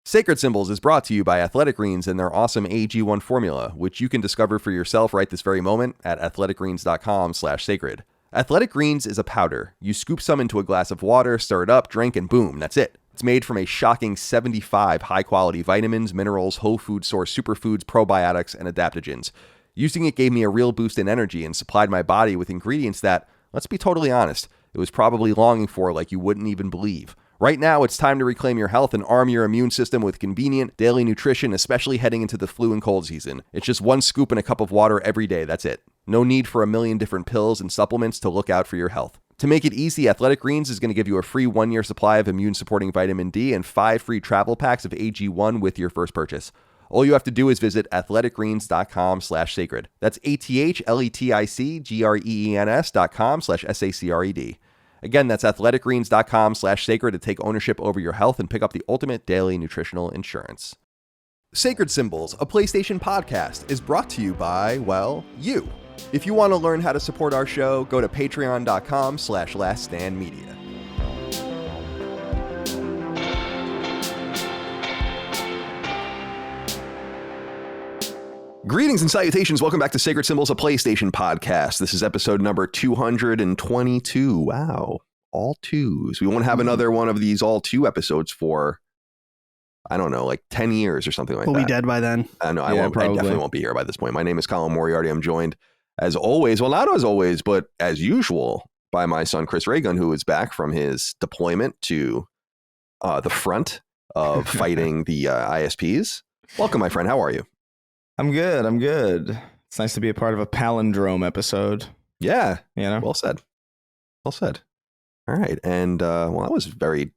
Sacred Symbols is brought to you by Athletic Greens and their awesome AG1 formula, which you can discover for yourself right this very moment at athleticgreens.com/sacred. Athletic Greens is a powder. You scoop some into a glass of water, stir it up, drink, and boom, that's it. It's made from a shocking 75 high-quality vitamins, minerals, whole food source superfoods, probiotics, and adaptogens. Using it gave me a real boost in energy and supplied my body with ingredients that, let's be totally honest, it was probably longing for like you wouldn't even believe. Right now, it's time to reclaim your health and arm your immune system with convenient daily nutrition, especially heading into the flu and cold season. It's just one scoop in a cup of water every day, that's it. No need for a million different pills and supplements to look out for your health. To make it easy, Athletic Greens is going to give you a free 1-year supply of immune-supporting vitamin D and 5 free travel packs of AG1 with your first purchase. All you have to do is visit athleticgreens.com/sacred. That's athleticgreens.com/SACRED. Again, that's athleticgreens.com/sacred to take ownership over your health and pick up the ultimate daily nutritional insurance. Sacred Symbols, a PlayStation podcast, is brought to you by, well, you. If you want to learn how to support our show, go to patreon.com/laststandmedia. Greetings and salutations. Welcome back to Sacred Symbols, a PlayStation podcast. This is episode number 222. Wow. All twos. We won't have another one of these all two episodes for, I don't know, like 10 years or something like that. We'll be dead by then. No, I definitely won't be here by this point. My name is Colin Moriarty. I'm joined as always, well, not as always, but as usual, by my son, Chris Raygun, who is back from his deployment to the front of fighting the ISPs. Welcome, my friend. How are you? I'm good. It's nice to be a part of a palindrome episode. Yeah. You know? Well said. All right. And well, that was very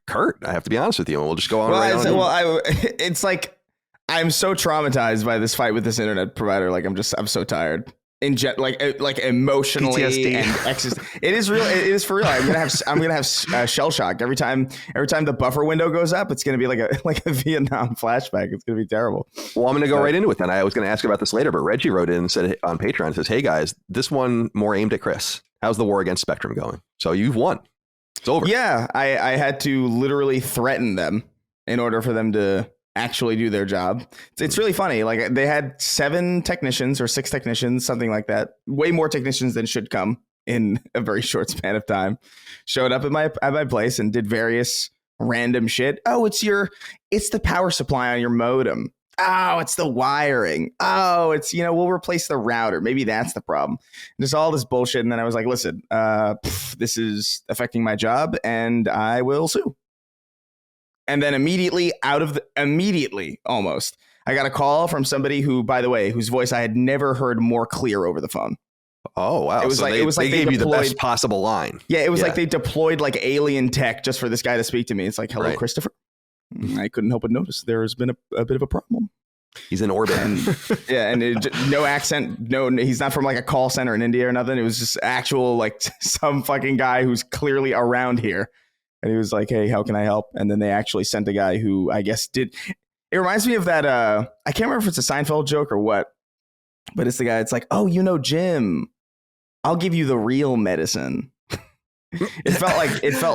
curt. I have to be honest with you. And we'll just go on it's like I'm so traumatized by this fight with this internet provider. Like I'm so tired. Like emotionally PTSD. And it is real. It is for real. I'm gonna have shell shock every time the buffer window goes up. It's gonna be like a Vietnam flashback. It's gonna be terrible. Well, I'm gonna go right into it then. I was gonna ask about this later, but Reggie wrote in and said on Patreon, says, "Hey guys, this one more aimed at Chris. How's the war against Spectrum going?" So you've won. It's over. Yeah, I had to literally threaten them in order for them to actually do their job. It's really funny. Like they had 7 technicians or 6 technicians, something like that. Way more technicians than should come in a very short span of time. Showed up at my place and did various random shit. Oh, it's the power supply on your modem. Oh, it's the wiring. Oh, it's, we'll replace the router. Maybe that's the problem. Just all this bullshit. And then I was like, listen, this is affecting my job and I will sue. And then immediately almost, I got a call from somebody who, by the way, whose voice I had never heard more clear over the phone. Oh, wow. It was they gave you the best possible line. Yeah, it was like they deployed like alien tech just for this guy to speak to me. It's like, hello, right. Christopher. I couldn't help but notice there's been a bit of a problem. He's in orbit. And no accent. No, he's not from like a call center in India or nothing. It was just actual like some fucking guy who's clearly around here. And he was like, hey, how can I help? And then they actually sent a guy who I guess did. It reminds me of that. I can't remember if it's a Seinfeld joke or what, but it's the guy. It's like, oh, Jim, I'll give you the real medicine. It felt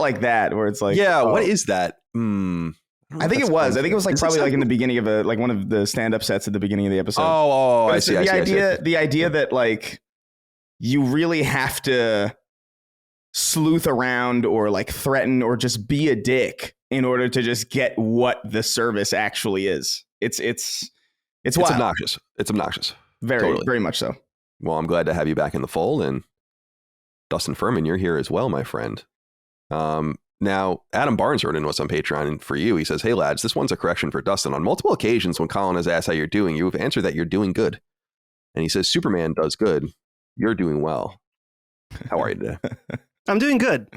like that, where it's like, yeah, oh. What is that? I think it was like probably like in the beginning of one of the stand-up sets at the beginning of the episode. Oh, but I see. The idea that like you really have to sleuth around or like threaten or just be a dick in order to just get what the service actually is. It's obnoxious. It's obnoxious. Very much so. Well, I'm glad to have you back in the fold, and Dustin Furman, you're here as well, my friend. Now, Adam Barnes wrote in us on Patreon, and for you, he says, hey lads, this one's a correction for Dustin. On multiple occasions when Colin has asked how you're doing, you have answered that you're doing good. And he says, Superman does good. You're doing well. How are you today? I'm doing good.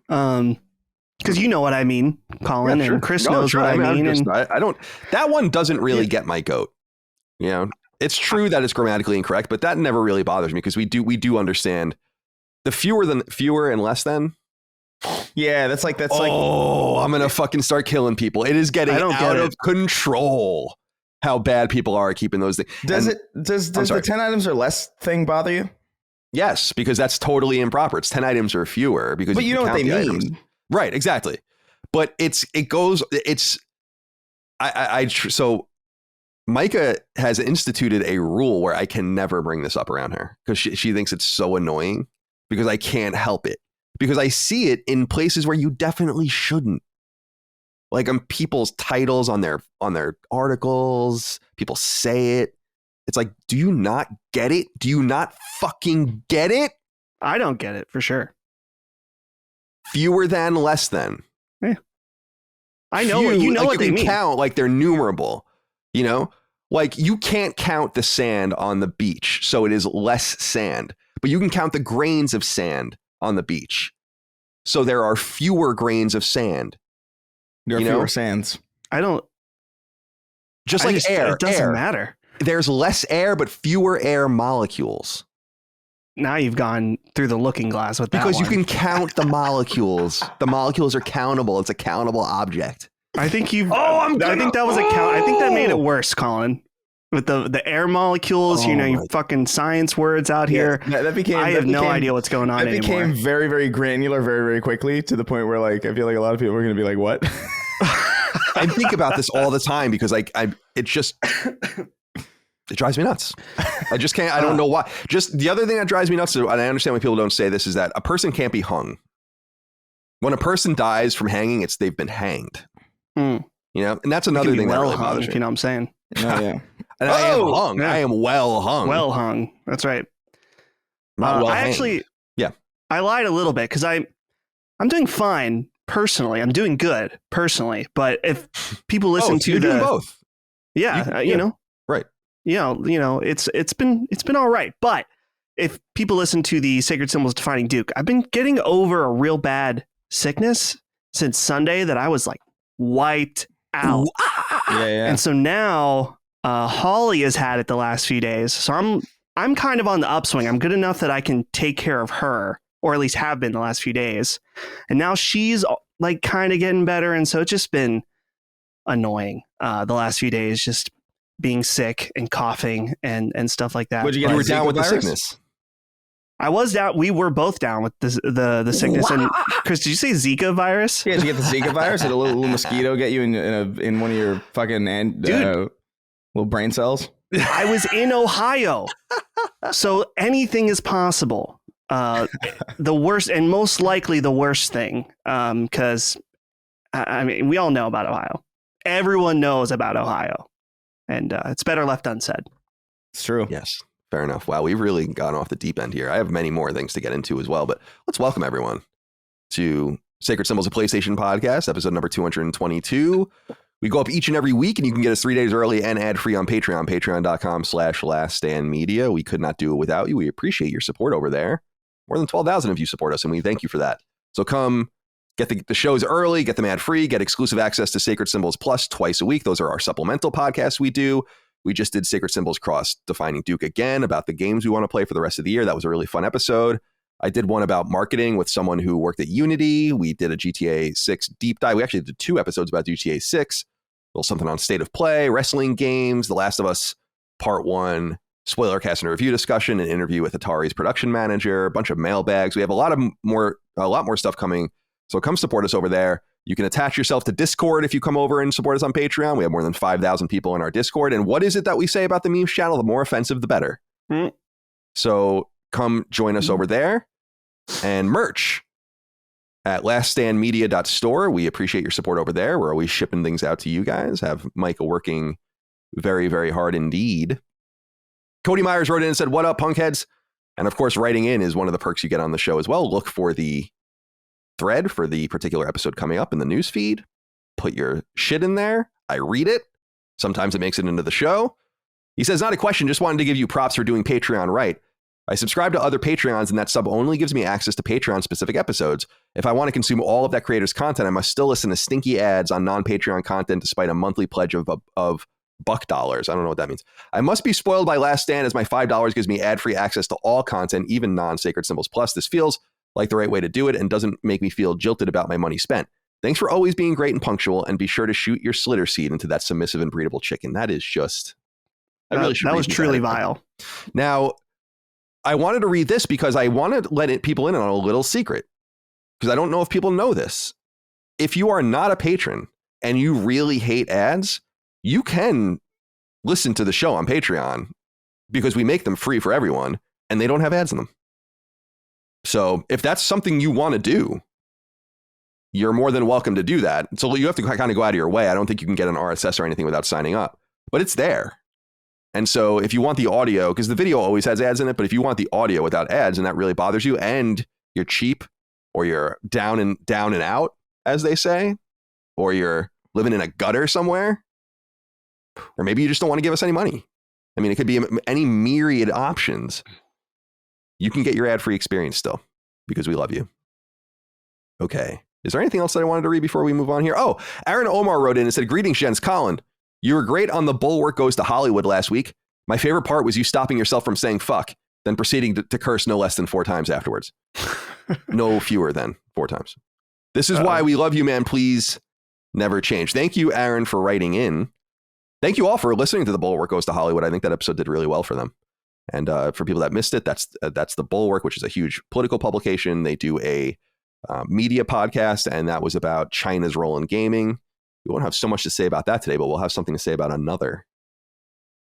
Because you know what I mean, Colin, yeah, sure. And Chris knows what I mean. I don't. That one doesn't really get my goat. It's true that it's grammatically incorrect, but that never really bothers me because we do understand the fewer and less than. Yeah, that's like. Oh, I'm gonna fucking start killing people. It is getting out of control. How bad people are at keeping those things. Does the 10 items or less thing bother you? Yes, because that's totally improper. It's 10 items or fewer because but you know what they mean. Items. Right, exactly. But it's So Micah has instituted a rule where I can never bring this up around her because she thinks it's so annoying because I can't help it, because I see it in places where you definitely shouldn't. Like on people's titles on their articles, people say it. It's like, do you not get it? Do you not fucking get it? I don't get it for sure. Fewer than, less than. Yeah. I know. You know what they mean. Count like they're numerable. You know, like you can't count the sand on the beach, so it is less sand. But you can count the grains of sand on the beach, so there are fewer grains of sand. There are fewer sands. I don't. Just like air. It doesn't matter. There's less air, but fewer air molecules. Now you've gone through the looking glass with that because one. You can count the molecules. The molecules are countable. It's a countable object. I think you've. I think that was a count. I think that made it worse, Colin. With the air molecules, you fucking science words out here. That became. I have no idea what's going on anymore. It became very, very granular, very, very quickly to the point where, like, I feel like a lot of people are going to be like, "What?" I think about this all the time because, like, it drives me nuts. I just can't. I don't know why. Just the other thing that drives me nuts, and I understand why people don't say this, is that a person can't be hung. When a person dies from hanging, they've been hanged. You know, and that's another thing that really bothers me. You know what I'm saying? Oh, yeah. And I am hung. Yeah. I am well hung. Well hung. That's right. Not well I hanged. actually, yeah, I lied a little bit because I'm doing fine personally. I'm doing good personally. But if people listen to doing both, you know, right? You know, it's been all right. But if people listen to the Sacred Symbols Defining Duke, I've been getting over a real bad sickness since Sunday that I was like wiped out. Yeah. And so now Holly has had it the last few days. So I'm kind of on the upswing. I'm good enough that I can take care of her, or at least have been the last few days. And now she's like kind of getting better. And so it's just been annoying the last few days, just being sick and coughing and stuff like that. You were down with the sickness. I was down. We were both down with the sickness. And Chris, did you say Zika virus? Yeah, did you get the Zika virus? Did a little mosquito get you in one of your fucking little brain cells? I was in Ohio, so anything is possible. The worst and most likely the worst thing, because I mean, we all know about Ohio. Everyone knows about Ohio, and it's better left unsaid. It's true. Yes. Fair enough. Wow, we've really gone off the deep end here. I have many more things to get into as well, but let's welcome everyone to Sacred Symbols of PlayStation podcast, episode number 222. We go up each and every week, and you can get us 3 days early and ad-free on Patreon, patreon.com/laststandmedia. We could not do it without you. We appreciate your support over there. More than 12,000 of you support us, and we thank you for that. So come get the shows early, get them ad-free, get exclusive access to Sacred Symbols Plus twice a week. Those are our supplemental podcasts we do. We just did Sacred Symbols Cross Defining Duke again about the games we want to play for the rest of the year. That was a really fun episode. I did one about marketing with someone who worked at Unity. We did a GTA 6 deep dive. We actually did 2 episodes about GTA 6. A little something on state of play, wrestling games, The Last of Us Part 1, spoiler cast and review discussion, an interview with Atari's production manager, a bunch of mailbags. We have a lot more stuff coming. So come support us over there. You can attach yourself to Discord if you come over and support us on Patreon. We have more than 5,000 people in our Discord. And what is it that we say about the memes channel? The more offensive, the better. So come join us over there. And merch at laststandmedia.store. We appreciate your support over there. We're always shipping things out to you guys. Have Micah working very, very hard indeed. Cody Myers wrote in and said, "What up, punkheads?" And of course, writing in is one of the perks you get on the show as well. Look for the thread for the particular episode coming up in the news feed. Put your shit in there. I read it. Sometimes it makes it into the show. He says, "Not a question, just wanted to give you props for doing Patreon right. I subscribe to other Patreons, and that sub only gives me access to Patreon-specific episodes. If I want to consume all of that creator's content, I must still listen to stinky ads on non-Patreon content despite a monthly pledge of buck dollars." I don't know what that means. "I must be spoiled by Last Stand as my $5 gives me ad-free access to all content, even non-Sacred Symbols Plus. This feels like the right way to do it and doesn't make me feel jilted about my money spent. Thanks for always being great and punctual, and be sure to shoot your slitter seed into that submissive and breedable chicken." That is just... That was truly vile. Now, I wanted to read this because I wanted to let people in on a little secret, because I don't know if people know this. If you are not a patron and you really hate ads, you can listen to the show on Patreon because we make them free for everyone and they don't have ads in them. So if that's something you want to do, you're more than welcome to do that. So you have to kind of go out of your way. I don't think you can get an RSS or anything without signing up, but it's there. And so if you want the audio, because the video always has ads in it, but if you want the audio without ads and that really bothers you and you're cheap or you're down and out, as they say, or you're living in a gutter somewhere, or maybe you just don't want to give us any money. I mean, it could be any myriad options. You can get your ad-free experience still because we love you. Okay. Is there anything else that I wanted to read before we move on here? Oh, Aaron Omar wrote in and said, "Greetings, Jens. Colin, you were great on the Bulwark Goes to Hollywood last week. My favorite part was you stopping yourself from saying fuck, then proceeding to curse no less than 4 times afterwards." No fewer than 4 times. This is why we love you, man. Please never change. Thank you, Aaron, for writing in. Thank you all for listening to the Bulwark Goes to Hollywood. I think that episode did really well for them. And for people that missed it, that's the Bulwark, which is a huge political publication. They do a media podcast, and that was about China's role in gaming. We won't have so much to say about that today, but we'll have something to say about another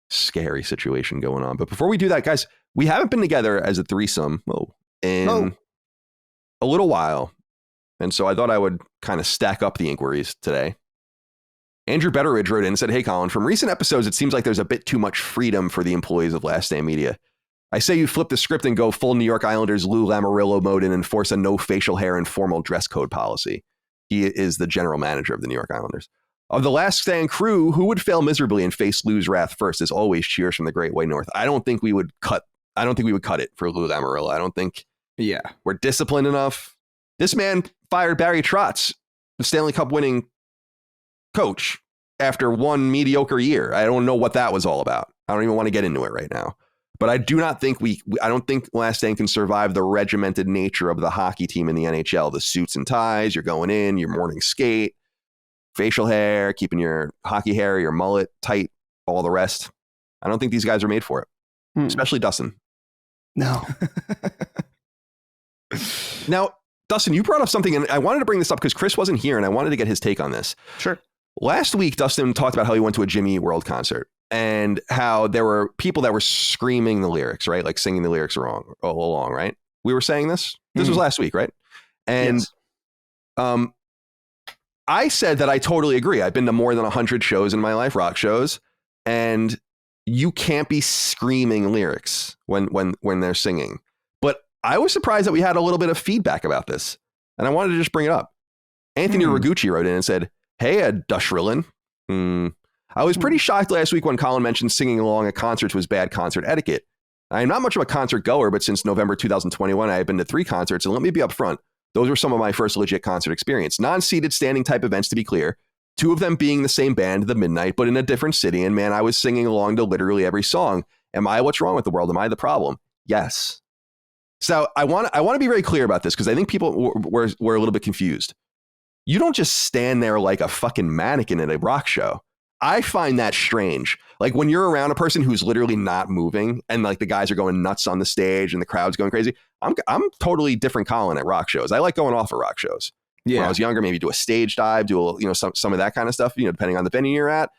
scary situation going on. But before we do that, guys, we haven't been together as a threesome in a little while. And so I thought I would kind of stack up the inquiries today. Andrew Betteridge wrote in and said, "Hey, Colin, from recent episodes, it seems like there's a bit too much freedom for the employees of Last Stand Media. I say you flip the script and go full New York Islanders Lou Lamoriello mode and enforce a no facial hair and formal dress code policy." He is the general manager of the New York Islanders. "Of the Last Stand crew, who would fail miserably and face Lou's wrath first? As always, cheers from the Great White North." I don't think we would cut it for Lou Lamoriello. I don't think we're disciplined enough. This man fired Barry Trotz, the Stanley Cup winning coach, after one mediocre year. I don't know what that was all about. I don't even want to get into it right now. But I do not think I don't think Last Stand can survive the regimented nature of the hockey team in the NHL. The suits and ties, you're going in, your morning skate, facial hair, keeping your hockey hair, your mullet tight, all the rest. I don't think these guys are made for it, especially Dustin. No. Now, Dustin, you brought up something, and I wanted to bring this up because Chris wasn't here, and I wanted to get his take on this. Sure. Last week, Dustin talked about how he went to a Jimmy Eat World concert and how there were people that were screaming the lyrics, right? Like singing the lyrics wrong all along, right? We were saying this? This was last week, right? And yes. I said that I totally agree. I've been to more than 100 shows in my life, rock shows, and you can't be screaming lyrics when they're singing. But I was surprised that we had a little bit of feedback about this, and I wanted to just bring it up. Anthony Ragucci wrote in and said, "Hey, Dushrillin. I was pretty shocked last week when Colin mentioned singing along at concerts was bad concert etiquette. I am not much of a concert goer, but since November 2021, I have been to 3 concerts, and let me be upfront. Those were some of my first legit concert experience. Non-seated standing type events, to be clear. 2 of them being the same band, The Midnight, but in a different city. And man, I was singing along to literally every song. Am I what's wrong with the world? Am I the problem? Yes." So I want to be very clear about this because I think people were a little bit confused. You don't just stand there like a fucking mannequin at a rock show. I find that strange. Like when you're around a person who's literally not moving and like the guys are going nuts on the stage and the crowd's going crazy. I'm totally different Colin at rock shows. I like going off at rock shows. Yeah. When I was younger, maybe do a stage dive, do some of that kind of stuff, depending on the venue you're at.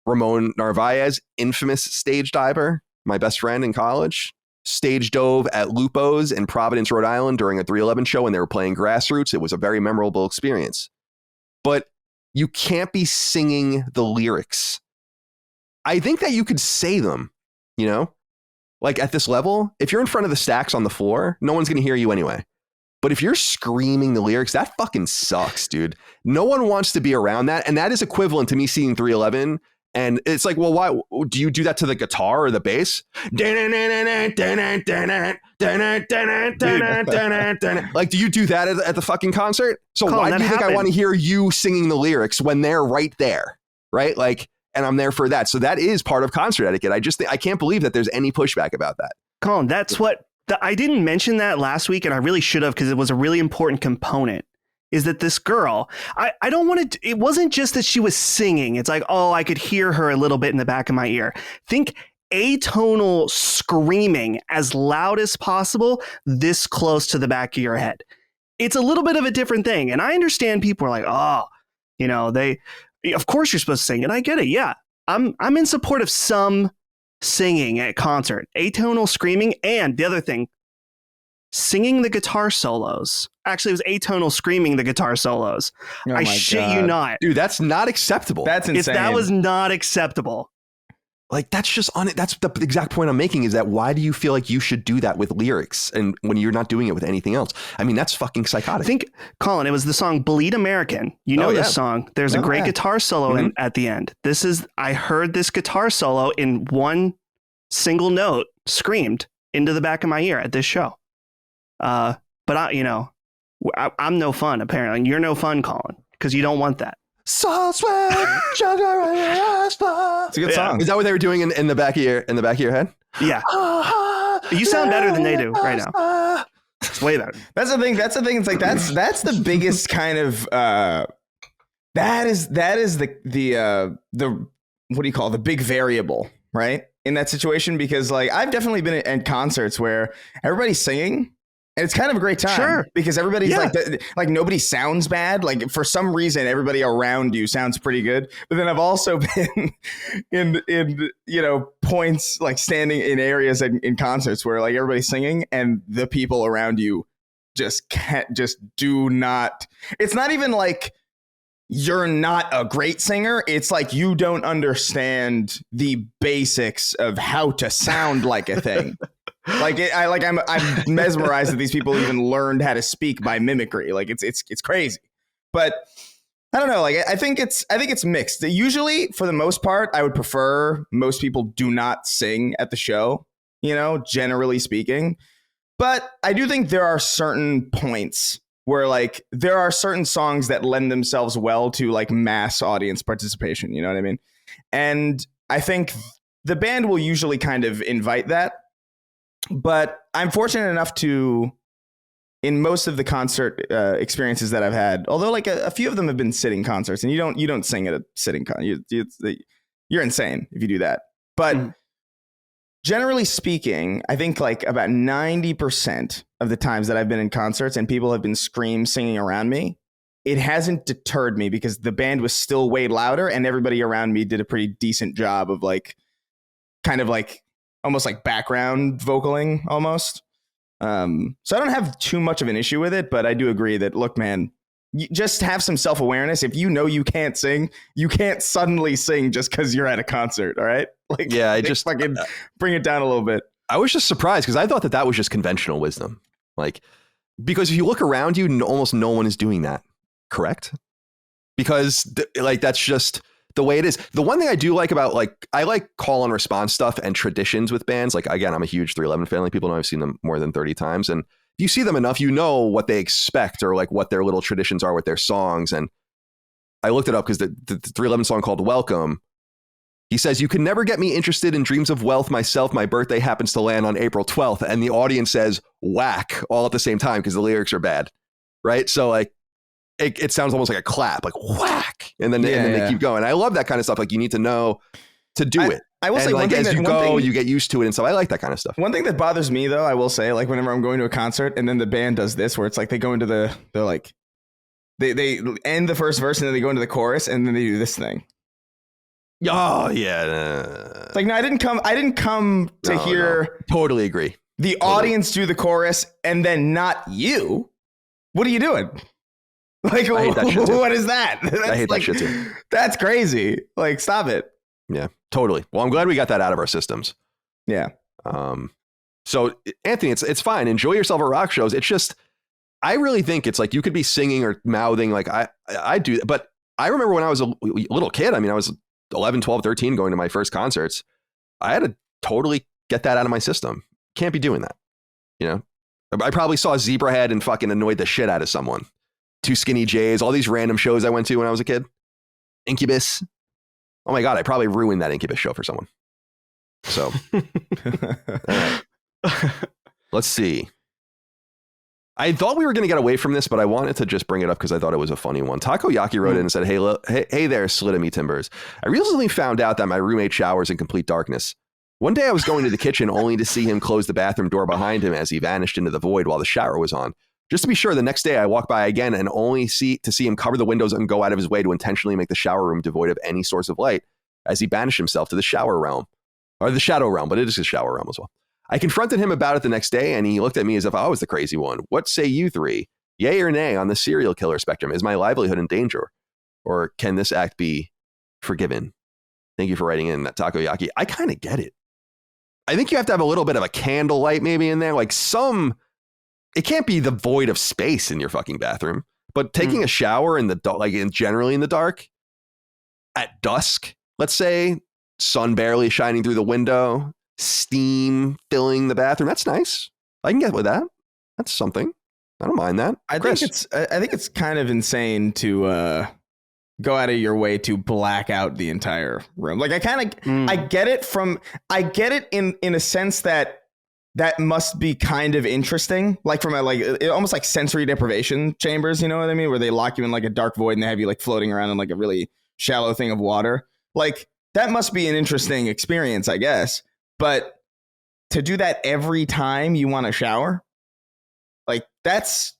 Ramon Narvaez, infamous stage diver, my best friend in college, stage dove at Lupo's in Providence, Rhode Island during a 311 show when they were playing Grassroots. It was a very memorable experience. But you can't be singing the lyrics. I think that you could say them, like at this level, if you're in front of the stacks on the floor, no one's going to hear you anyway. But if you're screaming the lyrics, that fucking sucks, dude. No one wants to be around that. And that is equivalent to me seeing 311. And it's like, well, why do you do that to the guitar or the bass? Like, do you do that at the fucking concert? So Colin, why do you think I want to hear you singing the lyrics when they're right there? Right? Like, and I'm there for that. So that is part of concert etiquette. I can't believe that there's any pushback about that. Colin, that's what I didn't mention that last week, and I really should have because it was a really important component. Is that this girl, I don't want to, it wasn't just that she was singing. It's like, oh, I could hear her a little bit in the back of my ear. Think atonal screaming as loud as possible, this close to the back of your head. It's a little bit of a different thing. And I understand people are like, oh, Of course you're supposed to sing, and I get it. Yeah, I'm in support of some singing at concert, atonal screaming, and the other thing, singing the guitar solos. Actually, it was atonal screaming the guitar solos. Oh I my shit God. you not. Dude, that's not acceptable. That's insane. That was not acceptable. Like, that's just on it. That's the exact point I'm making, is that why do you feel like you should do that with lyrics and when you're not doing it with anything else? I mean, that's fucking psychotic. I think, Colin, it was the song Bleed American. You know this song. There's a great guitar solo at the end. I heard this guitar solo in one single note screamed into the back of my ear at this show. But I'm no fun, apparently. You're no fun, Colin, because you don't want that. Salt, sweat, sugar, and asphalt. It's a good song. Is that what they were doing in the back of your head? Yeah. You sound better than they do right now. It's way better. That's the thing. It's like that's the biggest kind of that is the what do you call it? The big variable, right? In that situation, because like I've definitely been at concerts where everybody's singing. And it's kind of a great time, sure, because everybody's like nobody sounds bad. Like for some reason, everybody around you sounds pretty good. But then I've also been in points like standing in areas in concerts where like everybody's singing and the people around you just do not. It's not even like you're not a great singer. It's like you don't understand the basics of how to sound like a thing. I'm mesmerized that these people even learned how to speak by mimicry. Like it's crazy. But I don't know. Like I think it's mixed. Usually, for the most part, I would prefer most people do not sing at the show, generally speaking. But I do think there are certain points where like there are certain songs that lend themselves well to like mass audience participation. You know what I mean? And I think the band will usually kind of invite that. But I'm fortunate enough to, in most of the concert experiences that I've had, although like a few of them have been sitting concerts, and you don't sing at a sitting concert. You're insane if you do that. But generally speaking, I think like about 90% of the times that I've been in concerts and people have been singing around me, it hasn't deterred me because the band was still way louder and everybody around me did a pretty decent job of like kind of like almost like background vocaling almost. So I don't have too much of an issue with it, but I do agree that, look, man, you just have some self-awareness. If you know you can't sing, you can't suddenly sing just because you're at a concert. All right. Like, yeah, I just fucking bring it down a little bit. I was just surprised because I thought that was just conventional wisdom. Like, because if you look around you, almost no one is doing that. Correct. Because that's just the way it is. The one thing I do like about I like call and response stuff and traditions with bands. Like, again, I'm a huge 311 fan. Like, people know I've seen them more than 30 times. And if you see them enough, you know what they expect or like what their little traditions are with their songs. And I looked it up because the 311 song called Welcome, he says, "You can never get me interested in dreams of wealth myself. My birthday happens to land on April 12th. And the audience says whack all at the same time because the lyrics are bad. Right. So like, it sounds almost like a clap, like whack, and then they keep going. I love that kind of stuff. Like, you need to know to do it. I will say, like, as you go, you get used to it, and so I like that kind of stuff. One thing that bothers me, though, I will say, like whenever I'm going to a concert and then the band does this, where it's like they go into they end the first verse and then they go into the chorus and then they do this thing. Oh yeah, it's like, no, I didn't come to hear. No. Totally agree. The audience do the chorus and then not you. What are you doing? Like, I hate that shit too. What is that? I hate that shit too. That's crazy. Like, stop it. Yeah, totally. Well, I'm glad we got that out of our systems. Yeah. So Anthony, it's fine. Enjoy yourself at rock shows. It's just, I really think it's like you could be singing or mouthing. Like I do, but I remember when I was a little kid. I mean, I was 11, 12, 13 going to my first concerts. I had to totally get that out of my system. Can't be doing that. I probably saw Zebrahead and fucking annoyed the shit out of someone. Two Skinny Jays, all these random shows I went to when I was a kid. Incubus. Oh my God, I probably ruined that Incubus show for someone. So, all right. Let's see. I thought we were going to get away from this, but I wanted to just bring it up because I thought it was a funny one. Takoyaki wrote in and said, hey there, Slitamy Timbers. I recently found out that my roommate showers in complete darkness. One day I was going to the kitchen only to see him close the bathroom door behind him as he vanished into the void while the shower was on. Just to be sure, the next day I walk by again and only see him cover the windows and go out of his way to intentionally make the shower room devoid of any source of light as he banished himself to the shower realm. Or the shadow realm, but it is a shower realm as well. I confronted him about it the next day, and he looked at me as if I was the crazy one. What say you three? Yay or nay on the serial killer spectrum? Is my livelihood in danger? Or can this act be forgiven? Thank you for writing in that Takoyaki. I kind of get it. I think you have to have a little bit of a candlelight maybe in there. Like it can't be the void of space in your fucking bathroom. But taking a shower in the generally in the dark at dusk, let's say, sun barely shining through the window, steam filling the bathroom. That's nice. I can get with that. That's something. I don't mind that. I think it's kind of insane to go out of your way to black out the entire room. Like I get it in a sense that must be kind of interesting. Like from almost like sensory deprivation chambers, you know what I mean? Where they lock you in like a dark void and they have you like floating around in like a really shallow thing of water. Like that must be an interesting experience, I guess. But to do that every time you want to shower, like that's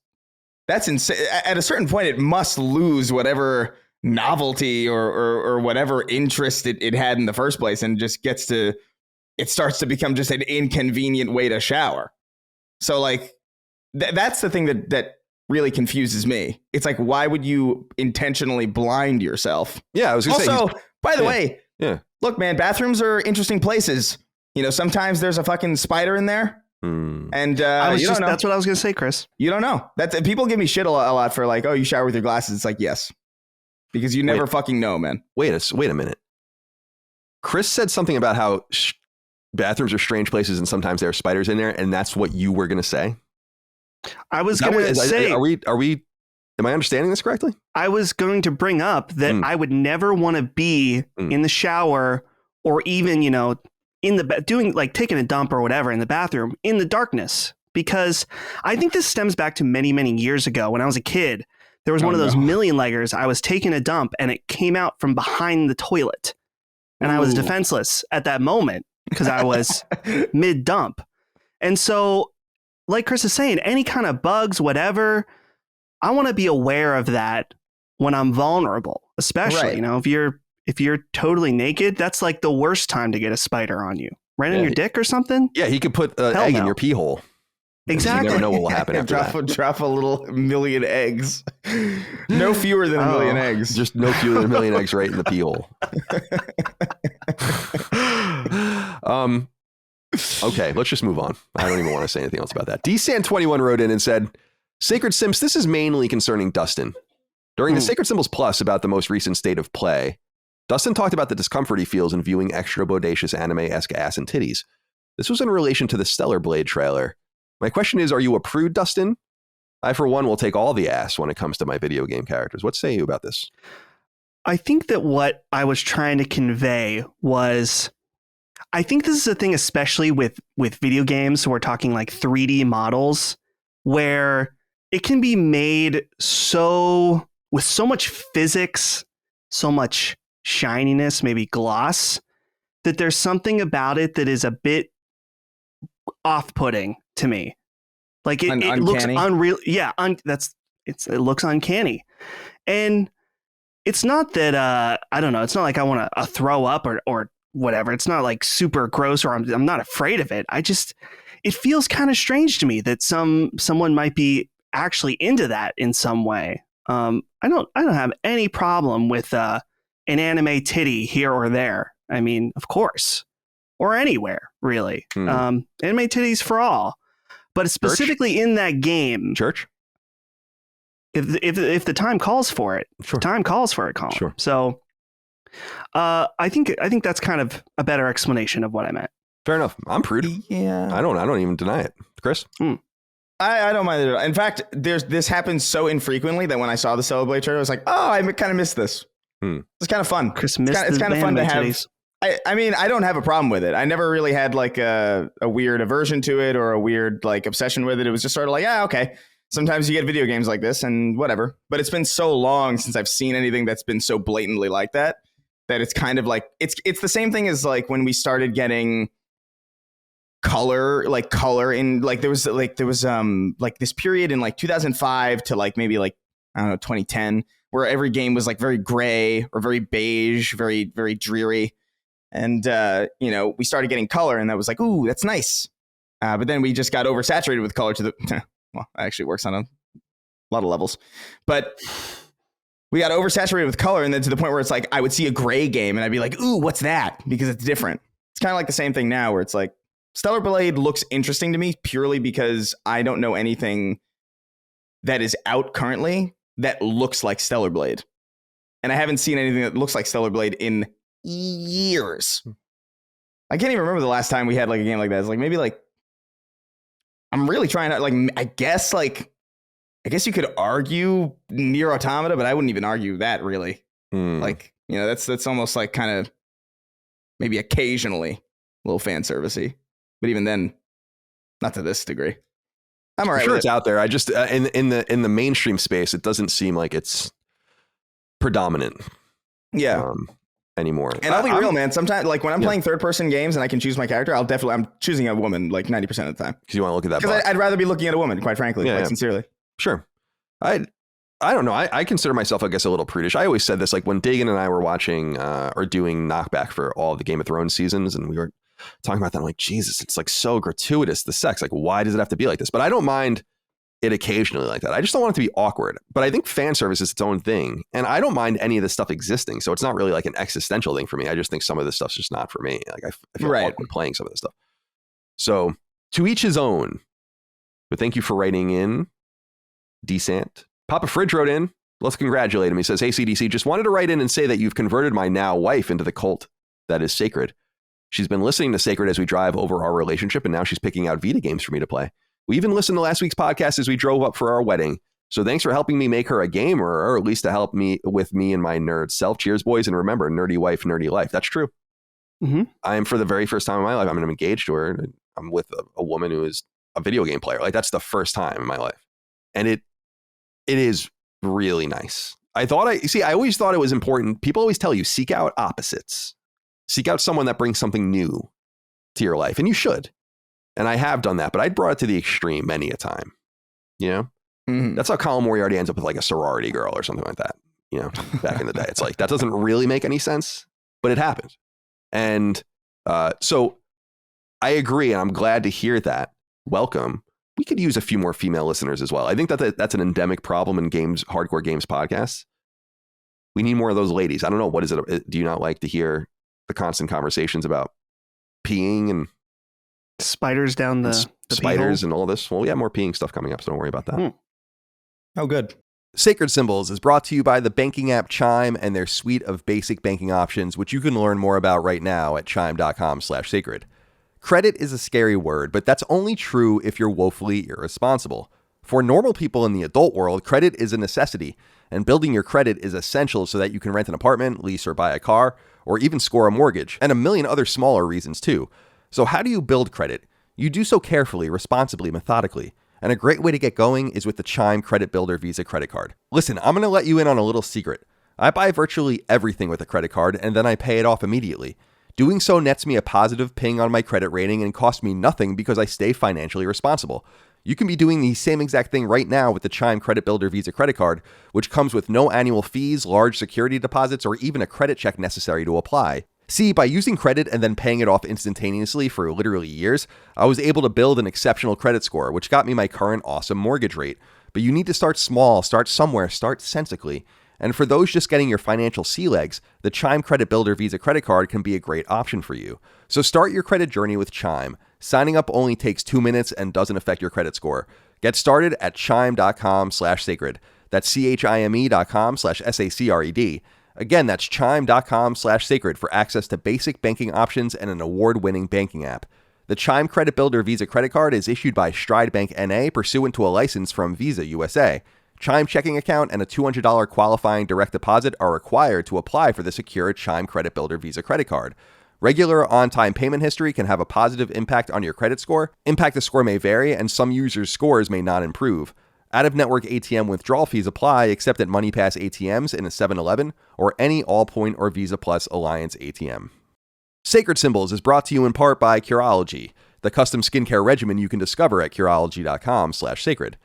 insane. At a certain point, it must lose whatever novelty or whatever interest it had in the first place, and just it starts to become just an inconvenient way to shower. So like that's the thing that really confuses me. It's like, why would you intentionally blind yourself? Yeah, I was gonna say. By the way, yeah. Look, man, bathrooms are interesting places. You know, sometimes there's a fucking spider in there. And that's what I was going to say, Chris. You don't know. People give me shit a lot for like, oh, you shower with your glasses. It's like, yes, because you never fucking know, man. Wait a minute. Chris said something about how bathrooms are strange places and sometimes there are spiders in there, and that's what you were going to say. I was going to say, am I understanding this correctly? I was going to bring up that I would never want to be in the shower or even, in the taking a dump or whatever in the bathroom in the darkness, because I think this stems back to many, many years ago when I was a kid. There was one of those million leggers. I was taking a dump and it came out from behind the toilet, and I was defenseless at that moment because I was mid dump. And so, like Chris is saying, any kind of bugs, whatever, I want to be aware of that when I'm vulnerable, especially, if you're totally naked, that's like the worst time to get a spider on you. Right in your dick or something? Yeah, he could put an egg in your pee hole. Exactly. You never know what will happen after that. Drop a little million eggs. No fewer than a million eggs. Just no fewer than a million eggs right in the pee hole. Okay, let's just move on. I don't even want to say anything else about that. DSan21 wrote in and said, Sacred Simps, this is mainly concerning Dustin. During the Sacred Symbols Plus about the most recent state of play, Dustin talked about the discomfort he feels in viewing extra bodacious anime-esque ass and titties. This was in relation to the Stellar Blade trailer. My question is, are you a prude, Dustin? I, for one, will take all the ass when it comes to my video game characters. What say you about this? I think that what I was trying to convey was, I think this is a thing, especially with video games. So we're talking like 3D models, where it can be made with so much physics, so much shininess, maybe gloss, that there's something about it that is a bit off-putting to me. Like it looks unreal. Yeah, it looks uncanny. And it's not that I don't know, it's not like I want to throw up or whatever. It's not like super gross, or I'm not afraid of it. It feels kind of strange to me that someone might be actually into that in some way. I don't have any problem with an anime titty here or there. I mean, of course, or anywhere really. Anime titties for all, but specifically in that game, Church. If the time calls for it, sure. Time calls for it, Colin. Sure. So, I think that's kind of a better explanation of what I meant. Fair enough. I'm prude. Yeah. I don't even deny it. Chris? I don't mind it. In fact, this happens so infrequently that when I saw the Stellar Blade trailer, I was like, oh, I kind of missed this. It's kind of fun. Chris it's kind of fun to have. Titties. I mean, I don't have a problem with it. I never really had like a weird aversion to it or a weird like obsession with it. It was just sort of like, yeah, okay. Sometimes you get video games like this and whatever. But it's been so long since I've seen anything that's been so blatantly like that it's kind of like it's the same thing as like when we started getting color in like there was like this period in like 2005 to like maybe like I don't know 2010 where every game was like very gray or very beige, very very dreary, and we started getting color, and that was like, ooh, that's nice. But then we just got oversaturated with color to the well, it actually works on a lot of levels, but we got oversaturated with color, and then to the point where it's like I would see a gray game and I'd be like, ooh, what's that? Because it's different. It's kind of like the same thing now where it's like Stellar Blade looks interesting to me purely because I don't know anything that is out currently that looks like Stellar Blade. And I haven't seen anything that looks like Stellar Blade in years. I can't even remember the last time we had like a game like that. It's like maybe like I'm really trying to like I guess you could argue NieR Automata, but I wouldn't even argue that really. Like, that's almost like kind of maybe occasionally a little fan servicey. But even then, not to this degree. I'm all right. Sure, it's out there. I just in the mainstream space, it doesn't seem like it's predominant. Yeah. Anymore. And I'll be real, man. Sometimes, like when I'm playing third-person games and I can choose my character, I'm choosing a woman like 90% of the time. Because you want to look at that. Because I'd rather be looking at a woman, quite frankly, sincerely. Sure. I don't know. I consider myself, I guess, a little prudish. I always said this, like when Dagan and I were watching or doing Knockback for all the Game of Thrones seasons, and we were talking about that. I'm like, Jesus, it's like so gratuitous, the sex. Like, why does it have to be like this? But I don't mind it occasionally like that. I just don't want it to be awkward. But I think fan service is its own thing. And I don't mind any of this stuff existing. So it's not really like an existential thing for me. I just think some of this stuff's just not for me. Like I feel awkward playing some of this stuff. So to each his own. But thank you for writing in, Desant. Papa Fridge wrote in. Let's congratulate him. He says, hey, CDC, just wanted to write in and say that you've converted my now wife into the cult that is Sacred. She's been listening to Sacred as we drive over our relationship, and now she's picking out Vita games for me to play. We even listened to last week's podcast as we drove up for our wedding. So thanks for helping me make her a gamer, or at least to help me with me and my nerd self. Cheers, boys. And remember, nerdy wife, nerdy life. That's true. Mm-hmm. I am, for the very first time in my life, I'm engaged to her. I'm with a woman who is a video game player. Like, that's the first time in my life. And it is really nice. I always thought it was important. People always tell you, seek out opposites. Seek out someone that brings something new to your life. And you should. And I have done that, but I brought it to the extreme many a time. That's how Colin Moriarty ends up with like a sorority girl or something like that. Back in the day, it's like, that doesn't really make any sense, but it happened. And so I agree. And I'm glad to hear that. Welcome. We could use a few more female listeners as well. I think that's an endemic problem in hardcore games podcasts. We need more of those ladies. I don't know. What is it? Do you not like to hear the constant conversations about peeing and spiders down the spiders and all this? Well, we have more peeing stuff coming up, so don't worry about that. Oh, good. Sacred Symbols is brought to you by the banking app Chime and their suite of basic banking options, which you can learn more about right now at chime.com/sacred. Credit is a scary word, but that's only true if you're woefully irresponsible. For normal people in the adult world, credit is a necessity, and building your credit is essential so that you can rent an apartment, lease or buy a car, or even score a mortgage, and a million other smaller reasons too. So how do you build credit? You do so carefully, responsibly, methodically. And a great way to get going is with the Chime Credit Builder Visa credit card. Listen, I'm going to let you in on a little secret. I buy virtually everything with a credit card, and then I pay it off immediately. Doing so nets me a positive ping on my credit rating and costs me nothing because I stay financially responsible. You can be doing the same exact thing right now with the Chime Credit Builder Visa credit card, which comes with no annual fees, large security deposits, or even a credit check necessary to apply. See, by using credit and then paying it off instantaneously for literally years, I was able to build an exceptional credit score, which got me my current awesome mortgage rate. But you need to start small, start somewhere, start sensically. And for those just getting your financial sea legs, the Chime Credit Builder Visa credit card can be a great option for you. So start your credit journey with Chime. Signing up only takes 2 minutes and doesn't affect your credit score. Get started at chime.com/sacred. That's chime.com/SACRED. Again, that's chime.com/sacred for access to basic banking options and an award-winning banking app. The Chime Credit Builder Visa credit card is issued by Stride Bank NA pursuant to a license from Visa USA. Chime checking account and a $200 qualifying direct deposit are required to apply for the secure Chime Credit Builder Visa credit card. Regular on-time payment history can have a positive impact on your credit score. Impact the score may vary, and some users' scores may not improve. Out-of-network ATM withdrawal fees apply except at MoneyPass ATMs in a 7-Eleven or any Allpoint or Visa Plus Alliance ATM. Sacred Symbols is brought to you in part by Curology. the custom skincare regimen you can discover at Curology.com/sacred.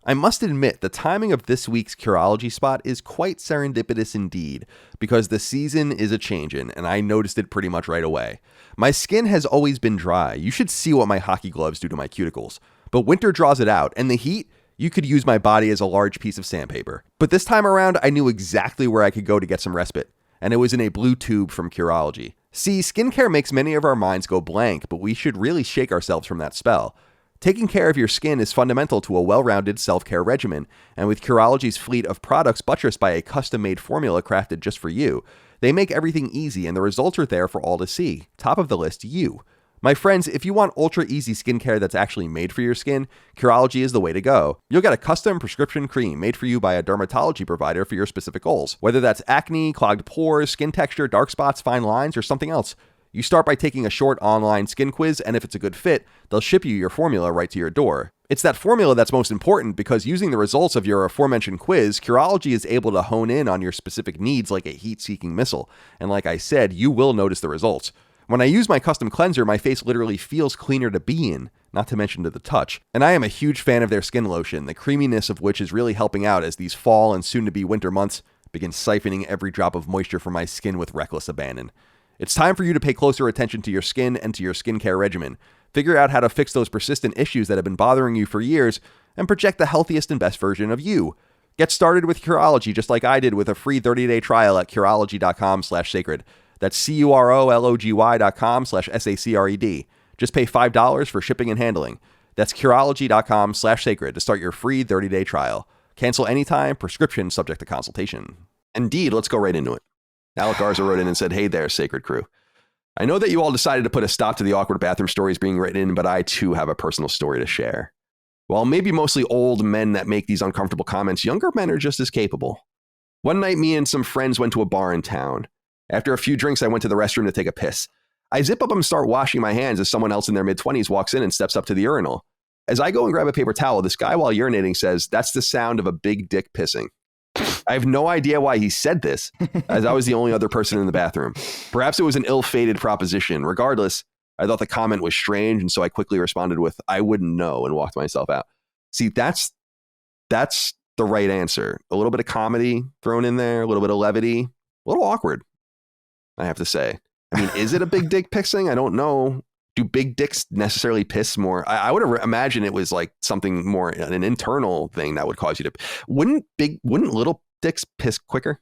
I must admit, the timing of this week's Curology spot is quite serendipitous indeed, because the season is a-changin', and I noticed it pretty much right away. My skin has always been dry. You should see what my hockey gloves do to my cuticles. But winter draws it out, and the heat, you could use my body as a large piece of sandpaper. But this time around, I knew exactly where I could go to get some respite, and it was in a blue tube from Curology. See, skincare makes many of our minds go blank, but we should really shake ourselves from that spell. Taking care of your skin is fundamental to a well-rounded self-care regimen, and with Curology's fleet of products buttressed by a custom-made formula crafted just for you, they make everything easy and the results are there for all to see. Top of the list, you. My friends, if you want ultra-easy skincare that's actually made for your skin, Curology is the way to go. You'll get a custom prescription cream made for you by a dermatology provider for your specific goals, whether that's acne, clogged pores, skin texture, dark spots, fine lines, or something else. You start by taking a short online skin quiz, and if it's a good fit, they'll ship you your formula right to your door. It's that formula that's most important because using the results of your aforementioned quiz, Curology is able to hone in on your specific needs like a heat-seeking missile. And like I said, you will notice the results. When I use my custom cleanser, my face literally feels cleaner to be in, not to mention to the touch. And I am a huge fan of their skin lotion, the creaminess of which is really helping out as these fall and soon-to-be winter months begin siphoning every drop of moisture from my skin with reckless abandon. It's time for you to pay closer attention to your skin and to your skincare regimen. Figure out how to fix those persistent issues that have been bothering you for years and project the healthiest and best version of you. Get started with Curology just like I did with a free 30-day trial at Curology.com/sacred. That's Curology.com/SACRED. Just pay $5 for shipping and handling. That's Curology.com/sacred to start your free 30-day trial. Cancel anytime, prescription subject to consultation. Indeed, let's go right into it. Alec Garza wrote in and said, "Hey there, Sacred Crew. I know that you all decided to put a stop to the awkward bathroom stories being written in, but I too have a personal story to share. While maybe mostly old men that make these uncomfortable comments, younger men are just as capable. One night, me and some friends went to a bar in town. After a few drinks, I went to the restroom to take a piss. I zip up and start washing my hands as someone else in their mid-20s walks in and steps up to the urinal. As I go and grab a paper towel, this guy, while urinating, says, 'That's the sound of a big dick pissing.' I have no idea why he said this, as I was the only other person in the bathroom. Perhaps it was an ill-fated proposition. Regardless, I thought the comment was strange, and so I quickly responded with, 'I wouldn't know,' and walked myself out." See, that's the right answer. A little bit of comedy thrown in there, a little bit of levity, a little awkward, I have to say. I mean, is it a big dick pissing? I don't know. Do big dicks necessarily piss more? I would imagine it was like something more, an internal thing that would cause you to. Wouldn't little dicks piss quicker?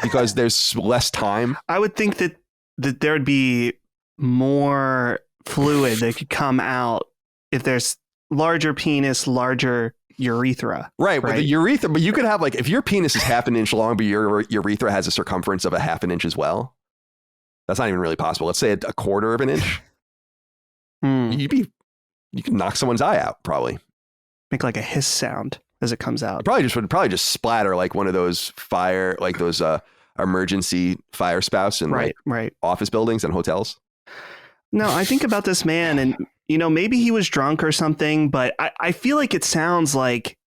Because there's less time. I would think that there'd be more fluid that could come out if there's larger penis, larger urethra. Right? With the urethra, but you could have like, if your penis is half an inch long, but your urethra has a circumference of a half an inch as well. That's not even really possible. Let's say a quarter of an inch. You could knock someone's eye out, probably. Make like a hiss sound as it comes out. It would probably just splatter like one of those fire, like those emergency fire spouts in right. office buildings and hotels. No, I think about this man and, maybe he was drunk or something, but I feel like it sounds like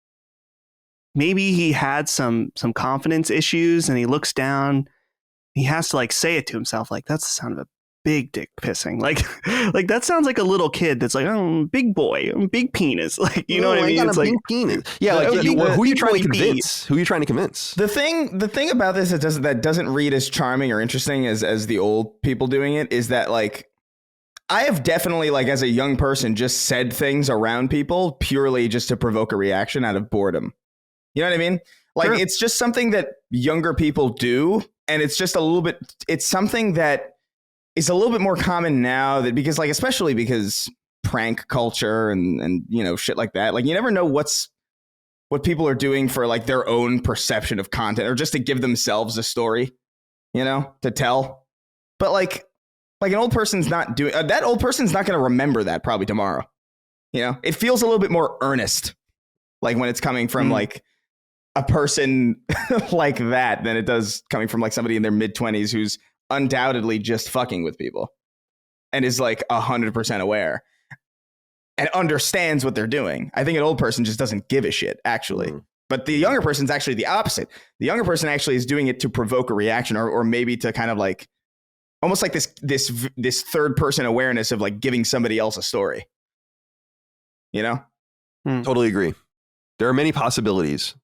maybe he had some confidence issues and he looks down. He has to like say it to himself, like, "That's the sound of a big dick pissing." Like that sounds like a little kid that's like, "Oh, big boy, big penis." Like, you know what I mean? It's like penis. Yeah, like who are you trying to convince? Who are you trying to convince? The thing about this that doesn't read as charming or interesting as the old people doing it is that, like, I have definitely, like, as a young person, just said things around people purely just to provoke a reaction out of boredom. You know what I mean? Like, sure. It's just something that younger people do. And it's just it's something that is a little bit more common now especially because prank culture and shit like that. Like, you never know what people are doing for like their own perception of content or just to give themselves a story, to tell. But like an old person's not doing that. Old person's not going to remember that probably tomorrow. It feels a little bit more earnest, like when it's coming from like a person like that than it does coming from like somebody in their mid-20s who's undoubtedly just fucking with people and is like 100% aware and understands what they're doing. I think an old person just doesn't give a shit, actually. But the younger person's actually the opposite. The younger person actually is doing it to provoke a reaction or maybe to kind of like almost like this third person awareness of like giving somebody else a story. You know? Totally agree. There are many possibilities.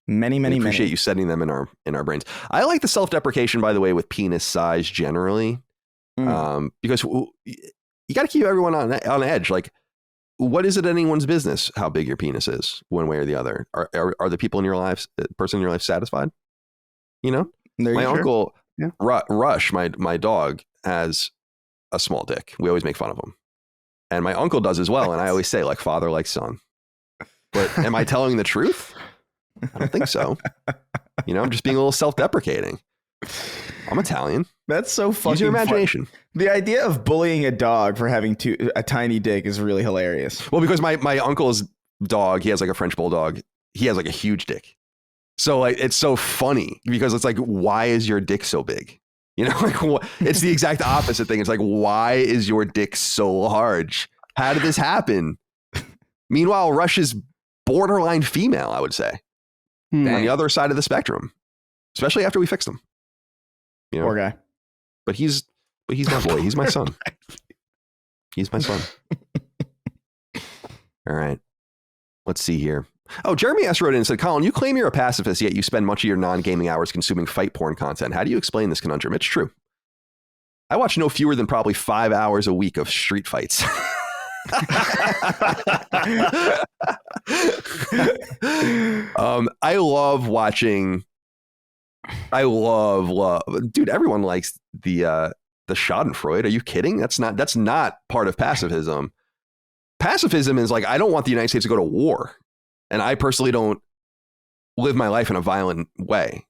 Many. Appreciate you setting them in our brains. I like the self-deprecation, by the way, with penis size generally, because you got to keep everyone on edge. Like, what is it anyone's business how big your penis is, one way or the other? Are the people in your life, person in your life, satisfied? You know, my uncle Rush, my dog, has a small dick. We always make fun of him, and my uncle does as well. And I always say, like father, like son. But am I telling the truth? I don't think so. You know, I'm just being a little self-deprecating. I'm Italian. That's so fucking Use your imagination. The idea of bullying a dog for having a tiny dick is really hilarious. Well, because my uncle's dog, he has like a French bulldog. He has like a huge dick. So like, it's so funny because it's like, why is your dick so big? You know, like it's the exact opposite thing. It's like, why is your dick so large? How did this happen? Meanwhile, Rush is borderline female, I would say, on the other side of the spectrum, especially after we fixed him. You know? Poor guy. But he's my boy. He's my son. He's my son. All right. Let's see here. Oh, Jeremy S. wrote in and said, Colin, you claim you're a pacifist, yet you spend much of your non-gaming hours consuming fight porn content. How do you explain this conundrum? It's true. I watch no fewer than probably 5 hours a week of street fights. I love watching. I love. Dude, everyone likes the Schadenfreude. Are you kidding? That's not part of pacifism. Pacifism is like, I don't want the United States to go to war, and I personally don't live my life in a violent way.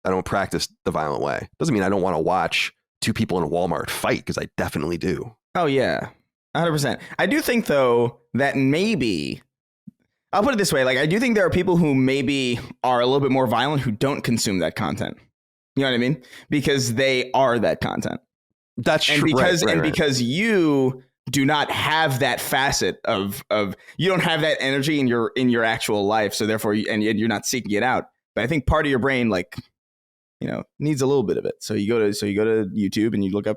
I don't practice the violent way. Doesn't mean I don't want to watch two people in a Walmart fight, because I definitely do. Oh yeah. 100%. I do think, though, that maybe, I'll put it this way, like, I do think there are people who maybe are a little bit more violent who don't consume that content. You know what I mean? Because they are that content. That's true. And because you do not have that facet of you don't have that energy in your actual life, so therefore you're not seeking it out. But I think part of your brain, like, you know, needs a little bit of it. So you go to YouTube and you look up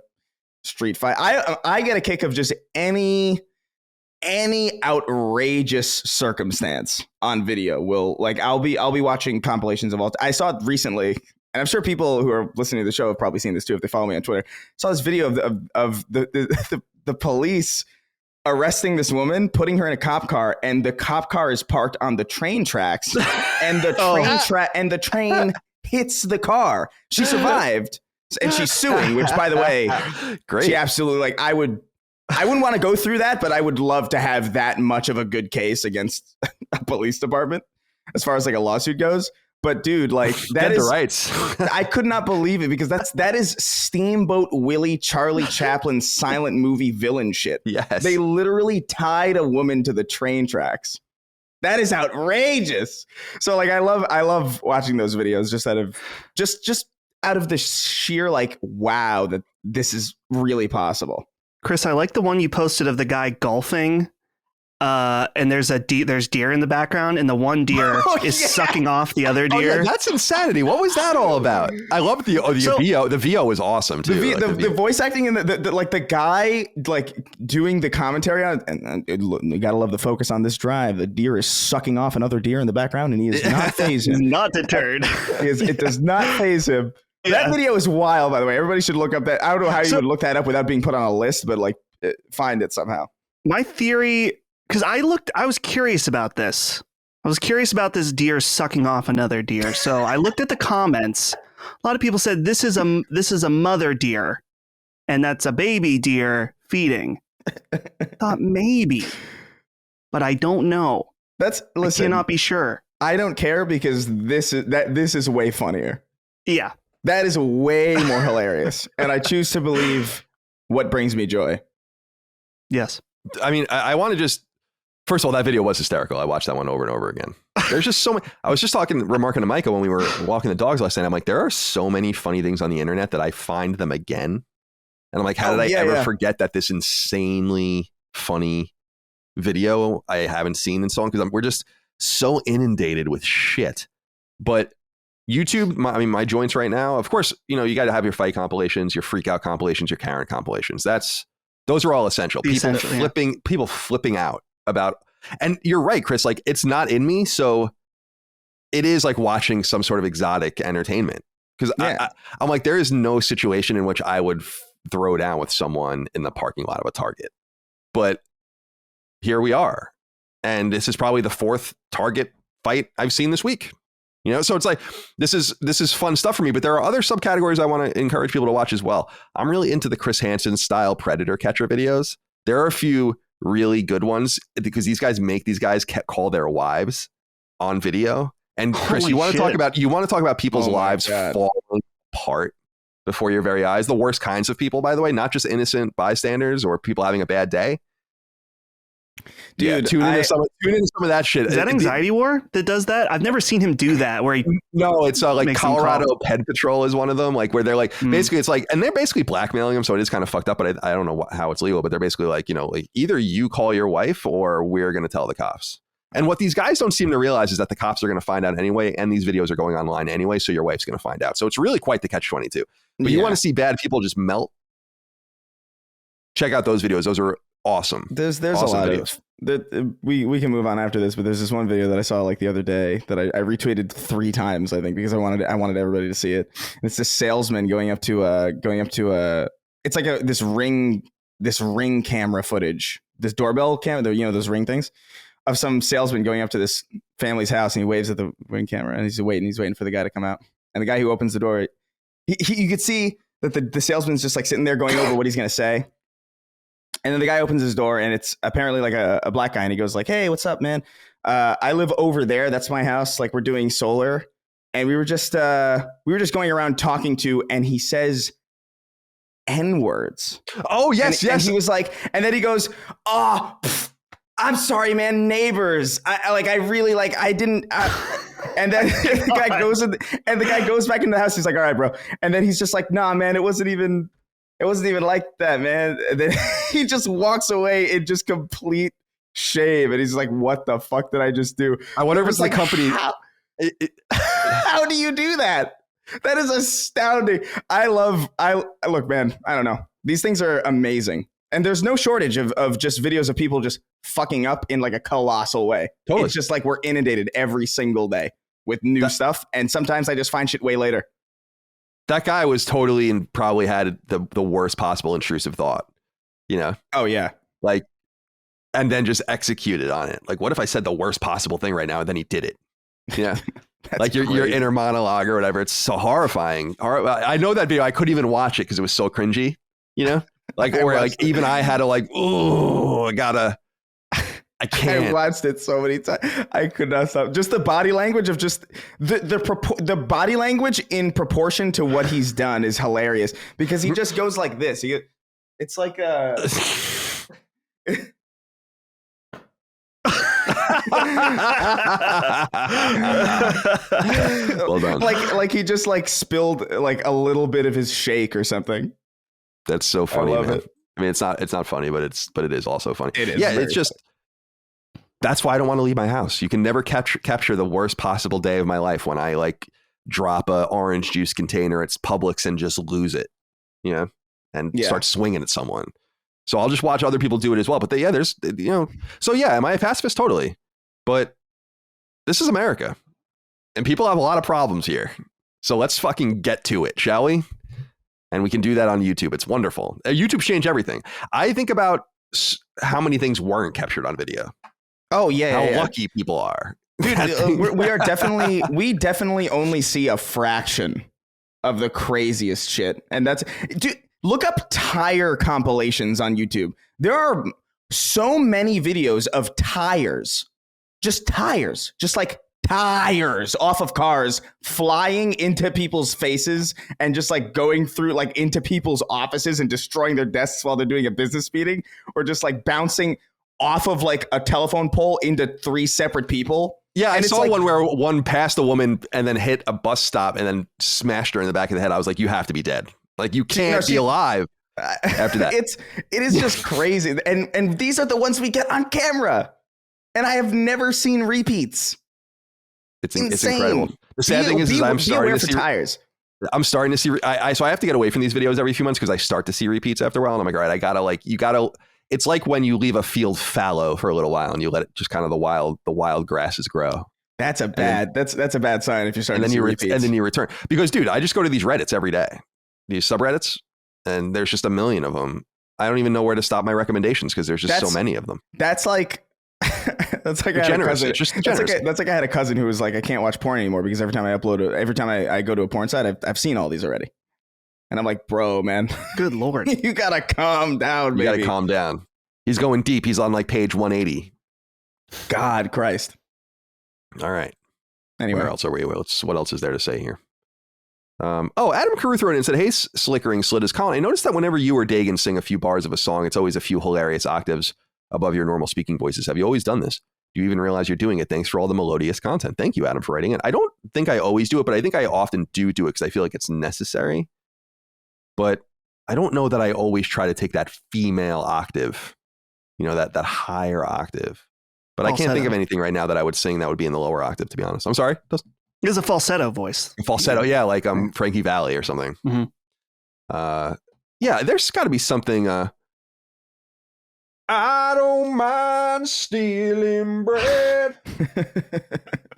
street fight. I get a kick of just any outrageous circumstance on video. I'll be watching compilations of all. I saw it recently, and I'm sure people who are listening to the show have probably seen this too if they follow me on Twitter. I saw this video of the police arresting this woman, putting her in a cop car, and the cop car is parked on the train tracks, and the train hits the car. She survived. And she's suing, which, by the way, great. She absolutely, like, I wouldn't want to go through that, but I would love to have that much of a good case against a police department as far as like a lawsuit goes. But dude, like, that is the rights. I could not believe it, because that is Steamboat Willie, Charlie Chaplin silent movie villain shit. Yes. They literally tied a woman to the train tracks. That is outrageous. So like, I love watching those videos just out of the sheer, like, wow, that this is really possible. Chris, I like the one you posted of the guy golfing, and there's deer in the background, and the one deer is sucking off the other deer. Oh, yeah, that's insanity. What was that all about? I love the VO. The VO was awesome too. The voice acting and the guy like doing the commentary on it, and you gotta love the focus on this drive. The deer is sucking off another deer in the background, and he is not phased. He's not deterred. It does not faze him. That video is wild, by the way. Everybody should look up that. I don't know how you would look that up without being put on a list, but like, find it somehow. My theory, because I was curious about this. I was curious about this deer sucking off another deer. So I looked at the comments. A lot of people said this is a mother deer, and that's a baby deer feeding. I thought maybe, but I don't know. Listen, I cannot be sure. I don't care, because this is way funnier. Yeah. That is way more hilarious. And I choose to believe what brings me joy. Yes. I mean, I want to just, first of all, that video was hysterical. I watched that one over and over again. There's just so many. I was just remarking to Micah when we were walking the dogs last night. I'm like, there are so many funny things on the internet that I find them again. And I'm like, how did I ever forget that this insanely funny video I haven't seen in so long? Because we're just so inundated with shit. But YouTube, my joints right now, of course, you got to have your fight compilations, your freak out compilations, your Karen compilations. Those are all essential. People flipping out about, and you're right, Chris, like it's not in me. So it is like watching some sort of exotic entertainment. Because I'm like, there is no situation in which I would throw down with someone in the parking lot of a Target. But here we are. And this is probably the 4th Target fight I've seen this week. So it's like, this is fun stuff for me, but there are other subcategories I want to encourage people to watch as well. I'm really into the Chris Hansen style Predator catcher videos. There are a few really good ones because these guys call their wives on video. And Chris, you want to talk about people's lives falling apart before your very eyes. The worst kinds of people, by the way, not just innocent bystanders or people having a bad day. Dude, tune into some of that shit. Is that Anxiety War that does that? I've never seen him do that. Where he it's like Colorado Ped Patrol is one of them. Like where they're like basically it's like, and they're basically blackmailing him. So it is kind of fucked up. But I don't know how it's legal. But they're basically like like either you call your wife or we're going to tell the cops. And what these guys don't seem to realize is that the cops are going to find out anyway, and these videos are going online anyway. So your wife's going to find out. So it's really quite the catch-22. But you want to see bad people just melt? Check out those videos. Those are awesome. There's awesome a lot videos. We can move on after this, but there's this one video that I saw like the other day that I retweeted 3 times, I think, because I wanted everybody to see it. And it's this salesman going up to it's like this ring camera footage, this doorbell camera, those ring things, of some salesman going up to this family's house, and he waves at the ring camera, and he's waiting for the guy to come out. And the guy who opens the door, you could see that the salesman's just like sitting there going over what he's going to say. And then the guy opens his door, and it's apparently like a black guy. And he goes like, "Hey, what's up, man? I live over there. That's my house. Like, we're doing solar." And we were just going around talking to, and he says N-words. Oh, yes, yes. And he was like, and then he goes, "Oh, I'm sorry, man. Neighbors. I didn't." And then the guy goes back into the house. He's like, "All right, bro." And then he's just like, "Nah, man, it wasn't even like that, man." And then he just walks away in just complete shame. And he's like, "What the fuck did I just do?" I wonder if it's like, the company. How do you do that? That is astounding. Look, man, I don't know. These things are amazing. And there's no shortage of just videos of people just fucking up in like a colossal way. Totally. It's just like we're inundated every single day with new stuff. And sometimes I just find shit way later. That guy was totally and probably had the worst possible intrusive thought, Oh, yeah. Like, and then just executed on it. Like, what if I said the worst possible thing right now and then he did it? Yeah. Like your inner monologue or whatever. It's so horrifying. I know that video. I couldn't even watch it because it was so cringy, Like, or like even I had to like, I can't. I watched it so many times. I could not stop. Just the body language of just the body language in proportion to what he's done is hilarious because he just goes like this. It's like a. Well done. Like he just like spilled like a little bit of his shake or something. That's so funny, man. It. I mean, it's not funny, but it is also funny. It is. Yeah, it's just funny. That's why I don't want to leave my house. You can never capture the worst possible day of my life when I like drop a orange juice container at Publix and just lose it, and start swinging at someone. So I'll just watch other people do it as well. But there's So yeah, am I a pacifist? Totally. But this is America, and people have a lot of problems here. So let's fucking get to it, shall we? And we can do that on YouTube. It's wonderful. YouTube's changed everything. I think about how many things weren't captured on video. Oh yeah, how lucky people are. Dude, we definitely only see a fraction of the craziest shit. And dude, look up tire compilations on YouTube. There are so many videos of tires, just like tires off of cars flying into people's faces and just like going through like into people's offices and destroying their desks while they're doing a business meeting, or just like bouncing off of like a telephone pole into 3 separate people. Yeah, I saw one where one passed a woman and then hit a bus stop and then smashed her in the back of the head. I was like, you have to be dead. Like, you can't be alive after that. It is just crazy. And these are the ones we get on camera. And I have never seen repeats. It's incredible. The sad thing is I'm starting to see tires. I'm starting to see. So I have to get away from these videos every few months because I start to see repeats after a while. And I'm like, all right, I gotta you gotta. It's like when you leave a field fallow for a little while and you let it just kind of the wild grasses grow. That's a bad. That's a bad sign if you're starting to see repeats. And then you return because, dude, I just go to these Reddits every day, these subreddits, and there's just a million of them. I don't even know where to stop my recommendations because there's just so many of them. That's like. That's like I had a cousin. That's like I had a cousin who was like, I can't watch porn anymore because every time I go to a porn site, I've seen all these already. And I'm like, bro, man, good Lord, you gotta calm down, baby. You gotta calm down. He's going deep. He's on like page 180. God Christ. All right. Anyway, where else are we? What else is there to say here? Adam Caruth wrote in and said, hey, Slickering Slit is Colin. I noticed that whenever you or Dagan sing a few bars of a song, it's always a few hilarious octaves above your normal speaking voices. Have you always done this? Do you even realize you're doing it? Thanks for all the melodious content. Thank you, Adam, for writing it. I don't think I always do it, but I think I often do it because I feel like it's necessary. But I don't know that I always try to take that female octave, that higher octave. But falsetto. I can't think of anything right now that I would sing that would be in the lower octave, to be honest. I'm sorry. It was a falsetto voice. Falsetto, yeah, like Frankie Valli or something. Mm-hmm. Yeah, there's got to be something... I don't mind stealing bread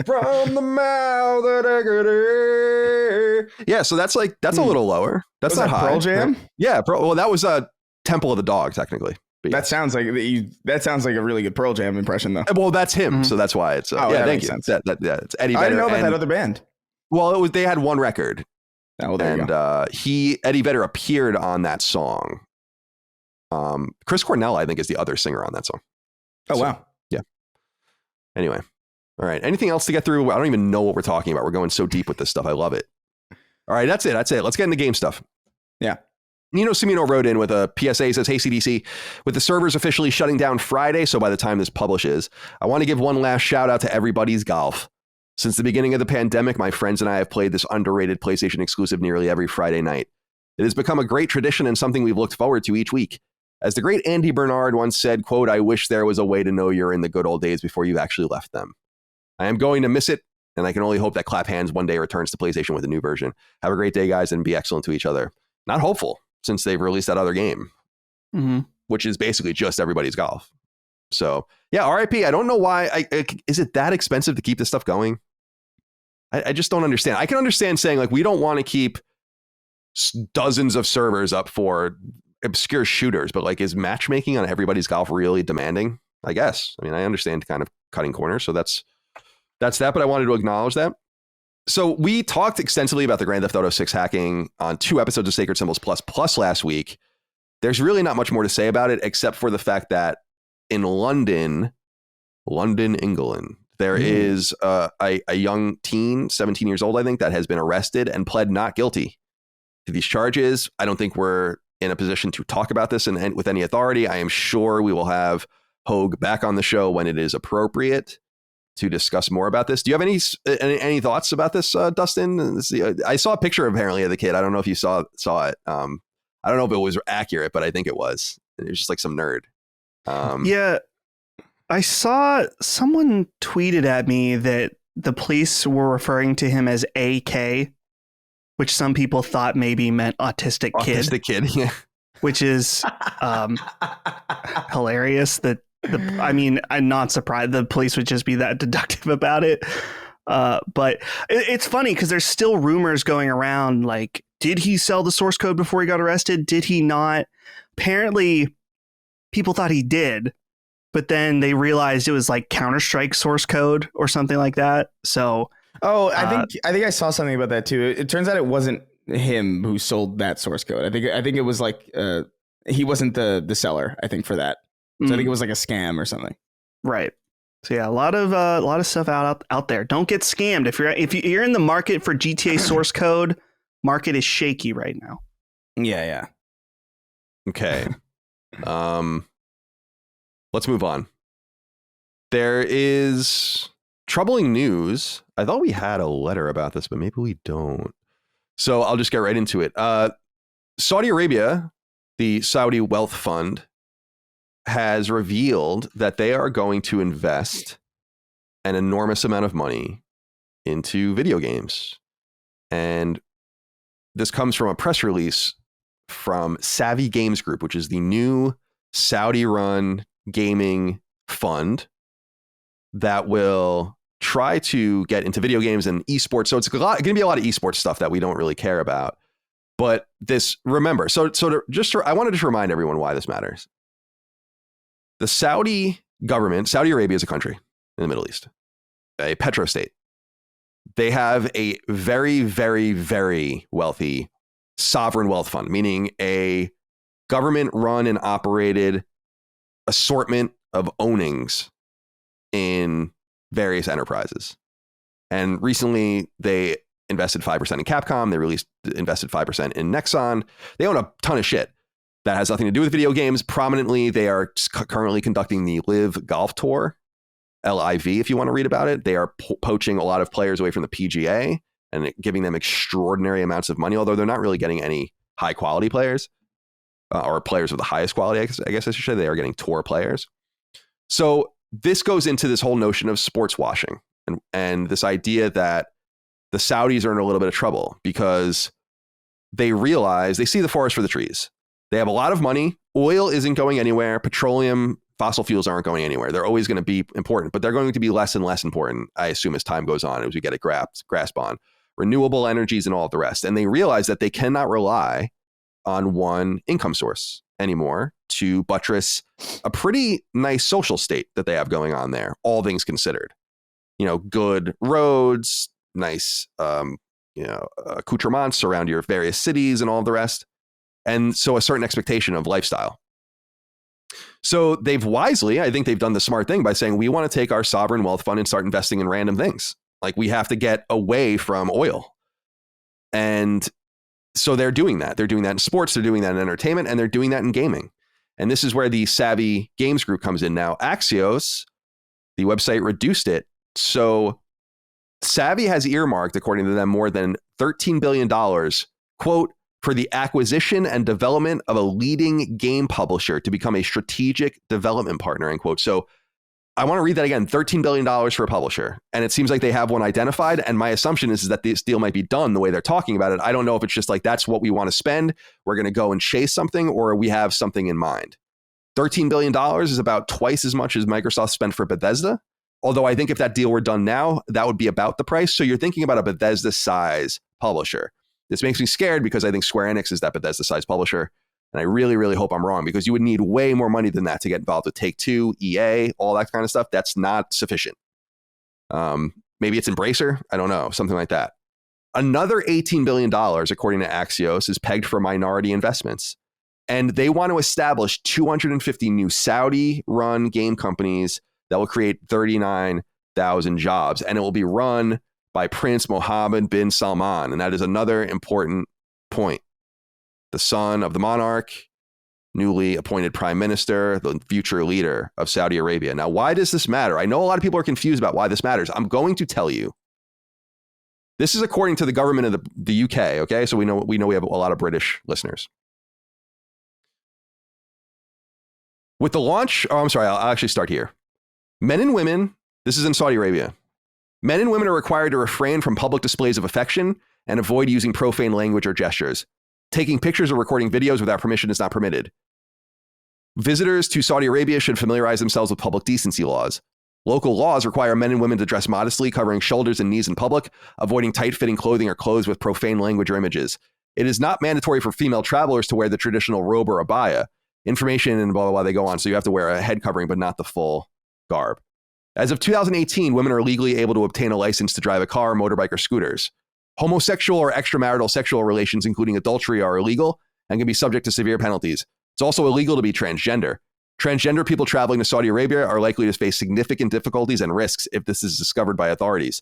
from the mouth of the Yeah, so that's a little lower. That's not high. Pearl Jam? Yeah, well, that was Temple of the Dog, technically. But that sounds like a really good Pearl Jam impression, though. Well, that's him, mm-hmm. So that's why it's. That makes sense. It's Eddie Vedder. I didn't know about that other band. Well, they had one record. Oh, there you go. Eddie Vedder appeared on that song. Chris Cornell, I think, is the other singer on that song. Oh, so, wow. Yeah. Anyway. All right. Anything else to get through? I don't even know what we're talking about. We're going so deep with this stuff. I love it. All right. That's it. Let's get into game stuff. Yeah. Nino Cimino wrote in with a PSA. He says, hey, CDC, with the servers officially shutting down Friday, so by the time this publishes, I want to give one last shout out to everybody's golf. Since the beginning of the pandemic, my friends and I have played this underrated PlayStation exclusive nearly every Friday night. It has become a great tradition and something we've looked forward to each week. As the great Andy Bernard once said, quote, I wish there was a way to know you're in the good old days before you actually left them. I am going to miss it, and I can only hope that Clap Hands one day returns to PlayStation with a new version. Have a great day, guys, and be excellent to each other. Not hopeful, since they've released that other game, which is basically just everybody's golf. So, yeah, RIP. I don't know why. Is it that expensive to keep this stuff going? I just don't understand. I can understand saying, like, we don't want to keep dozens of servers up for obscure shooters, but like, is matchmaking on everybody's golf really demanding? I guess. I mean, I understand kind of cutting corners, so that's that, but I wanted to acknowledge that. So we talked extensively about the Grand Theft Auto 6 hacking on 2 episodes of Sacred Symbols Plus last week. There's really not much more to say about it, except for the fact that in London, England, there is a young teen, 17 years old, I think, that has been arrested and pled not guilty to these charges. I don't think we're in a position to talk about this and with any authority. I am sure we will have Hogue back on the show when it is appropriate to discuss more about this. Do you have any thoughts about this, Dustin? I saw a picture apparently of the kid. I don't know if you saw it. I don't know if it was accurate, but I think it was. It was just like some nerd. Yeah, I saw someone tweeted at me that the police were referring to him as AK, which some people thought maybe meant autistic kid. Autistic kid, yeah. Which is hilarious. I'm not surprised the police would just be that deductive about it. But it's funny because there's still rumors going around like, did he sell the source code before he got arrested? Did he not? Apparently, people thought he did, but then they realized it was like Counter-Strike source code or something like that. So... Oh, I think I saw something about that too. It turns out it wasn't him who sold that source code. I think it was like he wasn't the seller. I think for that. So I think it was like a scam or something. Right. So yeah, a lot of stuff out there. Don't get scammed if you're in the market for GTA source code. Market is shaky right now. Yeah. Okay. Let's move on. There is troubling news. I thought we had a letter about this, but maybe we don't. So I'll just get right into it. Saudi Arabia, the Saudi Wealth Fund, has revealed that they are going to invest an enormous amount of money into video games. And this comes from a press release from Savvy Games Group, which is the new Saudi-run gaming fund that will try to get into video games and esports. So it's going to be a lot of esports stuff that we don't really care about. But this, remember, I wanted to remind everyone why this matters. The Saudi government, Saudi Arabia is a country in the Middle East, a petrostate. They have a very, very, very wealthy sovereign wealth fund, meaning a government run and operated assortment of ownings in various enterprises. And recently they invested 5% in Capcom. They invested 5% in Nexon. They own a ton of shit that has nothing to do with video games. Prominently, they are currently conducting the Live Golf Tour, LIV, if you want to read about it. They are poaching a lot of players away from the PGA and giving them extraordinary amounts of money, although they're not really getting any high quality players or players of the highest quality, I guess I should say. They are getting tour players. So this goes into this whole notion of sports washing and this idea that the Saudis are in a little bit of trouble because they realize they see the forest for the trees. They have a lot of money. Oil isn't going anywhere. Petroleum, fossil fuels aren't going anywhere. They're always going to be important, but they're going to be less and less important, I assume, as time goes on, as we get a grasp on renewable energies and all of the rest. And they realize that they cannot rely on one income source anymore to buttress a pretty nice social state that they have going on there, all things considered. You know, good roads, nice, accoutrements around your various cities and all of the rest. And so a certain expectation of lifestyle. So they've wisely, I think they've done the smart thing by saying, we want to take our sovereign wealth fund and start investing in random things. Like we have to get away from oil. And so they're doing that. They're doing that in sports. They're doing that in entertainment, and they're doing that in gaming. And this is where the Savvy Games Group comes in now. Axios, the website, reduced it. So Savvy has earmarked, according to them, more than $13 billion, quote, for the acquisition and development of a leading game publisher to become a strategic development partner, end quote. So I want to read that again, $13 billion for a publisher. And it seems like they have one identified. And my assumption is that this deal might be done the way they're talking about it. I don't know if it's just like, that's what we want to spend. We're going to go and chase something, or we have something in mind. $13 billion is about twice as much as Microsoft spent for Bethesda. Although I think if that deal were done now, that would be about the price. So you're thinking about a Bethesda size publisher. This makes me scared because I think Square Enix is that Bethesda size publisher. And I really, really hope I'm wrong, because you would need way more money than that to get involved with Take-Two, EA, all that kind of stuff. That's not sufficient. Maybe it's Embracer. I don't know. Something like that. Another $18 billion, according to Axios, is pegged for minority investments. And they want to establish 250 new Saudi-run game companies that will create 39,000 jobs. And it will be run by Prince Mohammed bin Salman. And that is another important point. The son of the monarch, newly appointed prime minister, the future leader of Saudi Arabia. Now, why does this matter? I know a lot of people are confused about why this matters. I'm going to tell you. This is according to the government of the UK, okay? So we know we have a lot of British listeners. With the launch, I'll actually start here. Men and women, this is in Saudi Arabia. Men and women are required to refrain from public displays of affection and avoid using profane language or gestures. Taking pictures or recording videos without permission is not permitted. Visitors to Saudi Arabia should familiarize themselves with public decency laws. Local laws require men and women to dress modestly, covering shoulders and knees in public, avoiding tight-fitting clothing or clothes with profane language or images. It is not mandatory for female travelers to wear the traditional robe or abaya. Information and blah, blah, blah, they go on. So you have to wear a head covering, but not the full garb. As of 2018, women are legally able to obtain a license to drive a car, motorbike, or scooters. Homosexual or extramarital sexual relations, including adultery, are illegal and can be subject to severe penalties. It's also illegal to be transgender. Transgender people traveling to Saudi Arabia are likely to face significant difficulties and risks if this is discovered by authorities.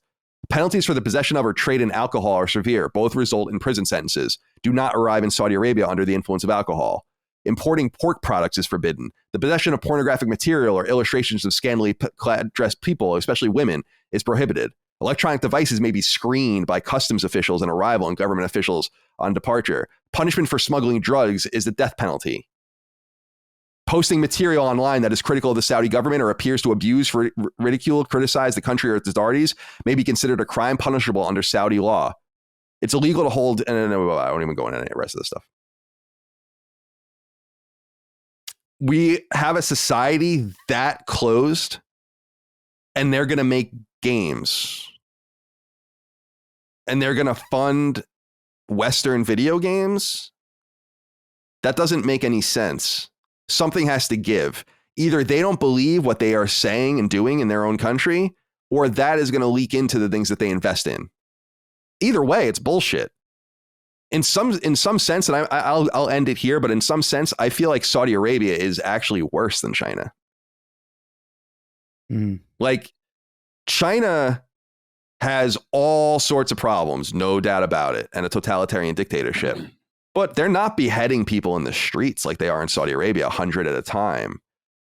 Penalties for the possession of or trade in alcohol are severe. Both result in prison sentences. Do not arrive in Saudi Arabia under the influence of alcohol. Importing pork products is forbidden. The possession of pornographic material or illustrations of scantily dressed people, especially women, is prohibited. Electronic devices may be screened by customs officials on arrival and government officials on departure. Punishment for smuggling drugs is the death penalty. Posting material online that is critical of the Saudi government or appears to abuse, ridicule, criticize the country or its authorities may be considered a crime punishable under Saudi law. It's illegal to hold, and I won't even go into any rest of this stuff. We have a society that closed, and they're going to make games. And they're going to fund Western video games? That doesn't make any sense. Something has to give. Either they don't believe what they are saying and doing in their own country, or that is going to leak into the things that they invest in. Either way, it's bullshit. In some sense, and I'll end it here, but in some sense, I feel like Saudi Arabia is actually worse than China. Like, China has all sorts of problems, no doubt about it, and a totalitarian dictatorship. But they're not beheading people in the streets like they are in Saudi Arabia, 100 at a time.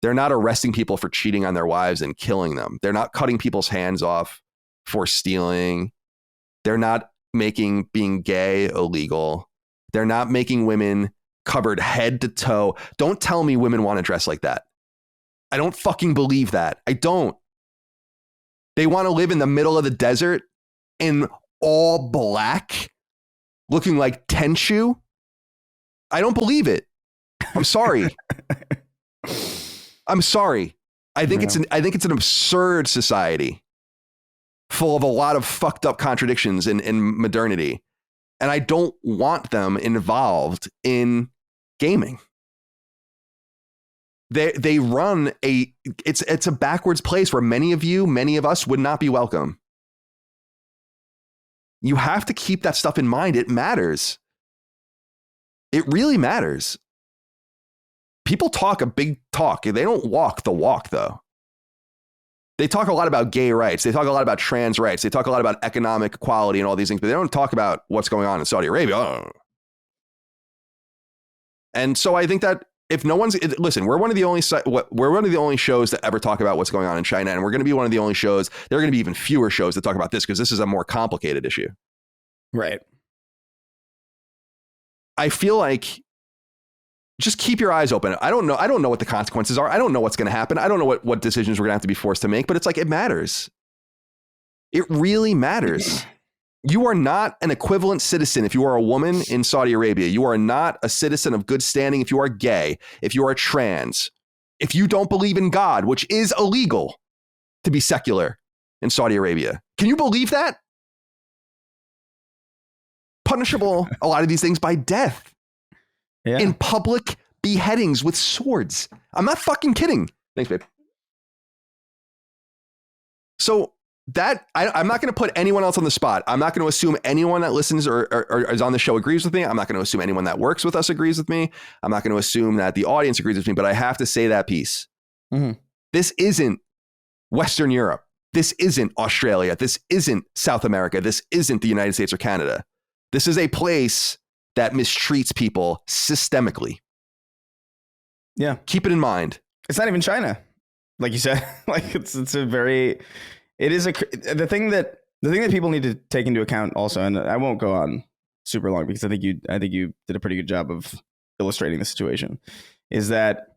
They're not arresting people for cheating on their wives and killing them. They're not cutting people's hands off for stealing. They're not making being gay illegal. They're not making women covered head to toe. Don't tell me women want to dress like that. I don't fucking believe that. I don't. They want to live in the middle of the desert in all black, looking like Tenchu. I don't believe it. I'm sorry. I'm sorry. I think it's an absurd society full of a lot of fucked up contradictions in modernity. And I don't want them involved in gaming. They run it's a backwards place where many of us would not be welcome. You have to keep that stuff in mind. It matters. It really matters. People talk a big talk. They don't walk the walk, though. They talk a lot about gay rights. They talk a lot about trans rights. They talk a lot about economic equality and all these things, but they don't talk about what's going on in Saudi Arabia. Oh. And so I think that if no one's listen, we're one of the only shows that ever talk about what's going on in China, and we're going to be one of the only shows. There are going to be even fewer shows that talk about this because this is a more complicated issue. Right. I feel like just keep your eyes open. I don't know what the consequences are. I don't know what's going to happen. I don't know what decisions we're going to have to be forced to make, but it's like, it matters. It really matters. You are not an equivalent citizen if you are a woman in Saudi Arabia. You are not a citizen of good standing if you are gay, if you are trans, if you don't believe in God, which is illegal to be secular in Saudi Arabia. Can you believe that? Punishable, a lot of these things, by death. Yeah. In public beheadings with swords. I'm not fucking kidding. Thanks, babe. So that I'm not going to put anyone else on the spot. I'm not going to assume anyone that listens or is on the show agrees with me. I'm not going to assume anyone that works with us agrees with me. I'm not going to assume that the audience agrees with me, but I have to say that piece. Mm-hmm. This isn't Western Europe. This isn't Australia. This isn't South America. This isn't the United States or Canada. This is a place that mistreats people systemically. Yeah. Keep it in mind. It's not even China. Like you said, like it's a very, it is the thing that people need to take into account also, and I won't go on super long because I think you did a pretty good job of illustrating the situation, is that,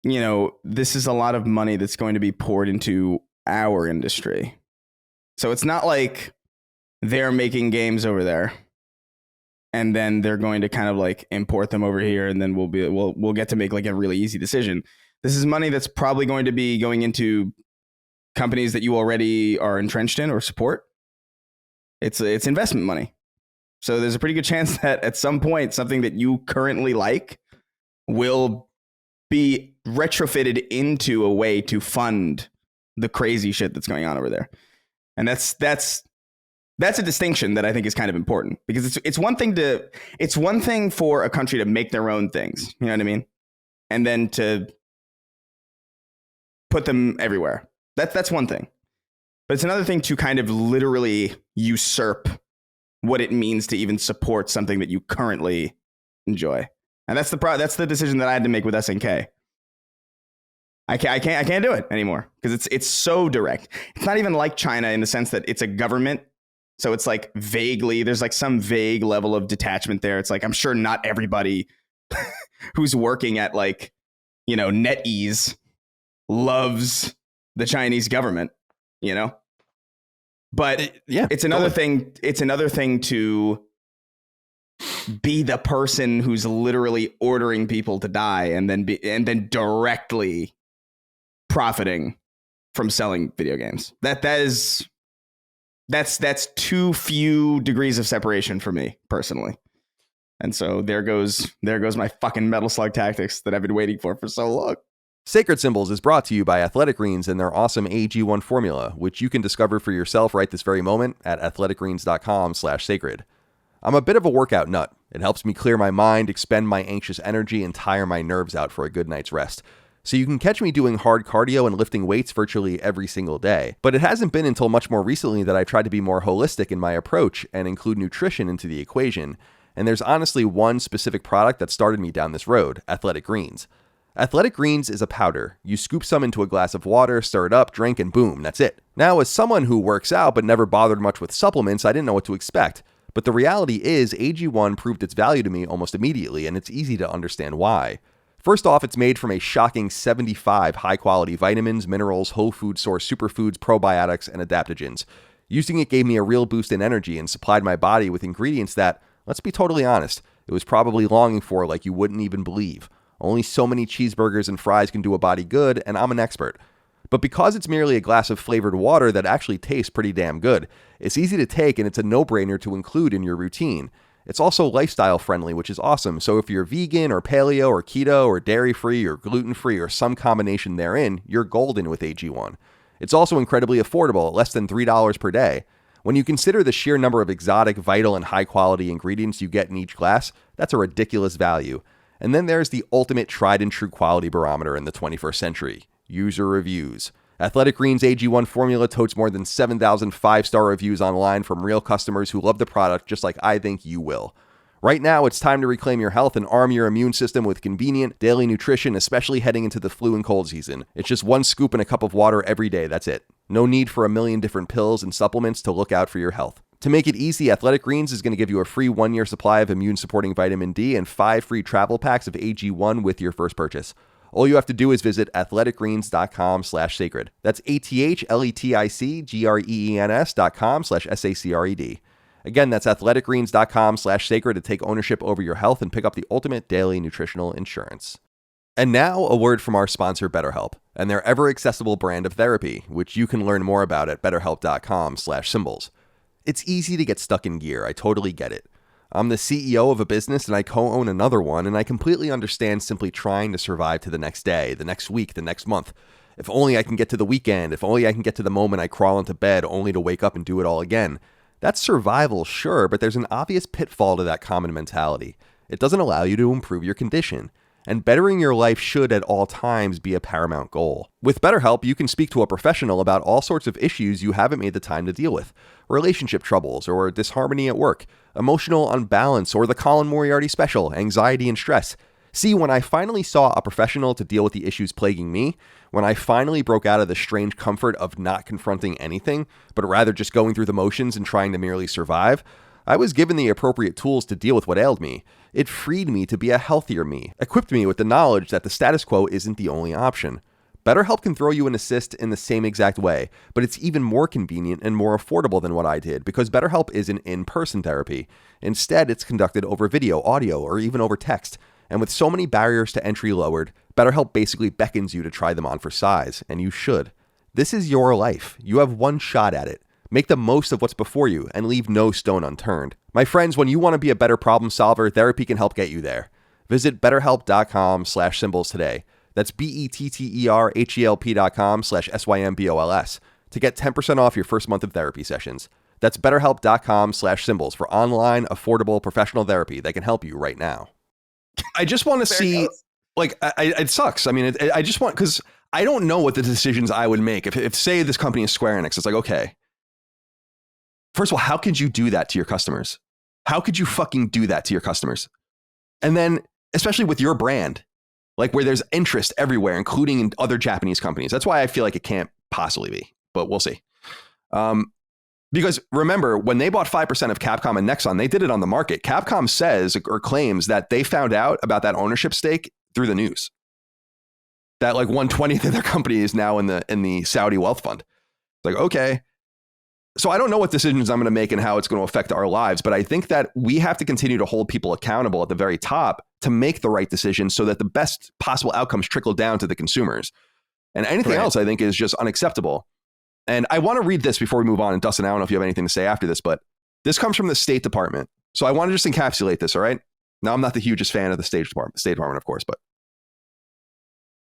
you know, this is a lot of money that's going to be poured into our industry. So it's not like they're making games over there and then they're going to kind of like import them over here, and then we'll get to make like a really easy decision. This is money that's probably going to be going into companies that you already are entrenched in or support. It's investment money. So there's a pretty good chance that at some point, something that you currently like will be retrofitted into a way to fund the crazy shit that's going on over there. And that's a distinction that I think is kind of important, because it's one thing for a country to make their own things, you know what I mean? And then to put them everywhere. That's one thing. But it's another thing to kind of literally usurp what it means to even support something that you currently enjoy. And that's the decision that I had to make with SNK. I can't do it anymore because it's so direct. It's not even like China in the sense that it's a government. So it's like there's like some vague level of detachment there. It's like, I'm sure not everybody who's working at like NetEase loves the Chinese government, But it's another thing. It's another thing to be the person who's literally ordering people to die and then directly profiting from selling video games. That's too few degrees of separation for me personally. And so there goes my fucking Metal Slug Tactics that I've been waiting for so long. Sacred Symbols is brought to you by Athletic Greens and their awesome AG1 formula, which you can discover for yourself right this very moment at athleticgreens.com/sacred. I'm a bit of a workout nut. It helps me clear my mind, expend my anxious energy, and tire my nerves out for a good night's rest. So you can catch me doing hard cardio and lifting weights virtually every single day. But it hasn't been until much more recently that I've tried to be more holistic in my approach and include nutrition into the equation. And there's honestly one specific product that started me down this road, Athletic Greens. Athletic Greens is a powder. You scoop some into a glass of water, stir it up, drink, and boom, that's it. Now, as someone who works out but never bothered much with supplements, I didn't know what to expect. But the reality is, AG1 proved its value to me almost immediately, and it's easy to understand why. First off, it's made from a shocking 75 high-quality vitamins, minerals, whole food source superfoods, probiotics, and adaptogens. Using it gave me a real boost in energy and supplied my body with ingredients that, let's be totally honest, it was probably longing for like you wouldn't even believe. Only so many cheeseburgers and fries can do a body good, and I'm an expert. But because it's merely a glass of flavored water that actually tastes pretty damn good, it's easy to take and it's a no-brainer to include in your routine. It's also lifestyle friendly, which is awesome. So if you're vegan or paleo or keto or dairy-free or gluten-free or some combination therein, you're golden with AG1. It's also incredibly affordable, less than $3 per day. When you consider the sheer number of exotic, vital, and high-quality ingredients you get in each glass, that's a ridiculous value. And then there's the ultimate tried-and-true quality barometer in the 21st century, user reviews. Athletic Greens AG1 formula totes more than 7,000 5-star reviews online from real customers who love the product just like I think you will. Right now, it's time to reclaim your health and arm your immune system with convenient daily nutrition, especially heading into the flu and cold season. It's just one scoop in a cup of water every day, that's it. No need for a million different pills and supplements to look out for your health. To make it easy, Athletic Greens is going to give you a free 1-year supply of immune-supporting vitamin D and 5 free travel packs of AG1 with your first purchase. All you have to do is visit athleticgreens.com/sacred. That's athleticgreens.com/SACRED. Again, that's athleticgreens.com/sacred to take ownership over your health and pick up the ultimate daily nutritional insurance. And now, a word from our sponsor, BetterHelp, and their ever-accessible brand of therapy, which you can learn more about at betterhelp.com/symbols. It's easy to get stuck in gear. I totally get it. I'm the CEO of a business and I co-own another one, and I completely understand simply trying to survive to the next day, the next week, the next month. If only I can get to the weekend, if only I can get to the moment I crawl into bed only to wake up and do it all again. That's survival, sure, but there's an obvious pitfall to that common mentality. It doesn't allow you to improve your condition. And bettering your life should at all times be a paramount goal. With BetterHelp, you can speak to a professional about all sorts of issues you haven't made the time to deal with. Relationship troubles, or disharmony at work, emotional unbalance, or the Colin Moriarty special, anxiety and stress. See, when I finally saw a professional to deal with the issues plaguing me, when I finally broke out of the strange comfort of not confronting anything, but rather just going through the motions and trying to merely survive, I was given the appropriate tools to deal with what ailed me. It freed me to be a healthier me, equipped me with the knowledge that the status quo isn't the only option. BetterHelp can throw you an assist in the same exact way, but it's even more convenient and more affordable than what I did because BetterHelp isn't in-person therapy. Instead, it's conducted over video, audio, or even over text. And with so many barriers to entry lowered, BetterHelp basically beckons you to try them on for size, and you should. This is your life. You have one shot at it. Make the most of what's before you and leave no stone unturned. My friends, when you want to be a better problem solver, therapy can help get you there. Visit betterhelp.com/symbols today. That's betterhelp.com/SYMBOLS to get 10% off your first month of therapy sessions. That's betterhelp.com/symbols for online, affordable, professional therapy that can help you right now. I just want to see, it sucks. I mean, I just want, because I don't know what the decisions I would make. If say this company is Square Enix, it's like, okay, first of all, how could you do that to your customers? How could you fucking do that to your customers? And then, especially with your brand, like where there's interest everywhere, including in other Japanese companies. That's why I feel like it can't possibly be, but we'll see. Because remember, when they bought 5% of Capcom and Nexon, they did it on the market. Capcom says or claims that they found out about that ownership stake through the news. that like 1/20th of their company is now in the Saudi wealth fund. Like, okay. So I don't know what decisions I'm going to make and how it's going to affect our lives, but I think that we have to continue to hold people accountable at the very top to make the right decisions so that the best possible outcomes trickle down to the consumers. And anything else, I think, is just unacceptable. And I want to read this before we move on. And Dustin, I don't know if you have anything to say after this, but this comes from the State Department. So I want to just encapsulate this, all right? Now, I'm not the hugest fan of the State Department, of course, but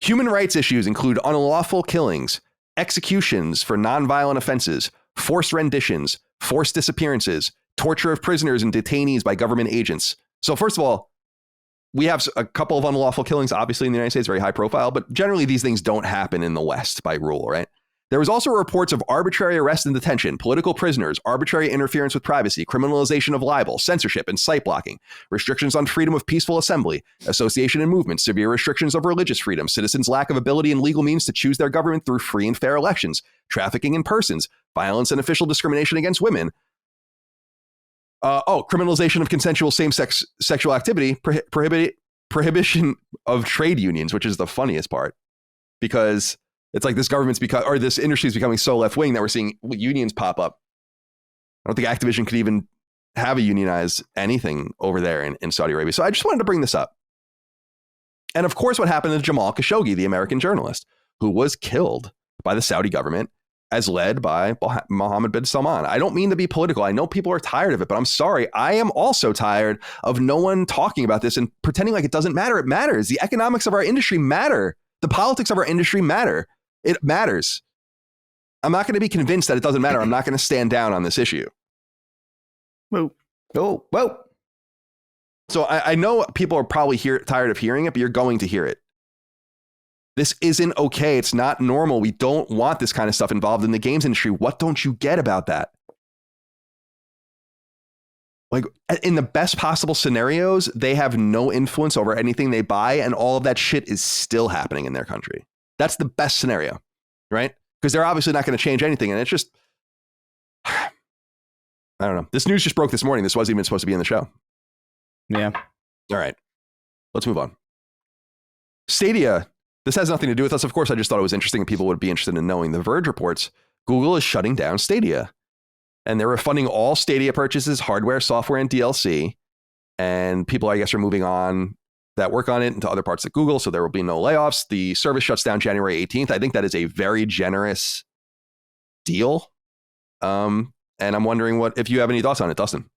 human rights issues include unlawful killings, executions for nonviolent offenses, forced renditions, forced disappearances, torture of prisoners and detainees by government agents. So first of all, we have a couple of unlawful killings, obviously, in the United States, very high profile, but generally these things don't happen in the West by rule, right? There was also reports of arbitrary arrest and detention, political prisoners, arbitrary interference with privacy, criminalization of libel, censorship and site blocking, restrictions on freedom of peaceful assembly, association and movement, severe restrictions of religious freedom, citizens' lack of ability and legal means to choose their government through free and fair elections, trafficking in persons, violence and official discrimination against women, criminalization of consensual same-sex sexual activity, prohibition of trade unions, which is the funniest part, because it's like this this industry is becoming so left-wing that we're seeing unions pop up. I don't think Activision could even have a unionized anything over there in Saudi Arabia. So I just wanted to bring this up. And of course, what happened to Jamal Khashoggi, the American journalist, who was killed by the Saudi government as led by Mohammed bin Salman. I don't mean to be political. I know people are tired of it, but I'm sorry. I am also tired of no one talking about this and pretending like it doesn't matter. It matters. The economics of our industry matter. The politics of our industry matter. It matters. I'm not going to be convinced that it doesn't matter. I'm not going to stand down on this issue. Whoa. So I know people are probably tired of hearing it, but you're going to hear it. This isn't okay. It's not normal. We don't want this kind of stuff involved in the games industry. What don't you get about that? Like, in the best possible scenarios, they have no influence over anything they buy, and all of that shit is still happening in their country. That's the best scenario, right? Because they're obviously not going to change anything. And it's just, I don't know. This news just broke this morning. This wasn't even supposed to be in the show. Yeah. All right. Let's move on. Stadia. This has nothing to do with us. Of course, I just thought it was interesting and people would be interested in knowing. The Verge reports Google is shutting down Stadia. And they're refunding all Stadia purchases, hardware, software, and DLC. And people, I guess, are moving on that work on it into other parts of Google. So there will be no layoffs. The service shuts down January 18th. I think that is a very generous deal. And I'm wondering if you have any thoughts on it, Dustin.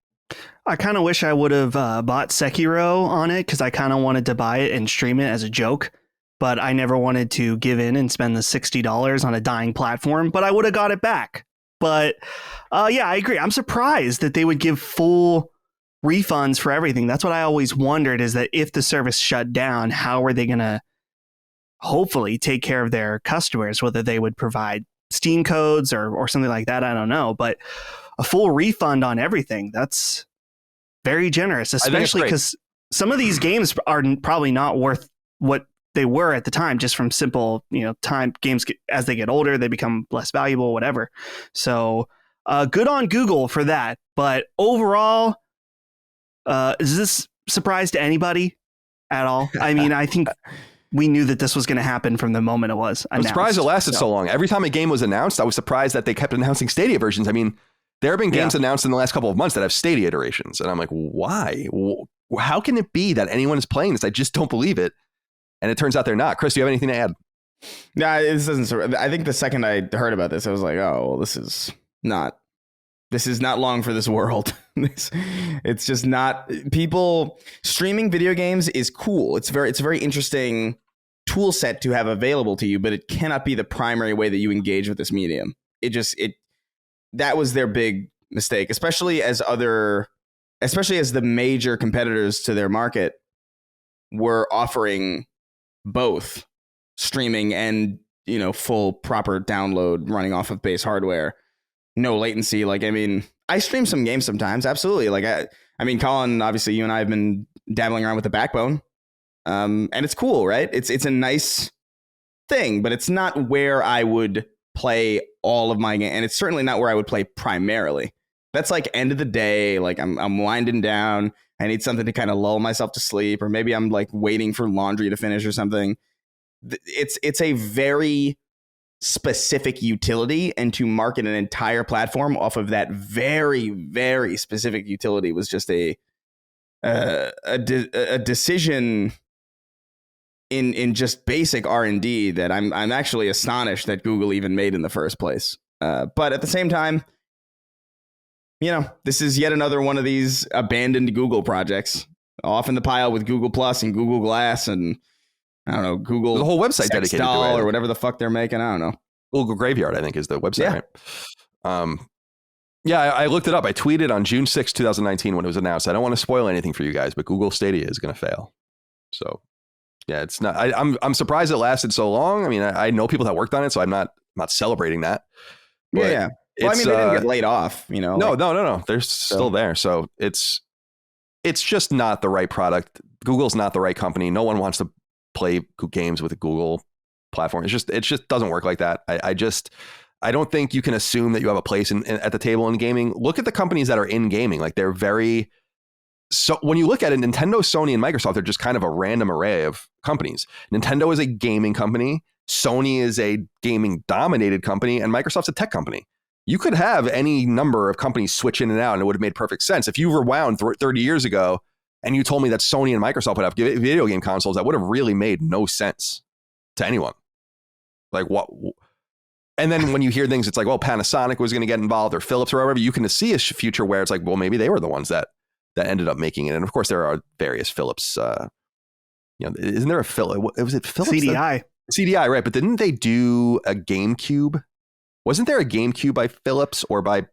I kind of wish I would have bought Sekiro on it because I kind of wanted to buy it and stream it as a joke. But I never wanted to give in and spend the $60 on a dying platform, but I would have got it back. But yeah, I agree. I'm surprised that they would give full refunds for everything. That's what I always wondered, is that if the service shut down, how are they going to hopefully take care of their customers, whether they would provide Steam codes or something like that. I don't know. But a full refund on everything, that's very generous, especially because some of these games are probably not worth what they were at the time, just from simple, time. Games as they get older, they become less valuable, whatever. So good on Google for that. But overall, is this a surprise to anybody at all? I mean, I think we knew that this was going to happen from the moment it was announced. I'm surprised it lasted so long. Every time a game was announced, I was surprised that they kept announcing Stadia versions. I mean, there have been games announced in the last couple of months that have Stadia iterations. And I'm like, why? How can it be that anyone is playing this? I just don't believe it. And it turns out they're not. Chris, do you have anything to add? No, this doesn't. I think the second I heard about this, I was like, oh, well, this is not long for this world. It's just not. People streaming video games is cool. It's a very interesting tool set to have available to you, but it cannot be the primary way that you engage with this medium. That was their big mistake, especially as the major competitors to their market were offering both streaming and, full proper download running off of base hardware, no latency. Like, I mean, I stream some games sometimes. Absolutely. Like, I mean, Colin, obviously you and I have been dabbling around with the Backbone. And it's cool, right? It's a nice thing, but it's not where I would play all of my game. And it's certainly not where I would play primarily. That's like end of the day. Like I'm winding down. I need something to kind of lull myself to sleep, or maybe I'm like waiting for laundry to finish or something. it's a very specific utility, and to market an entire platform off of that very, very specific utility was just a decision in just basic R&D that I'm actually astonished that Google even made in the first place. But at the same time, this is yet another one of these abandoned Google projects, off in the pile with Google Plus and Google Glass and I don't know, Google. There's a whole website dedicated to it, or whatever the fuck they're making. I don't know. Google Graveyard, I think, is the website. Right? I looked it up. I tweeted on June 6, 2019 when it was announced. I don't want to spoil anything for you guys, but Google Stadia is going to fail. So, yeah, it's not. I'm surprised it lasted so long. I mean, I know people that worked on it, so I'm not celebrating that. Yeah. Well, I mean, they didn't get laid off. No. They're still there. So it's just not the right product. Google's not the right company. No one wants to play games with a Google platform. It just doesn't work like that. I don't think you can assume that you have a place at the table in gaming. Look at the companies that are in gaming. Like they're very, so when you look at it, Nintendo, Sony, and Microsoft, they're just kind of a random array of companies. Nintendo is a gaming company. Sony is a gaming dominated company, and Microsoft's a tech company. You could have any number of companies switch in and out, and it would have made perfect sense. If you rewound 30 years ago and you told me that Sony and Microsoft would have video game consoles, that would have really made no sense to anyone. Like what? And then when you hear things, it's like, well, Panasonic was going to get involved, or Philips, or whatever. You can see a future where it's like, well, maybe they were the ones that ended up making it. And of course, there are various Philips. Isn't there a Philips? Was it Philips? CDI. CDI, right? But didn't they do a GameCube? Wasn't there a GameCube by Philips or by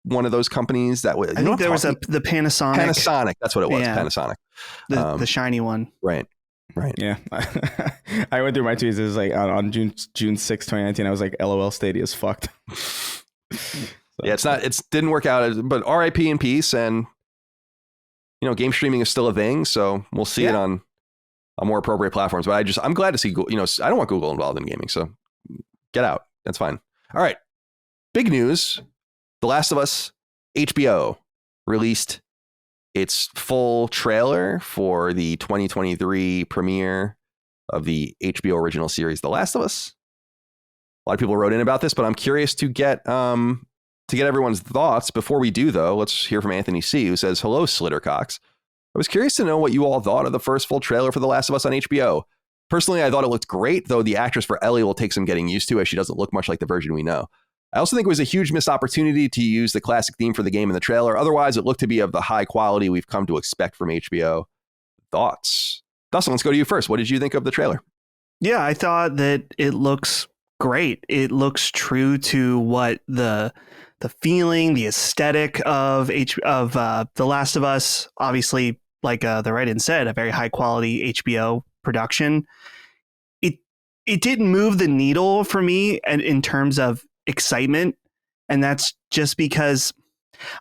one of those companies that was? I think there was the Panasonic. Panasonic, that's what it was. Yeah. Panasonic, the shiny one. Right. Yeah. I went through my tweets. It was like on June 6, 2019. I was like, LOL, Stadia's fucked. Yeah, it didn't work out. But RIP in peace, and game streaming is still a thing. So we'll see it on more appropriate platforms. But I'm glad to see Google. I don't want Google involved in gaming. So get out. That's fine. All right. Big news. The Last of Us HBO released its full trailer for the 2023 premiere of the HBO original series, The Last of Us. A lot of people wrote in about this, but I'm curious to get everyone's thoughts. Before we do, though, let's hear from Anthony C., who says, "Hello, Slittercocks. I was curious to know what you all thought of the first full trailer for The Last of Us on HBO. Personally, I thought it looked great, though the actress for Ellie will take some getting used to, as she doesn't look much like the version we know. I also think it was a huge missed opportunity to use the classic theme for the game in the trailer. Otherwise, it looked to be of the high quality we've come to expect from HBO. Thoughts?" Dustin, let's go to you first. What did you think of the trailer? Yeah, I thought that it looks great. It looks true to what the feeling, the aesthetic of The Last of Us. Obviously, like the write-in said, a very high quality HBO production. It didn't move the needle for me in terms of excitement, and that's just because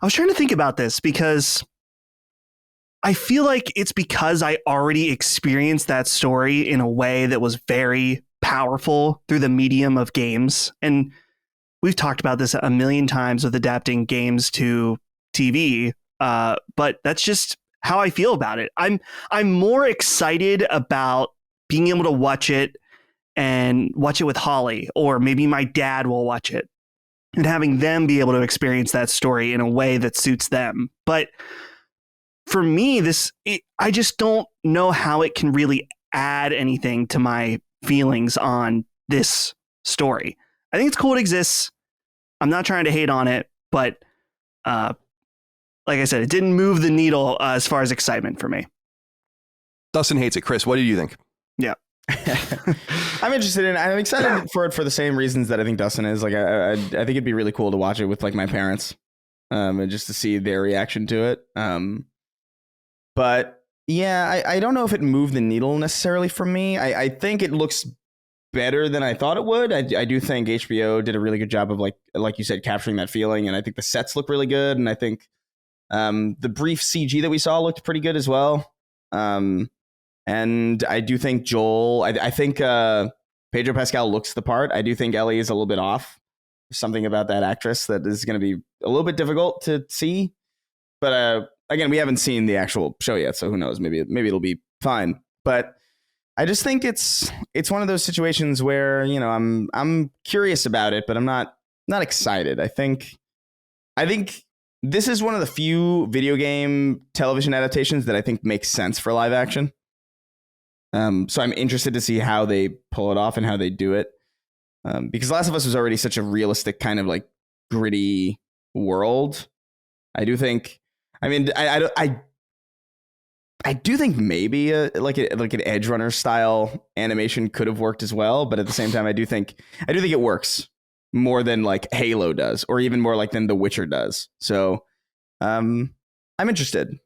I was trying to think about this, because I feel like it's because I already experienced that story in a way that was very powerful through the medium of games. And we've talked about this a million times with adapting games to TV, but that's just how I feel about it. I'm more excited about being able to watch it and watch it with Holly, or maybe my dad will watch it, and having them be able to experience that story in a way that suits them. But for me, I just don't know how it can really add anything to my feelings on this story. I think it's cool it exists. I'm not trying to hate on it, but like I said, it didn't move the needle as far as excitement for me. Dustin hates it. Chris, what did you think? Yeah. I'm excited for it for the same reasons that I think Dustin is. Like, I think it'd be really cool to watch it with like my parents, and just to see their reaction to it. But yeah, I don't know if it moved the needle necessarily for me. I think it looks better than I thought it would. I do think HBO did a really good job of like you said, capturing that feeling, and I think the sets look really good, and I think the brief CG that we saw looked pretty good as well. And I do think Joel, I think Pedro Pascal looks the part. I do think Ellie is a little bit off. There's something about that actress that is going to be a little bit difficult to see. But again, we haven't seen the actual show yet, so who knows? Maybe it'll be fine. But I just think it's one of those situations where, you know, I'm curious about it, but I'm not excited. I think this is one of the few video game television adaptations that I think makes sense for live action. So I'm interested to see how they pull it off and how they do it. Because Last of Us was already such a realistic kind of like gritty world. I do think, I mean, I do think maybe like an Edge Runner style animation could have worked as well, but at the same time, I do think it works more than like Halo does, or even more like than The Witcher does. So, I'm interested.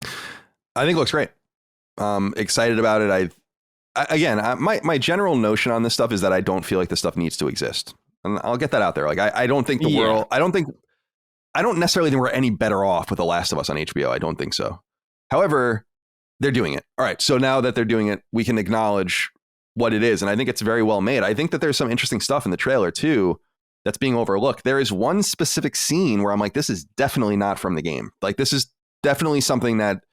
I think it looks great. Excited about it. My general notion on this stuff is that I don't feel like this stuff needs to exist, and I'll get that out there. Like I don't think the world. I don't necessarily think we're any better off with The Last of Us on HBO. I don't think so. However, they're doing it. All right. So now that they're doing it, we can acknowledge what it is. And I think it's very well made. I think that there's some interesting stuff in the trailer too that's being overlooked. There is one specific scene where I'm like, this is definitely not from the game. Like, this is definitely something that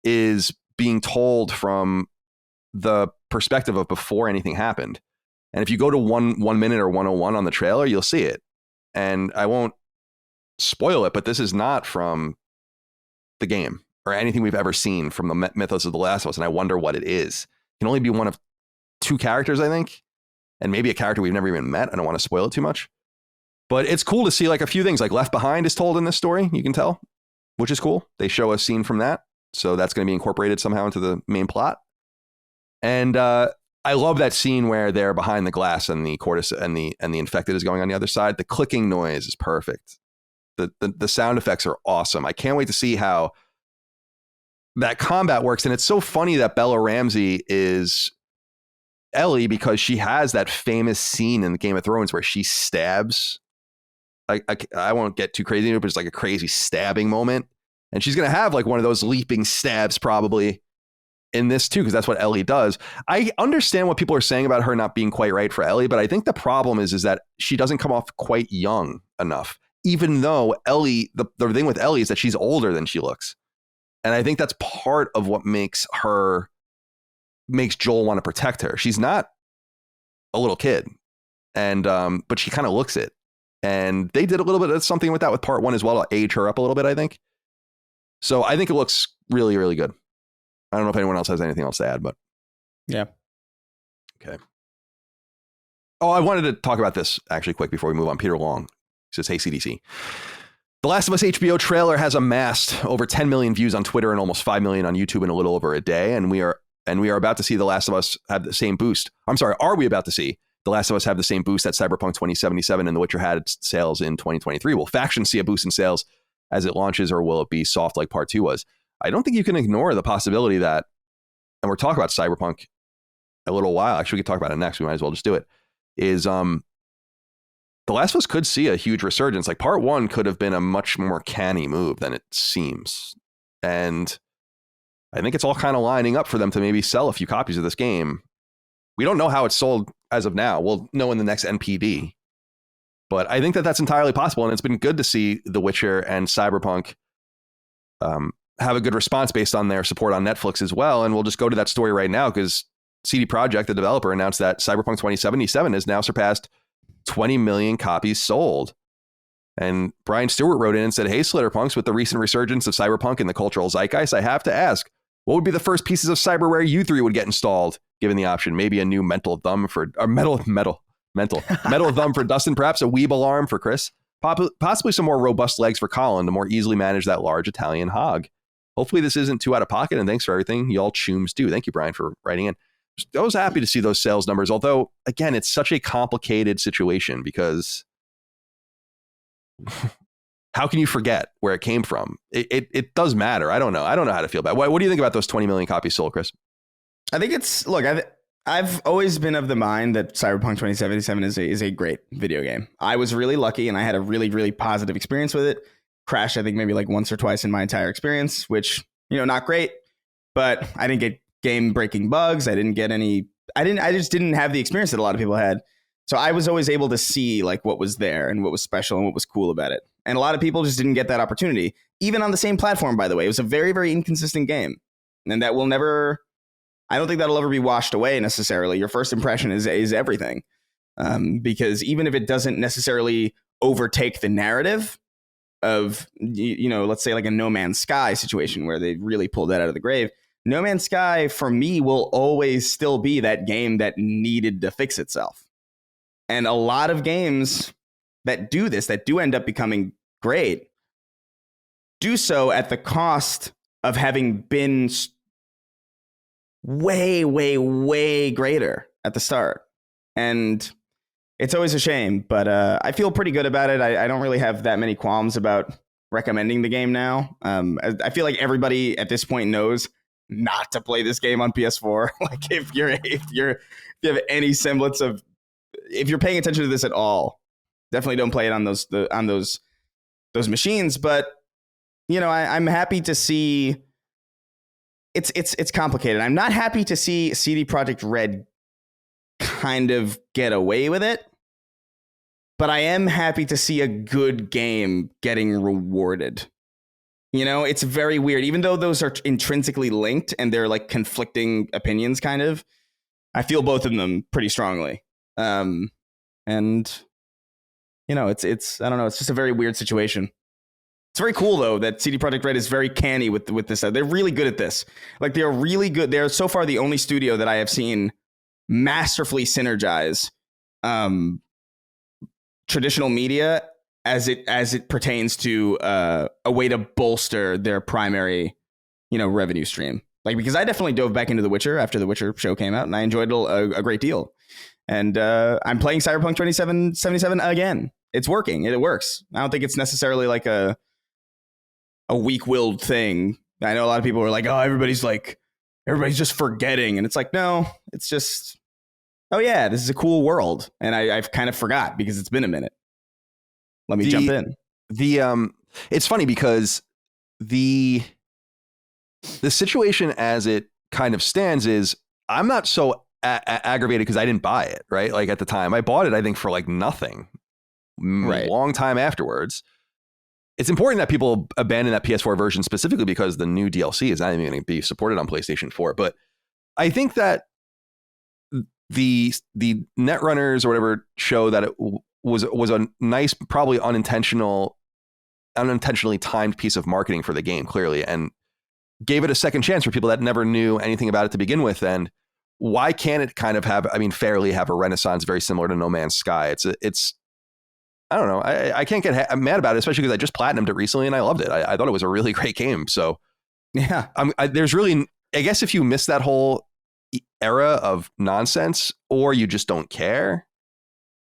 is being told from the perspective of before anything happened. And if you go to 1 minute or 101 on the trailer, you'll see it. And I won't spoil it, but this is not from the game or anything we've ever seen from the mythos of The Last of Us. And I wonder what it is. It can only be one of 2 characters, I think, and maybe a character we've never even met. I don't want to spoil it too much, but it's cool to see like a few things. Like Left Behind is told in this story, you can tell, which is cool. They show a scene from that, so that's going to be incorporated somehow into the main plot. And I love that scene where they're behind the glass and the cortis and the infected is going on the other side. The clicking noise is perfect. The sound effects are awesome. I can't wait to see how that combat works. And it's so funny that Bella Ramsey is Ellie because she has that famous scene in Game of Thrones where she stabs. I won't get too crazy, but it's like a crazy stabbing moment. And she's going to have like one of those leaping stabs probably in this too, because that's what Ellie does. I understand what people are saying about her not being quite right for Ellie, but I think the problem is that she doesn't come off quite young enough, even though Ellie, the thing with Ellie is that she's older than she looks. And I think that's part of what makes Joel want to protect her. She's not a little kid, and but she kind of looks it. And they did a little bit of something with that with part 1 as well to age her up a little bit, I think. So I think it looks really, really good. I don't know if anyone else has anything else to add, but yeah. Okay. Oh, I wanted to talk about this actually quick before we move on. Peter Long says, "Hey CDC. The Last of Us HBO trailer has amassed over 10 million views on Twitter and almost 5 million on YouTube in a little over a day. And we are about to see The Last of Us have the same boost. I'm sorry, are we about to see The Last of Us have the same boost that Cyberpunk 2077 and The Witcher had sales in 2023? Will Factions see a boost in sales as it launches, or will it be soft like part 2 was? I don't think you can ignore the possibility that, and we're talking about Cyberpunk a little while. Actually, we could talk about it next. We might as well just do it. Is The Last of Us could see a huge resurgence. Like part 1 could have been a much more canny move than it seems. And I think it's all kind of lining up for them to maybe sell a few copies of this game. We don't know how it's sold as of now. We'll know in the next NPD. But I think that that's entirely possible. And it's been good to see The Witcher and Cyberpunk have a good response based on their support on Netflix as well. And we'll just go to that story right now because CD Projekt, the developer, announced that Cyberpunk 2077 has now surpassed 20 million copies sold. And Brian Stewart wrote in and said, "Hey, Slitterpunks, with the recent resurgence of Cyberpunk in the cultural zeitgeist, I have to ask, what would be the first pieces of cyberware you 3 would get installed, given the option? Maybe a new metal thumb for Dustin, perhaps a Weeb alarm for Chris, possibly some more robust legs for Colin to more easily manage that large Italian hog. Hopefully this isn't too out of pocket, and thanks for everything y'all chooms do." Thank you, Brian, for writing in. I was happy to see those sales numbers, although, again, it's such a complicated situation because how can you forget where it came from? It does matter. I don't know how to feel about it. What do you think about those 20 million copies sold, Chris? I think it's, look, I've always been of the mind that Cyberpunk 2077 is a great video game. I was really lucky and I had a really, really positive experience with it. Crashed, I think, maybe like once or twice in my entire experience, which, not great, but I didn't get game breaking bugs. I just didn't have the experience that a lot of people had. So I was always able to see like what was there and what was special and what was cool about it. And a lot of people just didn't get that opportunity, even on the same platform, by the way. It was a very, very inconsistent game. And that will never I don't think that'll ever be washed away necessarily. Your first impression is everything. Because even if it doesn't necessarily overtake the narrative of, let's say like a No Man's Sky situation where they really pulled that out of the grave, No Man's Sky for me will always still be that game that needed to fix itself. And a lot of games that do this, that do end up becoming great, do so at the cost of having been way, way, way greater at the start. And it's always a shame, but I feel pretty good about it. I don't really have that many qualms about recommending the game now. I feel like everybody at this point knows not to play this game on PS4. Like if you have any semblance of, if you're paying attention to this at all, definitely don't play it on those machines. But I'm happy to see. It's complicated. I'm not happy to see CD Projekt Red kind of get away with it, but I am happy to see a good game getting rewarded. It's very weird, even though those are intrinsically linked and they're like conflicting opinions kind of. I feel both of them pretty strongly. And I don't know, it's just a very weird situation. It's very cool though that CD Projekt Red is very canny with this. They're really good at this. Like they're really good. They're so far the only studio that I have seen masterfully synergize traditional media as it pertains to a way to bolster their primary, revenue stream. Like, because I definitely dove back into The Witcher after The Witcher show came out, and I enjoyed it a great deal. And I'm playing Cyberpunk 2077 again. It's working. It works. I don't think it's necessarily like a weak-willed thing. I know a lot of people are like, oh, everybody's just forgetting. And it's like, no, it's just, oh yeah, this is a cool world. And I've kind of forgot because it's been a minute. Let me jump in. It's funny because the situation as it kind of stands is I'm not so aggravated because I didn't buy it, right? Like at the time I bought it, I think for like nothing, right. Long time afterwards. It's important that people abandon that PS4 version specifically because the new DLC is not even going to be supported on PlayStation 4. But I think that the Netrunners or whatever show that it was a nice, probably unintentionally timed piece of marketing for the game, clearly, and gave it a second chance for people that never knew anything about it to begin with. And why can't it kind of fairly have a renaissance very similar to No Man's Sky? It's I don't know. I can't get mad about it, especially because I just platinumed it recently and I loved it. I thought it was a really great game. So yeah, there's really, I guess if you miss that whole era of nonsense or you just don't care,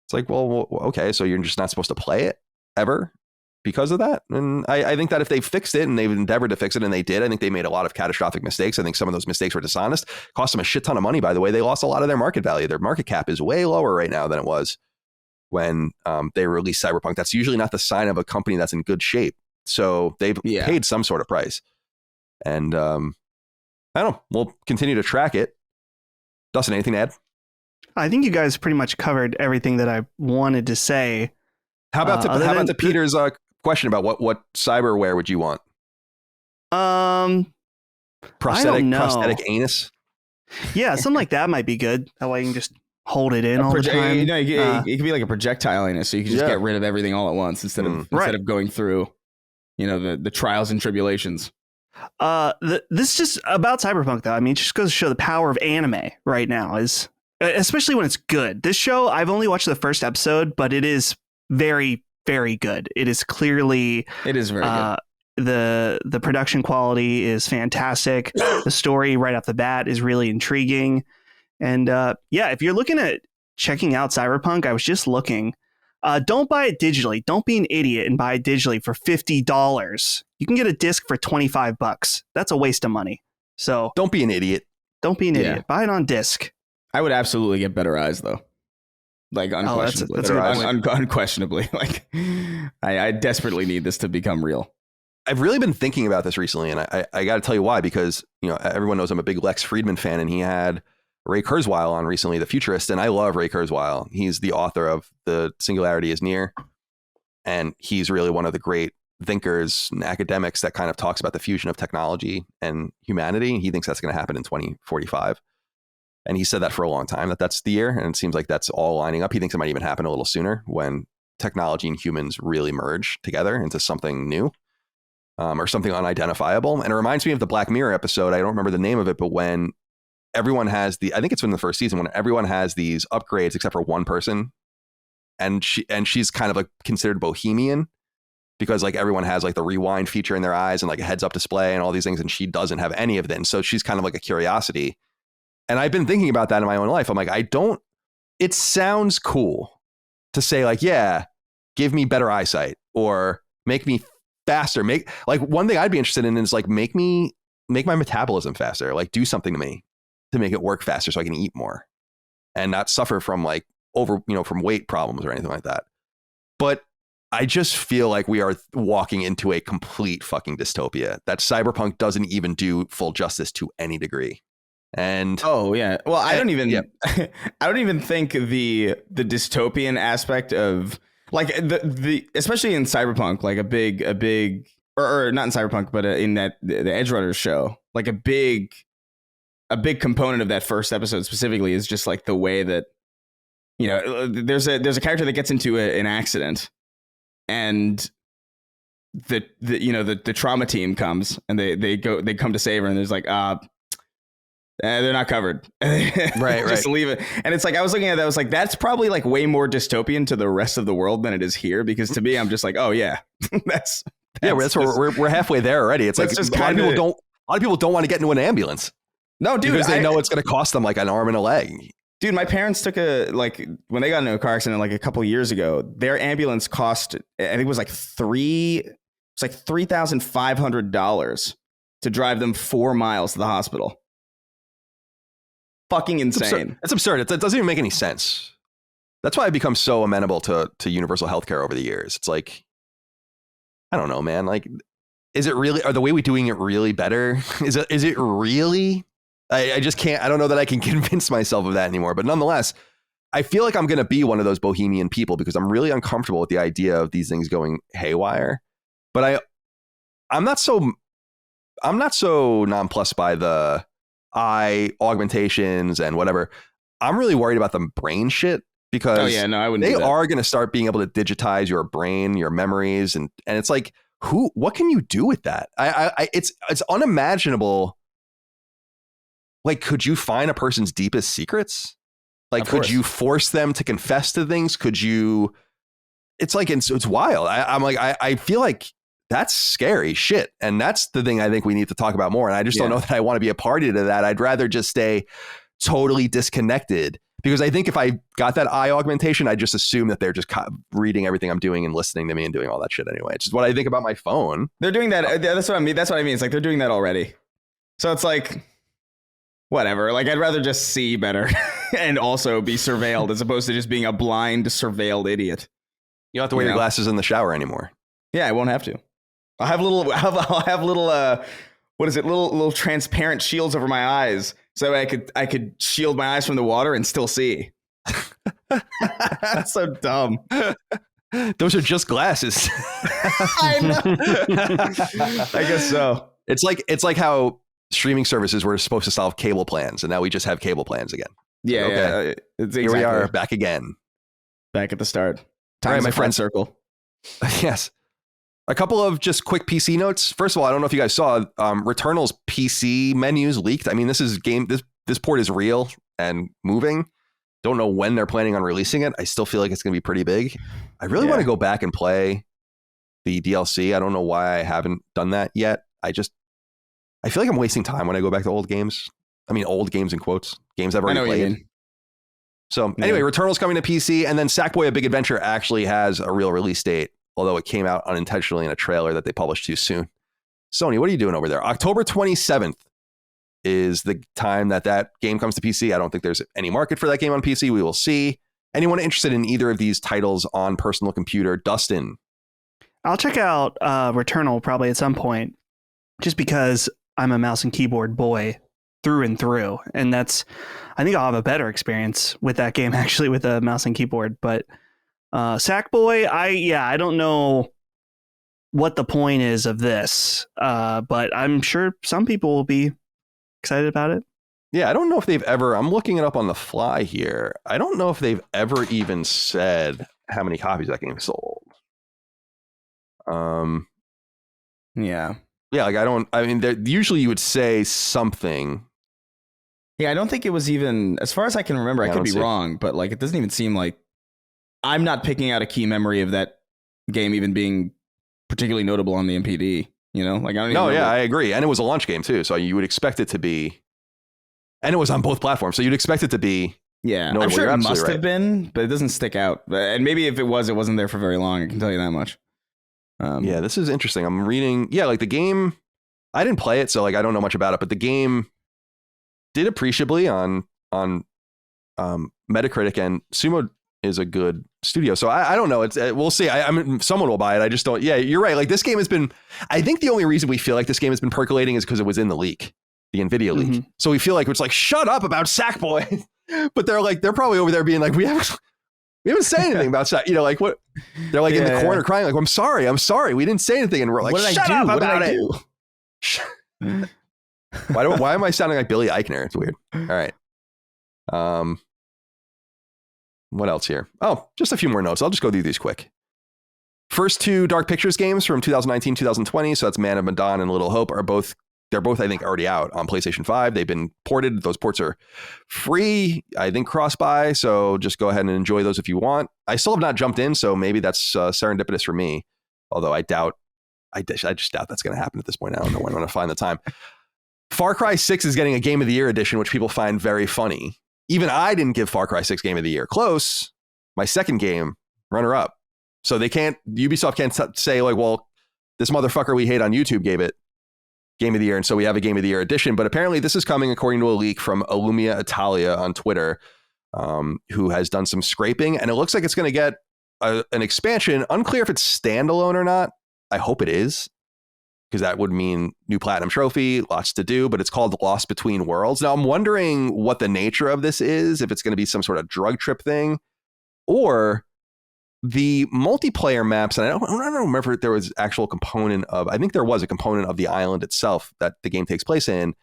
it's like, well, okay, so you're just not supposed to play it ever because of that. And I think that if they fixed it and they've endeavored to fix it and they did, I think they made a lot of catastrophic mistakes. I think some of those mistakes were dishonest, cost them a shit ton of money. By the way, they lost a lot of their market value. Their market cap is way lower right now than it was when they released Cyberpunk. That's usually not the sign of a company that's in good shape. So they've paid some sort of price. And I don't know, we'll continue to track it. Dustin, anything to add? I think you guys pretty much covered everything that I wanted to say. How about to Peter's question about what cyberware would you want? Prosthetic anus? Yeah, something like that might be good. That way you can just hold it in all the time. It could be like a projectile anus, so you can just get rid of everything all at once instead of going through, the trials and tribulations. This just about Cyberpunk though. I mean, it just goes to show the power of anime right now, is especially when it's good. This show, I've only watched the first episode, but it is very, very good. It is very good. The production quality is fantastic. The story right off the bat is really intriguing. And if you're looking at checking out Cyberpunk, I was just looking. Don't buy it digitally. Don't be an idiot and buy it digitally for $50. You can get a disc for $25. That's a waste of money. So don't be an idiot. Don't be an idiot. Buy it on disc. I would absolutely get better eyes though. Like unquestionably. Unquestionably. Like I desperately need this to become real. I've really been thinking about this recently, and I got to tell you why, because everyone knows I'm a big Lex Friedman fan, and he had Ray Kurzweil on recently, the futurist, and I love Ray Kurzweil. He's the author of The Singularity is Near, and he's really one of the great thinkers and academics that kind of talks about the fusion of technology and humanity. He thinks that's going to happen in 2045. And he said that for a long time, that's the year. And it seems like that's all lining up. He thinks it might even happen a little sooner when technology and humans really merge together into something new, or something unidentifiable. And it reminds me of the Black Mirror episode. I don't remember the name of it, but when everyone has I think it's in the first season, when everyone has these upgrades except for one person. And she's kind of like considered bohemian because like everyone has like the rewind feature in their eyes and like a heads up display and all these things. And she doesn't have any of them. So she's kind of like a curiosity. And I've been thinking about that in my own life. I'm like, it sounds cool to say like, yeah, give me better eyesight or make me faster. Make like one thing I'd be interested in is like, make my metabolism faster, like do something to me to make it work faster so I can eat more and not suffer from like from weight problems or anything like that. But I just feel like we are walking into a complete fucking dystopia that Cyberpunk doesn't even do full justice to any degree. And oh yeah, well I don't even I don't even think the dystopian aspect of like the especially in Cyberpunk, like a big or not in Cyberpunk, but in that the Edge Runners show, like a big component of that first episode specifically is just like the way that there's a character that gets into an accident, and the trauma team comes and they come to save her, and there's like they're not covered. Right. Just leave it. And it's like, I was looking at that, I was like, that's probably like way more dystopian to the rest of the world than it is here. Because to me, I'm just like, oh yeah, that's we're halfway there already. It's like a lot of people don't want to get into an ambulance. No, dude, because they know it's going to cost them like an arm and a leg. Dude, my parents took when they got into a car accident like a couple years ago, their ambulance cost, I think it was like $3,500 to drive them 4 miles to the hospital. Fucking insane. It's absurd. It doesn't even make any sense. That's why I've become so amenable to universal healthcare over the years. It's like, I don't know, man. Like, is it really, are the way we're doing it really better? Is it really? I just can't, I don't know that I can convince myself of that anymore. But nonetheless, I feel like I'm going to be one of those bohemian people because I'm really uncomfortable with the idea of these things going haywire. But I'm not so nonplussed by the eye augmentations and whatever. I'm really worried about the brain shit because I wouldn't they are going to start being able to digitize your brain, your memories. And it's like, what can you do with that? It's unimaginable. Like, could you find a person's deepest secrets? Like, could you force them to confess to things? Could you, it's like, it's wild. I feel like that's scary shit. And that's the thing I think we need to talk about more. And I just don't know that I want to be a party to that. I'd rather just stay totally disconnected because I think if I got that eye augmentation, I just assume that they're just reading everything I'm doing and listening to me and doing all that shit anyway. It's just what I think about my phone. They're doing that. That's what I mean. It's like they're doing that already. So it's like, whatever. Like, I'd rather just see better and also be surveilled as opposed to just being a blind, surveilled idiot. You don't have to wear your glasses in the shower anymore. Yeah, I won't have to. I'll have little what is it? Little transparent shields over my eyes, so I could shield my eyes from the water and still see. That's so dumb. Those are just glasses. I know. I guess so. It's like how streaming services were supposed to solve cable plans, and now we just have cable plans again. Yeah, okay. Yeah. It's Here we are back again. Back at the start. All right, my friend circle. Yes. A couple of just quick PC notes. First of all, I don't know if you guys saw Returnal's PC menus leaked. I mean, this port is real and moving. Don't know when they're planning on releasing it. I still feel like it's going to be pretty big. I really want to go back and play the DLC. I don't know why I haven't done that yet. I feel like I'm wasting time when I go back to old games. I mean, old games in quotes. Games I've already played. So anyway, Returnal's coming to PC, and then Sackboy: A Big Adventure actually has a real release date, although it came out unintentionally in a trailer that they published too soon. Sony, what are you doing over there? October 27th is the time that game comes to PC. I don't think there's any market for that game on PC. We will see. Anyone interested in either of these titles on personal computer? Dustin? I'll check out Returnal probably at some point, just because I'm a mouse and keyboard boy through and through. And I think I'll have a better experience with that game actually with a mouse and keyboard. But Sackboy, I don't know what the point is of this, but I'm sure some people will be excited about it. Yeah, I don't know if they've ever, I'm looking it up on the fly here. I don't know if they've ever even said how many copies that game sold. Yeah. Yeah, like I mean, usually you would say something. Yeah, I don't think it was even, as far as I can remember, I could be wrong, but like it doesn't even seem like, I'm not picking out a key memory of that game even being particularly notable on the MPD, you know? Like I don't even remember. I agree. And it was a launch game too, so you would expect it to be, and it was on both platforms, so you'd expect it to be. Yeah, notable. I'm sure You're it must right. have been, but it doesn't stick out. And maybe if it was, it wasn't there for very long, I can tell you that much. Yeah, this is interesting. I'm reading, like the game, I didn't play it, so like I don't know much about it, but the game did appreciably on Metacritic, and Sumo is a good studio. So I don't know. It's we'll see. I mean, someone will buy it. I just don't. Yeah, you're right. Like this game has been. I think the only reason we feel like this game has been percolating is because it was in the leak, the Nvidia leak. Mm-hmm. So we feel like it's like shut up about Sackboy, but they're probably over there being like we haven't said anything about Sack. You know, like what they're like in the corner crying like I'm sorry, we didn't say anything, and we're like shut up about it. Why am I sounding like Billy Eichner? It's weird. All right. What else here? Oh, just a few more notes. I'll just go through these quick. First two Dark Pictures games from 2019, 2020. So that's Man of Medan and Little Hope they're both, I think, already out on PlayStation 5. They've been ported. Those ports are free, I think, cross-buy. So just go ahead and enjoy those if you want. I still have not jumped in, so maybe that's serendipitous for me. Although I just doubt that's going to happen at this point. I don't know when I'm going to find the time. Far Cry 6 is getting a Game of the Year edition, which people find very funny. Even I didn't give Far Cry 6 Game of the Year. Close. My second game, runner-up. So Ubisoft can't say like, well, this motherfucker we hate on YouTube gave it Game of the Year, and so we have a Game of the Year edition. But apparently this is coming according to a leak from Illumia Italia on Twitter, who has done some scraping, and it looks like it's going to get an expansion. Unclear if it's standalone or not. I hope it is, because that would mean new platinum trophy, lots to do, but it's called Lost Between Worlds. Now I'm wondering what the nature of this is, if it's going to be some sort of drug trip thing, or the multiplayer maps. And I don't remember if there was actual component of, I think there was a component of the island itself that the game takes place in,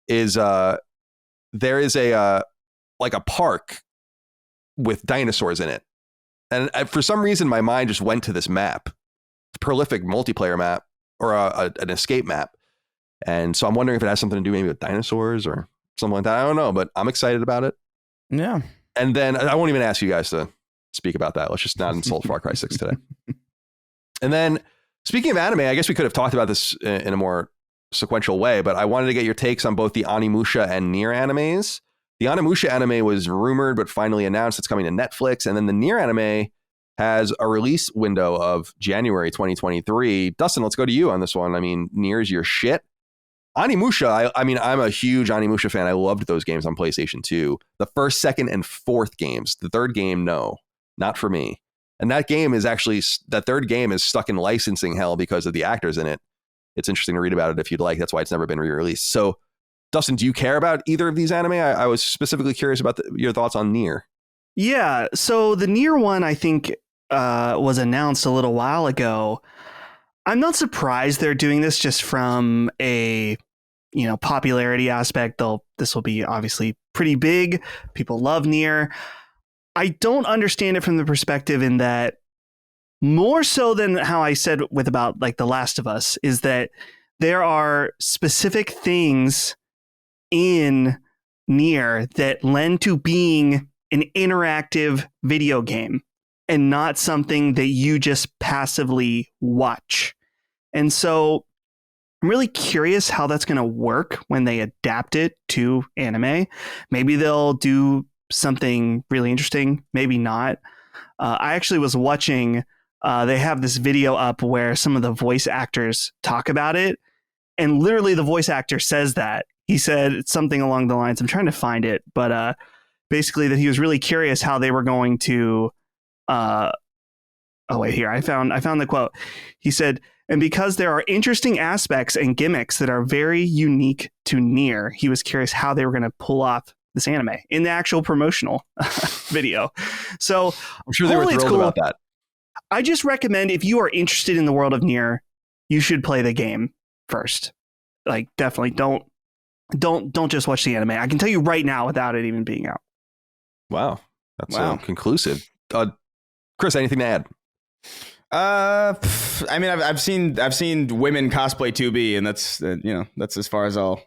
is there is a park with dinosaurs in it. And for some reason, my mind just went to this map, prolific multiplayer map, or an escape map. And so I'm wondering if it has something to do maybe with dinosaurs or something like that. I don't know, but I'm excited about it. Yeah. And then I won't even ask you guys to speak about that. Let's just not insult Far Cry 6 today. And then speaking of anime, I guess we could have talked about this in a more sequential way, but I wanted to get your takes on both the Onimusha and NieR animes. The Onimusha anime was rumored, but finally announced it's coming to Netflix. And then the NieR anime has a release window of January 2023. Dustin, let's go to you on this one. I mean, NieR's your shit. Onimusha, I mean, I'm a huge Onimusha fan. I loved those games on PlayStation 2. The first, second, and fourth games. The third game, no, not for me. And that third game is stuck in licensing hell because of the actors in it. It's interesting to read about it if you'd like. That's why it's never been re-released. So, Dustin, do you care about either of these anime? I was specifically curious about your thoughts on NieR. Yeah, so the NieR one, I think, was announced a little while ago. I'm not surprised they're doing this just from a popularity aspect. This will be obviously pretty big. People love NieR. I don't understand it from the perspective in that, more so than how I said about like The Last of Us, is that there are specific things in NieR that lend to being an interactive video game and not something that you just passively watch. And so I'm really curious how that's going to work when they adapt it to anime. Maybe they'll do something really interesting, maybe not. I actually was watching, they have this video up where some of the voice actors talk about it, and literally the voice actor says that. He said something along the lines, I'm trying to find it, but basically that he was really curious how they were going to oh wait, here, I found the quote. He said, and because there are interesting aspects and gimmicks that are very unique to NieR, he was curious how they were going to pull off this anime in the actual promotional video. So I'm sure they were thrilled about that. I just recommend, if you are interested in the world of NieR, you should play the game first. Like, definitely don't don't just watch the anime. I can tell you right now without it even being out. Wow. That's conclusive. Chris, anything to add? I mean, I've seen women cosplay 2B, and that's as far as I'll.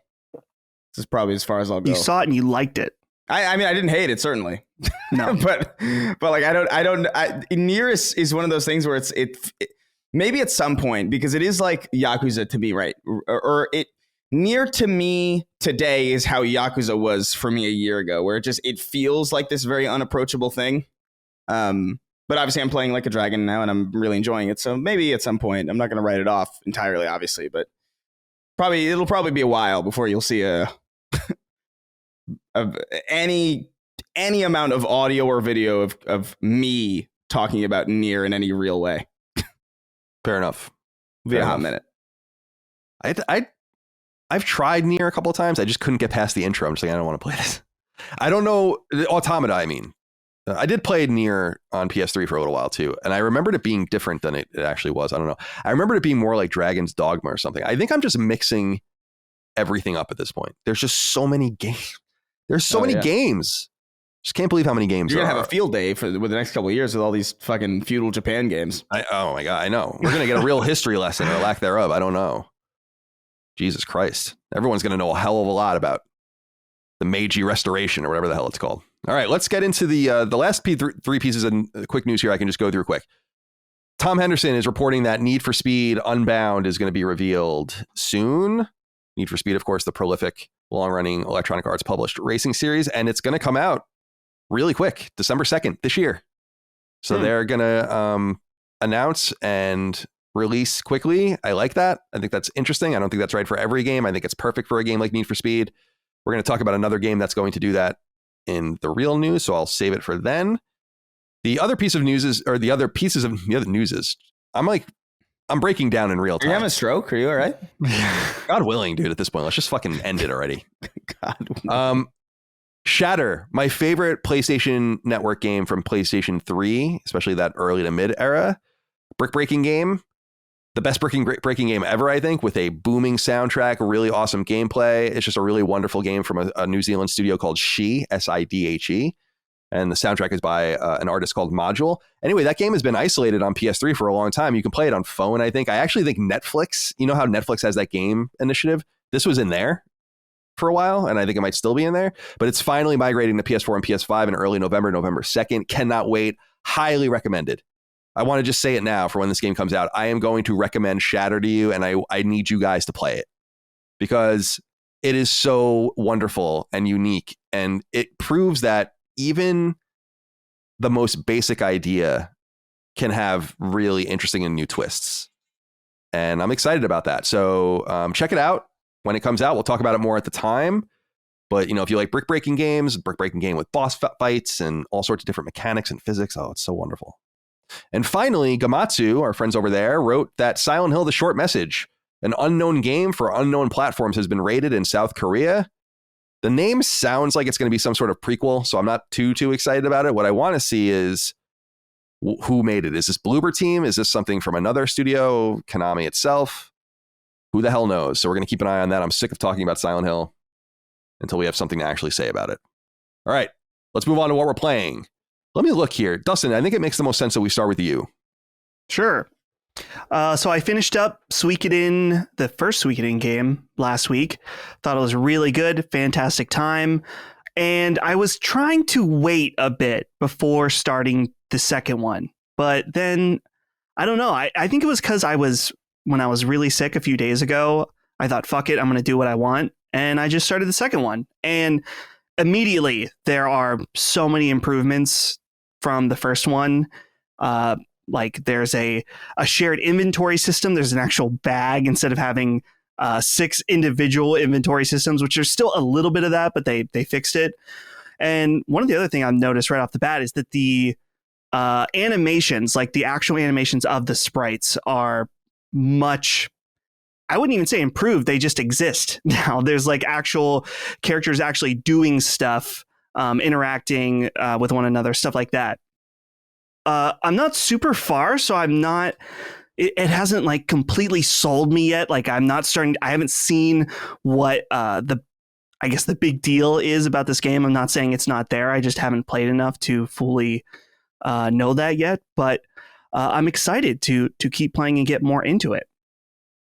This is probably as far as I'll go. You saw it and you liked it. I mean, I didn't hate it, certainly. No, but like NieR is one of those things where it maybe at some point, because it is like Yakuza to me, right? Or NieR to me today is how Yakuza was for me a year ago, where it feels like this very unapproachable thing. But obviously I'm playing like a dragon now and I'm really enjoying it. So maybe at some point, I'm not going to write it off entirely, obviously, but it'll probably be a while before you'll see of any amount of audio or video of me talking about NieR in any real way. Fair enough. Be a hot minute. I've tried NieR a couple of times. I just couldn't get past the intro. I'm just like, I don't want to play this. I don't know. Automata, I mean. I did play NieR on PS3 for a little while too, and I remembered it being different than it actually was. I don't know. I remembered it being more like Dragon's Dogma or something. I think I'm just mixing everything up at this point. There's just so many games. There's so many games. Just can't believe how many games You're there going to are. have a field day with the next couple of years with all these fucking feudal Japan games. Oh my God, I know. We're going to get a real history lesson or lack thereof. I don't know. Jesus Christ. Everyone's going to know a hell of a lot about the Meiji Restoration or whatever the hell it's called. All right, let's get into the last three pieces of quick news here. I can just go through quick. Tom Henderson is reporting that Need for Speed Unbound is going to be revealed soon. Need for Speed, of course, the prolific, long-running Electronic Arts published racing series, and it's going to come out really quick, December 2nd this year. So they're going to announce and release quickly. I like that. I think that's interesting. I don't think that's right for every game. I think it's perfect for a game like Need for Speed. We're going to talk about another game that's going to do that in the real news, so I'll save it for then. The other piece of news is, or the other pieces of the other news is, I'm breaking down in real time. Are you having a stroke? Are you all right? God willing, dude, at this point, let's just fucking end it already. God. Shatter, my favorite PlayStation Network game from PlayStation 3, especially that early to mid era. Brick breaking game. The best breaking game ever, I think, with a booming soundtrack, really awesome gameplay. It's just a really wonderful game from a New Zealand studio called Sidhe, S-I-D-H-E. And the soundtrack is by an artist called Module. Anyway, that game has been isolated on PS3 for a long time. You can play it on phone, I think. I actually think Netflix, you know how Netflix has that game initiative? This was in there for a while, and I think it might still be in there. But it's finally migrating to PS4 and PS5 in early November 2nd. Cannot wait. Highly recommended. I want to just say it now for when this game comes out. I am going to recommend Shatter to you, and I need you guys to play it because it is so wonderful and unique. And it proves that even the most basic idea can have really interesting and new twists. And I'm excited about that. So check it out when it comes out. We'll talk about it more at the time. But, if you like brick breaking games, brick breaking game with boss fights and all sorts of different mechanics and physics, oh, it's so wonderful. And finally, Gamatsu, our friends over there, wrote that Silent Hill: The Short Message, an unknown game for unknown platforms, has been rated in South Korea. The name sounds like it's going to be some sort of prequel, so I'm not too excited about it. What I want to see is who made it. Is this Bloober Team? Is this something from another studio? Konami itself? Who the hell knows? So we're going to keep an eye on that. I'm sick of talking about Silent Hill until we have something to actually say about it. All right, let's move on to what we're playing. Let me look here. Dustin, I think it makes the most sense that we start with you. Sure. So I finished up Suikoden, the first Suikoden game last week. Thought it was really good. Fantastic time. And I was trying to wait a bit before starting the second one. But then, I don't know. I think it was because when I was really sick a few days ago, I thought, fuck it, I'm going to do what I want. And I just started the second one. And immediately, there are so many improvements from the first one. Like there's a shared inventory system. There's an actual bag instead of having 6 individual inventory systems, which there's still a little bit of that, but they fixed it. And one of the other thing I've noticed right off the bat is that the animations, like the actual animations of the sprites, are much, I wouldn't even say improved. They just exist now. There's like actual characters actually doing stuff, interacting with one another, stuff like that. I'm not super far, so I'm not, it hasn't like completely sold me yet. Like I haven't seen what the I guess the big deal is about this game. I'm not saying it's not there. I just haven't played enough to fully know that yet. But I'm excited to keep playing and get more into it.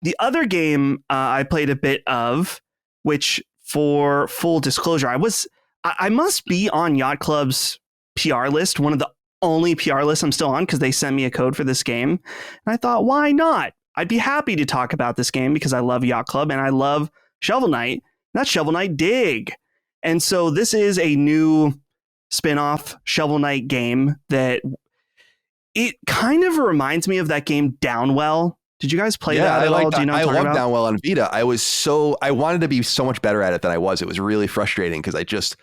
The other game I played a bit of, which for full disclosure, I must be on Yacht Club's PR list, one of the only PR lists I'm still on because they sent me a code for this game. And I thought, why not? I'd be happy to talk about this game because I love Yacht Club and I love Shovel Knight. That's Shovel Knight Dig. And so this is a new spin-off Shovel Knight game that it kind of reminds me of that game Downwell. Did you guys play that at all? Do you know what I'm talking about? I love Downwell on Vita. I wanted to be so much better at it than I was. It was really frustrating because I just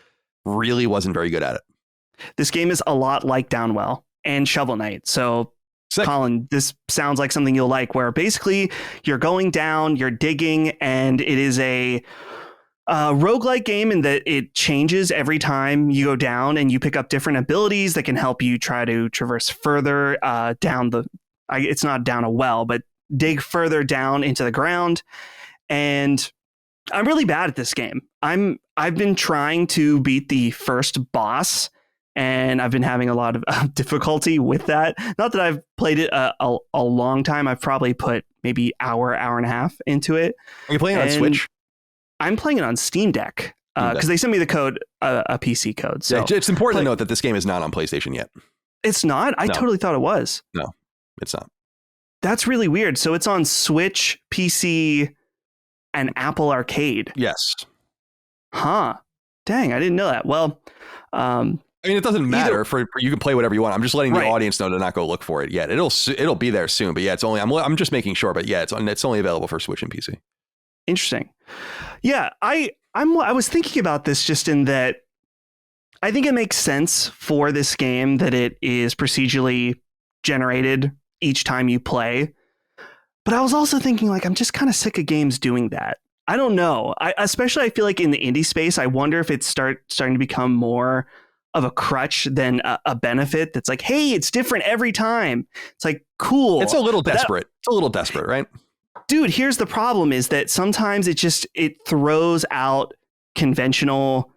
really wasn't very good at it. This game is a lot like Downwell and Shovel Knight. So, sick. Colin, this sounds like something you'll like, where basically you're going down, you're digging, and it is a roguelike game in that it changes every time you go down and you pick up different abilities that can help you try to traverse further down it's not down a well, but dig further down into the ground. And I'm really bad at this game. I've been trying to beat the first boss, and I've been having a lot of difficulty with that. Not that I've played it a long time. I've probably put maybe hour and a half into it. Are you playing it on Switch? I'm playing it on Steam Deck because they sent me the code, a PC code. So yeah, it's important to note that this game is not on PlayStation yet. It's not? I totally thought it was. No, it's not. That's really weird. So it's on Switch, PC, and Apple Arcade. Yes. Huh. Dang, I didn't know that. Well, I mean, it doesn't matter for you can play whatever you want. I'm just letting the audience know to not go look for it yet. It'll be there soon. But yeah, I'm just making sure. But yeah, it's only available for Switch and PC. Interesting. Yeah, I was thinking about this just in that I think it makes sense for this game that it is procedurally generated each time you play. But I was also thinking, like, I'm just kind of sick of games doing that. I don't know. I feel like in the indie space, I wonder if it's starting to become more of a crutch than a benefit. That's like, hey, it's different every time. It's like, cool. It's a little desperate. It's a little desperate, right? Dude, here's the problem is that sometimes it throws out conventional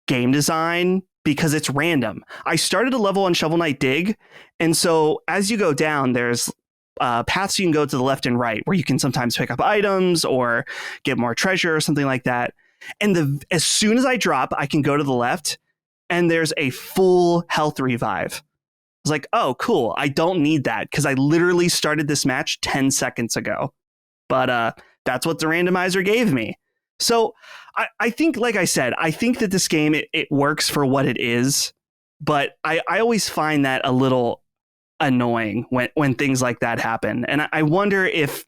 game design because it's random. I started a level on Shovel Knight Dig, and so as you go down, there's paths you can go to the left and right where you can sometimes pick up items or get more treasure or something like that. And as soon as I drop, I can go to the left and there's a full health revive. I was like, oh, cool. I don't need that because I literally started this match 10 seconds ago. But that's what the randomizer gave me. So I think, like I said, I think that this game, it works for what it is. But I always find that a little annoying when things like that happen. And I wonder if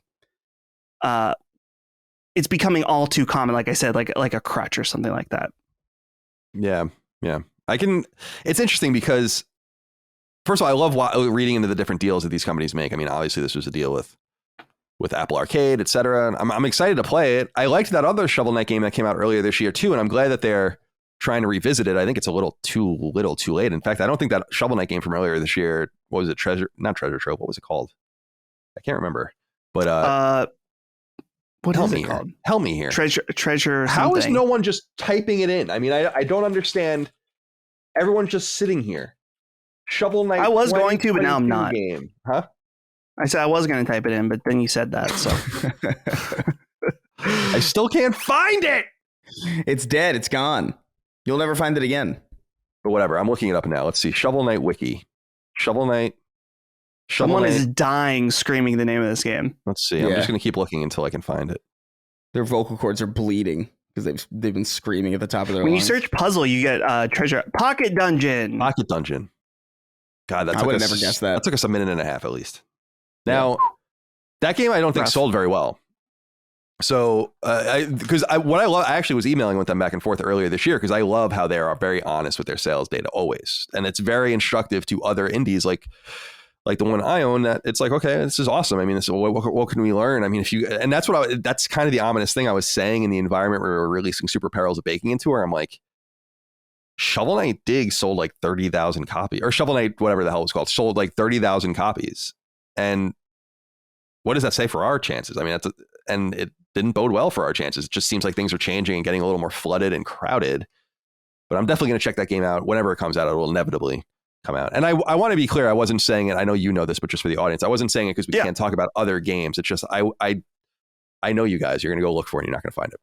it's becoming all too common, like I said, like a crutch or something like that. Yeah. It's interesting because, first of all, I love reading into the different deals that these companies make. I mean, obviously, this was a deal with Apple Arcade, etc. I'm excited to play it. I liked that other Shovel Knight game that came out earlier this year too, and I'm glad that they're trying to revisit it. I think it's a little too late. In fact, I don't think that Shovel Knight game from earlier this year, what was it? Not Treasure Trove. What was it called? I can't remember. But what is it called? Help me here. Treasure. How is no one just typing it in? I mean, I don't understand. Everyone's just sitting here. Shovel Knight. I was going to, but now I'm not. Game, huh? I said I was going to type it in, but then you said that, so I still can't find it. It's dead. It's gone. You'll never find it again. But whatever. I'm looking it up now. Let's see. Shovel Knight Wiki. Shovel Knight. Someone is dying screaming the name of this game. Let's see. I'm just going to keep looking until I can find it. Their vocal cords are bleeding because they've been screaming at the top of their lungs. When you search puzzle, you get treasure. Pocket Dungeon. God, I would have never guessed that. That took us a minute and a half at least. Now, that game I don't think sold very well. So, I actually was emailing with them back and forth earlier this year because I love how they are very honest with their sales data always, and it's very instructive to other indies like the one I own. That it's like, okay, this is awesome. I mean, what can we learn? I mean, that's kind of the ominous thing I was saying in the environment where we're releasing Super Perils of Baking into, where I'm like, Shovel Knight Dig sold like 30,000 copies, or Shovel Knight, whatever the hell it was called, sold like 30,000 copies. And what does that say for our chances? I mean, and it didn't bode well for our chances. It just seems like things are changing and getting a little more flooded and crowded. But I'm definitely going to check that game out. Whenever it comes out, it will inevitably come out. And I want to be clear. I wasn't saying it. I know you know this, but just for the audience, I wasn't saying it because we can't talk about other games. It's just I know you guys. You're going to go look for it and you're not going to find it.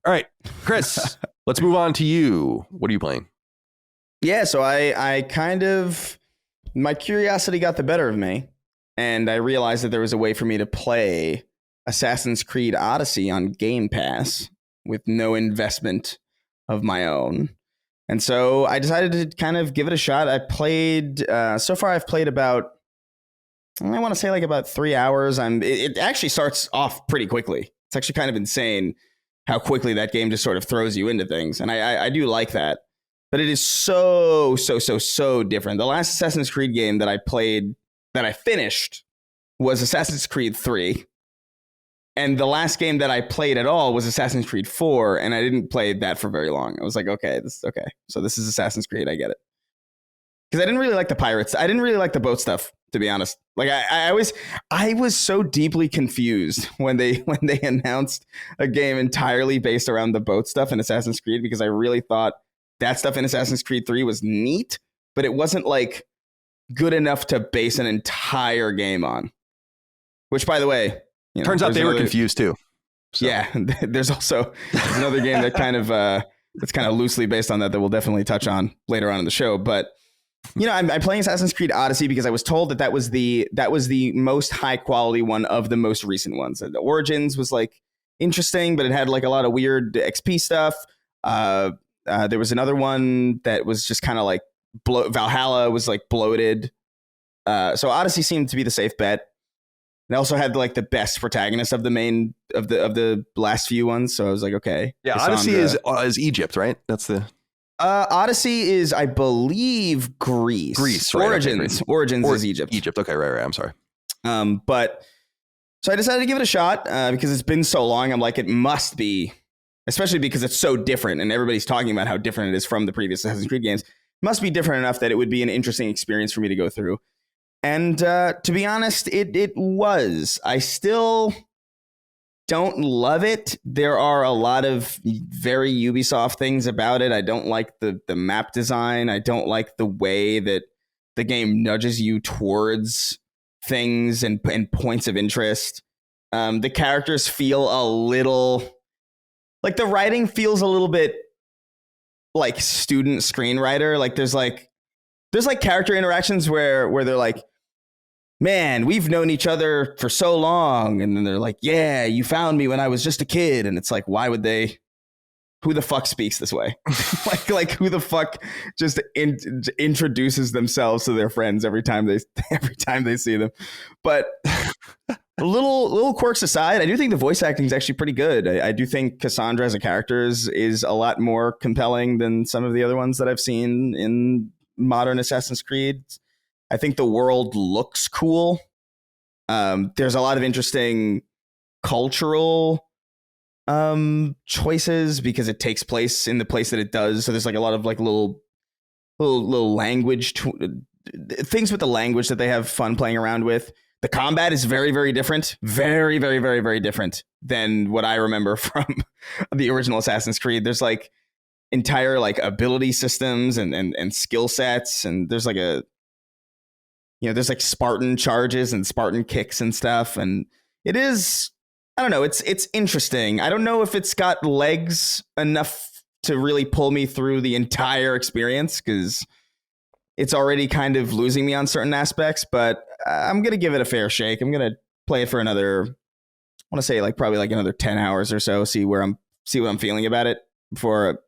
All right, Chris, let's move on to you. What are you playing? Yeah, so I kind of, my curiosity got the better of me, and I realized that there was a way for me to play Assassin's Creed Odyssey on Game Pass with no investment of my own. And so I decided to kind of give it a shot. I played, so far I've played about, I want to say like about 3 hours. It actually starts off pretty quickly. It's actually kind of insane how quickly that game just sort of throws you into things. And I do like that. But it is so different. The last Assassin's Creed game that I played, that I finished, was Assassin's Creed 3. And the last game that I played at all was Assassin's Creed 4, and I didn't play that for very long. I was like, okay, so this is Assassin's Creed, I get it. Because I didn't really like the pirates. I didn't really like the boat stuff, to be honest. Like I was so deeply confused when they announced a game entirely based around the boat stuff in Assassin's Creed, because I really thought that stuff in Assassin's Creed 3 was neat, but it wasn't like good enough to base an entire game on. Which, by the way, turns out they were confused too. So. Yeah, there's another game that kind of that's kind of loosely based on that we'll definitely touch on later on in the show. But I'm playing Assassin's Creed Odyssey because I was told that was the most high quality one of the most recent ones. The Origins was like interesting, but it had like a lot of weird XP stuff. There was another one that was just kind of like Valhalla was like bloated. So Odyssey seemed to be the safe bet. It also had like the best protagonist of the main of the last few ones. So I was like, okay. Yeah, Cassandra. Odyssey is Egypt, right? That's the Odyssey is, I believe, Greece. Right? Origins is Egypt. Egypt. Okay, right. I'm sorry. But so I decided to give it a shot because it's been so long. I'm like, it must be. Especially because it's so different and everybody's talking about how different it is from the previous Assassin's Creed games. It must be different enough that it would be an interesting experience for me to go through. And to be honest, it was. I still don't love it. There are a lot of very Ubisoft things about it. I don't like the map design. I don't like the way that the game nudges you towards things and points of interest. The characters feel a little... Like the writing feels a little bit like student screenwriter. Like there's character interactions where they're like, man, we've known each other for so long. And then they're like, yeah, you found me when I was just a kid. And it's like, why would they? Who the fuck speaks this way? like who the fuck just introduces themselves to their friends every time they see them? But little quirks aside, I do think the voice acting is actually pretty good. I do think Cassandra as a character is a lot more compelling than some of the other ones that I've seen in modern Assassin's Creed. I think the world looks cool. There's a lot of interesting cultural choices because it takes place in the place that it does. So there's like a lot of like little language things with the language that they have fun playing around with. The combat is very, very different. Very, very, very, very different than what I remember from the original Assassin's Creed. There's like entire like ability systems and skill sets. And there's like there's like Spartan charges and Spartan kicks and stuff. And it is, I don't know, it's interesting. I don't know if it's got legs enough to really pull me through the entire experience because it's already kind of losing me on certain aspects, but I'm going to give it a fair shake. I'm going to play it for another, I want to say like probably like another 10 hours or so, see what I'm feeling about it before,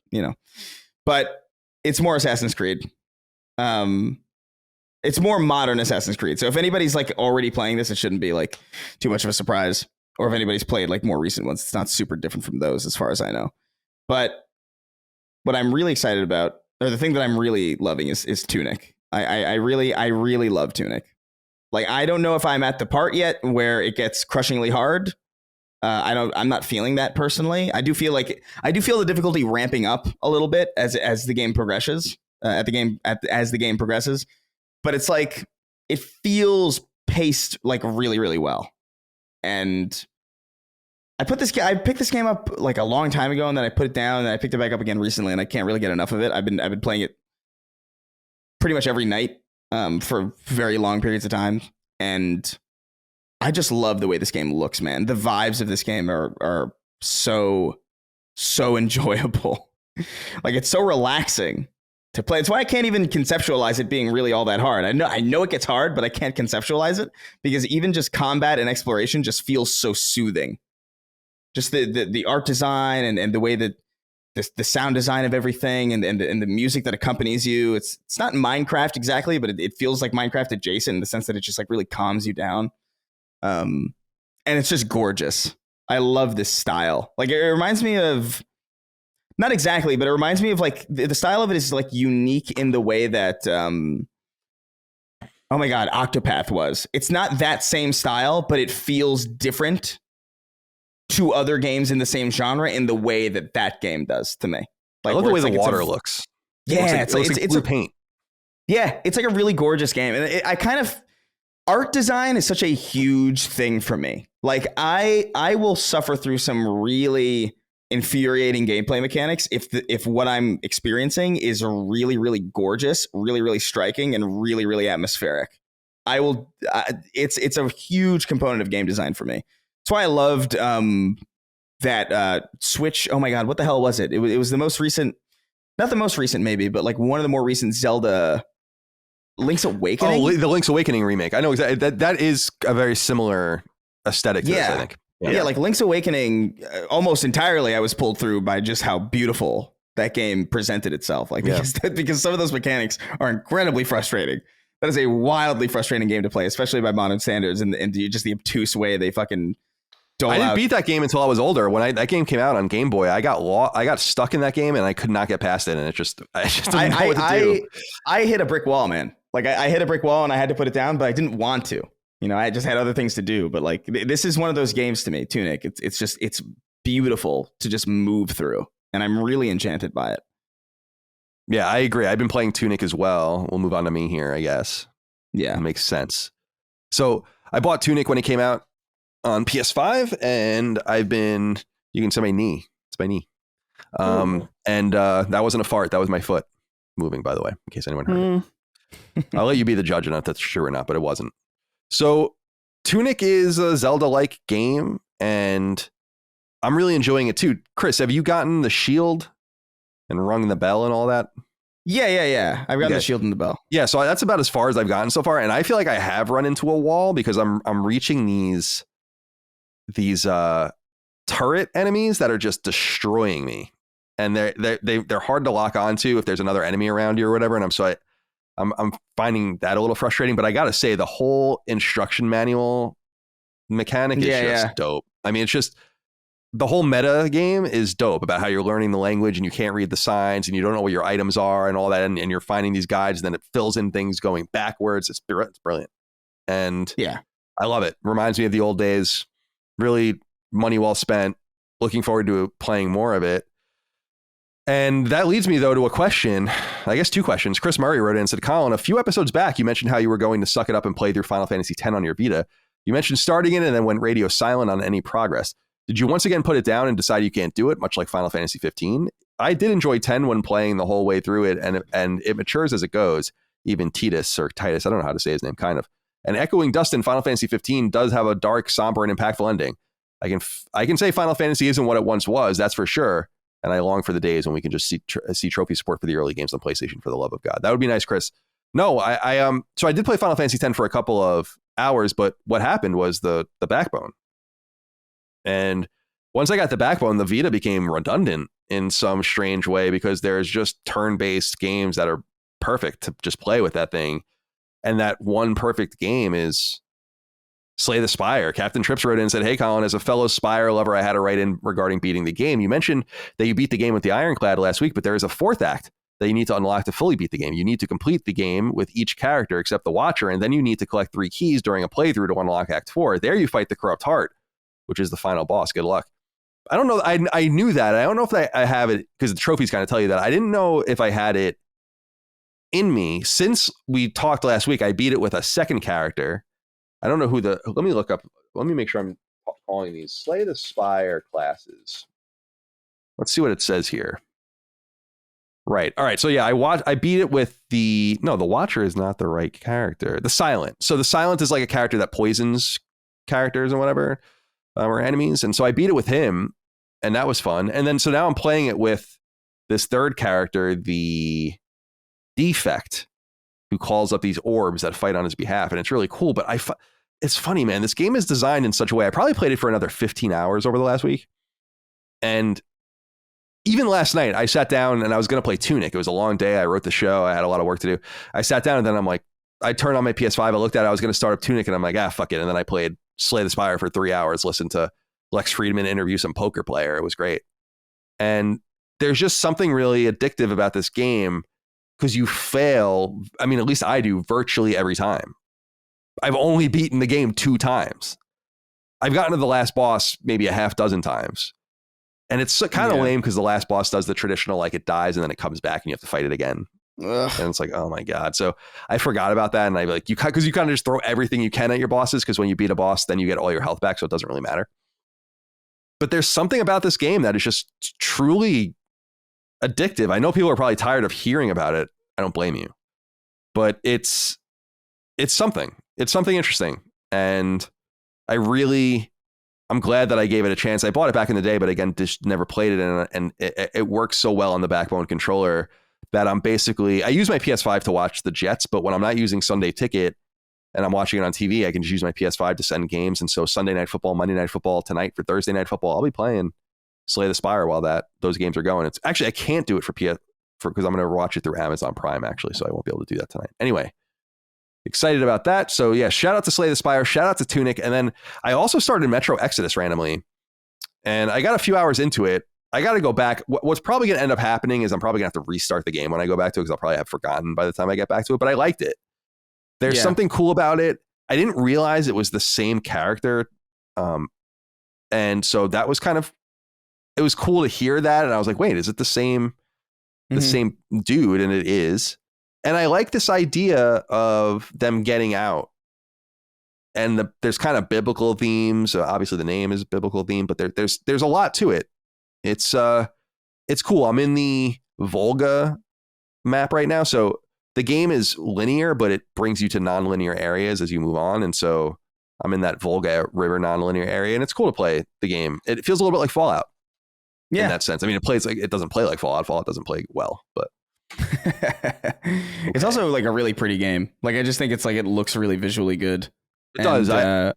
but it's more Assassin's Creed. It's more modern Assassin's Creed. So if anybody's like already playing this, it shouldn't be like too much of a surprise. Or if anybody's played like more recent ones, it's not super different from those as far as I know. But what I'm really excited about, or the thing that I'm really loving is Tunic. I really love Tunic. Like, I don't know if I'm at the part yet where it gets crushingly hard. I'm not feeling that personally. I do feel the difficulty ramping up a little bit as the game progresses. As the game progresses, but it's like it feels paced like really, really well. And I picked this game up like a long time ago, and then I put it down, and I picked it back up again recently, and I can't really get enough of it. I've been playing it pretty much every night for very long periods of time, and I just love the way this game looks, man. The vibes of this game are so enjoyable. Like, it's so relaxing to play. It's why I can't even conceptualize it being really all that hard. I know it gets hard, but I can't conceptualize it because even just combat and exploration just feels so soothing. Just the art design and the way that the sound design of everything and the music that accompanies you. It's not Minecraft exactly, but it feels like Minecraft adjacent in the sense that it just like really calms you down. And it's just gorgeous. I love this style. Like, it reminds me of, not exactly, but it reminds me of like the style of it is like unique in the way that, oh my God, Octopath was. It's not that same style, but it feels different to other games in the same genre in the way that game does to me. Like, I love the way the water looks. Yeah, it looks like blue paint. Yeah, it's like a really gorgeous game. And art design is such a huge thing for me. Like, I will suffer through some really infuriating gameplay mechanics if what I'm experiencing is really, really gorgeous, really, really striking, and really, really atmospheric. It's a huge component of game design for me. That's why I loved that Switch. Oh my God, what the hell was it? It was the most recent, not the most recent maybe, but like one of the more recent Zelda, Link's Awakening. Oh, the Link's Awakening remake. I know exactly. That is a very similar aesthetic to this, I think. Yeah, like Link's Awakening, almost entirely I was pulled through by just how beautiful that game presented itself. Like, because some of those mechanics are incredibly frustrating. That is a wildly frustrating game to play, especially by modern standards, and just the obtuse way they fucking dole out. I didn't beat that game until I was older. When that game came out on Game Boy, I got stuck in that game and I could not get past it, and I just didn't know what to do. I hit a brick wall, man. Like, I hit a brick wall and I had to put it down, but I didn't want to. You know, I just had other things to do. But like, this is one of those games to me, Tunic. It's beautiful to just move through, and I'm really enchanted by it. Yeah, I agree. I've been playing Tunic as well. We'll move on to me here, I guess. Yeah, it makes sense. So I bought Tunic when it came out on PS5, and you can say my knee. It's my knee. And that wasn't a fart. That was my foot moving, by the way, in case anyone heard it. I'll let you be the judge on if that's true or not, but it wasn't. So Tunic is a Zelda-like game, and I'm really enjoying it too. Chris, have you gotten the shield and rung the bell and all that? Yeah. I've got the shield and the bell. Yeah, so that's about as far as I've gotten so far, and I feel like I have run into a wall because I'm reaching these turret enemies that are just destroying me, and they're hard to lock onto if there's another enemy around you or whatever. And I'm finding that a little frustrating, but I got to say the whole instruction manual mechanic is just dope. I mean, it's just the whole meta game is dope about how you're learning the language and you can't read the signs and you don't know what your items are and all that. And you're finding these guides and then it fills in things going backwards. It's brilliant. And yeah, I love it. Reminds me of the old days. Really money well spent. Looking forward to playing more of it. And that leads me, though, to a question, I guess 2 questions. Chris Murray wrote in and said, Colin, a few episodes back, you mentioned how you were going to suck it up and play through Final Fantasy X on your Vita. You mentioned starting it and then went radio silent on any progress. Did you once again put it down and decide you can't do it, much like Final Fantasy 15? I did enjoy 10 when playing the whole way through it, and it matures as it goes. Even Titus, I don't know how to say his name, kind of. And echoing Dustin, Final Fantasy 15 does have a dark, somber, and impactful ending. I can say Final Fantasy isn't what it once was, that's for sure. And I long for the days when we can just see trophy support for the early games on PlayStation, for the love of God. That would be nice, Chris. No, so I did play Final Fantasy X for a couple of hours, but what happened was the backbone. And once I got the backbone, the Vita became redundant in some strange way because there's just turn-based games that are perfect to just play with that thing. And that one perfect game is Slay the Spire. Captain Trips wrote in and said, hey, Colin, as a fellow Spire lover, I had to write in regarding beating the game. You mentioned that you beat the game with the Ironclad last week, but there is a 4th act that you need to unlock to fully beat the game. You need to complete the game with each character except the Watcher, and then you need to collect 3 keys during a playthrough to unlock Act 4. There you fight the Corrupt Heart, which is the final boss. Good luck. I don't know. I knew that. I don't know if I have it because the trophies kind of tell you that. I didn't know if I had it in me. Since we talked last week, I beat it with a second character. I don't know who let me look up. Let me make sure I'm calling these? Slay the Spire classes. Let's see what it says here. Right. All right. So yeah, I beat it with the Watcher is not the right character. The Silent. So the Silent is like a character that poisons characters and whatever, or enemies. And so I beat it with him, and that was fun. And then so now I'm playing it with this third character, the Defect, who calls up these orbs that fight on his behalf, and it's really cool. But it's funny, man. This game is designed in such a way. I probably played it for another 15 hours over the last week, and even last night, I sat down and I was going to play Tunic. It was a long day. I wrote the show. I had a lot of work to do. I sat down and then I'm like, I turned on my PS5. I looked at it. I was going to start up Tunic and I'm like, fuck it. And then I played Slay the Spire for 3 hours, listened to Lex Friedman interview some poker player. It was great. And there's just something really addictive about this game because you fail. I mean, at least I do virtually every time. I've only beaten the game 2 times. I've gotten to the last boss maybe a half dozen times. And it's kind of lame because the last boss does the traditional, like it dies and then it comes back and you have to fight it again. Ugh. And it's like, oh my God. So I forgot about that. And I like, because you kind of just throw everything you can at your bosses. Because when you beat a boss, then you get all your health back. So it doesn't really matter. But there's something about this game that is just truly addictive. I know people are probably tired of hearing about it. I don't blame you. But it's something. It's something interesting. And I'm glad that I gave it a chance. I bought it back in the day, but again, just never played it. And it works so well on the Backbone controller that I use my PS5 to watch the Jets, but when I'm not using Sunday Ticket and I'm watching it on TV, I can just use my PS5 to send games. And so Sunday Night Football, Monday Night Football, tonight for Thursday Night Football, I'll be playing Slay the Spire while those games are going. It's actually, I can't do it because I'm going to watch it through Amazon Prime actually, so I won't be able to do that tonight. Anyway. Excited about that. So yeah, shout out to Slay the Spire, shout out to Tunic. And then I also started Metro Exodus randomly and I got a few hours into it. I got to go back. What's probably going to end up happening is I'm probably gonna have to restart the game when I go back to it because I'll probably have forgotten by the time I get back to it, but I liked it. There's something cool about it. I didn't realize it was the same character. And so that was it was cool to hear that. And I was like, wait, is it the same dude? And it is. And I like this idea of them getting out. And there's kind of biblical themes. Obviously, the name is a biblical theme, but there's a lot to it. It's cool. I'm in the Volga map right now. So the game is linear, but it brings you to nonlinear areas as you move on. And so I'm in that Volga River nonlinear area, and it's cool to play the game. It feels a little bit like Fallout in that sense. I mean, it doesn't play like Fallout. Fallout doesn't play well, but. It's also like a really pretty game. Like I just think it's like it looks really visually good. It does. I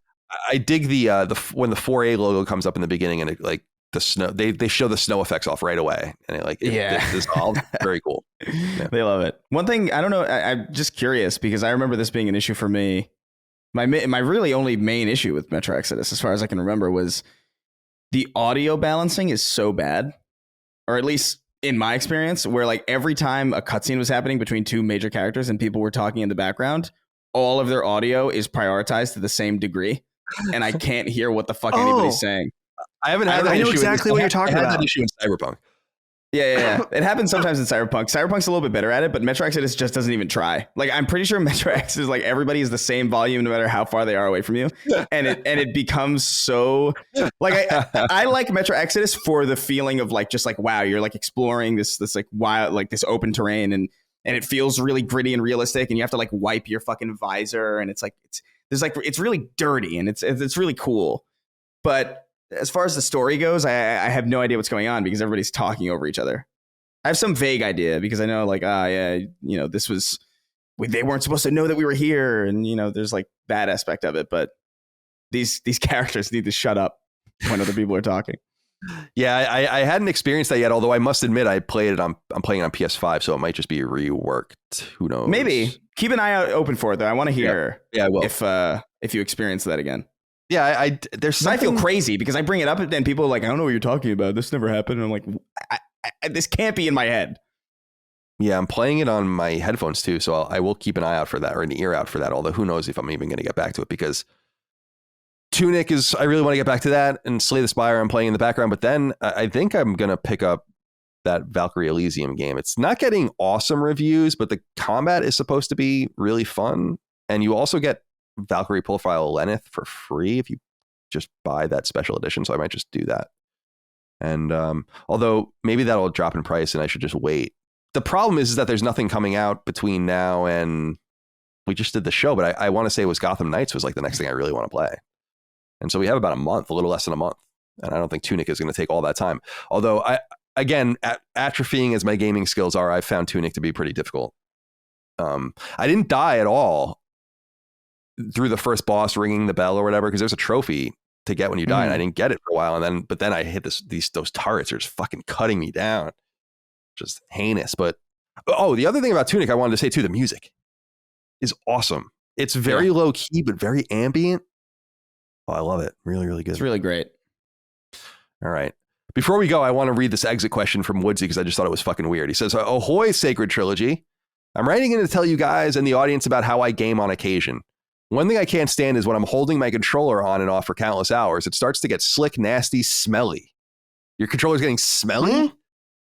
dig the when the 4A logo comes up in the beginning and it like the snow. They show the snow effects off right away, and it dissolves. Very cool. Yeah. They love it. One thing I don't know. I'm just curious because I remember this being an issue for me. My really only main issue with Metro Exodus, as far as I can remember, was the audio balancing is so bad, or at least. In my experience, where like every time a cutscene was happening between 2 major characters and people were talking in the background, all of their audio is prioritized to the same degree, and I can't hear what the fuck anybody's saying. I haven't had that issue. I know exactly what you're talking about. I had that issue in Cyberpunk. Yeah. It happens sometimes in Cyberpunk. Cyberpunk's a little bit better at it, but Metro Exodus just doesn't even try. Like I'm pretty sure Metro Exodus, like everybody is the same volume no matter how far they are away from you, and it becomes so like I like Metro Exodus for the feeling of like just like wow, you're like exploring this like wild like this open terrain and it feels really gritty and realistic, and you have to like wipe your fucking visor, and it's really dirty and it's really cool, but. As far as the story goes, I have no idea what's going on because everybody's talking over each other. I have some vague idea because I know like, this was, they weren't supposed to know that we were here. And, there's like that aspect of it. But these characters need to shut up when other people are talking. Yeah, I hadn't experienced that yet, although I must admit I'm playing it on PS5, so it might just be reworked. Who knows? Maybe. Keep an eye out open for it, though. I want to hear I will. If you experience that again. Yeah, there's something... I feel crazy because I bring it up and then people are like, I don't know what you're talking about. This never happened. And I'm like, this can't be in my head. Yeah, I'm playing it on my headphones too, so I will keep an eye out for that, or an ear out for that, although who knows if I'm even going to get back to it, because Tunic is, I really want to get back to that, and Slay the Spire I'm playing in the background, but then I think I'm going to pick up that Valkyrie Elysium game. It's not getting awesome reviews, but the combat is supposed to be really fun, and you also get Valkyrie Profile Lenneth for free if you just buy that special edition. So I might just do that. And although maybe that'll drop in price and I should just wait. The problem is that there's nothing coming out between now and we just did the show, but I want to say it was Gotham Knights was like the next thing I really want to play. And so we have about a month, a little less than a month. And I don't think Tunic is going to take all that time. Although atrophying as my gaming skills are, I've found Tunic to be pretty difficult. I didn't die at all through the first boss ringing the bell or whatever, because there's a trophy to get when you die, and I didn't get it for a while. And then I hit those turrets are just fucking cutting me down. Just heinous. But the other thing about Tunic I wanted to say too, the music is awesome. It's very low key, but very ambient. Oh, I love it. Really, really good. It's really great. All right. Before we go, I want to read this exit question from Woodsy because I just thought it was fucking weird. He says, "Ahoy, Sacred Trilogy. I'm writing in to tell you guys and the audience about how I game on occasion. One thing I can't stand is when I'm holding my controller on and off for countless hours, it starts to get slick, nasty, smelly. Your controller's getting smelly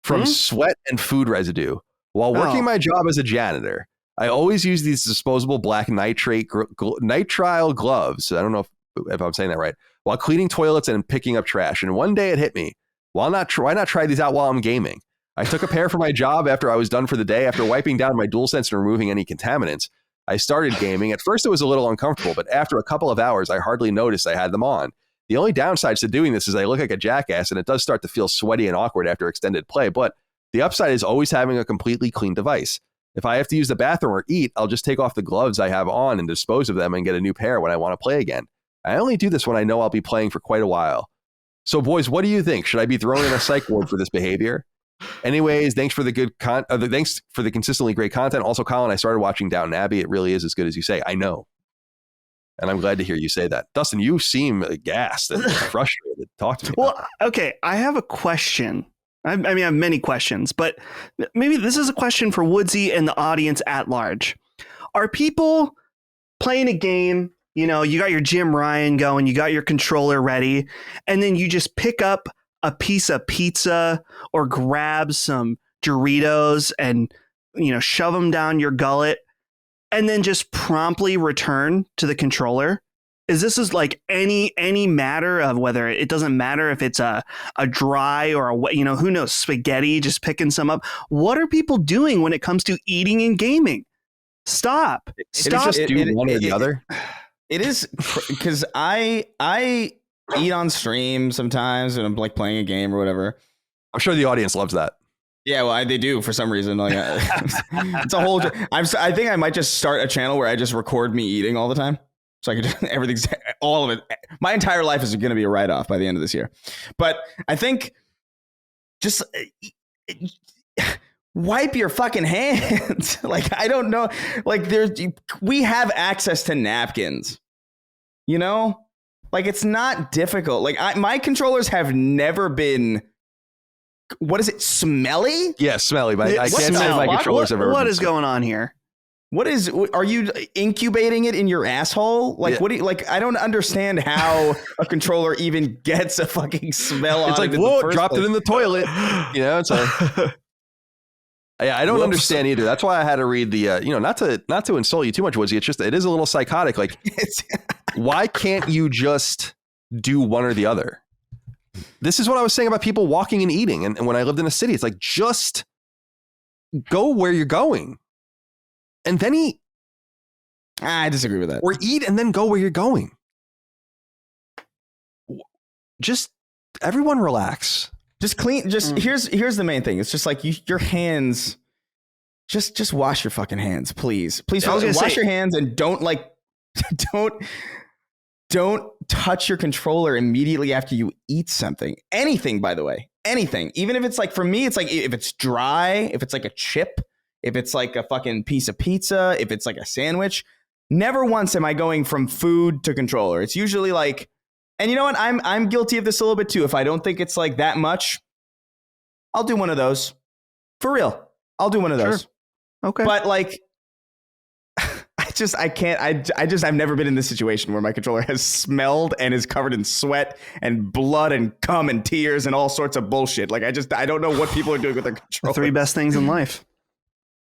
from sweat and food residue. While working my job as a janitor, I always use these disposable black nitrile gloves. I don't know if I'm saying that right. While cleaning toilets and picking up trash. And one day it hit me. Why not try these out while I'm gaming? I took a pair for my job after I was done for the day. After wiping down my DualSense and removing any contaminants, I started gaming. At first, it was a little uncomfortable, but after a couple of hours, I hardly noticed I had them on. The only downsides to doing this is I look like a jackass, and it does start to feel sweaty and awkward after extended play, but the upside is always having a completely clean device. If I have to use the bathroom or eat, I'll just take off the gloves I have on and dispose of them and get a new pair when I want to play again. I only do this when I know I'll be playing for quite a while. So, boys, what do you think? Should I be thrown in a psych ward for this behavior? Anyways, thanks for the thanks for the consistently great content. Also, Colin, I started watching Downton Abbey. It really is as good as you say. I know. And I'm glad to hear you say that. Dustin, you seem aghast and frustrated. Talk to me. Well, okay, I have a question. I mean, I have many questions, but maybe this is a question for Woodsy and the audience at large. Are people playing a game, you got your Jim Ryan going, you got your controller ready, and then you just pick up a piece of pizza or grab some Doritos and, shove them down your gullet and then just promptly return to the controller? This is like any matter of whether it doesn't matter if it's a dry or who knows, spaghetti, just picking some up. What are people doing when it comes to eating and gaming? Stop. Just do one or the other. It is because I eat on stream sometimes when I'm like playing a game or whatever. I'm sure the audience loves that. Yeah, well, they do for some reason. Like, it's a whole. I think I might just start a channel where I just record me eating all the time, so I can everything's all of it. My entire life is going to be a write off by the end of this year. But I think just wipe your fucking hands. Like, I don't know. Like, we have access to napkins. Like, it's not difficult. Like, my controllers have never been. What is it? Smelly? Yeah, smelly. But I can't say my controllers have ever. What is going on here? Are you incubating it in your asshole? Like, yeah. What do you, like, I don't understand how a controller even gets a fucking smell on it. It's like, whoa, dropped it in the toilet. It's like, yeah, I don't understand either. That's why I had to read the, not to insult you too much, Woodsy. It's just, it is a little psychotic. Like, why can't you just do one or the other? This is what I was saying about people walking and eating. And when I lived in a city, it's like, just go where you're going and then eat. I disagree with that. Or eat and then go where you're going. Just everyone relax. Just clean. Here's the main thing. It's just like your hands. Just wash your fucking hands, please. Please wash your hands and don't touch your controller immediately after you eat something. Anything, by the way, anything. Even if it's like, for me, it's like if it's dry, if it's like a chip, if it's like a fucking piece of pizza, if it's like a sandwich. Never once am I going from food to controller. It's usually like, and you know what? I'm guilty of this a little bit too. If I don't think it's like that much, I'll do one of those. For real. I'll do one of those. Sure. Okay. But like, I've never been in this situation where my controller has smelled and is covered in sweat and blood and cum and tears and all sorts of bullshit. Like, I don't know what people are doing with their controller. The 3 best things in life.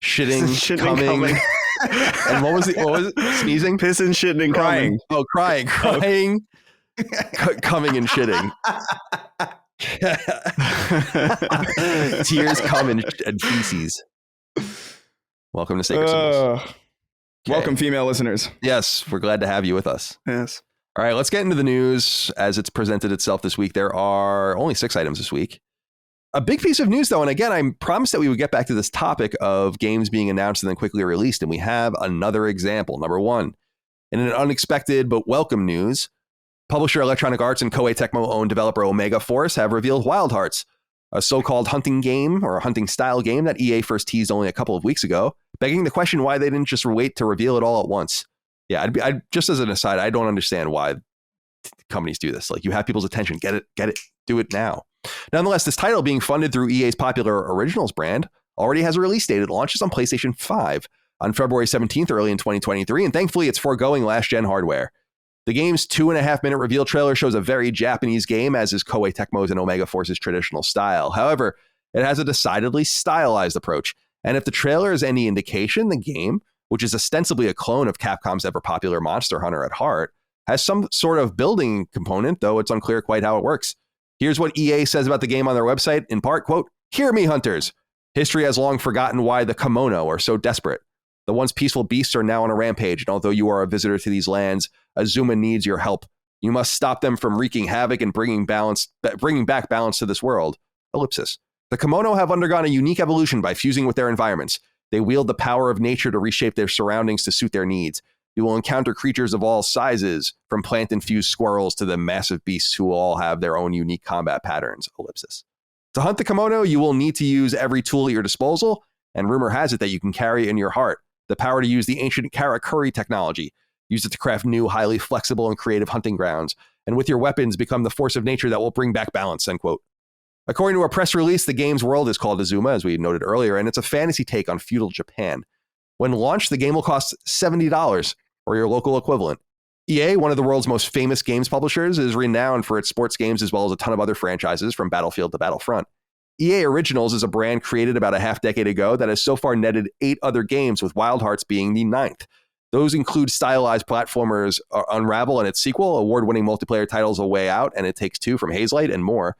Shitting, coming. And what was it? Sneezing? Pissing, shitting, and crying. coming. Oh, crying. coming and shitting. Tears come and feces. Welcome to Sacred Symbols. Welcome, female listeners. Yes, we're glad to have you with us. Yes. All right, let's get into the news as it's presented itself this week. There are only 6 items this week. A big piece of news, though, and again, I promised that we would get back to this topic of games being announced and then quickly released, and we have another example. Number 1, in an unexpected but welcome news, publisher Electronic Arts and Koei Tecmo-owned developer Omega Force have revealed Wild Hearts, a so-called hunting game or a hunting-style game that EA first teased only a couple of weeks ago, begging the question why they didn't just wait to reveal it all at once. Yeah, I'd just as an aside, I don't understand why companies do this. Like, you have people's attention, get it, do it now. Nonetheless, this title, being funded through EA's popular Originals brand, already has a release date. It launches on PlayStation 5 on February 17th, early in 2023, and thankfully it's foregoing last-gen hardware. The game's 2.5-minute reveal trailer shows a very Japanese game, as is Koei Tecmo's and Omega Force's traditional style. However, it has a decidedly stylized approach, and if the trailer is any indication, the game, which is ostensibly a clone of Capcom's ever-popular Monster Hunter at heart, has some sort of building component, though it's unclear quite how it works. Here's what EA says about the game on their website, in part, quote, "Hear me, hunters. History has long forgotten why the kimono are so desperate. The once peaceful beasts are now on a rampage, and although you are a visitor to these lands, Azuma needs your help. You must stop them from wreaking havoc and bringing back balance to this world. Ellipsis. The kimono have undergone a unique evolution by fusing with their environments. They wield the power of nature to reshape their surroundings to suit their needs. You will encounter creatures of all sizes, from plant-infused squirrels to the massive beasts who all have their own unique combat patterns. Ellipsis. To hunt the kimono, you will need to use every tool at your disposal, and rumor has it that you can carry in your heart the power to use the ancient Karakuri technology. Use it to craft new, highly flexible and creative hunting grounds, and with your weapons become the force of nature that will bring back balance," end quote. According to a press release, the game's world is called Azuma, as we noted earlier, and it's a fantasy take on feudal Japan. When launched, the game will cost $70, or your local equivalent. EA, one of the world's most famous games publishers, is renowned for its sports games as well as a ton of other franchises from Battlefield to Battlefront. EA Originals is a brand created about a half-decade ago that has so far netted 8 other games, with Wild Hearts being the 9th. Those include stylized platformers Unravel and its sequel, award-winning multiplayer titles A Way Out and It Takes Two from Hazelight, and more.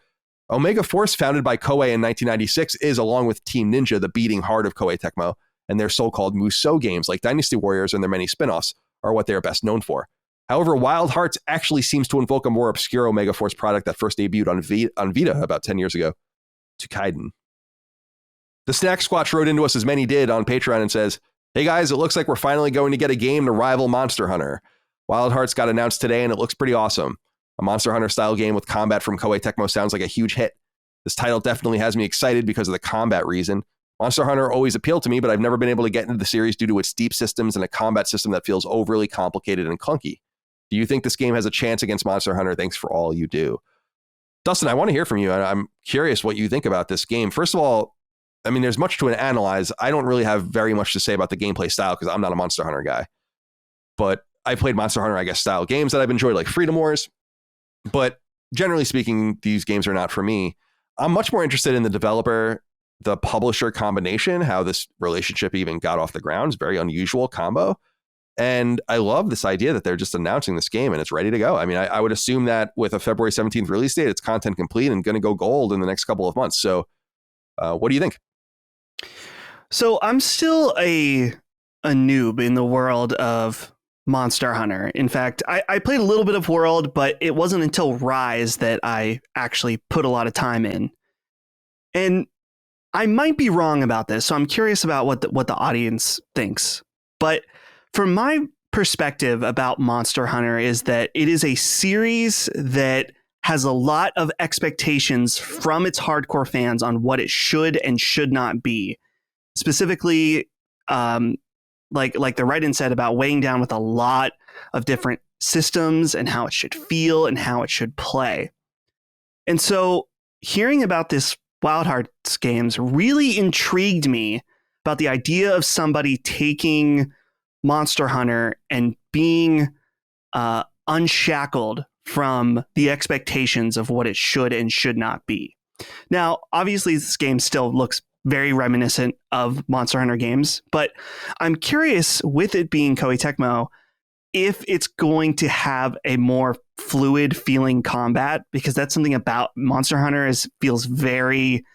Omega Force, founded by Koei in 1996, is, along with Team Ninja, the beating heart of Koei Tecmo, and their so-called Musou games like Dynasty Warriors and their many spin-offs are what they are best known for. However, Wild Hearts actually seems to invoke a more obscure Omega Force product that first debuted on Vita about 10 years ago, Tsukaiden. The Snack Squatch wrote into us, as many did, on Patreon and says, "Hey guys, it looks like we're finally going to get a game to rival Monster Hunter. Wild Hearts got announced today and it looks pretty awesome. A Monster Hunter style game with combat from Koei Tecmo sounds like a huge hit. This title definitely has me excited because of the combat reason. Monster Hunter always appealed to me, but I've never been able to get into the series due to its deep systems and a combat system that feels overly complicated and clunky. Do you think this game has a chance against Monster Hunter? Thanks for all you do." Dustin, I want to hear from you. I'm curious what you think about this game. First of all, I mean, there's much to analyze. I don't really have very much to say about the gameplay style because I'm not a Monster Hunter guy. But I played Monster Hunter, I guess, style games that I've enjoyed, like Freedom Wars. But generally speaking, these games are not for me. I'm much more interested in the developer, the publisher combination, how this relationship even got off the ground. It's a very unusual combo. And I love this idea that they're just announcing this game and it's ready to go. I mean, I would assume that with a February 17th release date, it's content complete and going to go gold in the next couple of months. So what do you think? So I'm still a noob in the world of Monster Hunter. In fact, I played a little bit of World, but it wasn't until Rise that I actually put a lot of time in. And I might be wrong about this, so I'm curious about what the audience thinks. But from my perspective about Monster Hunter is that it is a series that has a lot of expectations from its hardcore fans on what it should and should not be. Specifically, like the write-in said about weighing down with a lot of different systems and how it should feel and how it should play. And so hearing about this Wild Hearts games really intrigued me about the idea of somebody taking Monster Hunter and being unshackled from the expectations of what it should and should not be. Now, obviously, this game still looks very reminiscent of Monster Hunter games, but I'm curious, with it being Koei Tecmo, if it's going to have a more fluid feeling combat, because that's something about Monster Hunter feels very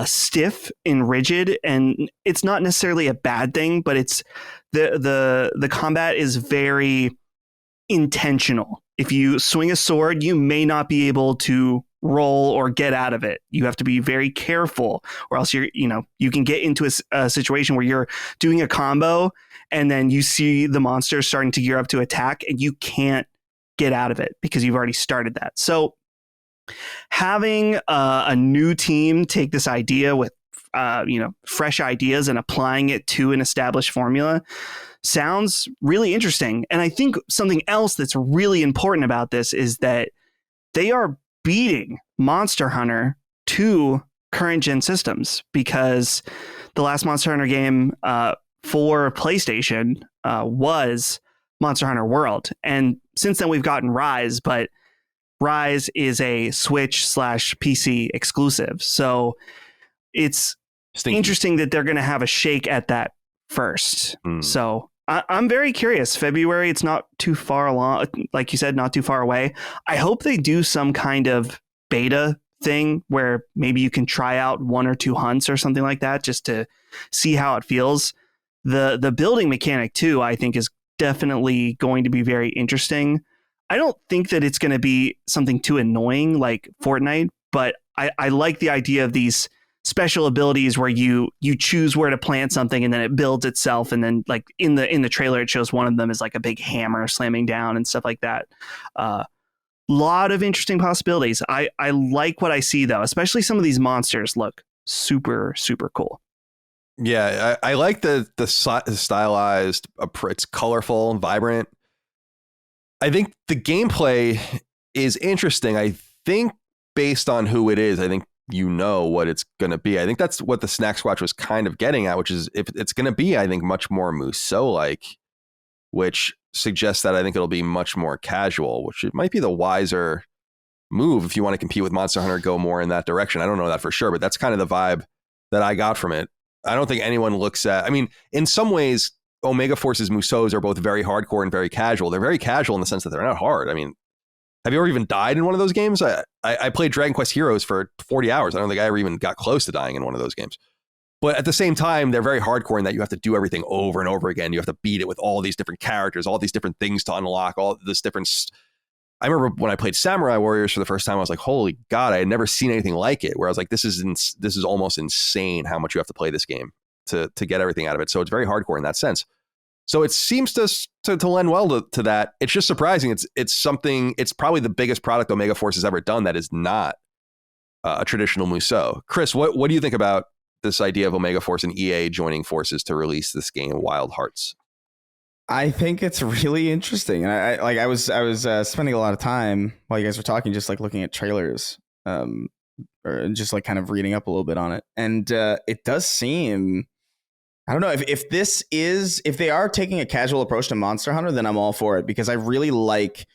stiff and rigid, and it's not necessarily a bad thing, but it's the combat is very intentional. If you swing a sword, you may not be able to roll or get out of it. You have to be very careful, or else you can get into a situation where you're doing a combo and then you see the monster starting to gear up to attack and you can't get out of it because you've already started that. So having a new team take this idea with fresh ideas and applying it to an established formula sounds really interesting. And I think something else that's really important about this is that they are beating Monster Hunter to current gen systems, because the last Monster Hunter game for PlayStation was Monster Hunter World. And since then we've gotten Rise, but Rise is a Switch/PC exclusive. So it's interesting that they're going to have a shake at that first. So I'm very curious. February, it's not too far along. Like you said, not too far away. I hope they do some kind of beta thing where maybe you can try out 1 or 2 hunts or something like that just to see how it feels. The building mechanic too, I think, is definitely going to be very interesting. I don't think that it's going to be something too annoying like Fortnite, but I like the idea of these special abilities where you choose where to plant something and then it builds itself, and then like in the trailer it shows one of them is like a big hammer slamming down and stuff like that. Lot of interesting possibilities. I like what I see though, especially some of these monsters look super cool. Yeah, I like the stylized. It's colorful and vibrant. I think the gameplay is interesting. I think based on who it is, I think what it's going to be. I think that's what the Snack Squatch was kind of getting at, which is if it's going to be, I think, much more Musou-like, which suggests that I think it'll be much more casual, which it might be the wiser move if you want to compete with Monster Hunter, go more in that direction. I don't know that for sure, but that's kind of the vibe that I got from it. I don't think anyone looks at, I mean, in some ways, Omega Force's Musous are both very hardcore and very casual. They're very casual in the sense that they're not hard. I mean, have you ever even died in one of those games? I played Dragon Quest Heroes for 40 hours. I don't think I ever even got close to dying in one of those games. But at the same time, they're very hardcore in that you have to do everything over and over again. You have to beat it with all these different characters, all these different things to unlock, all this different... I remember when I played Samurai Warriors for the first time, I was like, holy God, I had never seen anything like it. Where I was like, this is almost insane how much you have to play this game to get everything out of it. So it's very hardcore in that sense. So it seems to lend well to that. It's just surprising. It's probably the biggest product Omega Force has ever done that is not a traditional Musou. Chris, what do you think about this idea of Omega Force and EA joining forces to release this game, Wild Hearts? I think it's really interesting. And I was spending a lot of time while you guys were talking, just like looking at trailers, or just like kind of reading up a little bit on it. And it does seem, I don't know if they are taking a casual approach to Monster Hunter, then I'm all for it, because I really like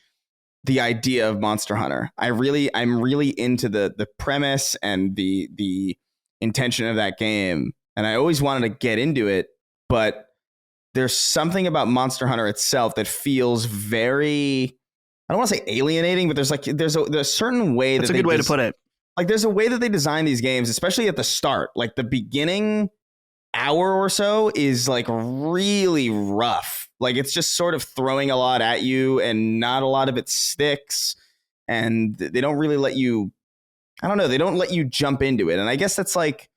the idea of Monster Hunter. I'm really into the premise and the intention of that game. And I always wanted to get into it, but there's something about Monster Hunter itself that feels very, I don't want to say alienating, but there's a certain way that's a good way to put it. Like there's a way that they design these games, especially at the start, like the beginning hour or so is like really rough. Like it's just sort of throwing a lot at you and not a lot of it sticks, and they don't really let you, I don't know, they don't let you jump into it. And I guess that's like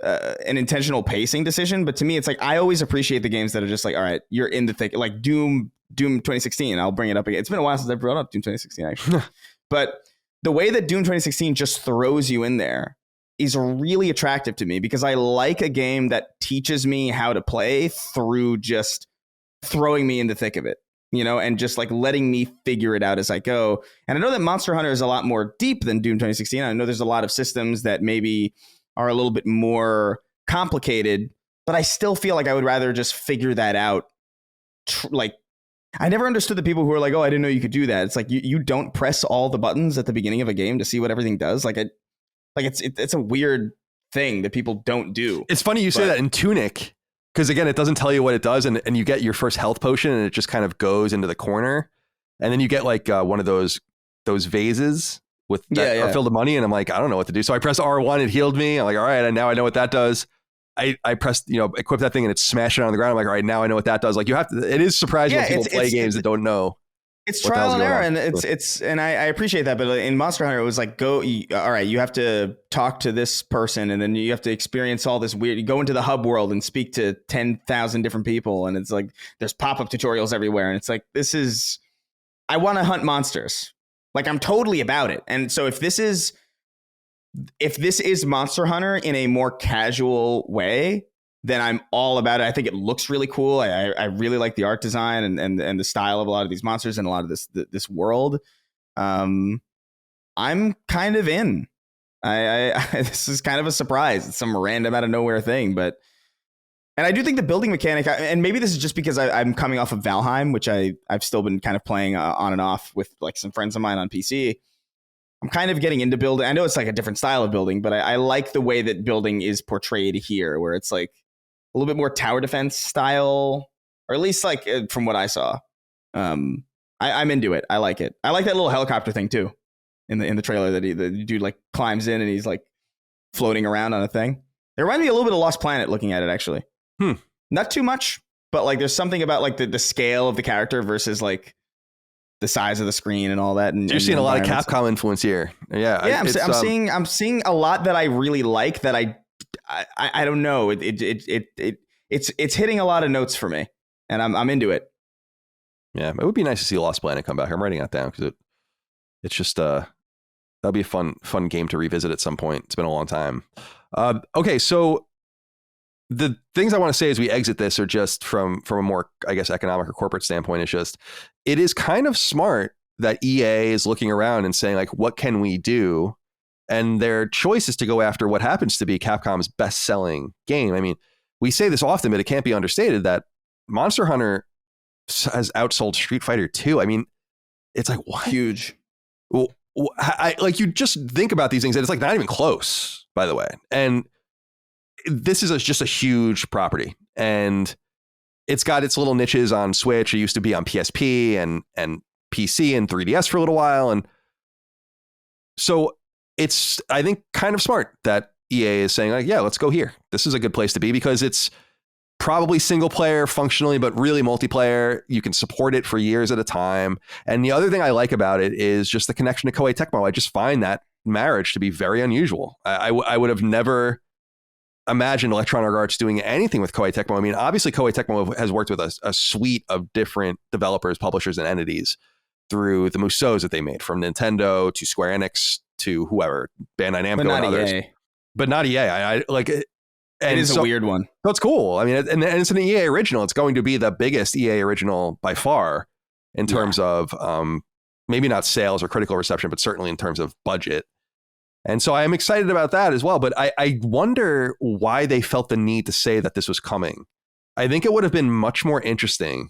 an intentional pacing decision, but to me it's like I always appreciate the games that are just like, all right, you're in the thick, like Doom 2016. I'll bring it up again. It's been a while since I brought up Doom 2016 actually. But the way that Doom 2016 just throws you in there is really attractive to me, because I like a game that teaches me how to play through just throwing me in the thick of it, and just like letting me figure it out as I go. And I know that Monster Hunter is a lot more deep than Doom 2016. I know there's a lot of systems that maybe are a little bit more complicated, but I still feel like I would rather just figure that out. Like, I never understood the people who are like, oh, I didn't know you could do that. It's like, you don't press all the buttons at the beginning of a game to see what everything does. It's a weird thing that people don't do. It's funny you say that. In Tunic, because again, it doesn't tell you what it does, and you get your first health potion, and it just kind of goes into the corner, and then you get like one of those vases with that are filled with money, and I'm like, I don't know what to do. So I pressed R1, it healed me. I'm like, all right, and now I know what that does. I pressed, equip that thing, and it's smashing on the ground. I'm like, all right, now I know what that does. Like, you have to. It is surprising when people play games that don't know. It's trial and error, and and I appreciate that. But in Monster Hunter, it was like, all right, you have to talk to this person, and then you have to experience all this weird. You go into the hub world and speak to 10,000 different people, and it's like there's pop-up tutorials everywhere, and it's like I want to hunt monsters. Like, I'm totally about it. And so if this is Monster Hunter in a more casual way, then I'm all about it. I think it looks really cool. I really like the art design and the style of a lot of these monsters and a lot of this world. I'm kind of in. This is kind of a surprise. It's some random out of nowhere thing, and I do think the building mechanic, and maybe this is just because I'm coming off of Valheim, which I've still been kind of playing on and off with like some friends of mine on PC. I'm kind of getting into building. I know it's like a different style of building, but I like the way that building is portrayed here, where it's like a little bit more tower defense style, or at least like from what I saw. I'm into it. I like it. I like that little helicopter thing too, in the trailer that the dude like climbs in and he's like floating around on a thing. It reminded me a little bit of Lost Planet looking at it actually. Not too much, but like there's something about like the scale of the character versus like the size of the screen and all that. And you're seeing a lot of Capcom influence here. Yeah, I'm seeing a lot that I really like. That I don't know. It's hitting a lot of notes for me, and I'm into it. Yeah, it would be nice to see Lost Planet come back. I'm writing that down because it's just that'd be a fun game to revisit at some point. It's been a long time. Okay, so the things I want to say as we exit this are just from a more, I guess, economic or corporate standpoint. It's just, it is kind of smart that EA is looking around and saying, like, what can we do? And their choice is to go after what happens to be Capcom's best-selling game. I mean, we say this often, but it can't be understated that Monster Hunter has outsold Street Fighter 2. I mean, it's like, what? Huge. Well, like, you just think about these things, and it's like not even close, by the way. And this is just a huge property, and it's got its little niches on Switch. It used to be on PSP and PC and 3DS for a little while. And so it's, I think, kind of smart that EA is saying, like, yeah, let's go here. This is a good place to be because it's probably single player functionally, but really multiplayer. You can support it for years at a time. And the other thing I like about it is just the connection to Koei Tecmo. I just find that marriage to be very unusual. I would have never imagined Electronic Arts doing anything with Koei Tecmo. I mean, obviously Koei Tecmo has worked with a suite of different developers, publishers, and entities through the Musous that they made, from Nintendo to Square Enix to whoever, Bandai Namco and others. EA. But not EA. I like it. It is a weird one. That's cool. I mean, and it's an EA original. It's going to be the biggest EA original by far in terms of maybe not sales or critical reception, but certainly in terms of budget. And so I am excited about that as well. But I wonder why they felt the need to say that this was coming. I think it would have been much more interesting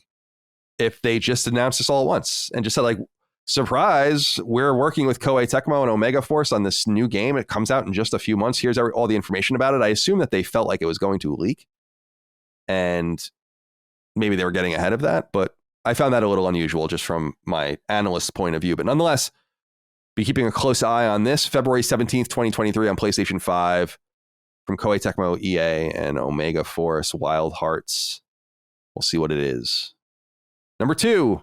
if they just announced this all at once and just said, like, surprise, we're working with Koei Tecmo and Omega Force on this new game. It comes out in just a few months. Here's all the information about it. I assume that they felt like it was going to leak, and maybe they were getting ahead of that. But I found that a little unusual just from my analyst's point of view. But nonetheless, be keeping a close eye on this. February 17th, 2023 on PlayStation 5 from Koei Tecmo, EA, and Omega Force, Wild Hearts. We'll see what it is. Number 2,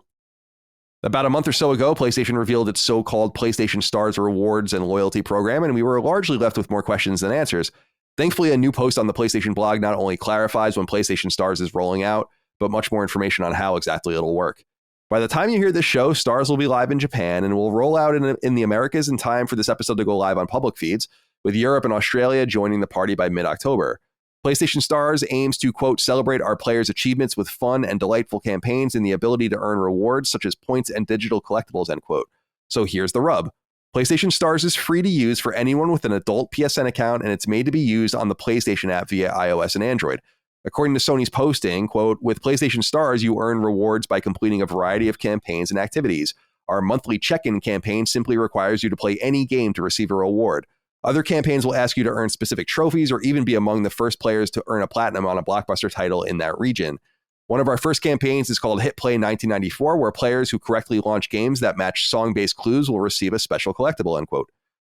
about a month or so ago, PlayStation revealed its so-called PlayStation Stars rewards and loyalty program, and we were largely left with more questions than answers. Thankfully, a new post on the PlayStation blog not only clarifies when PlayStation Stars is rolling out, but much more information on how exactly it'll work. By the time you hear this show, Stars will be live in Japan and will roll out in the Americas in time for this episode to go live on public feeds, with Europe and Australia joining the party by mid-October. PlayStation Stars aims to, quote, celebrate our players' achievements with fun and delightful campaigns and the ability to earn rewards such as points and digital collectibles, end quote. So here's the rub. PlayStation Stars is free to use for anyone with an adult PSN account, and it's made to be used on the PlayStation app via iOS and Android. According to Sony's posting, quote, with PlayStation Stars, you earn rewards by completing a variety of campaigns and activities. Our monthly check-in campaign simply requires you to play any game to receive a reward. Other campaigns will ask you to earn specific trophies or even be among the first players to earn a platinum on a blockbuster title in that region. One of our first campaigns is called Hit Play 1994, where players who correctly launch games that match song-based clues will receive a special collectible, end quote.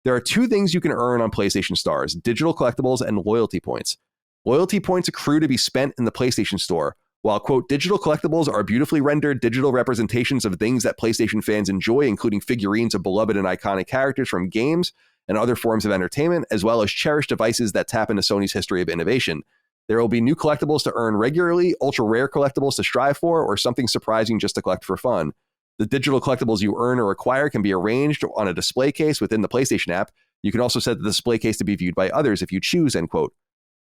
There are two things you can earn on PlayStation Stars, digital collectibles and loyalty points. Loyalty points accrue to be spent in the PlayStation Store, while, quote, digital collectibles are beautifully rendered digital representations of things that PlayStation fans enjoy, including figurines of beloved and iconic characters from games and other forms of entertainment, as well as cherished devices that tap into Sony's history of innovation. There will be new collectibles to earn regularly, ultra rare collectibles to strive for, or something surprising just to collect for fun. The digital collectibles you earn or acquire can be arranged on a display case within the PlayStation app. You can also set the display case to be viewed by others if you choose, end quote.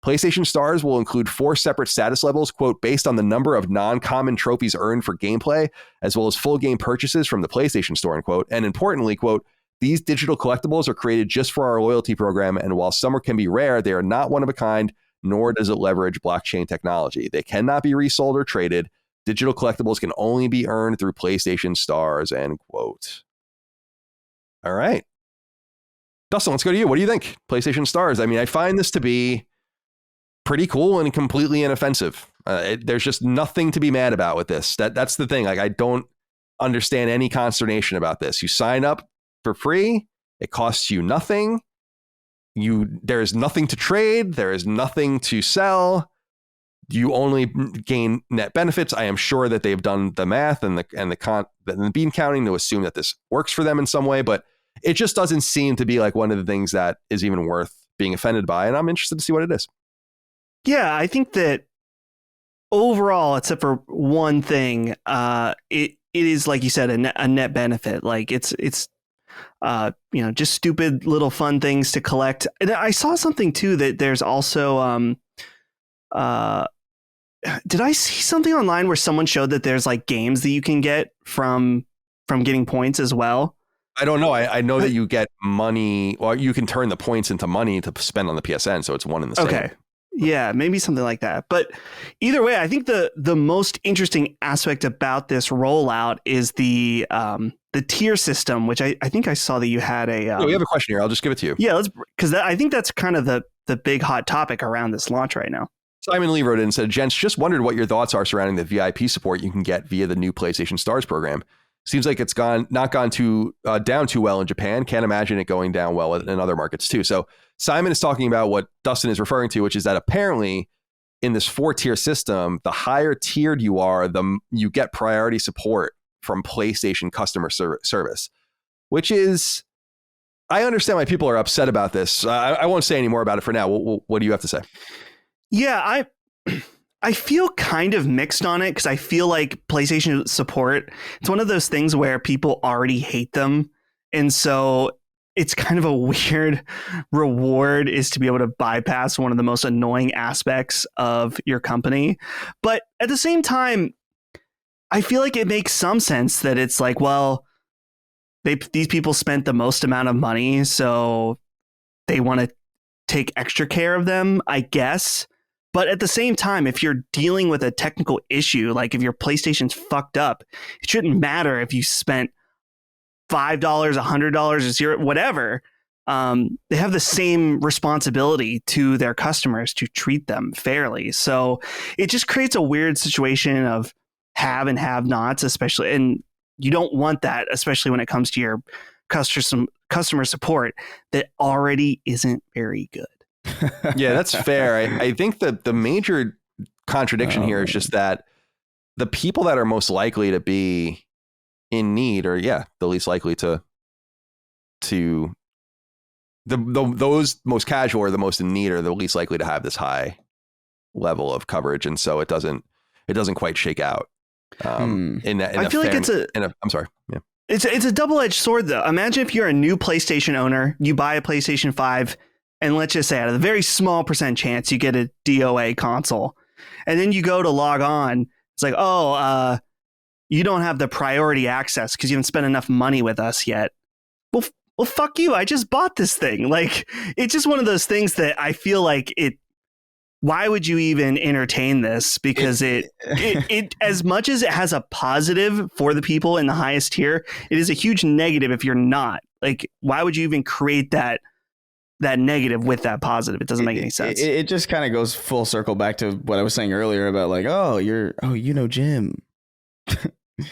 PlayStation Stars will include 4 separate status levels, quote, based on the number of non-common trophies earned for gameplay, as well as full game purchases from the PlayStation Store, end quote. And importantly, quote, these digital collectibles are created just for our loyalty program, and while some can be rare, they are not one of a kind, nor does it leverage blockchain technology. They cannot be resold or traded. Digital collectibles can only be earned through PlayStation Stars, end quote. All right. Dustin, let's go to you. What do you think? PlayStation Stars. I mean, I find this to be pretty cool and completely inoffensive. There's just nothing to be mad about with this. That's the thing. Like, I don't understand any consternation about this. You sign up for free. It costs you nothing. There's nothing to trade. There is nothing to sell. You only gain net benefits. I am sure that they've done the math and the bean counting to assume that this works for them in some way, but it just doesn't seem to be like one of the things that is even worth being offended by. And I'm interested to see what it is. Yeah, I think that overall, except for one thing, it is, like you said, a net benefit. Like it's just stupid little fun things to collect. And I saw something too that there's also did I see something online where someone showed that there's like games that you can get from getting points as well? I don't know. I know that you get money, or you can turn the points into money to spend on the PSN. So it's one in the same. Okay. Yeah, maybe something like that. But either way, I think the most interesting aspect about this rollout is the tier system, which I think I saw that you had a. We have a question here. I'll just give it to you. Yeah, because I think that's kind of the big hot topic around this launch right now. Simon Lee wrote in and said, gents, just wondered what your thoughts are surrounding the VIP support you can get via the new PlayStation Stars program. Seems like it's not gone down too well in Japan. Can't imagine it going down well in other markets too. So Simon is talking about what Dustin is referring to, which is that apparently in this 4-tier system, the higher tiered you are, you get priority support from PlayStation customer service, which is, I understand why people are upset about this. I won't say any more about it for now. What do you have to say? Yeah, I feel kind of mixed on it because I feel like PlayStation support, it's one of those things where people already hate them. And so it's kind of a weird reward is to be able to bypass one of the most annoying aspects of your company. But at the same time, I feel like it makes some sense that it's like, well, these people spent the most amount of money, so they want to take extra care of them, I guess. But at the same time, if you're dealing with a technical issue, like if your PlayStation's fucked up, it shouldn't matter if you spent $5, $100, or $0, whatever. They have the same responsibility to their customers to treat them fairly. So it just creates a weird situation of have and have nots, especially. And you don't want that, especially when it comes to your customer support that already isn't very good. Yeah, that's fair. I think that the major contradiction here is just that the people that are most likely to be in need, or the least likely to those most casual or the most in need are the least likely to have this high level of coverage, and so it doesn't quite shake out. I'm sorry. Yeah. It's a double-edged sword though. Imagine if you're a new PlayStation owner, you buy a PlayStation 5. And let's just say out of the very small % chance you get a DOA console, and then you go to log on. It's like, you don't have the priority access because you haven't spent enough money with us yet. Well, fuck you. I just bought this thing. Like, it's just one of those things that I feel like why would you even entertain this? Because it as much as it has a positive for the people in the highest tier, it is a huge negative if you're not. Like, why would you even create that that negative with that positive. It doesn't make any sense. It just kind of goes full circle back to what I was saying earlier about like, Jim.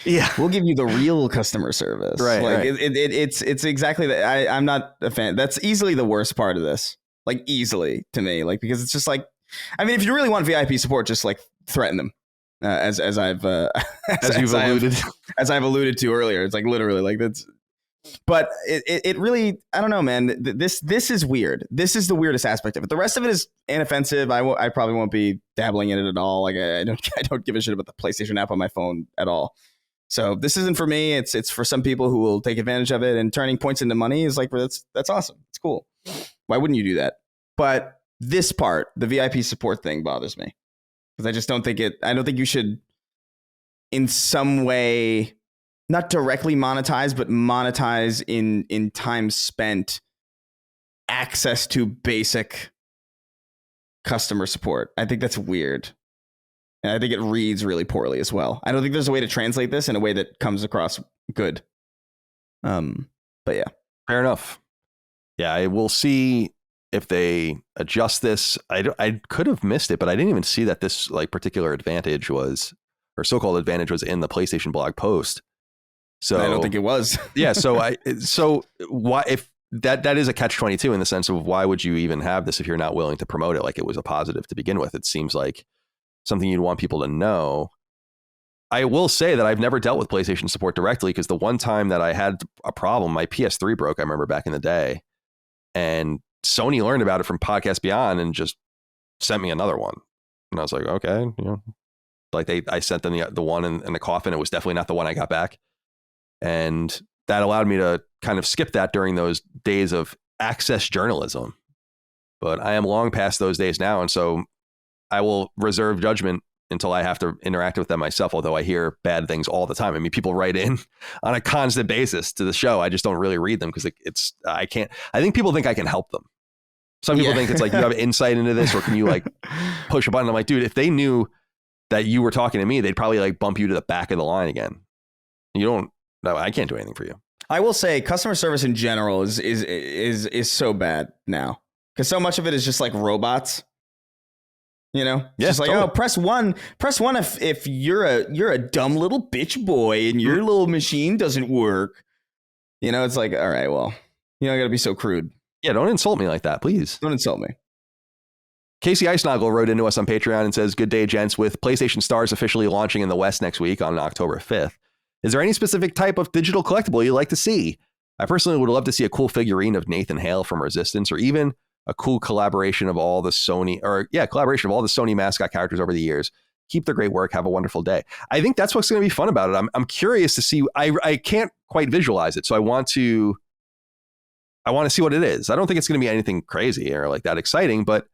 Yeah, we'll give you the real customer service. Right. Like right. it's exactly that. I'm not a fan. That's easily the worst part of this. Like easily to me, like, because it's just like, I mean, if you really want VIP support, just like threaten them. As I've alluded to earlier, it's like literally like that's. But it really, I don't know, man. This is weird. This is the weirdest aspect of it. The rest of it is inoffensive. I probably won't be dabbling in it at all. Like I don't give a shit about the PlayStation app on my phone at all. So this isn't for me. It's for some people who will take advantage of it, and turning points into money is like, that's awesome. It's cool. Why wouldn't you do that? But this part, the VIP support thing, bothers me because I just don't think I don't think you should in some way not directly monetize, but monetize in time spent access to basic customer support. I think that's weird. And I think it reads really poorly as well. I don't think there's a way to translate this in a way that comes across good. But yeah. Fair enough. Yeah, I will see if they adjust this. I could have missed it, but I didn't even see that this like particular advantage was, or so-called advantage was in the PlayStation blog post. So I don't think it was. Yeah. So why, if that is a catch-22 in the sense of why would you even have this if you're not willing to promote it like it was a positive to begin with? It seems like something you'd want people to know. I will say that I've never dealt with PlayStation support directly because the one time that I had a problem, my PS3 broke, I remember back in the day, and Sony learned about it from Podcast Beyond and just sent me another one. And I was like, okay, like I sent them the one in the coffin. It was definitely not the one I got back. And that allowed me to kind of skip that during those days of access journalism. But I am long past those days now. And so I will reserve judgment until I have to interact with them myself, although I hear bad things all the time. I mean, people write in on a constant basis to the show. I just don't really read them because I can't. I think people think I can help them. Some people think it's like, you have insight into this, or can you like push a button? I'm like, dude, if they knew that you were talking to me, they'd probably like bump you to the back of the line again. You don't. No, I can't do anything for you. I will say customer service in general is so bad now because so much of it is just like robots. You know, just like, totally. Press one if you're a dumb little bitch boy and your little machine doesn't work. You know, it's like, all right, well, I got to be so crude. Yeah, don't insult me like that, please. Don't insult me. Casey Icenoggle wrote into us on Patreon and says, "Good day, gents. With PlayStation Stars officially launching in the West next week on October 5th, is there any specific type of digital collectible you'd like to see? I personally would love to see a cool figurine of Nathan Hale from Resistance, or even a cool collaboration of all the Sony mascot characters over the years. Keep the great work. Have a wonderful day." I think that's what's going to be fun about it. I'm curious to see. I can't quite visualize it, so I want to see what it is. I don't think it's going to be anything crazy or like that exciting, but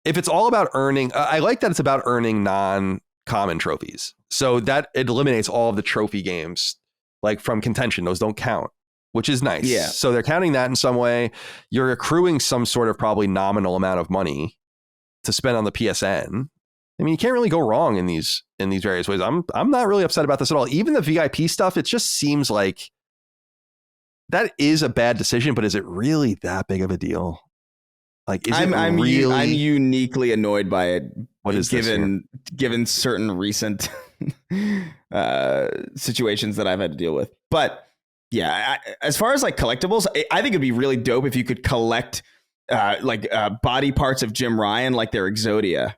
if it's all about earning, I like that it's about earning non-common trophies. So that it eliminates all of the trophy games like from contention. Those don't count, which is nice. Yeah. So they're counting that in some way. You're accruing some sort of probably nominal amount of money to spend on the PSN. I mean, you can't really go wrong in these various ways. I'm not really upset about this at all. Even the VIP stuff, it just seems like that is a bad decision, but is it really that big of a deal? Like, is I'm uniquely annoyed by it. What is given certain recent situations that I've had to deal with? But yeah, as far as like collectibles, I think it'd be really dope if you could collect body parts of Jim Ryan like they're Exodia.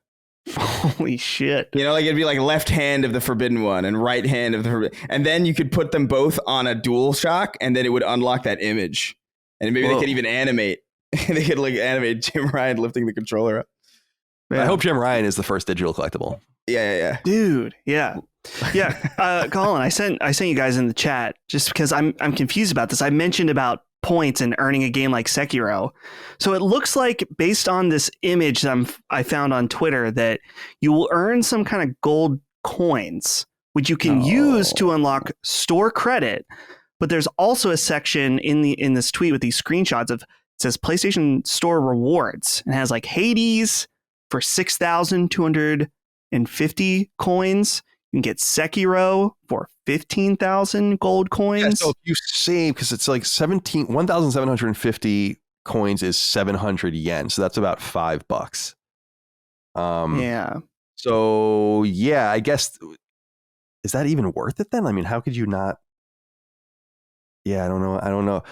Holy shit. Like it'd be like left hand of the Forbidden One and right hand of the Forbidden. And then you could put them both on a DualShock and then it would unlock that image. And maybe they could even animate. They could like animate Jim Ryan lifting the controller up. Yeah. I hope Jim Ryan is the first digital collectible. Yeah. Dude, yeah. Colin, I sent you guys in the chat just because I'm confused about this. I mentioned about points and earning a game like Sekiro. So it looks like, based on this image that I found on Twitter, that you will earn some kind of gold coins, which you can use to unlock store credit. But there's also a section in this tweet with these screenshots of, it says PlayStation Store rewards, and has like Hades for 6,250 coins. You can get Sekiro for 15,000 gold coins. Yeah, so if you save, because it's like 1,750 coins is 700 yen. So that's about $5. Yeah. So yeah, I guess, is that even worth it then? I mean, how could you not? Yeah, I don't know.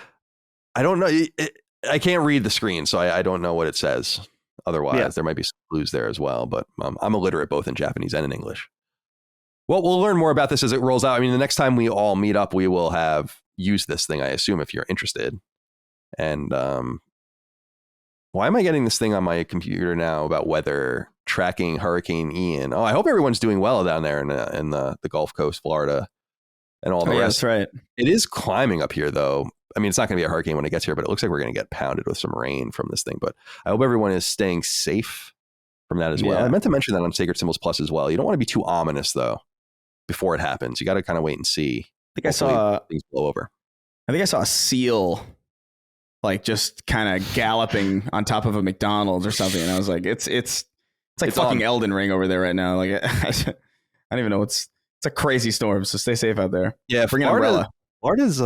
I can't read the screen, so I don't know what it says. Otherwise, there might be some clues there as well. But I'm illiterate both in Japanese and in English. Well, we'll learn more about this as it rolls out. I mean, the next time we all meet up, we will have used this thing, I assume, if you're interested. And why am I getting this thing on my computer now about weather tracking Hurricane Ian? Oh, I hope everyone's doing well down there in the Gulf Coast, Florida, and all the rest. That's right. It is climbing up here, though. I mean, it's not going to be a hurricane when it gets here, but it looks like we're going to get pounded with some rain from this thing. But I hope everyone is staying safe from that as well. Yeah. I meant to mention that on Sacred Symbols Plus as well. You don't want to be too ominous, though, before it happens. You got to kind of wait and see. I think I saw things blow over. I think I saw a seal, like just kind of galloping on top of a McDonald's or something, and I was like, it's like It's fucking on. Elden Ring over there right now. Like I don't even know. It's a crazy storm, so stay safe out there. Yeah, Bring an umbrella. Florida's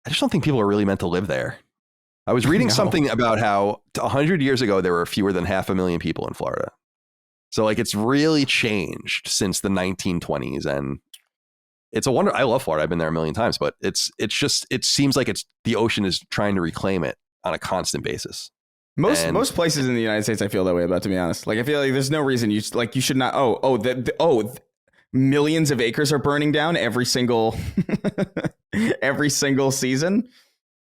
I just don't think people are really meant to live there. I was reading No. something about how 100 years ago there were fewer than 500,000 people in Florida. So like it's really changed since the 1920s, and it's a wonder. I love Florida. I've been there a million times, but it seems like the ocean is trying to reclaim it on a constant basis. Most places in the United States, I feel that way about, to be honest. Like I feel like there's no reason you should not. Millions of acres are burning down every single season.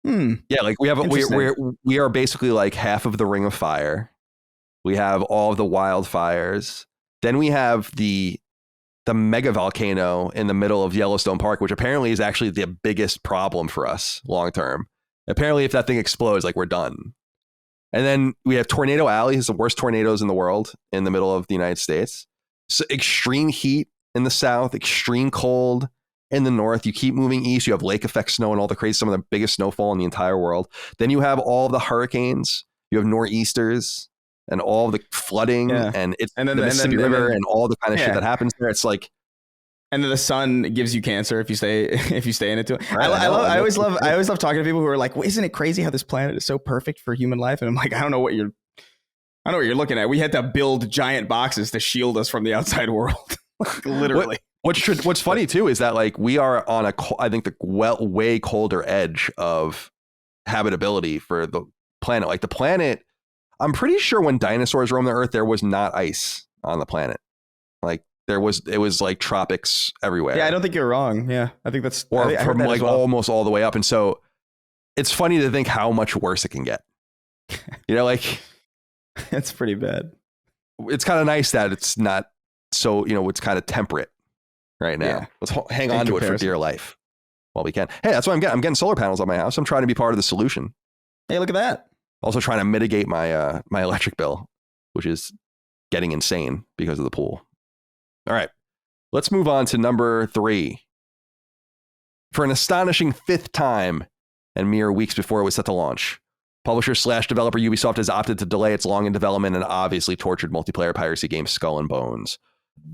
Yeah, like we are basically like half of the Ring of Fire. We have all of the wildfires. Then we have the mega volcano in the middle of Yellowstone Park, which apparently is actually the biggest problem for us long term. Apparently, if that thing explodes, like we're done. And then we have Tornado Alley, it's the worst tornadoes in the world in the middle of the United States. So extreme heat in the south, extreme cold in the north. You keep moving east, you have lake effect snow and all the crazy, some of the biggest snowfall in the entire world. Then you have all of the hurricanes, you have nor'easters and all the flooding and the Mississippi River and all the kind of shit that happens there. It's like, and then the sun gives you cancer if you stay in it too. Right, I always love talking to people who are like, well, isn't it crazy how this planet is so perfect for human life? And I'm like, I don't know what you're looking at. We had to build giant boxes to shield us from the outside world. Literally. What's funny too is that like we are on I think the way colder edge of habitability for the planet. Like the planet, I'm pretty sure when dinosaurs roamed the earth, there was not ice on the planet. Like it was like tropics everywhere. Yeah, I don't think you're wrong. Yeah, I think that's or I from that like well. almost all the way up. And so it's funny to think how much worse it can get. You know, like it's pretty bad. It's kind of nice that it's not so, it's kind of temperate right now. Yeah. Let's hang on to it for dear life while we can. Hey, that's what I'm getting. I'm getting solar panels on my house. I'm trying to be part of the solution. Hey, look at that. Also trying to mitigate my my electric bill, which is getting insane because of the pool. All right, let's move on to number 3. For an astonishing 5th time and mere weeks before it was set to launch, publisher/developer Ubisoft has opted to delay its long in development and obviously tortured multiplayer piracy game Skull and Bones.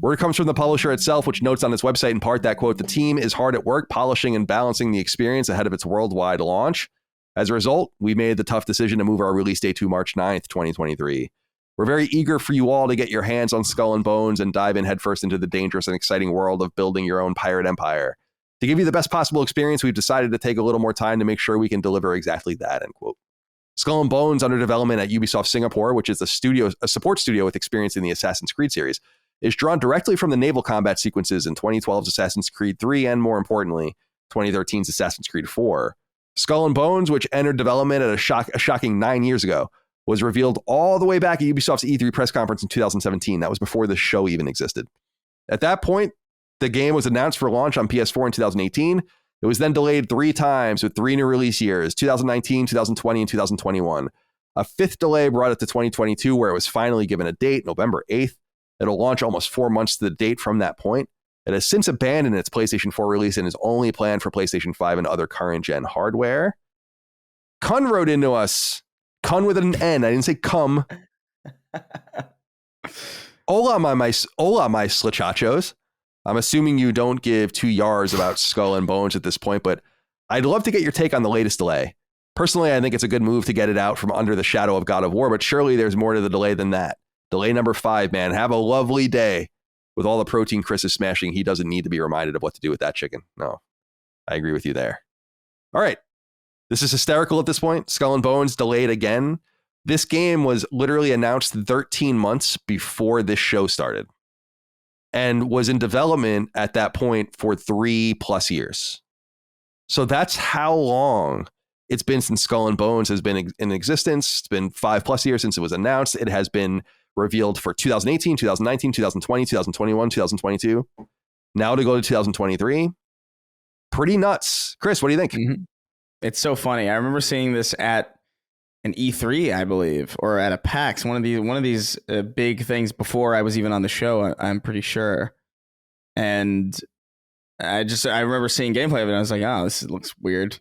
Word comes from the publisher itself, which notes on its website in part that, quote, the team is hard at work polishing and balancing the experience ahead of its worldwide launch. As a result, we made the tough decision to move our release date to March 9th, 2023. We're very eager for you all to get your hands on Skull and Bones and dive in headfirst into the dangerous and exciting world of building your own pirate empire. To give you the best possible experience, we've decided to take a little more time to make sure we can deliver exactly that, end quote. Skull and Bones, under development at Ubisoft Singapore, which is a support studio with experience in the Assassin's Creed series, is drawn directly from the naval combat sequences in 2012's Assassin's Creed 3 and, more importantly, 2013's Assassin's Creed 4. Skull and Bones, which entered development at a shocking 9 years ago, was revealed all the way back at Ubisoft's E3 press conference in 2017. That was before the show even existed. At that point, the game was announced for launch on PS4 in 2018. It was then delayed 3 times with 3 new release years, 2019, 2020, and 2021. A 5th delay brought it to 2022, where it was finally given a date, November 8th. It'll launch almost 4 months to the date from that point. It has since abandoned its PlayStation 4 release and is only planned for PlayStation 5 and other current-gen hardware. Kun wrote into us, Kun with an N, I didn't say cum. Hola, my slachachos. I'm assuming you don't give 2 yards about Skull and Bones at this point, but I'd love to get your take on the latest delay. Personally, I think it's a good move to get it out from under the shadow of God of War, but surely there's more to the delay than that. Delay number 5, man. Have a lovely day. With all the protein Chris is smashing, he doesn't need to be reminded of what to do with that chicken. No, I agree with you there. All right. This is hysterical at this point. Skull and Bones delayed again. This game was literally announced 13 months before this show started and was in development at that point for 3+ years. So that's how long it's been since Skull and Bones has been in existence. It's been 5+ years since it was announced. It has been revealed for 2018, 2019, 2020, 2021, 2022. Now to go to 2023. Pretty nuts. Chris, what do you think? Mm-hmm. It's so funny. I remember seeing this at an E3, I believe, or at a PAX, one of these big things before I was even on the show, I'm pretty sure. And I remember seeing gameplay of it and I was like, oh, this looks weird.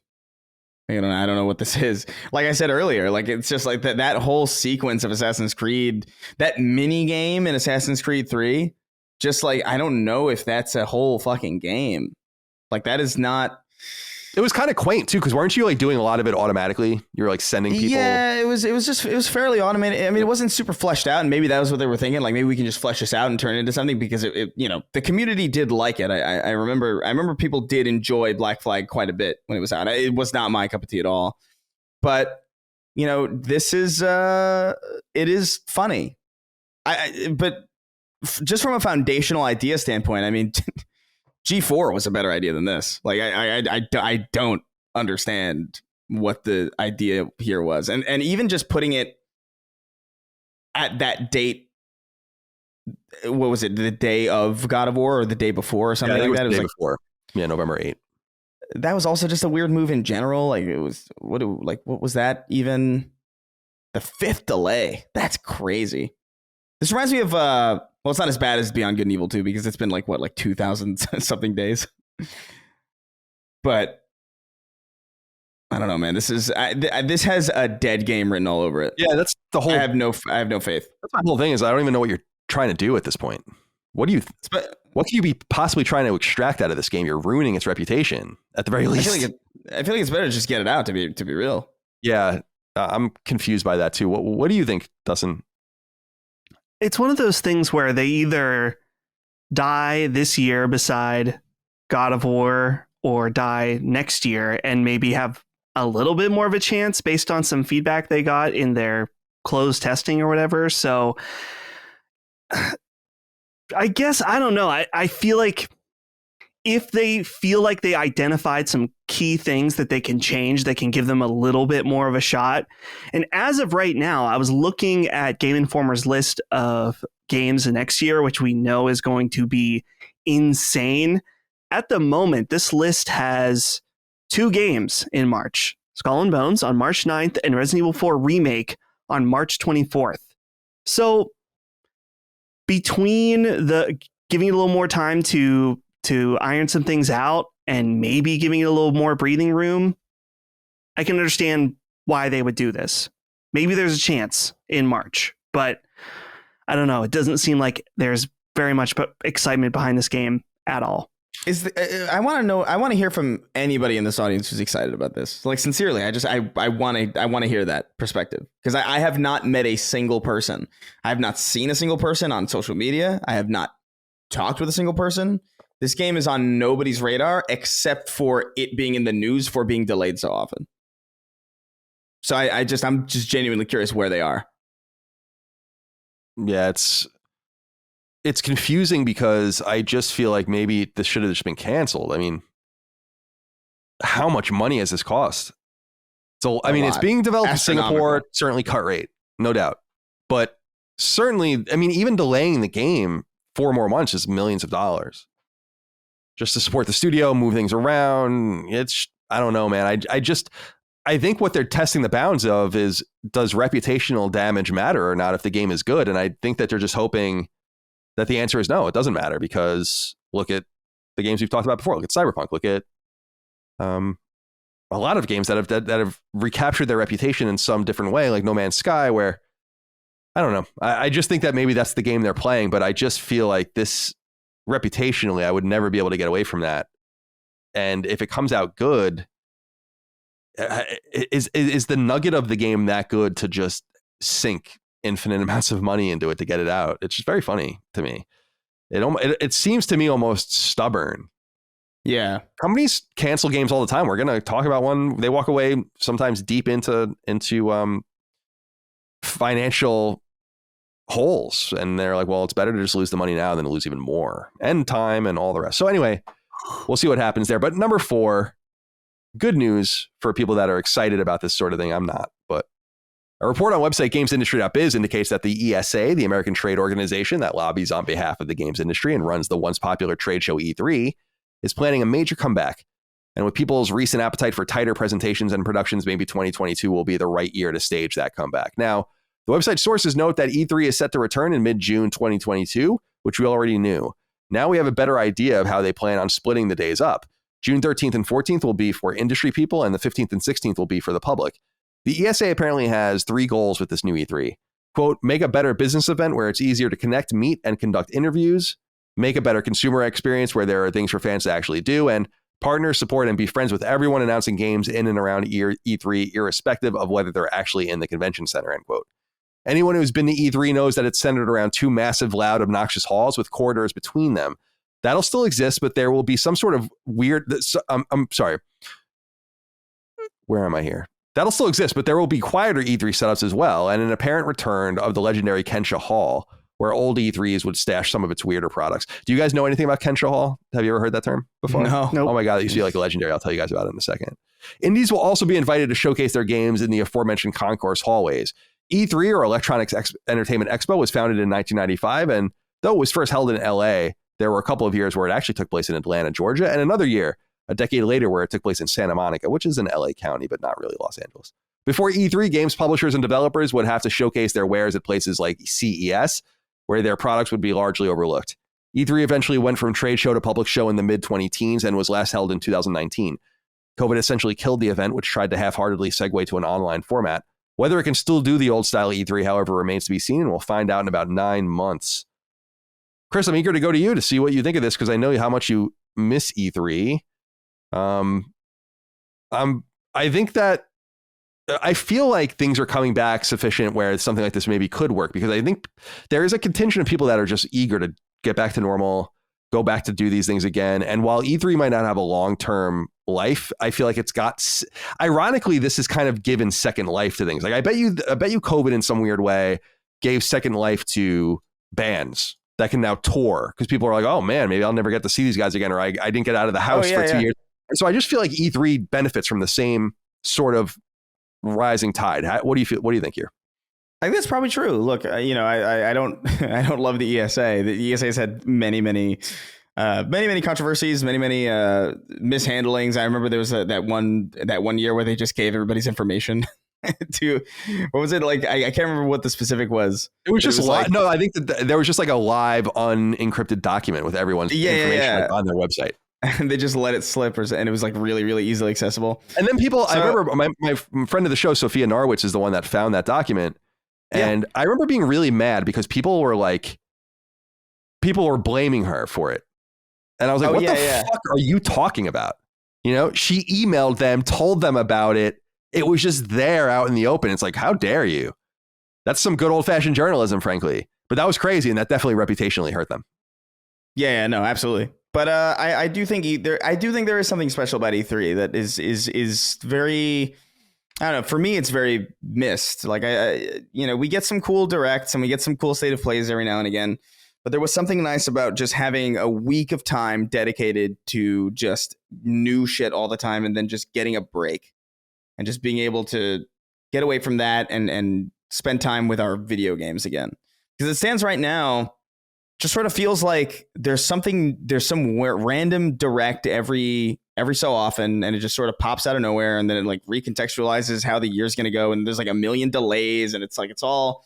I don't know what this is. Like I said earlier, like it's just like that whole sequence of Assassin's Creed, that mini game in Assassin's Creed 3, just like, I don't know if that's a whole fucking game. Like that is not. It was kind of quaint too, because weren't you like doing a lot of it automatically? You were like sending people. Yeah, it was fairly automated. I mean, it wasn't super fleshed out, and maybe that was what they were thinking. Like maybe we can just flesh this out and turn it into something, because it the community did like it. I remember people did enjoy Black Flag quite a bit when it was out. It was not my cup of tea at all, but this is it is funny. But just from a foundational idea standpoint, I mean. G4 was a better idea than this. Like I don't understand what the idea here was, and even just putting it at that date. What was it? The day of God of War or the day before or something like that? It was the day before. Yeah, November 8th. That was also just a weird move in general. Like it was what was that even? The 5th delay. That's crazy. This reminds me of well, it's not as bad as Beyond Good and Evil 2 because it's been like 2,000 something days. But I don't know, man. This has a dead game written all over it. Yeah, that's the whole. I have no faith. That's my whole thing. Is I don't even know what you're trying to do at this point. What can you be possibly trying to extract out of this game? You're ruining its reputation at the very least. I feel like it's better to just get it out to be real. Yeah, I'm confused by that too. What do you think, Dustin? It's one of those things where they either die this year beside God of War or die next year and maybe have a little bit more of a chance based on some feedback they got in their closed testing or whatever. So I guess, I don't know. I feel like if they feel like they identified some key things that they can change, that can give them a little bit more of a shot. And as of right now, I was looking at Game Informer's list of games next year, which we know is going to be insane. At the moment, this list has 2 games in March. Skull and Bones on March 9th and Resident Evil 4 Remake on March 24th. So between the giving it a little more time to iron some things out and maybe giving it a little more breathing room, I can understand why they would do this. Maybe there's a chance in March, but I don't know. It doesn't seem like there's very much excitement behind this game at all. I want to know. I want to hear from anybody in this audience who's excited about this. Like sincerely, I want to hear that perspective, because I have not met a single person. I have not seen a single person on social media. I have not talked with a single person. This game is on nobody's radar except for it being in the news for being delayed so often. So I'm just genuinely curious where they are. Yeah, it's confusing because I just feel like maybe this should have just been canceled. I mean, how much money has this cost? So, I mean, it's being developed in Singapore, certainly cut rate, no doubt. But certainly, I mean, even delaying the game 4 more months is millions of dollars. Just to support the studio, move things around. I don't know, man. I think what they're testing the bounds of is, does reputational damage matter or not if the game is good? And I think that they're just hoping that the answer is no, it doesn't matter, because look at the games we've talked about before. Look at Cyberpunk. Look at a lot of games that have recaptured their reputation in some different way, like No Man's Sky, where I don't know. I just think that maybe that's the game they're playing, but I just feel like this reputationally, I would never be able to get away from that. And if it comes out good, is the nugget of the game that good to just sink infinite amounts of money into it to get it out? It's just very funny to me. It seems to me almost stubborn. Yeah. Companies cancel games all the time. We're going to talk about one. They walk away sometimes deep into financial holes. And they're like, well, it's better to just lose the money now than to lose even more and time and all the rest. So anyway, we'll see what happens there. But number 4, good news for people that are excited about this sort of thing. I'm not, but a report on website gamesindustry.biz indicates that the ESA, the American trade organization that lobbies on behalf of the games industry and runs the once popular trade show E3, is planning a major comeback. And with people's recent appetite for tighter presentations and productions, maybe 2022 will be the right year to stage that comeback. Now, the website sources note that E3 is set to return in mid-June 2022, which we already knew. Now we have a better idea of how they plan on splitting the days up. June 13th and 14th will be for industry people, and the 15th and 16th will be for the public. The ESA apparently has 3 goals with this new E3. Quote, make a better business event where it's easier to connect, meet, and conduct interviews. Make a better consumer experience where there are things for fans to actually do, and partner, support, and be friends with everyone announcing games in and around E3, irrespective of whether they're actually in the convention center, end quote. Anyone who's been to E3 knows that it's centered around 2 massive, loud, obnoxious halls with corridors between them. That'll still exist, but there will be some sort of weird... I'm sorry. Where am I here? That'll still exist, but there will be quieter E3 setups as well, and an apparent return of the legendary Kensha Hall, where old E3s would stash some of its weirder products. Do you guys know anything about Kensha Hall? Have you ever heard that term before? No. Oh my God, it used to be like legendary. I'll tell you guys about it in a second. Indies will also be invited to showcase their games in the aforementioned concourse hallways. E3, or Electronics Entertainment Expo, was founded in 1995, and though it was first held in LA, there were a couple of years where it actually took place in Atlanta, Georgia, and another year, a decade later, where it took place in Santa Monica, which is in LA County, but not really Los Angeles. Before E3, games publishers and developers would have to showcase their wares at places like CES, where their products would be largely overlooked. E3 eventually went from trade show to public show in the mid-2010s and was last held in 2019. COVID essentially killed the event, which tried to half-heartedly segue to an online format. Whether it can still do the old-style E3, however, remains to be seen, and we'll find out in about 9 months. Chris, I'm eager to go to you to see what you think of this, because I know how much you miss E3. I think that I feel like things are coming back sufficient where something like this maybe could work, because I think there is a contingent of people that are just eager to get back to normal, go back to do these things again. And while E3 might not have a long-term life, I feel like it's got, ironically, this has kind of given second life to things. Like I bet you COVID in some weird way gave second life to bands that can now tour, because people are like, oh man, maybe I'll never get to see these guys again, or I didn't get out of the house for 2 years. And so I just feel like E3 benefits from the same sort of rising tide. What do you feel? What do you think here? I think that's probably true. Look, I don't I don't love the ESA. The ESA has had many controversies, many mishandlings. I remember there was that one year where they just gave everybody's information to, what was it like? I can't remember what the specific was. It was just like, no, I think that there was just like a live unencrypted document with everyone's information like, on their website. And they just let it slip, and it was like really, really easily accessible. And then people, I remember my friend of the show, Sophia Norwitz, is the one that found that document. And I remember being really mad because people were blaming her for it. And I was like, what the fuck are you talking about? You know, she emailed them, told them about it. It was just there out in the open. It's like, how dare you? That's some good old fashioned journalism, frankly. But that was crazy. And that definitely reputationally hurt them. Yeah, no, absolutely. But I do think there is something special about E3 that is very, I don't know. For me, it's very missed. Like we get some cool directs and we get some cool state of plays every now and again. But there was something nice about just having a week of time dedicated to just new shit all the time, and then just getting a break and just being able to get away from that and spend time with our video games again. Because it stands right now, just sort of feels like there's some random direct every so often, and it just sort of pops out of nowhere, and then it like recontextualizes how the year's going to go, and there's like a million delays, and it's like, it's all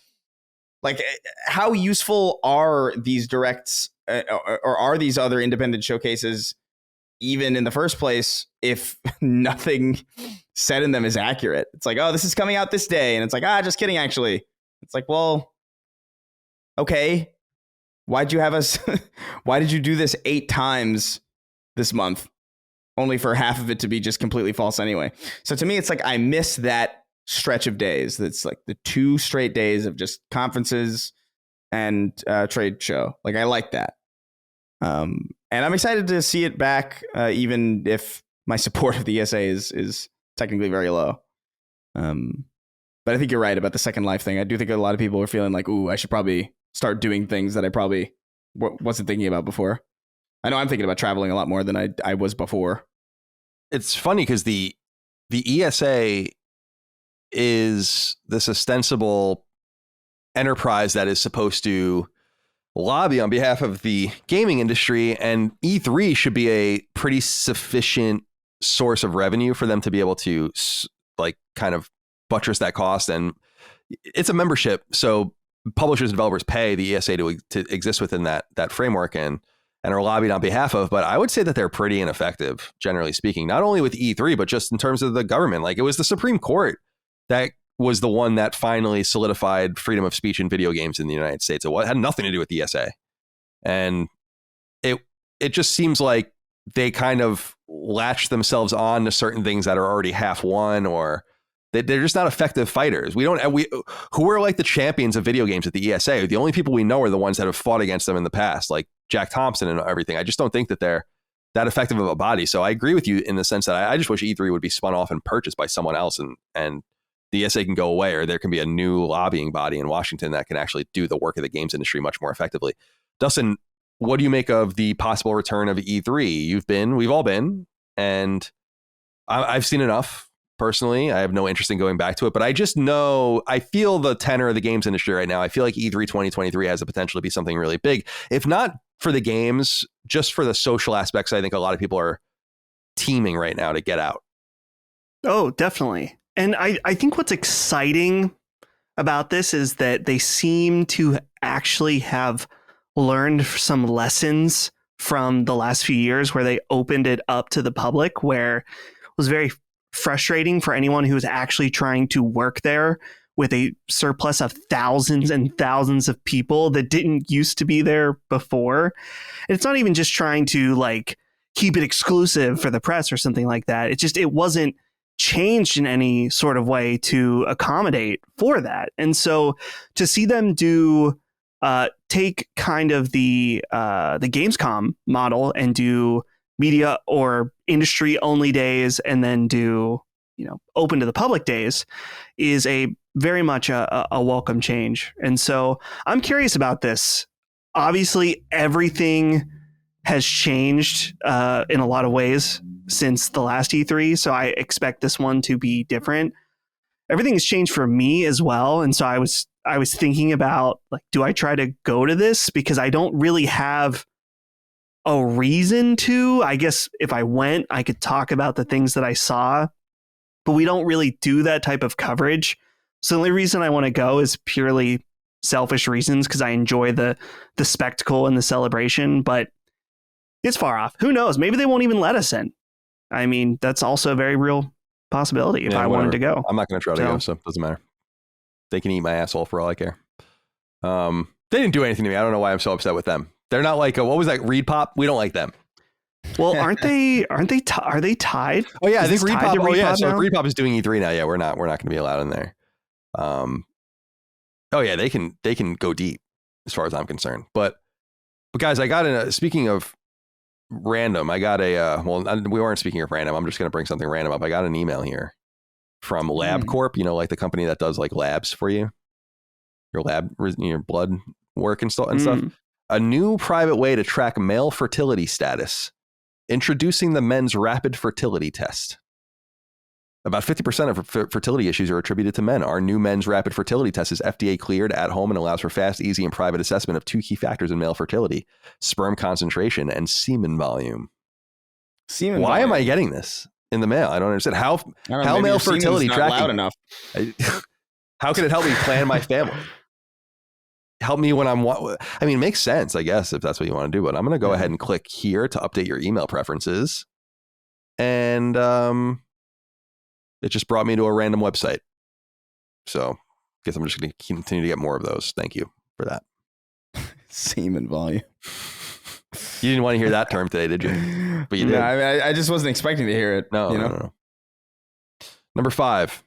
like, how useful are these directs or are these other independent showcases even in the first place if nothing said in them is accurate? It's like, oh, this is coming out this day, and it's like, just kidding, actually. It's like, well, okay. Why'd you have us? Why did you do this 8 times this month? only for half of it to be just completely false anyway. So to me, it's like I miss that stretch of days. That's like the 2 straight days of just conferences and trade show. Like I like that. And I'm excited to see it back, even if my support of the ESA is technically very low. But I think you're right about the Second Life thing. I do think a lot of people are feeling like, ooh, I should probably start doing things that I probably wasn't thinking about before. I know I'm thinking about traveling a lot more than I was before. It's funny because the ESA is this ostensible enterprise that is supposed to lobby on behalf of the gaming industry, and E3 should be a pretty sufficient source of revenue for them to be able to like kind of buttress that cost. And it's a membership, so publishers and developers pay the ESA to exist within that framework and are lobbied on behalf of. But I would say that they're pretty ineffective, generally speaking, not only with E3, but just in terms of the government. Like, it was the Supreme Court that was the one that finally solidified freedom of speech in video games in the United States. It had nothing to do with the ESA. And it just seems like they kind of latch themselves on to certain things that are already half won, or they're just not effective fighters. Who are like the champions of video games at the ESA? The only people we know are the ones that have fought against them in the past, like Jack Thompson and everything. I just don't think that they're that effective of a body. So I agree with you in the sense that I just wish E3 would be spun off and purchased by someone else, and the ESA can go away, or there can be a new lobbying body in Washington that can actually do the work of the games industry much more effectively. Dustin, what do you make of the possible return of E3? We've all been, and I've seen enough. Personally, I have no interest in going back to it, but I just know, I feel the tenor of the games industry right now. I feel like E3 2023 has the potential to be something really big, if not for the games, just for the social aspects. I think a lot of people are teaming right now to get out. Oh, definitely. And I think what's exciting about this is that they seem to actually have learned some lessons from the last few years where they opened it up to the public, where it was very frustrating for anyone who was actually trying to work there with a surplus of thousands and thousands of people that didn't used to be there before. And it's not even just trying to like keep it exclusive for the press or something like that. It wasn't changed in any sort of way to accommodate for that. And so to see them take kind of the Gamescom model and do media or industry only days and then do, open to the public days is a very much a welcome change. And so I'm curious about this. Obviously, everything has changed in a lot of ways since the last E3. So I expect this one to be different. Everything has changed for me as well. And so I was thinking about, like, do I try to go to this? Because I don't really have a reason to. I guess if I went, I could talk about the things that I saw, but we don't really do that type of coverage. So the only reason I want to go is purely selfish reasons, because I enjoy the spectacle and the celebration, but it's far off. Who knows? Maybe they won't even let us in. I mean, that's also a very real possibility if I wanted to go. I'm not going to try to go, so it doesn't matter. They can eat my asshole for all I care. They didn't do anything to me. I don't know why I'm so upset with them. They're not like what was that, Reed Pop? We don't like them. Well, are they tied? Oh yeah, I think Reed Pop. Oh yeah, so now? Reed Pop is doing E3 now. Yeah, we're not going to be allowed in there. Oh yeah, they can go deep as far as I'm concerned. But guys, I got speaking of random, I got we weren't speaking of random. I'm just going to bring something random up. I got an email here from LabCorp, like the company that does like labs for you, your lab, your blood work and stuff. A new private way to track male fertility status, introducing the men's rapid fertility test. About 50% of fertility issues are attributed to men. Our new men's rapid fertility test is FDA cleared at home and allows for fast, easy, and private assessment of 2 key factors in male fertility: sperm concentration and semen volume. Why am I getting this in the mail? I don't understand. How male fertility tracking? Loud enough. How can it help me plan my family? Help me when it makes sense, I guess, if that's what you want to do. But I'm going to go ahead and click here to update your email preferences. And it just brought me to a random website. So I guess I'm just going to continue to get more of those. Thank you for that. Semen volume. You didn't want to hear that term today, did you? But you did. No, I just wasn't expecting to hear it. No, you know? no. Number 5.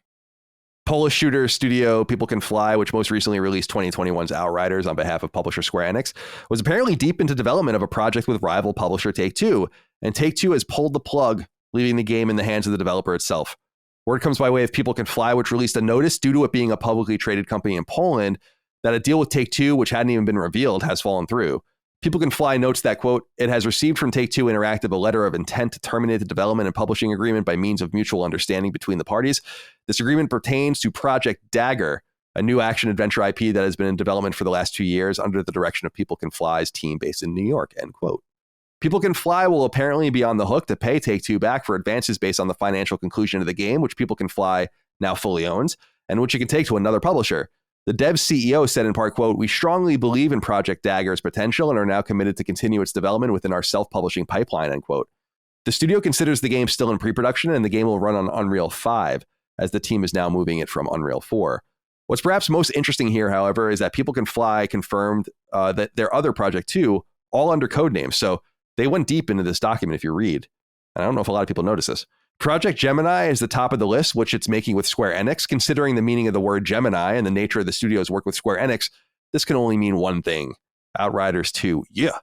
Polish shooter studio People Can Fly, which most recently released 2021's Outriders on behalf of publisher Square Enix, was apparently deep into development of a project with rival publisher Take-Two, and Take-Two has pulled the plug, leaving the game in the hands of the developer itself. Word comes by way of People Can Fly, which released a notice due to it being a publicly traded company in Poland that a deal with Take-Two, which hadn't even been revealed, has fallen through. People Can Fly notes that, quote, it has received from Take-Two Interactive a letter of intent to terminate the development and publishing agreement by means of mutual understanding between the parties. This agreement pertains to Project Dagger, a new action-adventure IP that has been in development for the last 2 years under the direction of People Can Fly's team based in New York, end quote. People Can Fly will apparently be on the hook to pay Take-Two back for advances based on the financial conclusion of the game, which People Can Fly now fully owns, and which it can take to another publisher. The dev's CEO said in part, quote, we strongly believe in Project Dagger's potential and are now committed to continue its development within our self-publishing pipeline, end quote. The studio considers the game still in pre-production and the game will run on Unreal 5 as the team is now moving it from Unreal 4. What's perhaps most interesting here, however, is that People Can Fly confirmed that their other project too, all under code names. So they went deep into this document if you read. And I don't know if a lot of people notice this. Project Gemini is the top of the list, which it's making with Square Enix. Considering the meaning of the word Gemini and the nature of the studio's work with Square Enix, this can only mean one thing. Outriders 2. Yeah.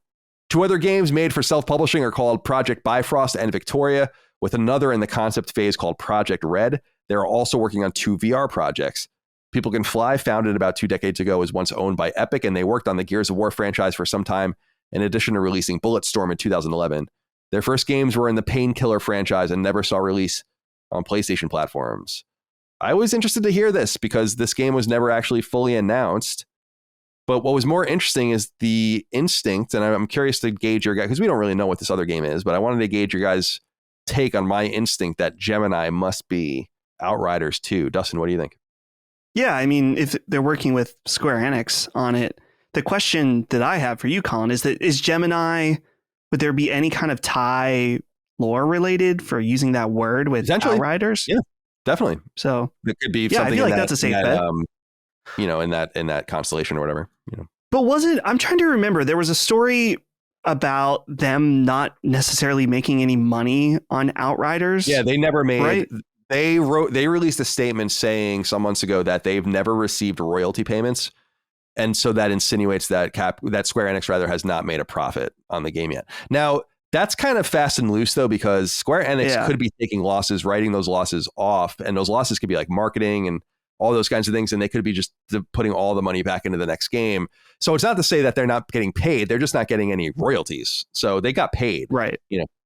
2 other games made for self-publishing are called Project Bifrost and Victoria, with another in the concept phase called Project Red. They're also working on 2 VR projects. People Can Fly, founded about 2 decades ago, was once owned by Epic, and they worked on the Gears of War franchise for some time, in addition to releasing Bulletstorm in 2011. Their first games were in the Painkiller franchise and never saw release on PlayStation platforms. I was interested to hear this because this game was never actually fully announced. But what was more interesting is the instinct, and I'm curious to gauge your guys, because we don't really know what this other game is, but I wanted to gauge your guys' take on my instinct that Gemini must be Outriders 2. Dustin, what do you think? Yeah, I mean, if they're working with Square Enix on it, the question that I have for you, Colin, is that is Gemini... Would there be any kind of tie lore related for using that word with Outriders? Yeah, definitely. So it could be yeah, something I feel like that's a safe bet. In that constellation or whatever. But I'm trying to remember, there was a story about them not necessarily making any money on Outriders. Yeah, they never made. Right? They released a statement saying some months ago that they've never received royalty payments. And so that insinuates that Square Enix rather has not made a profit on the game yet. Now, that's kind of fast and loose, though, because Square Enix could be taking losses, writing those losses off. And those losses could be like marketing and all those kinds of things. And they could be just putting all the money back into the next game. So it's not to say that they're not getting paid. They're just not getting any royalties. So they got paid. Right.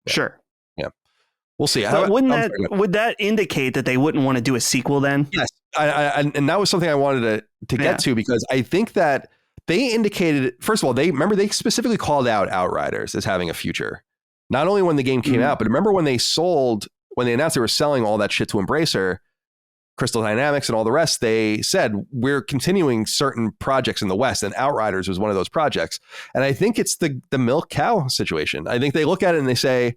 Sure. Yeah. We'll see. But would that indicate that they wouldn't want to do a sequel then? Yes. And that was something I wanted to get to, because I think that they indicated, first of all, they specifically called out Outriders as having a future. Not only when the game came out, but remember when they announced they were selling all that shit to Embracer, Crystal Dynamics and all the rest, they said, we're continuing certain projects in the West, and Outriders was one of those projects. And I think it's the milk cow situation. I think they look at it and they say,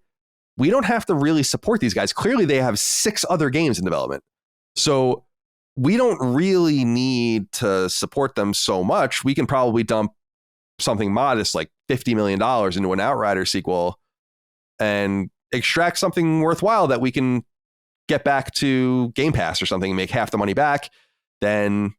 we don't have to really support these guys. Clearly, they have 6 other games in development. So we don't really need to support them so much. We can probably dump something modest like $50 million into an Outriders sequel and extract something worthwhile that we can get back to Game Pass or something and make half the money back, then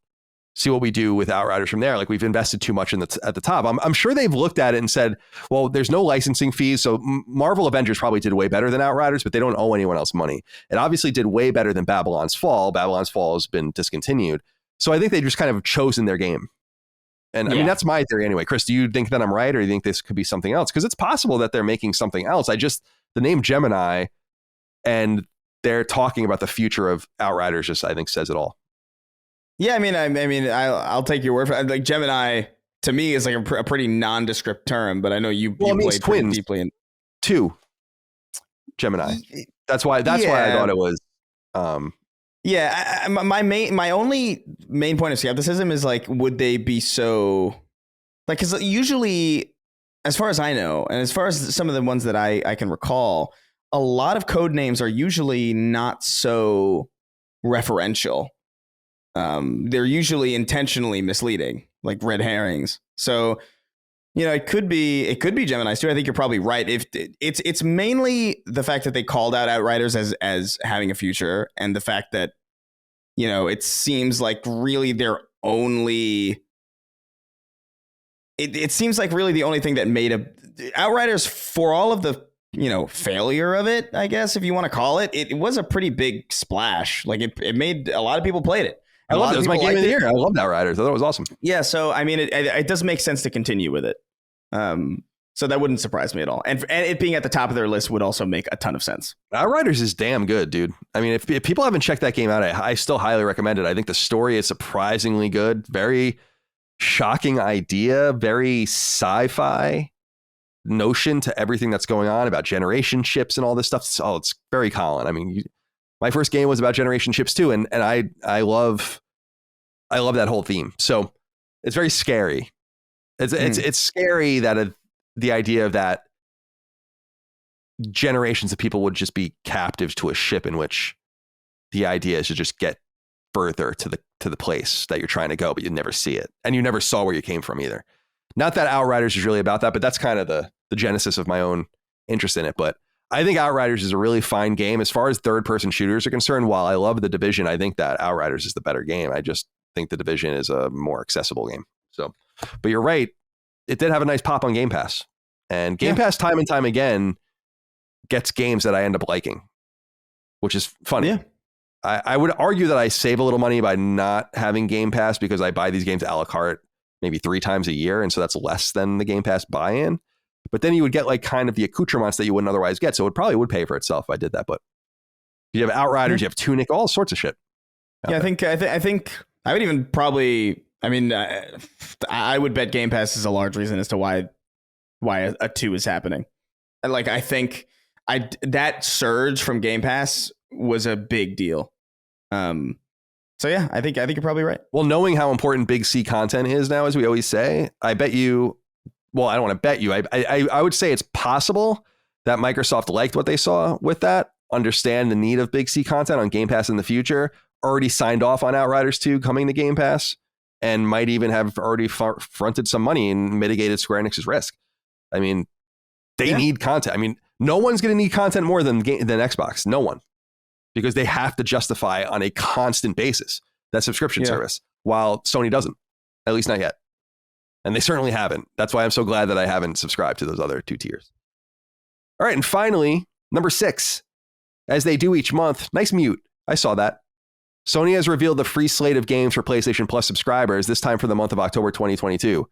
see what we do with Outriders from there. Like, we've invested too much at the top. I'm sure they've looked at it and said, well, there's no licensing fees. So Marvel Avengers probably did way better than Outriders, but they don't owe anyone else money. It obviously did way better than Babylon's Fall. Babylon's Fall has been discontinued. So I think they just kind of chosen their game. And I mean, that's my theory anyway. Chris, do you think that I'm right, or do you think this could be something else? Because it's possible that they're making something else. The name Gemini and they're talking about the future of Outriders just, I think, says it all. Yeah, I mean, I'll take your word for it. Like, Gemini to me is like a pretty nondescript term, but I know you played pretty deeply in 2 Gemini. That's why I thought it was. My only main point of skepticism is like, would they be so like? Because usually, as far as I know, and as far as some of the ones that I can recall, a lot of code names are usually not so referential. They're usually intentionally misleading, like red herrings. So it could be Gemini's too. I think you're probably right. If it's mainly the fact that they called out Outriders as having a future, and the fact that it seems like really their only. It seems like really the only thing that made Outriders, for all of the failure of it, I guess if you want to call it, it was a pretty big splash. Like it made a lot of people played it. I loved it. It was my game of the year. I loved Outriders. I thought it was awesome. Yeah, so I mean, it does make sense to continue with it. So that wouldn't surprise me at all. And it being at the top of their list would also make a ton of sense. Outriders is damn good, dude. I mean, if people haven't checked that game out, I still highly recommend it. I think the story is surprisingly good. Very shocking idea, very sci-fi notion to everything that's going on about generation ships and all this stuff. It's very Colin. I mean, my first game was about generation ships too, and I love that whole theme. So it's very scary. It's scary that the idea of that generations of people would just be captive to a ship in which the idea is to just get further to the place that you're trying to go, but you never see it, and you never saw where you came from either. Not that Outriders is really about that, but that's kind of the genesis of my own interest in it. But I think Outriders is a really fine game as far as third-person shooters are concerned. While I love The Division, I think that Outriders is the better game. I just think The Division is a more accessible game. So, but you're right. It did have a nice pop on Game Pass, and Game Pass time and time again gets games that I end up liking, which is funny. Yeah. I would argue that I save a little money by not having Game Pass because I buy these games a la carte maybe 3 times a year. And so that's less than the Game Pass buy-in. But then you would get like kind of the accoutrements that you wouldn't otherwise get. So it probably would pay for itself if I did that. But you have Outriders, you have Tunic, all sorts of shit. Yeah, I think I would even probably, I mean, I would bet Game Pass is a large reason as to why a 2 is happening. Like, I think that surge from Game Pass was a big deal. So yeah, I think you're probably right. Well, knowing how important Big C content is now, as we always say, I bet you, well, I don't want to bet you. I would say it's possible that Microsoft liked what they saw with that, understand the need of Big C content on Game Pass in the future, already signed off on Outriders 2 coming to Game Pass, and might even have already fronted some money and mitigated Square Enix's risk. I mean, they need content. I mean, no one's going to need content more than Xbox. No one. Because they have to justify on a constant basis that subscription service, while Sony doesn't, at least not yet. And they certainly haven't. That's why I'm so glad that I haven't subscribed to those other 2 tiers. All right, and finally, number 6, as they do each month, nice mute. I saw that. Sony has revealed the free slate of games for PlayStation Plus subscribers, this time for the month of October 2022.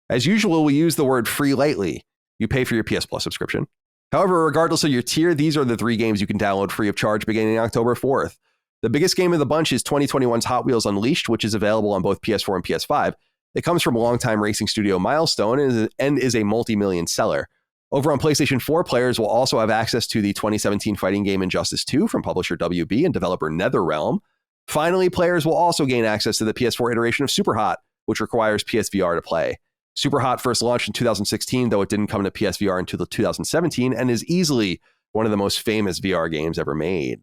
As usual, we use the word free lightly. You pay for your PS Plus subscription. However, regardless of your tier, these are the 3 games you can download free of charge beginning October 4th. The biggest game of the bunch is 2021's Hot Wheels Unleashed, which is available on both PS4 and PS5. It comes from longtime racing studio Milestone and is a multi-million seller. Over on PlayStation 4, players will also have access to the 2017 fighting game Injustice 2 from publisher WB and developer NetherRealm. Finally, players will also gain access to the PS4 iteration of Superhot, which requires PSVR to play. Superhot first launched in 2016, though it didn't come to PSVR until 2017, and is easily one of the most famous VR games ever made.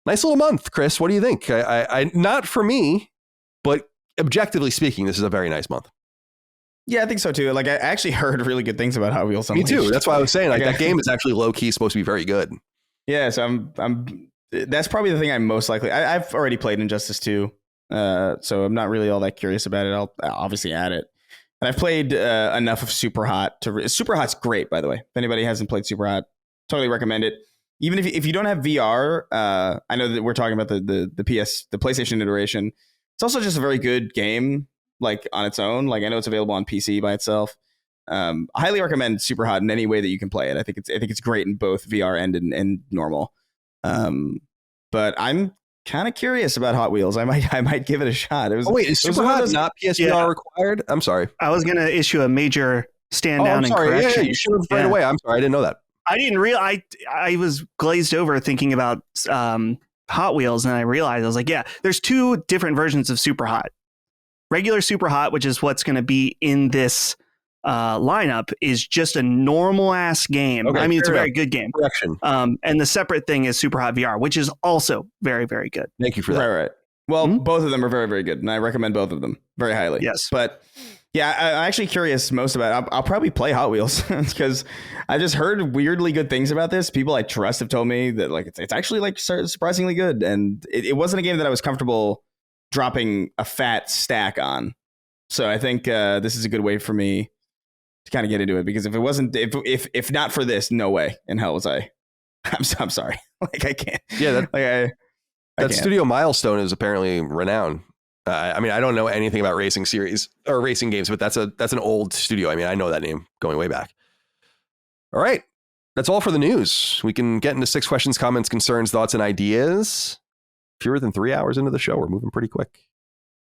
Nice little month, Chris. What do you think? I not for me, but objectively speaking, this is a very nice month. Yeah, I think so too. Like, I actually heard really good things about Hot Wheels Unleashed. Me too. That's why I was saying that game is actually low key supposed to be very good. Yeah, so I'm. That's probably the thing I'm most likely. I've already played Injustice 2, so I'm not really all that curious about it. I'll obviously add it. And I've played enough of Superhot Superhot's great, by the way. If anybody hasn't played Superhot, totally recommend it. Even if you don't have VR, I know that we're talking about the PlayStation iteration. It's also just a very good game, like on its own. Like, I know it's available on PC by itself. I highly recommend Superhot in any way that you can play it. I think it's great in both VR and normal. But I'm kind of curious about Hot Wheels. I might give it a shot. Is Superhot not PSVR required? I'm sorry. I was going to issue a major stand down and correction. Yeah, you should have right away. I'm sorry, I didn't know that. I didn't realize. I was glazed over thinking about Hot Wheels, and I realized I was like, yeah, there's 2 different versions of Superhot. Regular Superhot, which is what's going to be in this lineup, is just a normal ass game. Okay, I mean, it's a very good game. Correction. And the separate thing is Superhot VR, which is also very, very good. Thank you for that. Right. Well, both of them are very, very good, and I recommend both of them very highly. Yes. But Yeah, I'm actually curious most about it. I'll probably play Hot Wheels because I just heard weirdly good things about this. People I trust have told me that like it's actually like surprisingly good, and it wasn't a game that I was comfortable dropping a fat stack on. So I think this is a good way for me to kind of get into it, because if it wasn't, if not for this, no way in hell was I. I'm sorry, like I can't. Yeah, that Studio Milestone is apparently renowned. I mean, I don't know anything about racing series or racing games, but that's an old studio. I mean, I know that name going way back. All right. That's all for the news. We can get into 6 questions, comments, concerns, thoughts, and ideas. Fewer than 3 hours into the show. We're moving pretty quick.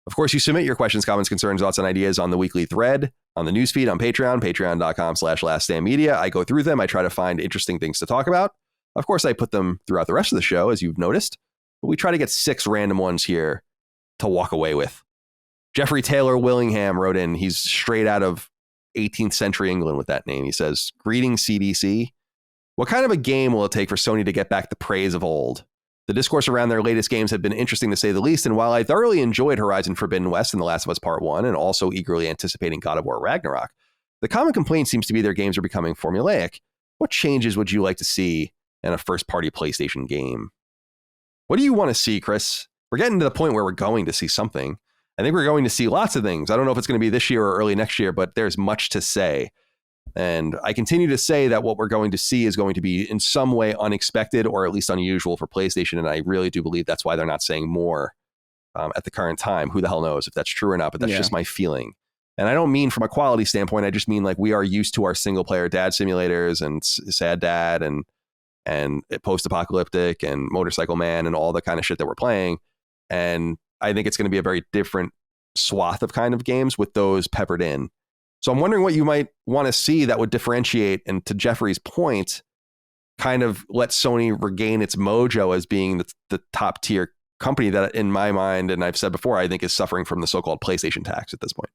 Of course, you submit your questions, comments, concerns, thoughts, and ideas on the weekly thread, on the newsfeed, on Patreon, patreon.com/laststandmedia. I go through them. I try to find interesting things to talk about. Of course, I put them throughout the rest of the show, as you've noticed. But we try to get 6 random ones here to walk away with. Jeffrey Taylor Willingham wrote in. He's straight out of 18th century England with that name. He says, "Greetings, CDC. What kind of a game will it take for Sony to get back the praise of old? The discourse around their latest games have been interesting to say the least, and while I thoroughly enjoyed Horizon Forbidden West and The Last of Us Part 1, and also eagerly anticipating God of War Ragnarok, the common complaint seems to be their games are becoming formulaic. What changes would you like to see in a first-party PlayStation game?" What do you want to see, Chris? We're getting to the point where we're going to see something. I think we're going to see lots of things. I don't know if it's going to be this year or early next year, but there's much to say. And I continue to say that what we're going to see is going to be in some way unexpected or at least unusual for PlayStation. And I really do believe that's why they're not saying more at the current time. Who the hell knows if that's true or not, but that's just my feeling. And I don't mean from a quality standpoint. I just mean like we are used to our single player dad simulators and Sad Dad and post-apocalyptic and Motorcycle Man and all the kind of shit that we're playing. And I think it's going to be a very different swath of kind of games with those peppered in. So I'm wondering what you might want to see that would differentiate, and to Jeffrey's point, kind of let Sony regain its mojo as being the top tier company that, in my mind, and I've said before, I think is suffering from the so-called PlayStation tax at this point.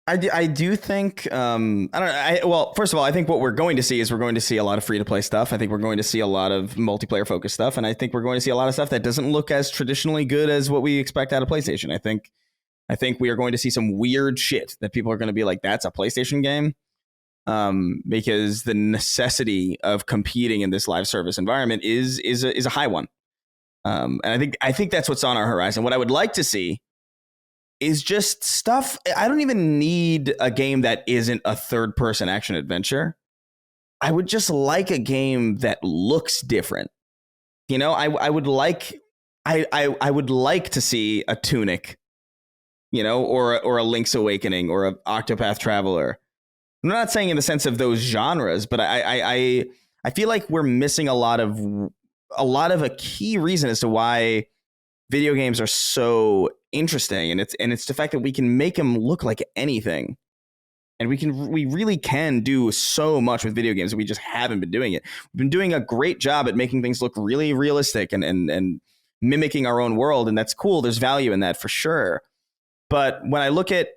I do think, well, first of all, I think what we're going to see is we're going to see a lot of free to play stuff. I think we're going to see a lot of multiplayer focused stuff. And I think we're going to see a lot of stuff that doesn't look as traditionally good as what we expect out of PlayStation. I think we are going to see some weird shit that people are going to be like, that's a PlayStation game. Because the necessity of competing in this live service environment is a high one. And I think that's what's on our horizon. What I would like to see is just stuff. I don't even need a game that isn't a third-person action adventure. I would just like a game that looks different. You know, I would like to see a Tunic, you know, or a Link's Awakening or a Octopath Traveler. I'm not saying in the sense of those genres, but I feel like we're missing a lot of a key reason as to why video games are so interesting, and it's the fact that we can make them look like anything, and we really can do so much with video games, and we just haven't been doing it. We've been doing a great job at making things look really realistic and mimicking our own world, and that's cool. There's value in that for sure. But when I look at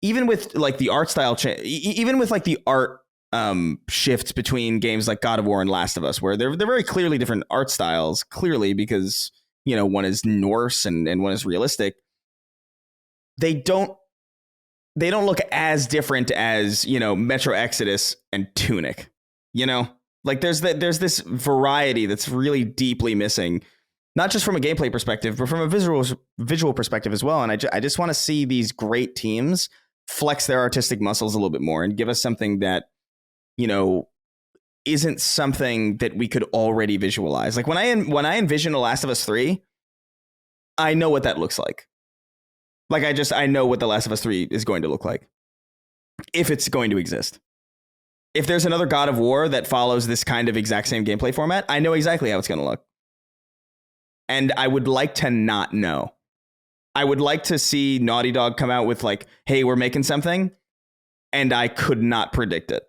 even with like the art style even with like the art shifts between games like God of War and Last of Us, where they're very clearly different art styles, clearly because, you know, one is Norse and one is realistic. They don't look as different as, you know, Metro Exodus and Tunic. You know, like there's this variety that's really deeply missing, not just from a gameplay perspective, but from a visual perspective as well. And I just want to see these great teams flex their artistic muscles a little bit more and give us something that, you know, isn't something that we could already visualize. Like when I envision The Last of Us 3, I know what that looks like. Like I know what The Last of Us 3 is going to look like, if it's going to exist. If there's another God of War that follows this kind of exact same gameplay format, I know exactly how it's going to look. And I would like to not know. I would like to see Naughty Dog come out with like, hey, we're making something, and I could not predict it.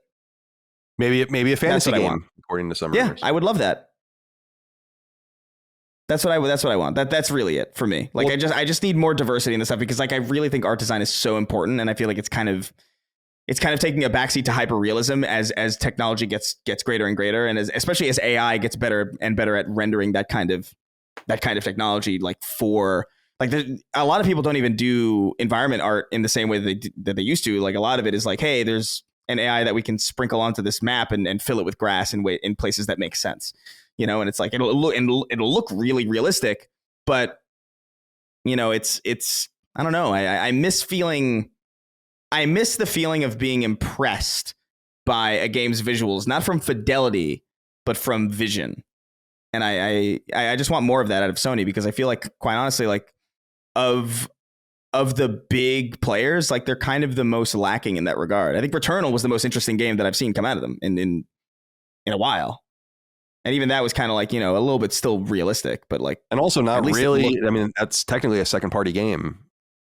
Maybe a fantasy game, according to some rumors. Yeah, I would love that. That's what I want. That's really it for me. Like, well, I just need more diversity in this stuff, because like I really think art design is so important, and I feel like it's kind of taking a backseat to hyper realism as technology gets greater and greater, and especially as AI gets better and better at rendering that kind of technology, like for Like a lot of people don't even do environment art in the same way that they used to. Like a lot of it is like, hey, there's an AI that we can sprinkle onto this map and fill it with grass in places that make sense, you know. And it's like it'll look really realistic, but you know, it's I don't know. I miss the feeling of being impressed by a game's visuals, not from fidelity, but from vision. And I just want more of that out of Sony, because I feel like, quite honestly, like of the big players, like they're kind of the most lacking in that regard. I think Returnal was the most interesting game that I've seen come out of them in a while. And even that was kind of like, you know, a little bit still realistic, but like, and also not really. I mean, that's technically a second party game,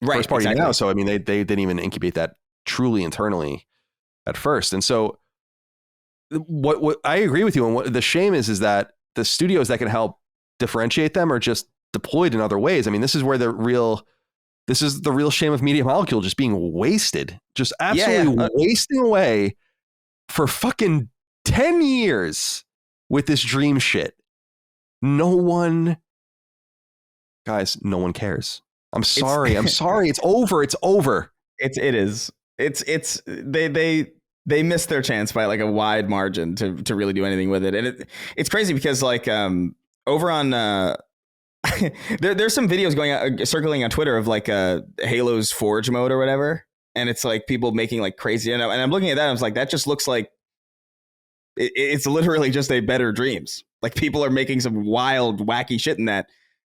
right? First party exactly. now. So I mean, they didn't even incubate that truly internally at first. And so what I agree with you. And what the shame is that the studios that can help differentiate them are just deployed in other ways. I mean, this is the real shame of Media Molecule just being wasted, just absolutely wasting away for fucking 10 years with this dream shit. No one cares. I'm sorry. It's over. It is. They missed their chance by like a wide margin to really do anything with it. And it's crazy because like over on there's some videos circling on Twitter of like Halo's Forge mode or whatever, and it's like people making like crazy, and I'm looking at that and I was like, that just looks like it's literally just a better Dreams. Like people are making some wild wacky shit in that,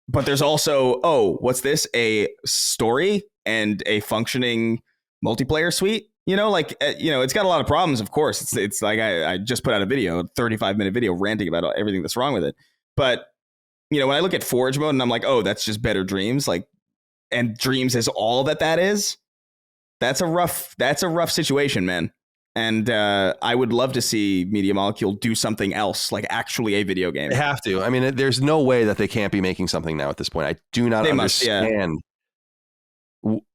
but there's also, what's this, a story and a functioning multiplayer suite, you know, like, you know, it's got a lot of problems, of course. It's like I just put out a 35-minute video ranting about everything that's wrong with it, but you know, when I look at Forge mode and I'm like, oh, that's just better Dreams, like, and Dreams is all that is, that's a rough situation, man. And I would love to see Media Molecule do something else, like actually a video game. They have to. I mean, there's no way that they can't be making something now at this point. I do not understand.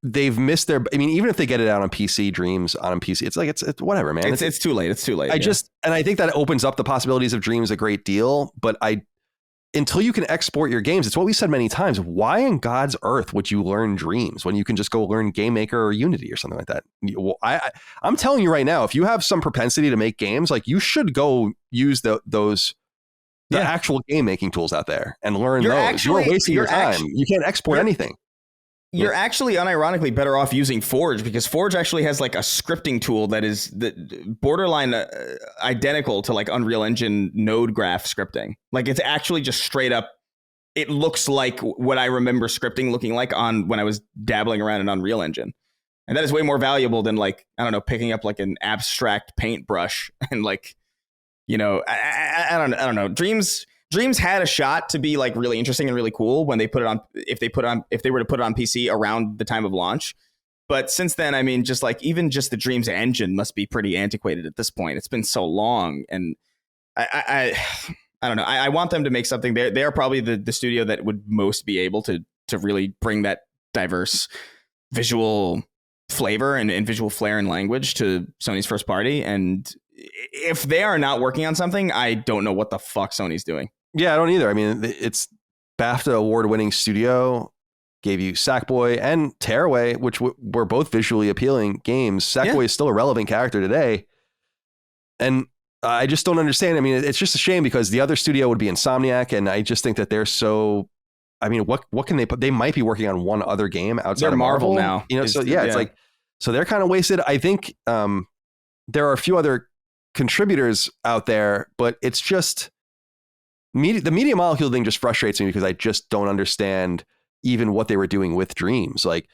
They've missed their. I mean, even if they get it out on PC, Dreams on PC, it's like it's whatever, man. It's too late. It's too late. And I think that opens up the possibilities of Dreams a great deal. But until you can export your games, it's what we said many times. Why in God's earth would you learn Dreams when you can just go learn Game Maker or Unity or something like that? I'm telling you right now, if you have some propensity to make games, like you should go use the actual game making tools out there and learn those. You're wasting your time. You can't export anything. You're actually unironically better off using Forge, because Forge actually has like a scripting tool that is borderline identical to like Unreal Engine node graph scripting. Like it's actually just straight up. It looks like what I remember scripting looking like when I was dabbling around in Unreal Engine. And that is way more valuable than like, I don't know, picking up like an abstract paintbrush and like, you know, I don't know. Dreams had a shot to be like really interesting and really cool when they put it on, if they were to put it on PC around the time of launch. But since then, I mean, just like even just the Dreams engine must be pretty antiquated at this point. It's been so long, and I don't know. I want them to make something. They are probably the studio that would most be able to really bring that diverse visual flavor and visual flair and language to Sony's first party. And if they are not working on something, I don't know what the fuck Sony's doing. Yeah, I don't either. I mean, it's BAFTA award-winning studio, gave you Sackboy and Tearaway, which were both visually appealing games. Sackboy is still a relevant character today. And I just don't understand. I mean, it's just a shame because the other studio would be Insomniac, and I just think that they're so... I mean, what can they put? They might be working on one other game outside of Marvel now. You know, it's like... So they're kind of wasted. I think there are a few other contributors out there, but it's just... The Media Molecule thing just frustrates me because I just don't understand even what they were doing with Dreams. Like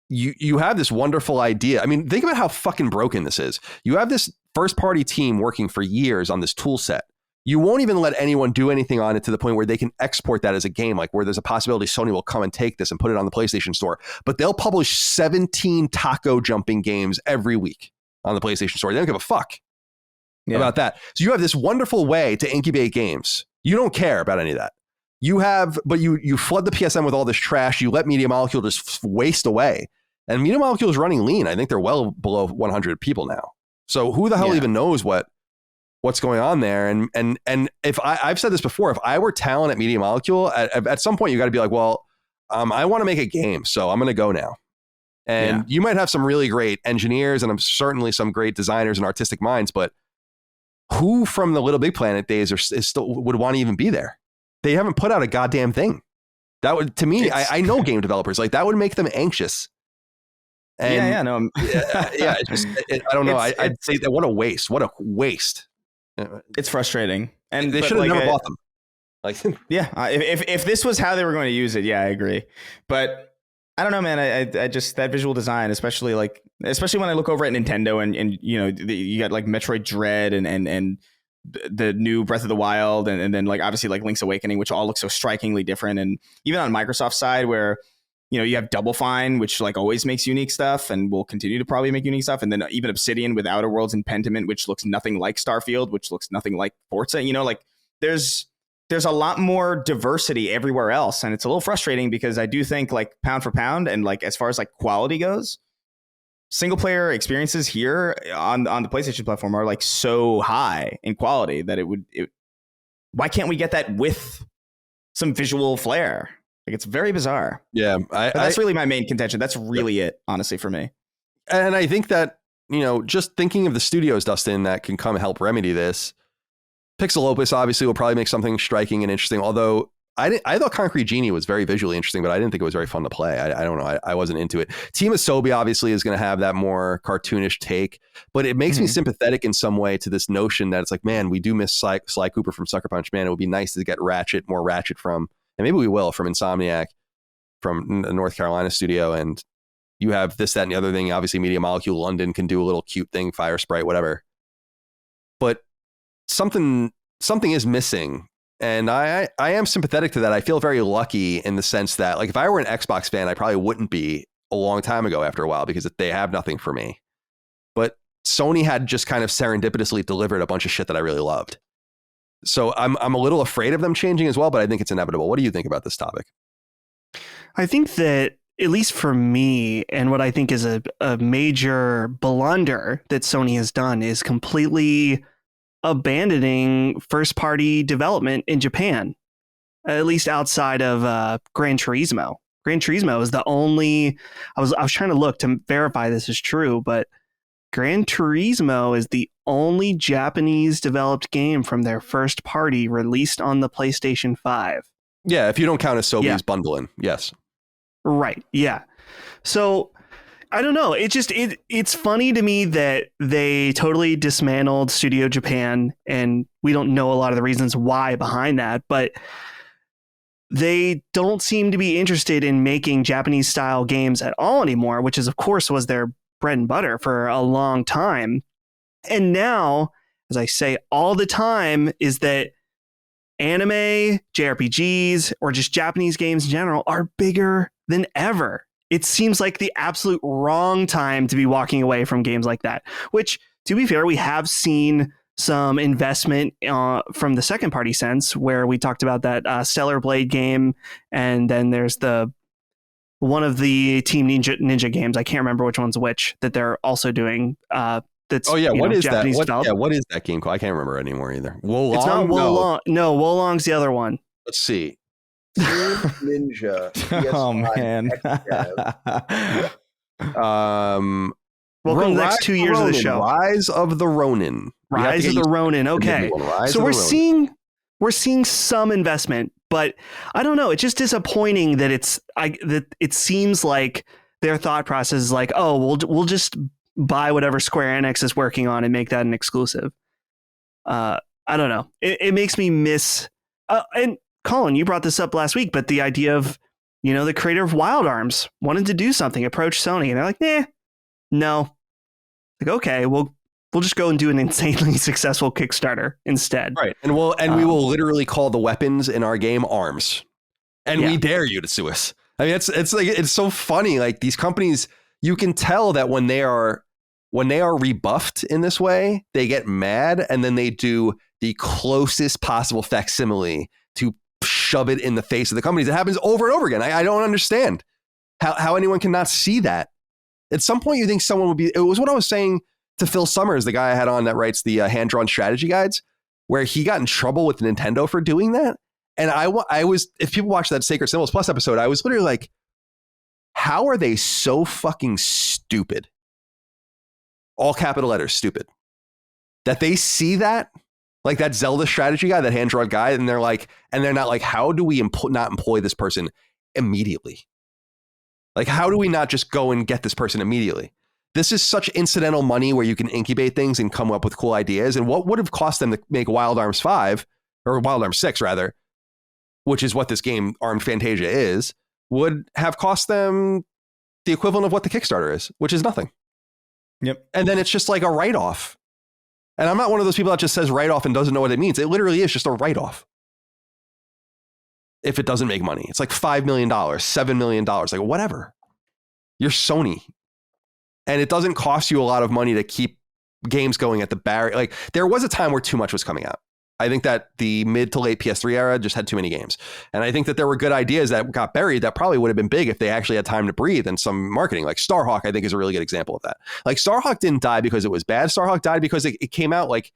you have this wonderful idea. I mean, think about how fucking broken this is. You have this first party team working for years on this tool set. You won't even let anyone do anything on it to the point where they can export that as a game, like where there's a possibility Sony will come and take this and put it on the PlayStation Store. But they'll publish 17 taco jumping games every week on the PlayStation Store. They don't give a fuck about that. So you have this wonderful way to incubate games. You don't care about any of that. But you flood the PSN with all this trash. You let Media Molecule just waste away. And Media Molecule is running lean. I think they're well below 100 people now. So who the hell even knows what's going on there? And if I've said this before, if I were talent at Media Molecule, at some point you got to be like, well, I want to make a game, so I'm going to go now. And you might have some really great engineers, and I'm certainly some great designers and artistic minds, but who from the Little Big Planet days is still would want to even be there? They haven't put out a goddamn thing. That would, to me, I know game developers, like that would make them anxious. And I don't know. I'd say that what a waste. What a waste. It's frustrating, and they should have never bought them. Like, if this was how they were going to use it, I agree. But I don't know, man. I just that visual design, especially when I look over at Nintendo and you got like Metroid Dread and the new Breath of the Wild and then like obviously like Link's Awakening, which all look so strikingly different. And even on Microsoft's side, where you have Double Fine, which like always makes unique stuff and will continue to probably make unique stuff. And then even Obsidian with Outer Worlds and Pentiment, which looks nothing like Starfield, which looks nothing like Forza. Like there's a lot more diversity everywhere else. And it's a little frustrating because I do think like pound for pound and like as far as like quality goes, single player experiences here on the PlayStation platform are like so high in quality that why can't we get that with some visual flair? Like it's very bizarre. Yeah. That's really my main contention. That's really it, honestly, for me. And I think that, just thinking of the studios, Dustin, that can come help remedy this, Pixel Opus obviously will probably make something striking and interesting. Although I thought Concrete Genie was very visually interesting, but I didn't think it was very fun to play. I don't know. I wasn't into it. Team Asobi obviously is going to have that more cartoonish take, but it makes me sympathetic in some way to this notion that it's like, man, we do miss Sly Cooper from Sucker Punch. Man, it would be nice to get more Ratchet from, and maybe we will, from Insomniac, from the North Carolina studio. And you have this, that, and the other thing. Obviously, Media Molecule London can do a little cute thing, Fire Sprite, whatever. But something is missing. And I am sympathetic to that. I feel very lucky in the sense that, like, if I were an Xbox fan, I probably wouldn't be a long time ago after a while because they have nothing for me. But Sony had just kind of serendipitously delivered a bunch of shit that I really loved. So I'm a little afraid of them changing as well, but I think it's inevitable. What do you think about this topic? I think that, at least for me, and what I think is a major blunder that Sony has done is completely abandoning first-party development in Japan, at least outside of Gran Turismo. Gran Turismo is the only... I was trying to look to verify this is true, but Gran Turismo is the only Japanese-developed game from their first party released on the PlayStation 5. Yeah, if you don't count Asobi's bundling, yes. Right, yeah. So... I don't know. It's funny to me that they totally dismantled Studio Japan, and we don't know a lot of the reasons why behind that, but they don't seem to be interested in making Japanese style games at all anymore, which is, of course, was their bread and butter for a long time. And now, as I say all the time, is that anime, JRPGs, or just Japanese games in general are bigger than ever. It seems like the absolute wrong time to be walking away from games like that, which, to be fair, we have seen some investment from the second party sense, where we talked about that Stellar Blade game. And then there's one of the Team Ninja games. I can't remember which one's which that they're also doing. That's what is Japanese that? What is that game called? I can't remember anymore either. Wolong? It's not Wolong. No, Wolong's the other one. Let's see. Ninja. Oh man. Welcome the next 2 years of the show. Rise of the Ronin. Rise of the Ronin. Okay. So we're seeing some investment, but I don't know. It's just disappointing that it seems like their thought process is like, oh, we'll just buy whatever Square Enix is working on and make that an exclusive. I don't know. It makes me miss and Colin, you brought this up last week, but the idea of, the creator of Wild Arms wanted to do something, approach Sony, and they're like, no. Like, okay, we'll just go and do an insanely successful Kickstarter instead. Right. And we will literally call the weapons in our game arms. And we dare you to sue us. I mean, it's like, it's so funny. Like, these companies, you can tell that when they are rebuffed in this way, they get mad and then they do the closest possible facsimile to shove it in the face of the companies. It happens over and over again. I don't understand how anyone cannot see that. At some point, you think someone would be... It was what I was saying to Phil Summers, the guy I had on that writes the hand-drawn strategy guides, where he got in trouble with Nintendo for doing that. And I was, if people watch that Sacred Symbols Plus episode, I was literally like, how are they so fucking stupid? All capital letters, stupid. That they see that, like that Zelda strategy guy, that hand drawn guy, and they're not like, how do we not employ this person immediately? Like, how do we not just go and get this person immediately? This is such incidental money where you can incubate things and come up with cool ideas. And what would have cost them to make Wild Arms 5, or Wild Arms 6 rather, which is what this game Armed Fantasia is, would have cost them the equivalent of what the Kickstarter is, which is nothing. Yep. And then it's just like a write-off. And I'm not one of those people that just says write-off and doesn't know what it means. It literally is just a write-off. If it doesn't make money, it's like $5 million, $7 million, like whatever. You're Sony. And it doesn't cost you a lot of money to keep games going at the barrier. Like there was a time where too much was coming out. I think that the mid to late PS3 era just had too many games. And I think that there were good ideas that got buried that probably would have been big if they actually had time to breathe and some marketing. Like Starhawk, I think, is a really good example of that. Like Starhawk didn't die because it was bad. Starhawk died because it came out like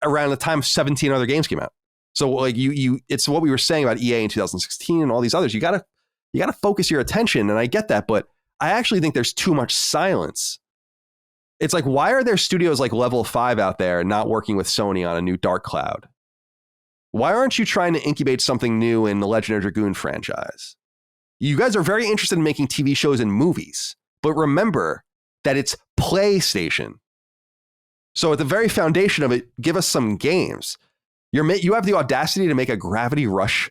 around the time 17 other games came out. So like it's what we were saying about EA in 2016 and all these others. You gotta focus your attention. And I get that, but I actually think there's too much silence. It's like, why are there studios like Level 5 out there not working with Sony on a new Dark Cloud? Why aren't you trying to incubate something new in the Legend of Dragoon franchise? You guys are very interested in making TV shows and movies, but remember that it's PlayStation. So at the very foundation of it, give us some games. You have the audacity to make a Gravity Rush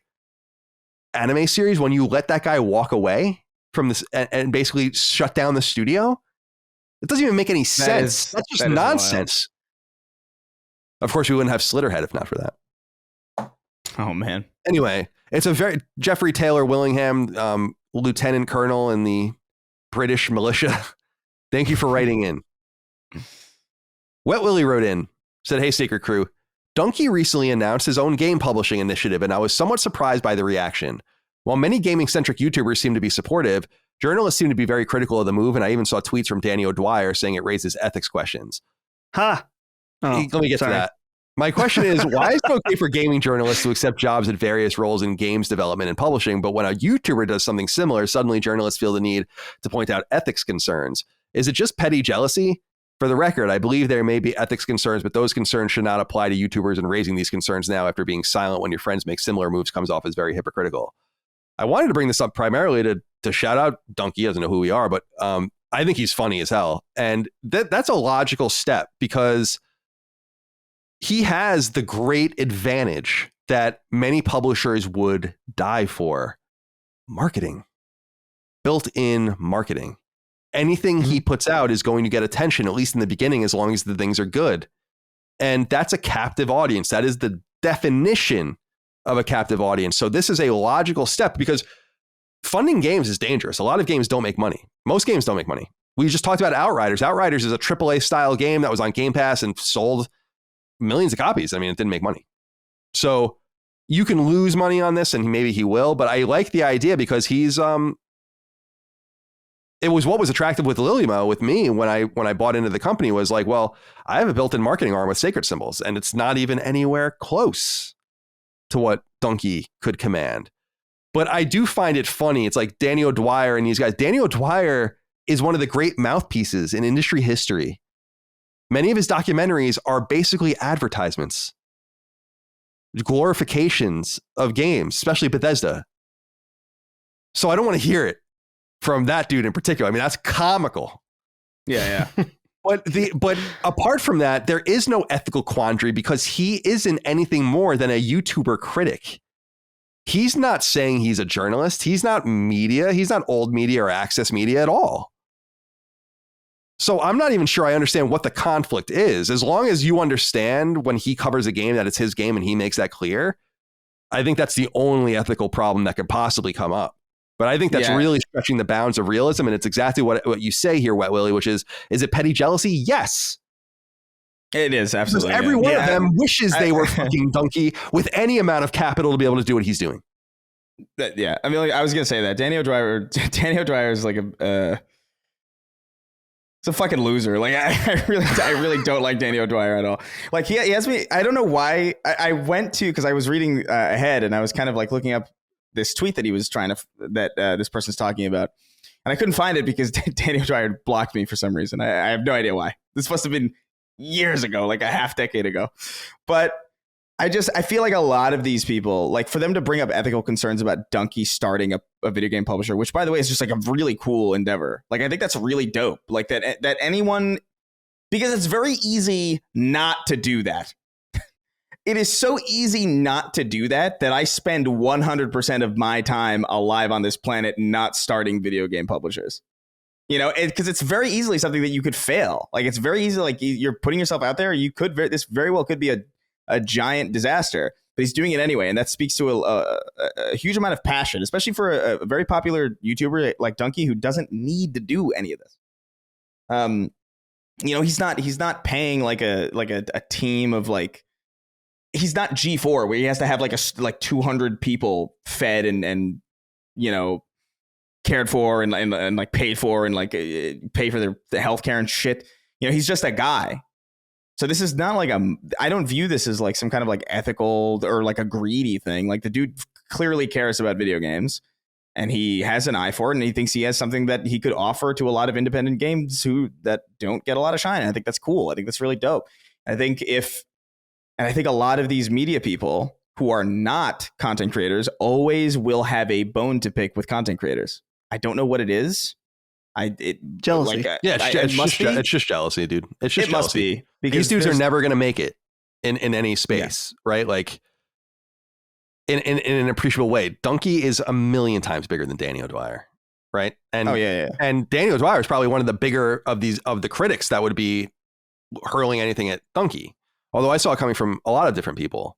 anime series when you let that guy walk away from this and basically shut down the studio. It doesn't even make any sense. That's just nonsense. Of course, we wouldn't have Slitterhead if not for that. Oh, man. Anyway, it's a very Jeffrey Taylor Willingham, Lieutenant Colonel in the British militia. Thank you for writing in. Wet Willie wrote in, said, "Hey, Sacred Crew, Dunkey recently announced his own game publishing initiative, and I was somewhat surprised by the reaction. While many gaming-centric YouTubers seem to be supportive, journalists seem to be very critical of the move, and I even saw tweets from Danny O'Dwyer saying it raises ethics questions." Oh, Let me get to that. My question is, why is it okay for gaming journalists to accept jobs at various roles in games development and publishing, but when a YouTuber does something similar, suddenly journalists feel the need to point out ethics concerns? Is it just petty jealousy? For the record, I believe there may be ethics concerns, but those concerns should not apply to YouTubers, and raising these concerns now after being silent when your friends make similar moves comes off as very hypocritical. I wanted to bring this up primarily to shout out Dunkey. He doesn't know who we are, but I think he's funny as hell. And that's a logical step because he has the great advantage that many publishers would die for: marketing, built-in marketing. Anything he puts out is going to get attention, at least in the beginning, as long as the things are good. And that's a captive audience. That is the definition of a captive audience. So this is a logical step because funding games is dangerous. A lot of games don't make money. Most games don't make money. We just talked about Outriders. Outriders is a AAA style game that was on Game Pass and sold millions of copies. I mean, it didn't make money. So you can lose money on this, and maybe he will, but I like the idea because he's it was what was attractive with Lilimo with me when I bought into the company was like, well, I have a built-in marketing arm with Sacred Symbols, and it's not even anywhere close to what Dunkey could command. But I do find it funny. It's like Danny O'Dwyer and these guys. Danny O'Dwyer is one of the great mouthpieces in industry history. Many of his documentaries are basically advertisements, glorifications of games, especially Bethesda. So I don't want to hear it from that dude in particular. I mean, that's comical. Yeah. But apart from that, there is no ethical quandary because he isn't anything more than a YouTuber critic. He's not saying he's a journalist. He's not media. He's not old media or access media at all. So I'm not even sure I understand what the conflict is. As long as you understand when he covers a game that it's his game and he makes that clear, I think that's the only ethical problem that could possibly come up. But I think that's really stretching the bounds of realism. And it's exactly what you say here, Wet Willie, which is it petty jealousy? Yes. It is, absolutely. Because every one of them wishes they were fucking Dunkey with any amount of capital to be able to do what he's doing. Yeah. I mean, like, I was going to say that. Danny O'Dwyer is like He's a fucking loser. Like I really don't like Danny O'Dwyer at all. Like he has me. I don't know why. I went to because I was reading ahead and I was kind of like looking up this tweet that he was trying to this person's talking about, and I couldn't find it because Danny O'Dwyer blocked me for some reason. I have no idea why. This must have been years ago, like a half decade ago. But I feel like a lot of these people, like for them to bring up ethical concerns about Dunkey starting a video game publisher, which by the way is just like a really cool endeavor. Like I think that's really dope. Like that anyone, because it's very easy not to do that. It is so easy not to do that I spend 100% of my time alive on this planet not starting video game publishers. You know, because it's very easily something that you could fail. Like it's very easy. Like you're putting yourself out there. This very well could be a giant disaster, but he's doing it anyway. And that speaks to a huge amount of passion, especially for a very popular YouTuber like Dunkey, who doesn't need to do any of this. You know, he's not paying like a team of like, he's not G4 where he has to have like 200 people fed and, you know, cared for and like paid for and like pay for the healthcare and shit. You know, he's just a guy. So this is not like I don't view this as like some kind of like ethical or like a greedy thing. Like the dude clearly cares about video games and he has an eye for it and he thinks he has something that he could offer to a lot of independent games that don't get a lot of shine. And I think that's cool. I think that's really dope. I think a lot of these media people who are not content creators always will have a bone to pick with content creators. I don't know what it is. Jealousy. Yeah, it's just jealousy, dude. It's just jealousy. Must be these because dudes are never going to make it in any space, right? Like in an appreciable way. Dunkey is a million times bigger than Danny O'Dwyer, right? And and Danny O'Dwyer is probably one of the bigger of the critics that would be hurling anything at Dunkey. Although I saw it coming from a lot of different people.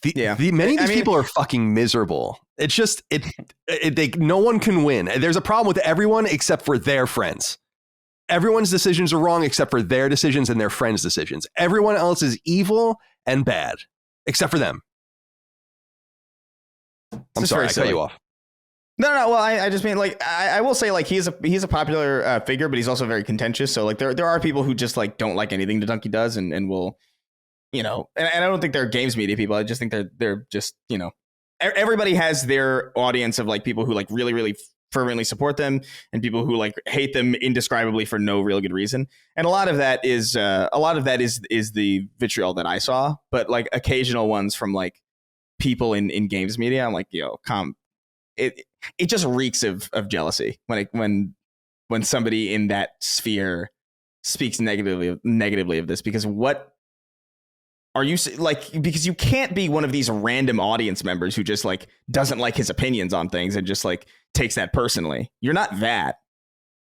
Many of these people are fucking miserable. It's just no one can win. There's a problem with everyone except for their friends. Everyone's decisions are wrong except for their decisions and their friends' decisions. Everyone else is evil and bad except for them. I'm sorry, I cut you off. No. Well, I just mean like I will say like he's a popular figure, but he's also very contentious. So like there are people who just like don't like anything that Dunkey does and will. You know, and I don't think they're games media people. I just think they're just, you know, everybody has their audience of like people who like really, really fervently support them and people who like hate them indescribably for no real good reason. And a lot of that is the vitriol that I saw. But like occasional ones from like people in games media, I'm like, yo, it just reeks of jealousy when somebody in that sphere speaks negatively of this, because what are you like, because you can't be one of these random audience members who just like doesn't like his opinions on things and just like takes that personally. You're not that.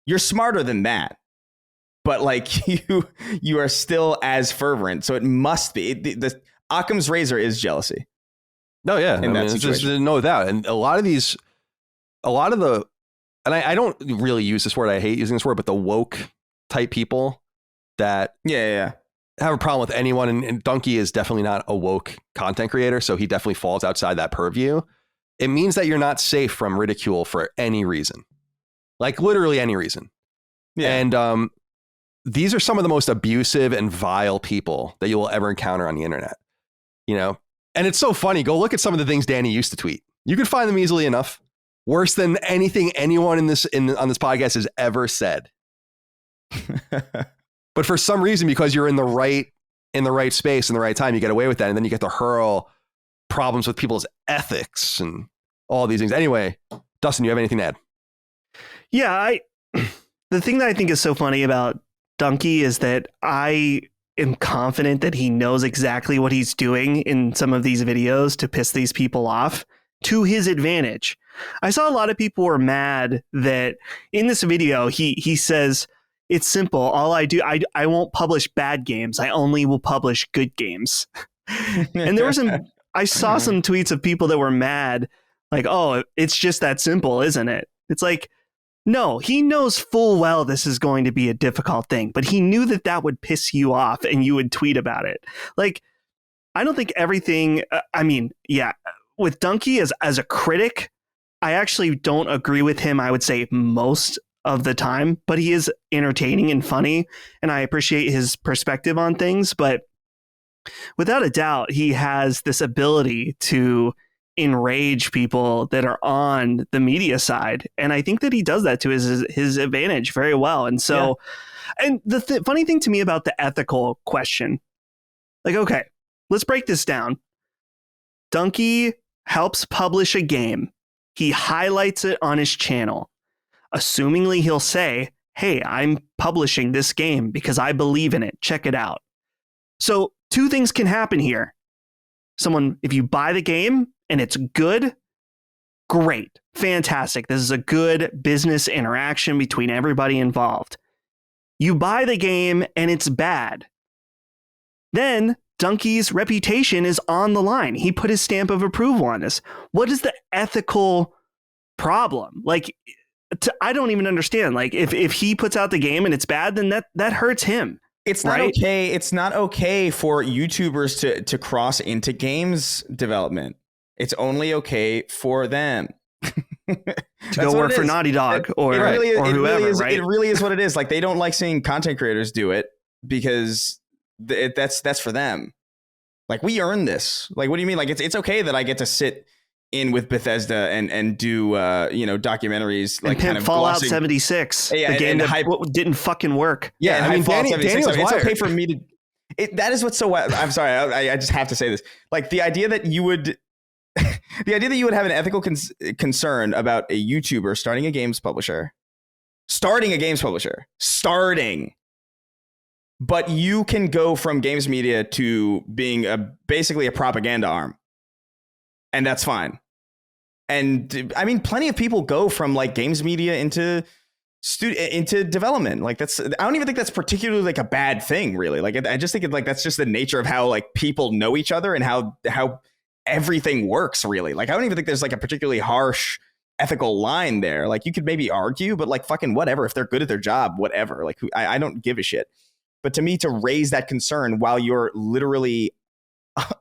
You're smarter than that. But like you are still as fervent. So it must be the Occam's razor is jealousy. No, yeah. It's just no doubt. And a lot of the, and I don't really use this word. I hate using this word, but the woke type people that have a problem with anyone. And Dunkey is definitely not a woke content creator. So he definitely falls outside that purview. It means that you're not safe from ridicule for any reason, like literally any reason. Yeah. And these are some of the most abusive and vile people that you will ever encounter on the internet, you know? And it's so funny. Go look at some of the things Danny used to tweet. You could find them easily enough. Worse than anything anyone on this podcast has ever said. But for some reason, because you're in the right space in the right time, you get away with that. And then you get to hurl problems with people's ethics and all these things. Anyway, Dustin, you have anything to add? Yeah, the thing that I think is so funny about Dunkey is that I am confident that he knows exactly what he's doing in some of these videos to piss these people off to his advantage. I saw a lot of people were mad that in this video, he says, it's simple. All I do, I won't publish bad games. I only will publish good games. And there were I saw some tweets of people that were mad, like, oh, it's just that simple, isn't it? It's like, no, he knows full well this is going to be a difficult thing, but he knew that would piss you off and you would tweet about it. Like, I don't think everything, with Dunkey as a critic, I actually don't agree with him. I would say most of the time, but he is entertaining and funny, and I appreciate his perspective on things. But without a doubt, he has this ability to enrage people that are on the media side, and I think that he does that to his advantage very well. And so, and the funny thing to me about the ethical question, like, okay, let's break this down. Dunkey helps publish a game. He highlights it on his channel. Assumingly, he'll say, hey, I'm publishing this game because I believe in it. Check it out. So two things can happen here. If you buy the game and it's good, great, fantastic. This is a good business interaction between everybody involved. You buy the game and it's bad. Then Dunkey's reputation is on the line. He put his stamp of approval on this. What is the ethical problem? Like, I don't even understand. Like, if he puts out the game and it's bad, then that hurts him. It's not okay. It's not okay for YouTubers to cross into games development. It's only okay for them to go work for Naughty Dog or whoever, right? It really is what it is. Like, they don't like seeing content creators do it because that's for them. Like, we earn this. Like, what do you mean? Like, it's okay that I get to sit in with Bethesda and do documentaries like and kind of Fallout 76, the game that didn't fucking work. Yeah, I mean, Fallout 76. It's okay for me to. That is what's so. I'm sorry, I just have to say this. Like, the idea that you would have an ethical concern about a YouTuber starting a games publisher, but you can go from games media to being basically a propaganda arm. And that's fine. And I mean, plenty of people go from like games media into development. Like, I don't even think that's particularly like a bad thing, really. Like, I just think that's just the nature of how like people know each other and how everything works, really. Like, I don't even think there's like a particularly harsh ethical line there. Like, you could maybe argue, but like, fucking whatever. If they're good at their job, whatever. Like, I don't give a shit. But to me, to raise that concern while you're literally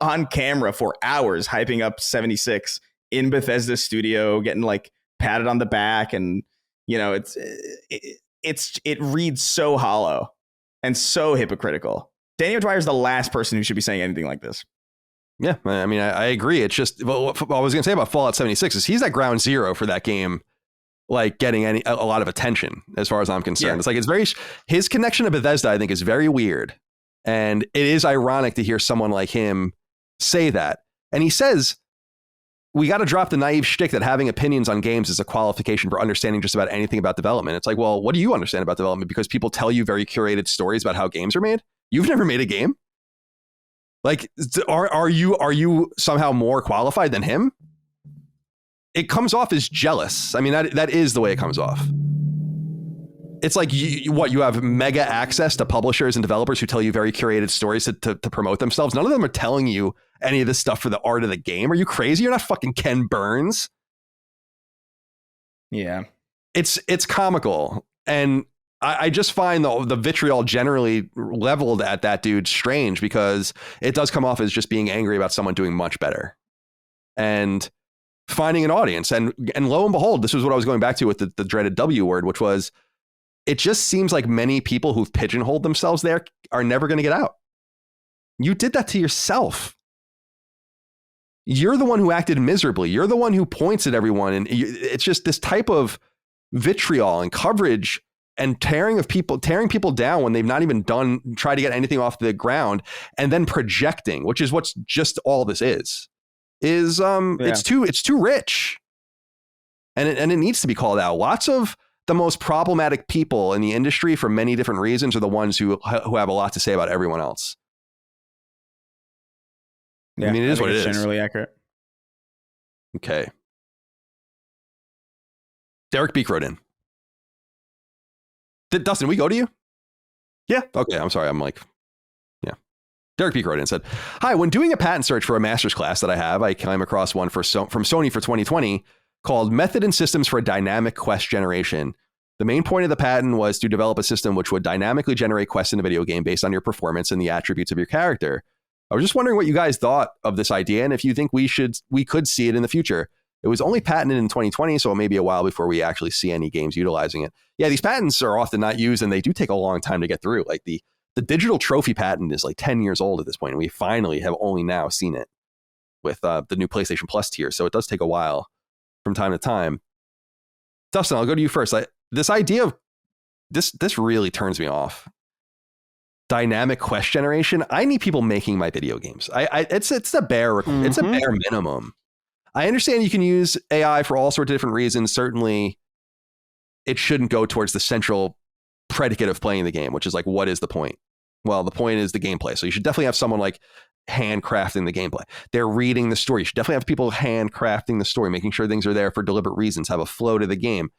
on camera for hours hyping up 76 in Bethesda's studio, getting like patted on the back, and it reads so hollow and so hypocritical. Danny O'Dwyer's the last person who should be saying anything like this. Yeah, I mean, I agree. It's just what I was going to say about Fallout 76 is he's at ground zero for that game, like getting a lot of attention as far as I'm concerned. Yeah. It's like his connection to Bethesda, I think, is very weird. And it is ironic to hear someone like him say that. And he says, we got to drop the naive shtick that having opinions on games is a qualification for understanding just about anything about development. It's like, well, what do you understand about development? Because people tell you very curated stories about how games are made. You've never made a game. Like, are you somehow more qualified than him? It comes off as jealous. I mean, that is the way it comes off. It's like, you have mega access to publishers and developers who tell you very curated stories to promote themselves. None of them are telling you any of this stuff for the art of the game. Are you crazy? You're not fucking Ken Burns. Yeah. It's comical. And I just find the vitriol generally leveled at that dude strange, because it does come off as just being angry about someone doing much better and finding an audience. And lo and behold, this was what I was going back to with the dreaded W word, which was, it just seems like many people who've pigeonholed themselves there are never going to get out. You did that to yourself. You're the one who acted miserably. You're the one who points at everyone. And it's just this type of vitriol and coverage and tearing people down when they've not even try to get anything off the ground, and then projecting, which is what's just all this is it's too rich. And it needs to be called out. Lots of the most problematic people in the industry for many different reasons are the ones who have a lot to say about everyone else. Yeah, I mean, it is what it is. Generally accurate. Okay. Derek Beek wrote in. Dustin, we go to you? Yeah. Okay, I'm sorry. I'm like, yeah. Derek Beek wrote in and said, hi, when doing a patent search for a master's class that I came across one from Sony for 2020 called Method and Systems for Dynamic Quest Generation. The main point of the patent was to develop a system which would dynamically generate quests in a video game based on your performance and the attributes of your character. I was just wondering what you guys thought of this idea and if you think we could see it in the future. It was only patented in 2020, so it may be a while before we actually see any games utilizing it. Yeah, these patents are often not used, and they do take a long time to get through. Like the digital trophy patent is like 10 years old at this point, and we finally have only now seen it with the new PlayStation Plus tier. So it does take a while from time to time. Dustin, I'll go to you first. This idea of this really turns me off. Dynamic quest generation. I need people making my video games. It's a bare minimum. I understand you can use AI for all sorts of different reasons. Certainly, it shouldn't go towards the central predicate of playing the game, which is like, what is the point? Well, the point is the gameplay. So you should definitely have someone like handcrafting the gameplay. They're reading the story. You should definitely have people handcrafting the story, making sure things are there for deliberate reasons, have a flow to the game.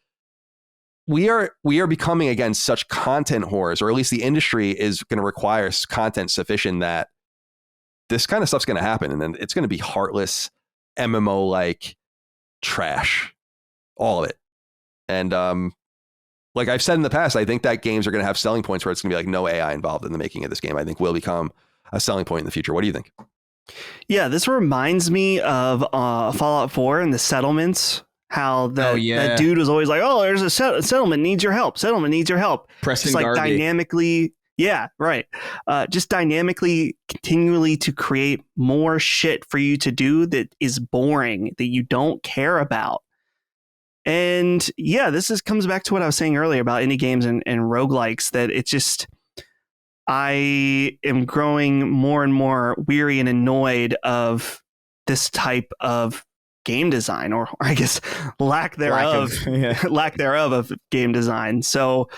We are becoming, again, such content whores, or at least the industry is going to require content sufficient that this kind of stuff's going to happen. And then it's going to be heartless, MMO-like trash, all of it. And like I've said in the past, I think that games are going to have selling points where it's going to be like no AI involved in the making of this game. I think will become a selling point in the future. What do you think? Yeah, this reminds me of Fallout 4 and the settlements. How that dude was always like, oh, there's a settlement needs your help. Settlement needs your help. Preston just like Garvey. Dynamically. Yeah, right. Just dynamically, continually to create more shit for you to do that is boring, that you don't care about. And yeah, comes back to what I was saying earlier about indie games and roguelikes, that it's just, I am growing more and more weary and annoyed of this type of game design, or I guess lack thereof of game design. So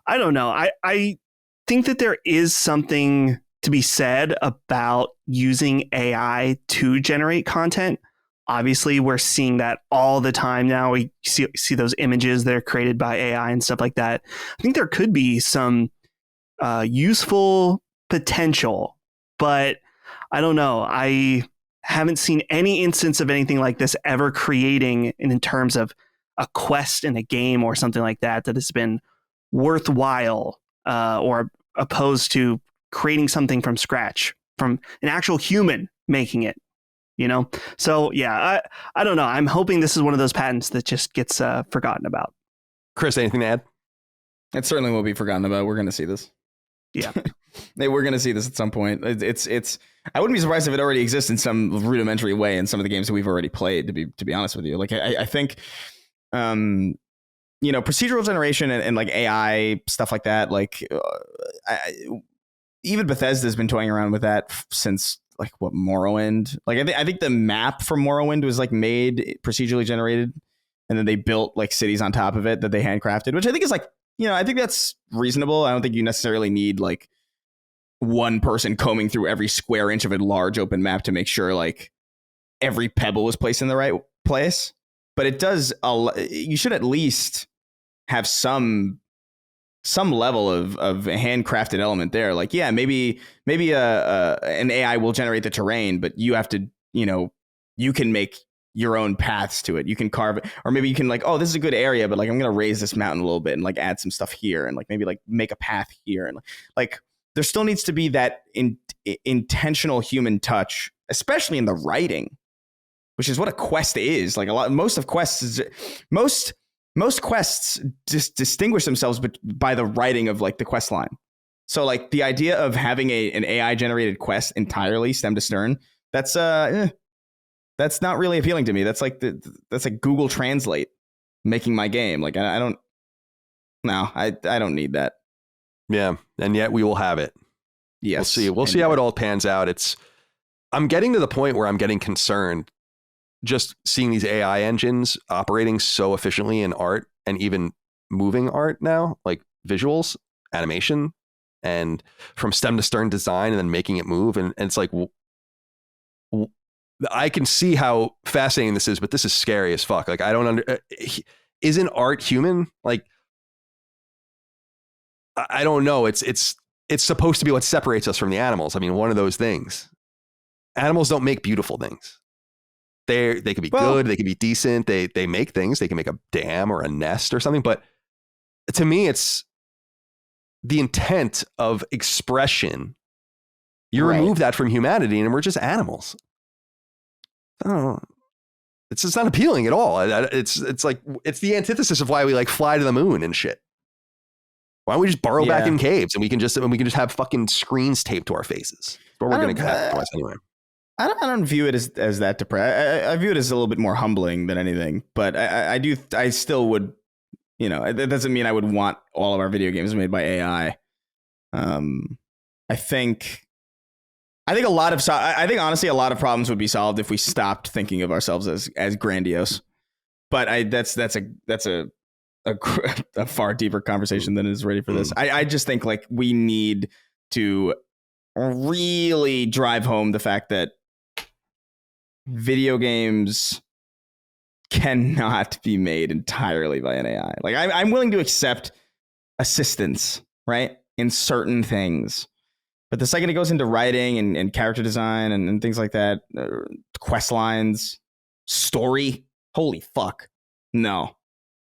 I don't know. I think that there is something to be said about using AI to generate content. Obviously, we're seeing that all the time now. We see those images that are created by AI and stuff like that. I think there could be some useful potential, but I don't know. I haven't seen any instance of anything like this ever creating in terms of a quest in a game or something like that has been worthwhile, or opposed to creating something from scratch, from an actual human making it, So yeah, I don't know. I'm hoping this is one of those patents that just gets forgotten about. Chris, anything to add? It certainly will be forgotten about. We're going to see this. Yeah. We're going to see this at some point. It's I wouldn't be surprised if it already exists in some rudimentary way in some of the games that we've already played, to be honest with you. Like I think procedural generation and like AI stuff like that, like even Bethesda's been toying around with that since like Morrowind. Like I think the map for Morrowind was like made procedurally generated, and then they built like cities on top of it that they handcrafted, which I think is like, I think that's reasonable. I don't think you necessarily need like one person combing through every square inch of a large open map to make sure like every pebble is placed in the right place. But it does, you should at least have some level of handcrafted element there. Like, yeah, maybe an AI will generate the terrain, but you have to, you can make your own paths to it. You can carve it, or maybe you can like, oh, this is a good area, but like I'm gonna raise this mountain a little bit and like add some stuff here, and like maybe like make a path here, and like there still needs to be that intentional human touch, especially in the writing, which is what a quest is. Like most quests just distinguish themselves by the writing of like the quest line. So like the idea of having an AI generated quest entirely stem to stern, that's not really appealing to me. That's like that's like Google Translate making my game. Like I don't need that. Yeah, and yet we will have it. Yes, we'll see how it all pans out. I'm getting to the point where I'm getting concerned just seeing these AI engines operating so efficiently in art and even moving art now, like visuals, animation, and from stem to stern design, and then making it move. And it's like, I can see how fascinating this is, but this is scary as fuck. Like, I don't isn't art human? Like, I don't know. It's supposed to be what separates us from the animals. I mean, one of those things. Animals don't make beautiful things. They could be good. They could be decent. They make things. They can make a dam or a nest or something. But to me, it's the intent of expression. You remove that from humanity, and we're just animals. Oh, It's just not appealing at all. It's like, it's the antithesis of why we like fly to the moon and shit. Why don't we just burrow back in caves and we can just have fucking screens taped to our faces? But we're going to have to us anyway. I don't view it as that depressed. I view it as a little bit more humbling than anything. But I still would, you know, that doesn't mean I would want all of our video games made by AI. I think honestly a lot of problems would be solved if we stopped thinking of ourselves as grandiose. But that's a far deeper conversation than is ready for this. I just think like we need to really drive home the fact that video games cannot be made entirely by an AI. Like I'm willing to accept assistance, right, in certain things. But the second it goes into writing and character design and things like that, quest lines, story, holy fuck, no.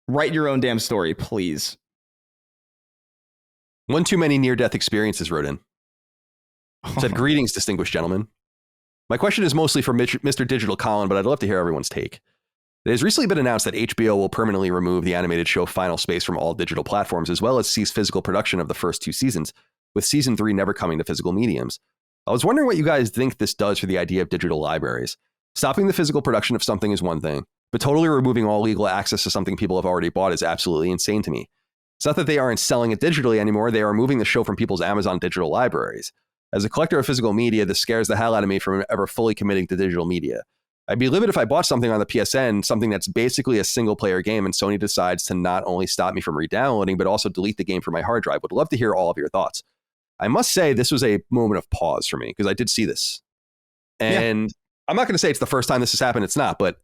Write your own damn story, please. One too many near-death experiences wrote in. Said, greetings, distinguished gentlemen. My question is mostly for Mr. Digital Colin, but I'd love to hear everyone's take. It has recently been announced that HBO will permanently remove the animated show Final Space from all digital platforms, as well as cease physical production of the first 2 seasons, with season 3 never coming to physical mediums. I was wondering what you guys think this does for the idea of digital libraries. Stopping the physical production of something is one thing, but totally removing all legal access to something people have already bought is absolutely insane to me. It's not that they aren't selling it digitally anymore, they are removing the show from people's Amazon digital libraries. As a collector of physical media, this scares the hell out of me from ever fully committing to digital media. I'd be livid if I bought something on the PSN, something that's basically a single-player game, and Sony decides to not only stop me from re-downloading, but also delete the game from my hard drive. Would love to hear all of your thoughts. I must say this was a moment of pause for me, because I did see this. And I'm not going to say it's the first time this has happened. It's not, but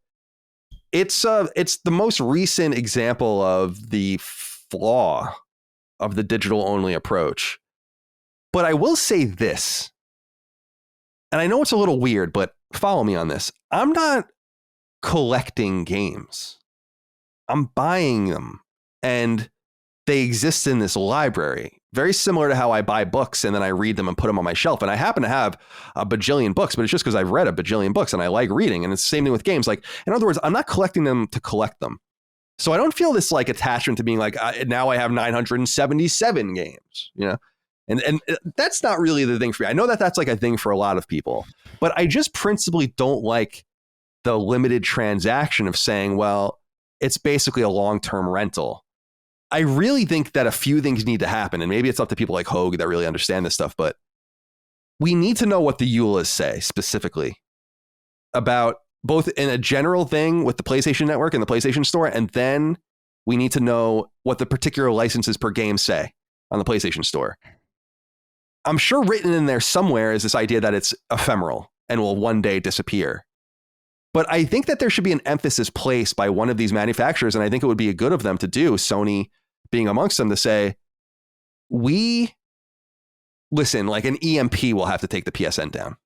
it's the most recent example of the flaw of the digital-only approach. But I will say this, and I know it's a little weird, but follow me on this. I'm not collecting games. I'm buying them, and they exist in this library. Very similar to how I buy books and then I read them and put them on my shelf. And I happen to have a bajillion books, but it's just because I've read a bajillion books and I like reading. And it's the same thing with games. Like, in other words, I'm not collecting them to collect them. So I don't feel this like attachment to being like, now I have 977 games, you know? And that's not really the thing for me. I know that that's like a thing for a lot of people, but I just principally don't like the limited transaction of saying, well, it's basically a long-term rental. I really think that a few things need to happen, and maybe it's up to people like Hogue that really understand this stuff, but we need to know what the EULAs say specifically about both in a general thing with the PlayStation Network and the PlayStation Store, and then we need to know what the particular licenses per game say on the PlayStation Store. I'm sure written in there somewhere is this idea that it's ephemeral and will one day disappear. But I think that there should be an emphasis placed by one of these manufacturers, and I think it would be a good of them to do, Sony being amongst them, to say, listen, like an EMP will have to take the PSN down.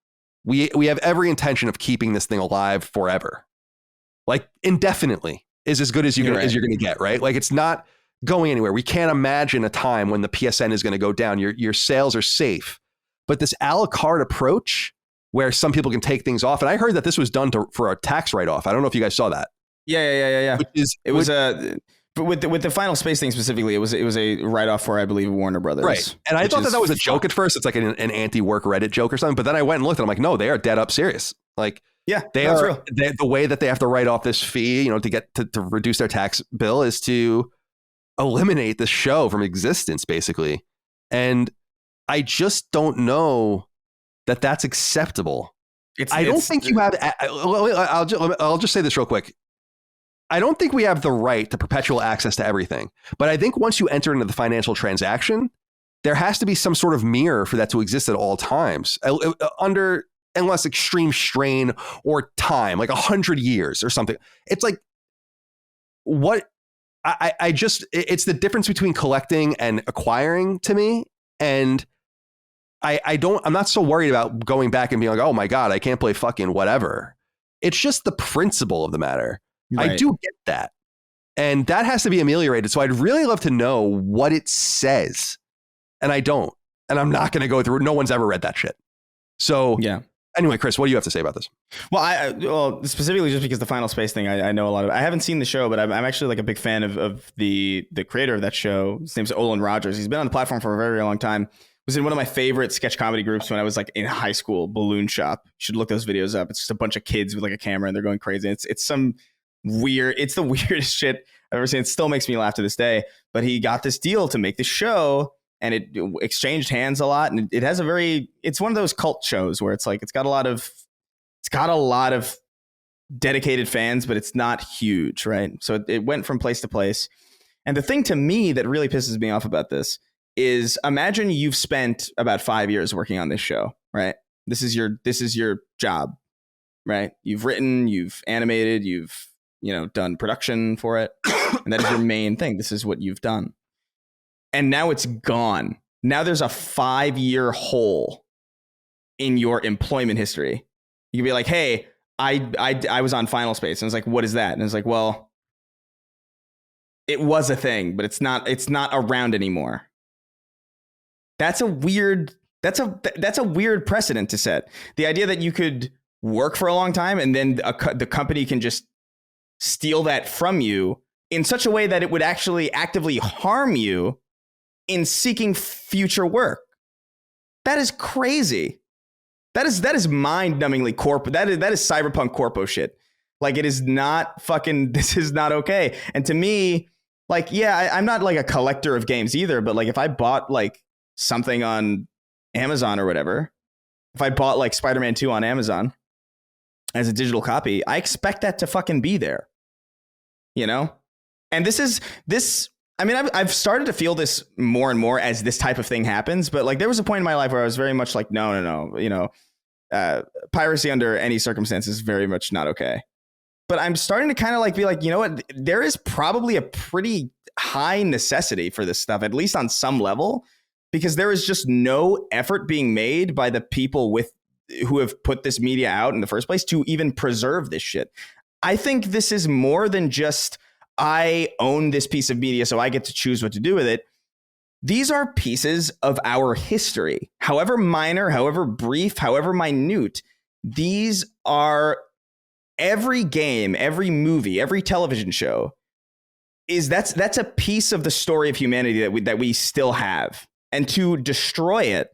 We have every intention of keeping this thing alive forever. Like indefinitely is as good as you're going to get, right? Like it's not going anywhere. We can't imagine a time when the PSN is going to go down. Your sales are safe. But this a la carte approach where some people can take things off. And I heard that this was done for a tax write-off. I don't know if you guys saw that. Yeah. With the Final Space thing specifically, it was a write-off for, I believe, Warner Brothers. Right. And I thought that was a joke at first. It's like an anti-work Reddit joke or something. But then I went and looked and I'm like, no, they are dead up serious. Like, yeah, the way that they have to write off this fee, you know, to get to reduce their tax bill is to eliminate the show from existence, basically. And I just don't know that that's acceptable. I don't think you have. I'll just say this real quick. I don't think we have the right to perpetual access to everything. But I think once you enter into the financial transaction, there has to be some sort of mirror for that to exist at all times, unless extreme strain or time, like 100 years or something. It's like what it's the difference between collecting and acquiring to me. And I'm not so worried about going back and being like, oh my God, I can't play fucking whatever. It's just the principle of the matter. Right. I do get that. And that has to be ameliorated. So I'd really love to know what it says. And I don't. And I'm not going to go through. No one's ever read that shit. So yeah. Anyway, Chris, what do you have to say about this? Well, specifically just because the Final Space thing, I know a lot of. I haven't seen the show, but I'm actually like a big fan of the creator of that show. His name's Olin Rogers. He's been on the platform for a very, very long time. Was in one of my favorite sketch comedy groups when I was like in high school, Balloon Shop. You should look those videos up. It's just a bunch of kids with like a camera and they're going crazy. It's some weird. It's the weirdest shit I've ever seen. It still makes me laugh to this day. But he got this deal to make this show. And it exchanged hands a lot, and it has it's one of those cult shows where it's like it's got a lot of dedicated fans, but it's not huge, right? So it went from place to place. And the thing to me that really pisses me off about this is, imagine you've spent about 5 years working on this show, right? This is your job, right? You've written, you've animated, you've done production for it, and that is your main thing. This is what you've done. And now it's gone. Now there's a 5-year hole in your employment history. You can be like, hey, I was on Final Space. And it's like, what is that? And it's like, well, it was a thing, but it's not around anymore. That's a weird precedent to set. The idea that you could work for a long time and then the company can just steal that from you in such a way that it would actually actively harm you in seeking future work. That is crazy. That is mind-numbingly corporate. That is cyberpunk corpo shit. Like, it is not fucking, this is not okay. And to me, like, yeah, I'm not like a collector of games either, but like if I bought like something on Amazon or whatever, if I bought like Spider-Man 2 on Amazon as a digital copy, I expect that to fucking be there. And this I mean, I've started to feel this more and more as this type of thing happens. But like, there was a point in my life where I was very much like, no. Piracy under any circumstances is very much not okay. But I'm starting to kind of like be like, you know what? There is probably a pretty high necessity for this stuff, at least on some level, because there is just no effort being made by the people who have put this media out in the first place to even preserve this shit. I think this is more than just, I own this piece of media, so I get to choose what to do with it. These are pieces of our history, however minor, however brief, however minute. These are every game, every movie, every television show. That's a piece of the story of humanity that we still have, and to destroy it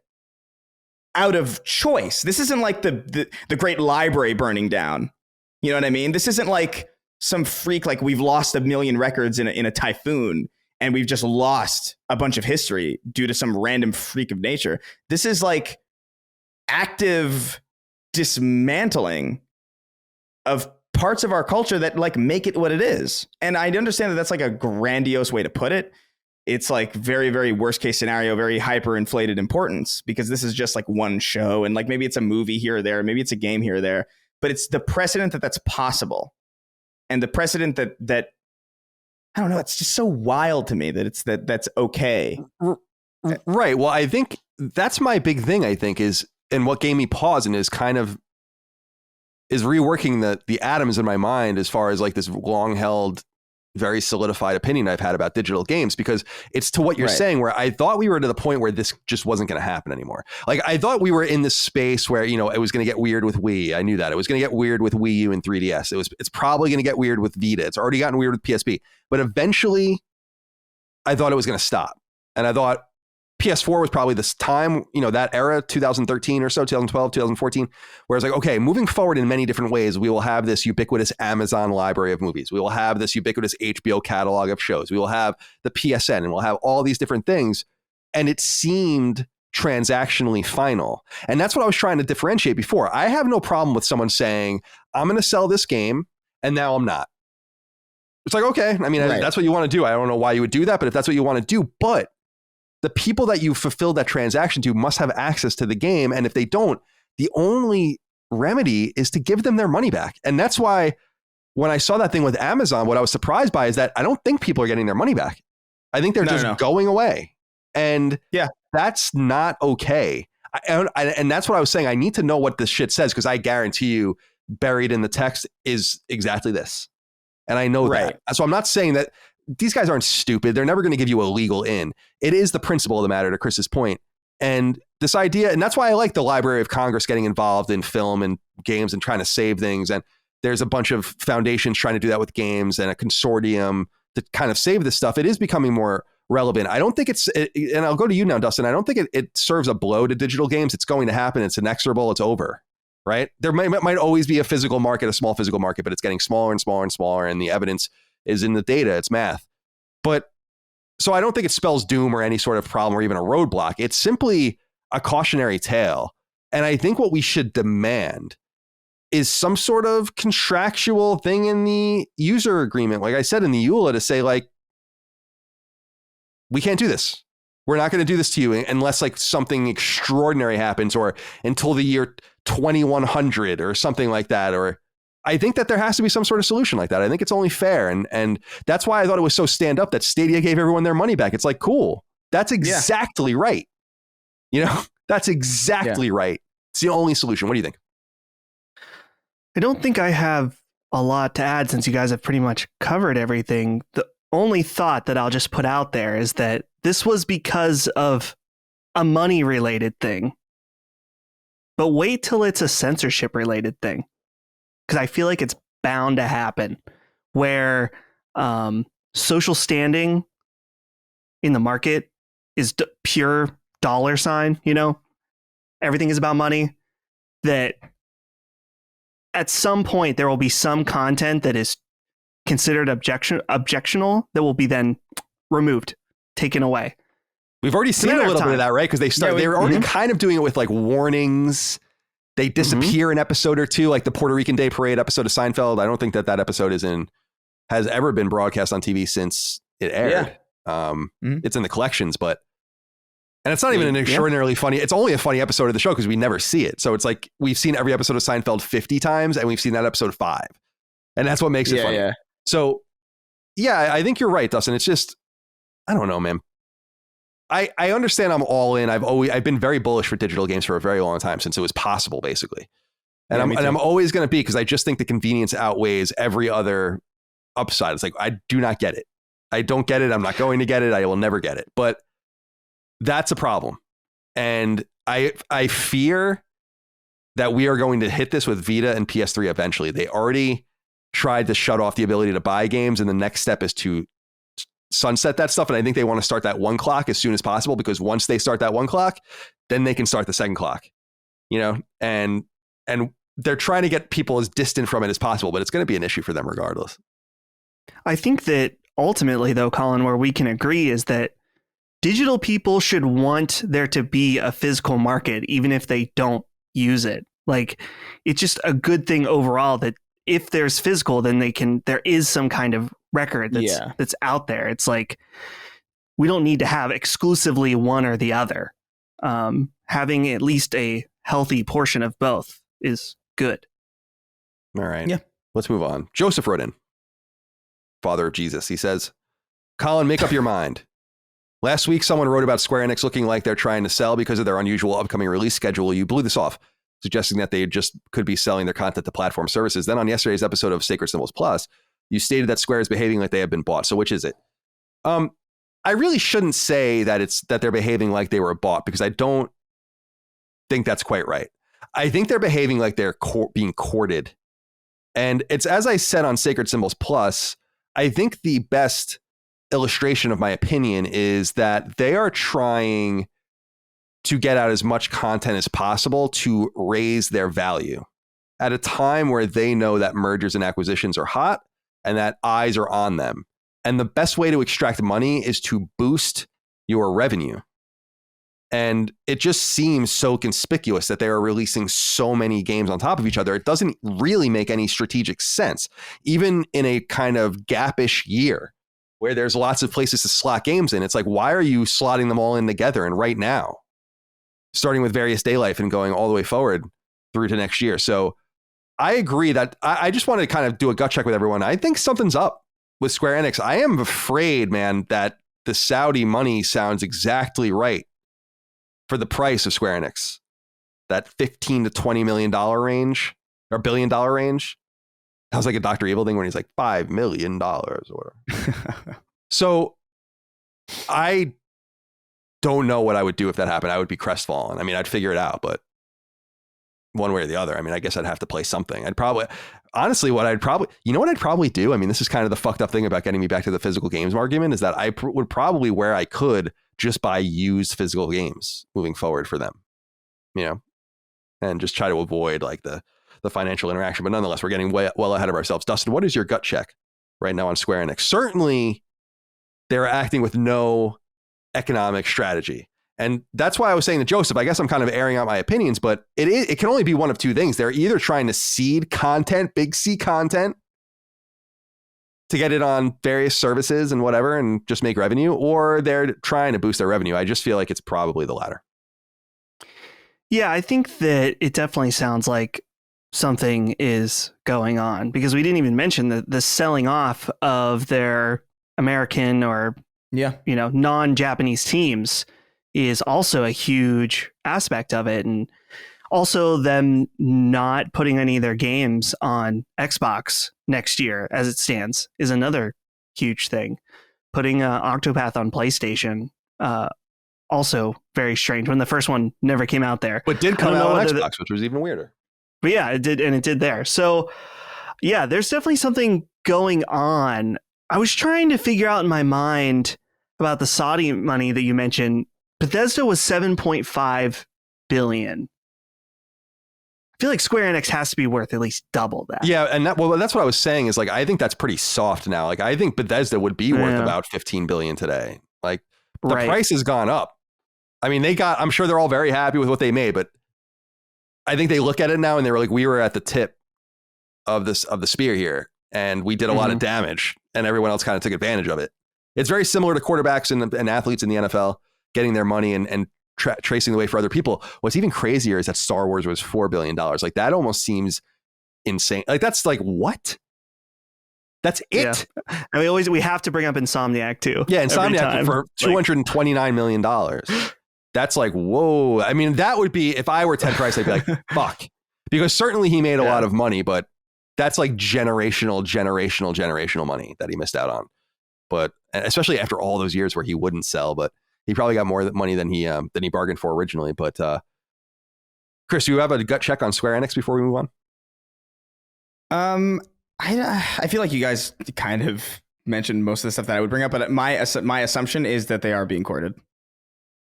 out of choice. This isn't like the great library burning down. You know what I mean? This isn't like some freak, like we've lost 1 million records in a typhoon and we've just lost a bunch of history due to some random freak of nature. This is like active dismantling of parts of our culture that like make it what it is. And I understand that that's like a grandiose way to put it. It's like very, very worst case scenario, very hyper inflated importance, because this is just like one show. And like, maybe it's a movie here or there, maybe it's a game here or there, but it's the precedent that that's possible. And the precedent that I don't know, it's just so wild to me that that's okay. Right. Well, I think that's my big thing, I think, is, and what gave me pause and is kind of is reworking the atoms in my mind as far as like this long held, very solidified opinion I've had about digital games, because it's to what you're saying, where I thought we were to the point where this just wasn't going to happen anymore. Like, I thought we were in this space where, it was going to get weird with Wii. I knew that it was going to get weird with Wii U and 3DS. It's probably going to get weird with Vita. It's already gotten weird with PSP, but eventually I thought it was going to stop. And I thought PS4 was probably this time, that era, 2013 or so, 2012, 2014, where it's like, okay, moving forward in many different ways, we will have this ubiquitous Amazon library of movies. We will have this ubiquitous HBO catalog of shows. We will have the PSN, and we'll have all these different things. And it seemed transactionally final. And that's what I was trying to differentiate before. I have no problem with someone saying, I'm going to sell this game, and now I'm not. It's like, okay, I mean, that's what you want to do. I don't know why you would do that, but if that's what you want to do, but the people that you fulfill that transaction to must have access to the game. And if they don't, the only remedy is to give them their money back. And that's why when I saw that thing with Amazon, what I was surprised by is that I don't think people are getting their money back. I think they're just going away. And that's not okay. And that's what I was saying. I need to know what this shit says, because I guarantee you buried in the text is exactly this. And I know that. So I'm not saying that these guys aren't stupid. They're never going to give you a legal in. It is the principle of the matter, to Chris's point. And this idea, and that's why I like the Library of Congress getting involved in film and games and trying to save things. And there's a bunch of foundations trying to do that with games and a consortium to kind of save this stuff. It is becoming more relevant. I don't think and I'll go to you now, Dustin. I don't think it serves a blow to digital games. It's going to happen. It's inexorable. It's over, right? There might always be a physical market, a small physical market, but it's getting smaller and smaller and smaller. And the evidence is in the data. It's math. But so I don't think it spells doom or any sort of problem or even a roadblock. It's simply a cautionary tale. And I think what we should demand is some sort of contractual thing in the user agreement, like I said in the EULA, to say, like, we can't do this. We're not going to do this to you unless like something extraordinary happens, or until the year 2100 or something like that. Or I think that there has to be some sort of solution like that. I think it's only fair. And that's why I thought it was so stand up that Stadia gave everyone their money back. It's like, cool. That's exactly right. You know, that's exactly right. It's the only solution. What do you think? I don't think I have a lot to add since you guys have pretty much covered everything. The only thought that I'll just put out there is that this was because of a money related thing. But wait till it's a censorship related thing. Because I feel like it's bound to happen where social standing in the market is pure dollar sign, you know, everything is about money, that at some point there will be some content that is considered objectionable that will be then removed, taken away. We've already seen a little bit of that, right? Because they're already kind of doing it with like warnings. They disappear an episode or two, like the Puerto Rican Day Parade episode of Seinfeld. I don't think that episode has ever been broadcast on TV since it aired. It's in the collections, and it's not even an extraordinarily funny. It's only a funny episode of the show because we never see it. So it's like we've seen every episode of Seinfeld 50 times, and we've seen that episode 5, and that's what makes it funny. So, I think you're right, Dustin. It's just, I don't know, man. I understand I'm all in. I've been very bullish for digital games for a very long time, since it was possible, basically. And I'm always going to be, because I just think the convenience outweighs every other upside. It's like, I do not get it. I don't get it. I'm not going to get it. I will never get it. But that's a problem. And I fear that we are going to hit this with Vita and PS3 eventually. They already tried to shut off the ability to buy games, and the next step is to sunset that stuff. And I think they want to start that one clock as soon as possible, because once they start that one clock, then they can start the second clock, you know, and they're trying to get people as distant from it as possible, but it's going to be an issue for them regardless. I think that ultimately, though, Colin, where we can agree is that digital people should want there to be a physical market, even if they don't use it. Like, it's just a good thing overall that if there's physical, then there is some kind of record that's out there. It's like, we don't need to have exclusively one or the other. Having at least a healthy portion of both is good. All right. Yeah. Let's move on. Joseph wrote in, Father of Jesus. He says, Colin, make up your mind. Last week, someone wrote about Square Enix looking like they're trying to sell because of their unusual upcoming release schedule. You blew this off, suggesting that they just could be selling their content to platform services. Then on yesterday's episode of Sacred Symbols Plus, you stated that Square is behaving like they have been bought. So which is it? I really shouldn't say that they're behaving like they were bought, because I don't think that's quite right. I think they're behaving like they're being courted. And it's, as I said on Sacred Symbols Plus, I think the best illustration of my opinion is that they are trying to get out as much content as possible to raise their value at a time where they know that mergers and acquisitions are hot and that eyes are on them. And the best way to extract money is to boost your revenue. And it just seems so conspicuous that they are releasing so many games on top of each other. It doesn't really make any strategic sense, even in a kind of gapish year where there's lots of places to slot games in. It's like, why are you slotting them all in together and right now, starting with Various Daylife and going all the way forward through to next year? So I agree that I just want to kind of do a gut check with everyone. I think something's up with Square Enix. I am afraid, man, that the Saudi money sounds exactly right for the price of Square Enix. That $15 to $20 million range, or $1 billion range. Sounds like a Dr. Evil thing when he's like $5 million or whatever. So I don't know what I would do if that happened. I would be crestfallen. I mean, I'd figure it out, but one way or the other. I mean, I guess I'd have to play something. I'd probably, honestly, what I'd probably do. I mean, this is kind of the fucked up thing about getting me back to the physical games argument, is that I would probably, where I could, just buy used physical games moving forward for them, you know, and just try to avoid like the financial interaction. But nonetheless, we're getting well ahead of ourselves. Dustin, what is your gut check right now on Square Enix? Certainly, they're acting with no economic strategy. And that's why I was saying to Joseph, I guess I'm kind of airing out my opinions, but it can only be one of two things. They're either trying to seed content, big C content, to get it on various services and whatever and just make revenue, or they're trying to boost their revenue. I just feel like it's probably the latter. Yeah, I think that it definitely sounds like something is going on, because we didn't even mention the selling off of their American or non-Japanese teams is also a huge aspect of it. And also them not putting any of their games on Xbox next year as it stands is another huge thing. Putting Octopath on PlayStation, also very strange, when the first one never came out there. But did come out on Xbox, which was even weirder. But yeah, it did, and it did there. So yeah, there's definitely something going on. I was trying to figure out in my mind about the Saudi money that you mentioned. Bethesda was 7.5 billion. I feel like Square Enix has to be worth at least double that. Yeah, and that's what I was saying, is like, I think that's pretty soft now. Like, I think Bethesda would be worth about 15 billion today. Like, the price has gone up. I mean, I'm sure they're all very happy with what they made, but I think they look at it now and they were like, we were at the tip of the spear here, and we did a lot of damage, and everyone else kind of took advantage of it. It's very similar to quarterbacks and athletes in the NFL getting their money and tracing the way for other people. What's even crazier is that Star Wars was $4 billion. Like, that almost seems insane. Like, that's like, what? That's it. Yeah. And we have to bring up Insomniac too. Yeah, Insomniac for $229 million. That's like, whoa. I mean, that would be, if I were Ted Price, I'd be like, fuck. Because certainly he made a lot of money, but that's like generational money that he missed out on. But especially after all those years where he wouldn't sell, but he probably got more money than he bargained for originally. But Chris, do you have a gut check on Square Enix before we move on? I feel like you guys kind of mentioned most of the stuff that I would bring up, but my assumption is that they are being courted.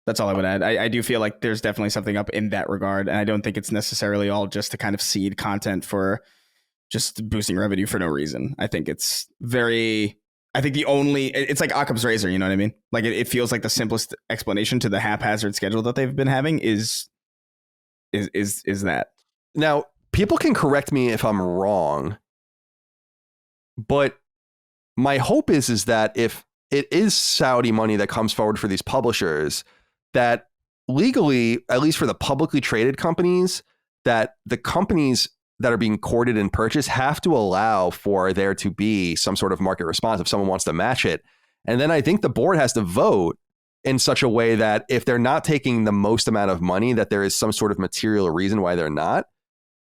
That's all I would add. I do feel like there's definitely something up in that regard, and I don't think it's necessarily all just to kind of seed content for just boosting revenue for no reason. I think it's it's like Occam's razor, you know what I mean? Like, it feels like the simplest explanation to the haphazard schedule that they've been having is that. Now, people can correct me if I'm wrong, but my hope is that if it is Saudi money that comes forward for these publishers, that legally, at least for the publicly traded companies, that the companies that are being courted and purchased have to allow for there to be some sort of market response if someone wants to match it. And then I think the board has to vote in such a way that if they're not taking the most amount of money, that there is some sort of material reason why they're not.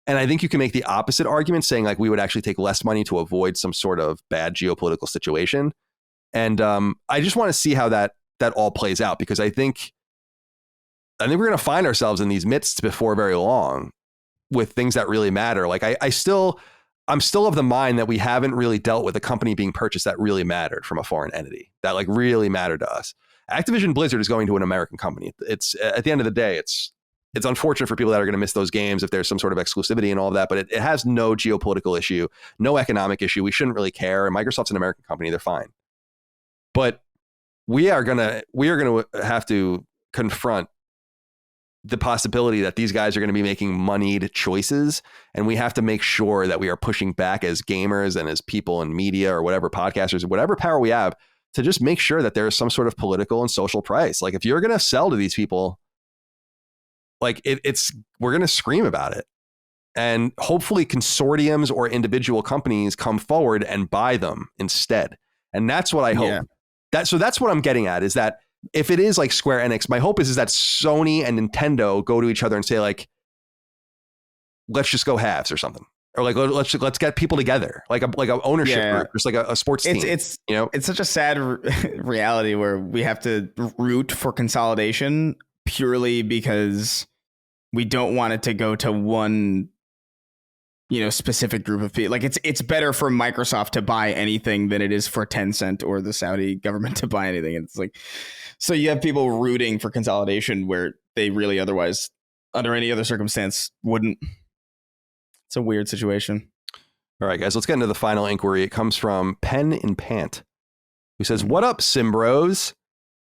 And I think you can make the opposite argument, saying like, we would actually take less money to avoid some sort of bad geopolitical situation. And I just want to see how that all plays out, because I think we're going to find ourselves in these midst before very long with things that really matter. Like, I'm still of the mind that we haven't really dealt with a company being purchased that really mattered from a foreign entity, that like really mattered to us. Activision Blizzard is going to an American company. It's at the end of the day, it's unfortunate for people that are going to miss those games if there's some sort of exclusivity and all of that, but it has no geopolitical issue, no economic issue. We shouldn't really care. And Microsoft's an American company. They're fine. But we are going to have to confront the possibility that these guys are going to be making moneyed choices. And we have to make sure that we are pushing back as gamers and as people in media or whatever, podcasters, whatever power we have, to just make sure that there is some sort of political and social price. Like, if you're going to sell to these people, like we're going to scream about it. And hopefully consortiums or individual companies come forward and buy them instead. And that's what I hope. Yeah. So that's what I'm getting at, is that if it is like Square Enix, my hope is that Sony and Nintendo go to each other and say like, let's just go halves or something. or like let's get people together, like a ownership group, just like a sports team. It's such a sad reality where we have to root for consolidation purely because we don't want it to go to one specific group of people. Like it's better for Microsoft to buy anything than it is for Tencent or the Saudi government to buy anything. It's like, so you have people rooting for consolidation where they really otherwise, under any other circumstance, wouldn't. It's a weird situation. All right, guys, let's get into the final inquiry. It comes from Pen in Pant, who says, "What up, Simbros?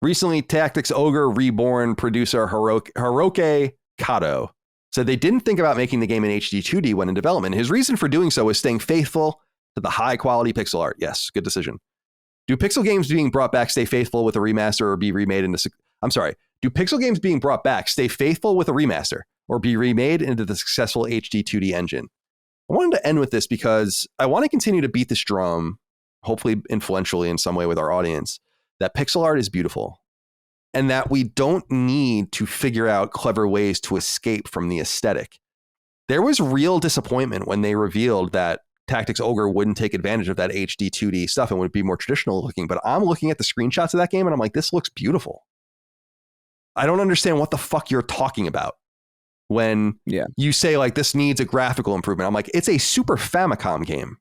Recently, Tactics Ogre Reborn producer Hiroke Kato said they didn't think about making the game in HD 2D when in development. His reason for doing so was staying faithful to the high-quality pixel art. Yes, good decision. Do pixel games being brought back stay faithful with a remaster or be remade into... I'm sorry. Do pixel games being brought back stay faithful with a remaster or be remade into the successful HD 2D engine?" I wanted to end with this because I want to continue to beat this drum, hopefully influentially in some way with our audience, that pixel art is beautiful and that we don't need to figure out clever ways to escape from the aesthetic. There was real disappointment when they revealed that Tactics Ogre wouldn't take advantage of that HD 2D stuff and would be more traditional looking. But I'm looking at the screenshots of that game and I'm like, this looks beautiful. I don't understand what the fuck you're talking about when you say like this needs a graphical improvement. I'm like, it's a Super Famicom game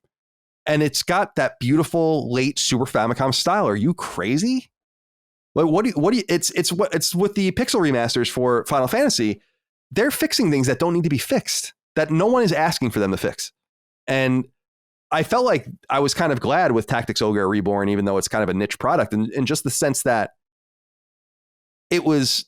and it's got that beautiful late Super Famicom style. Are you crazy? What do you, it's with the pixel remasters for Final Fantasy. They're fixing things that don't need to be fixed, that no one is asking for them to fix. And I felt like I was kind of glad with Tactics Ogre Reborn, even though it's kind of a niche product, and in just the sense that it was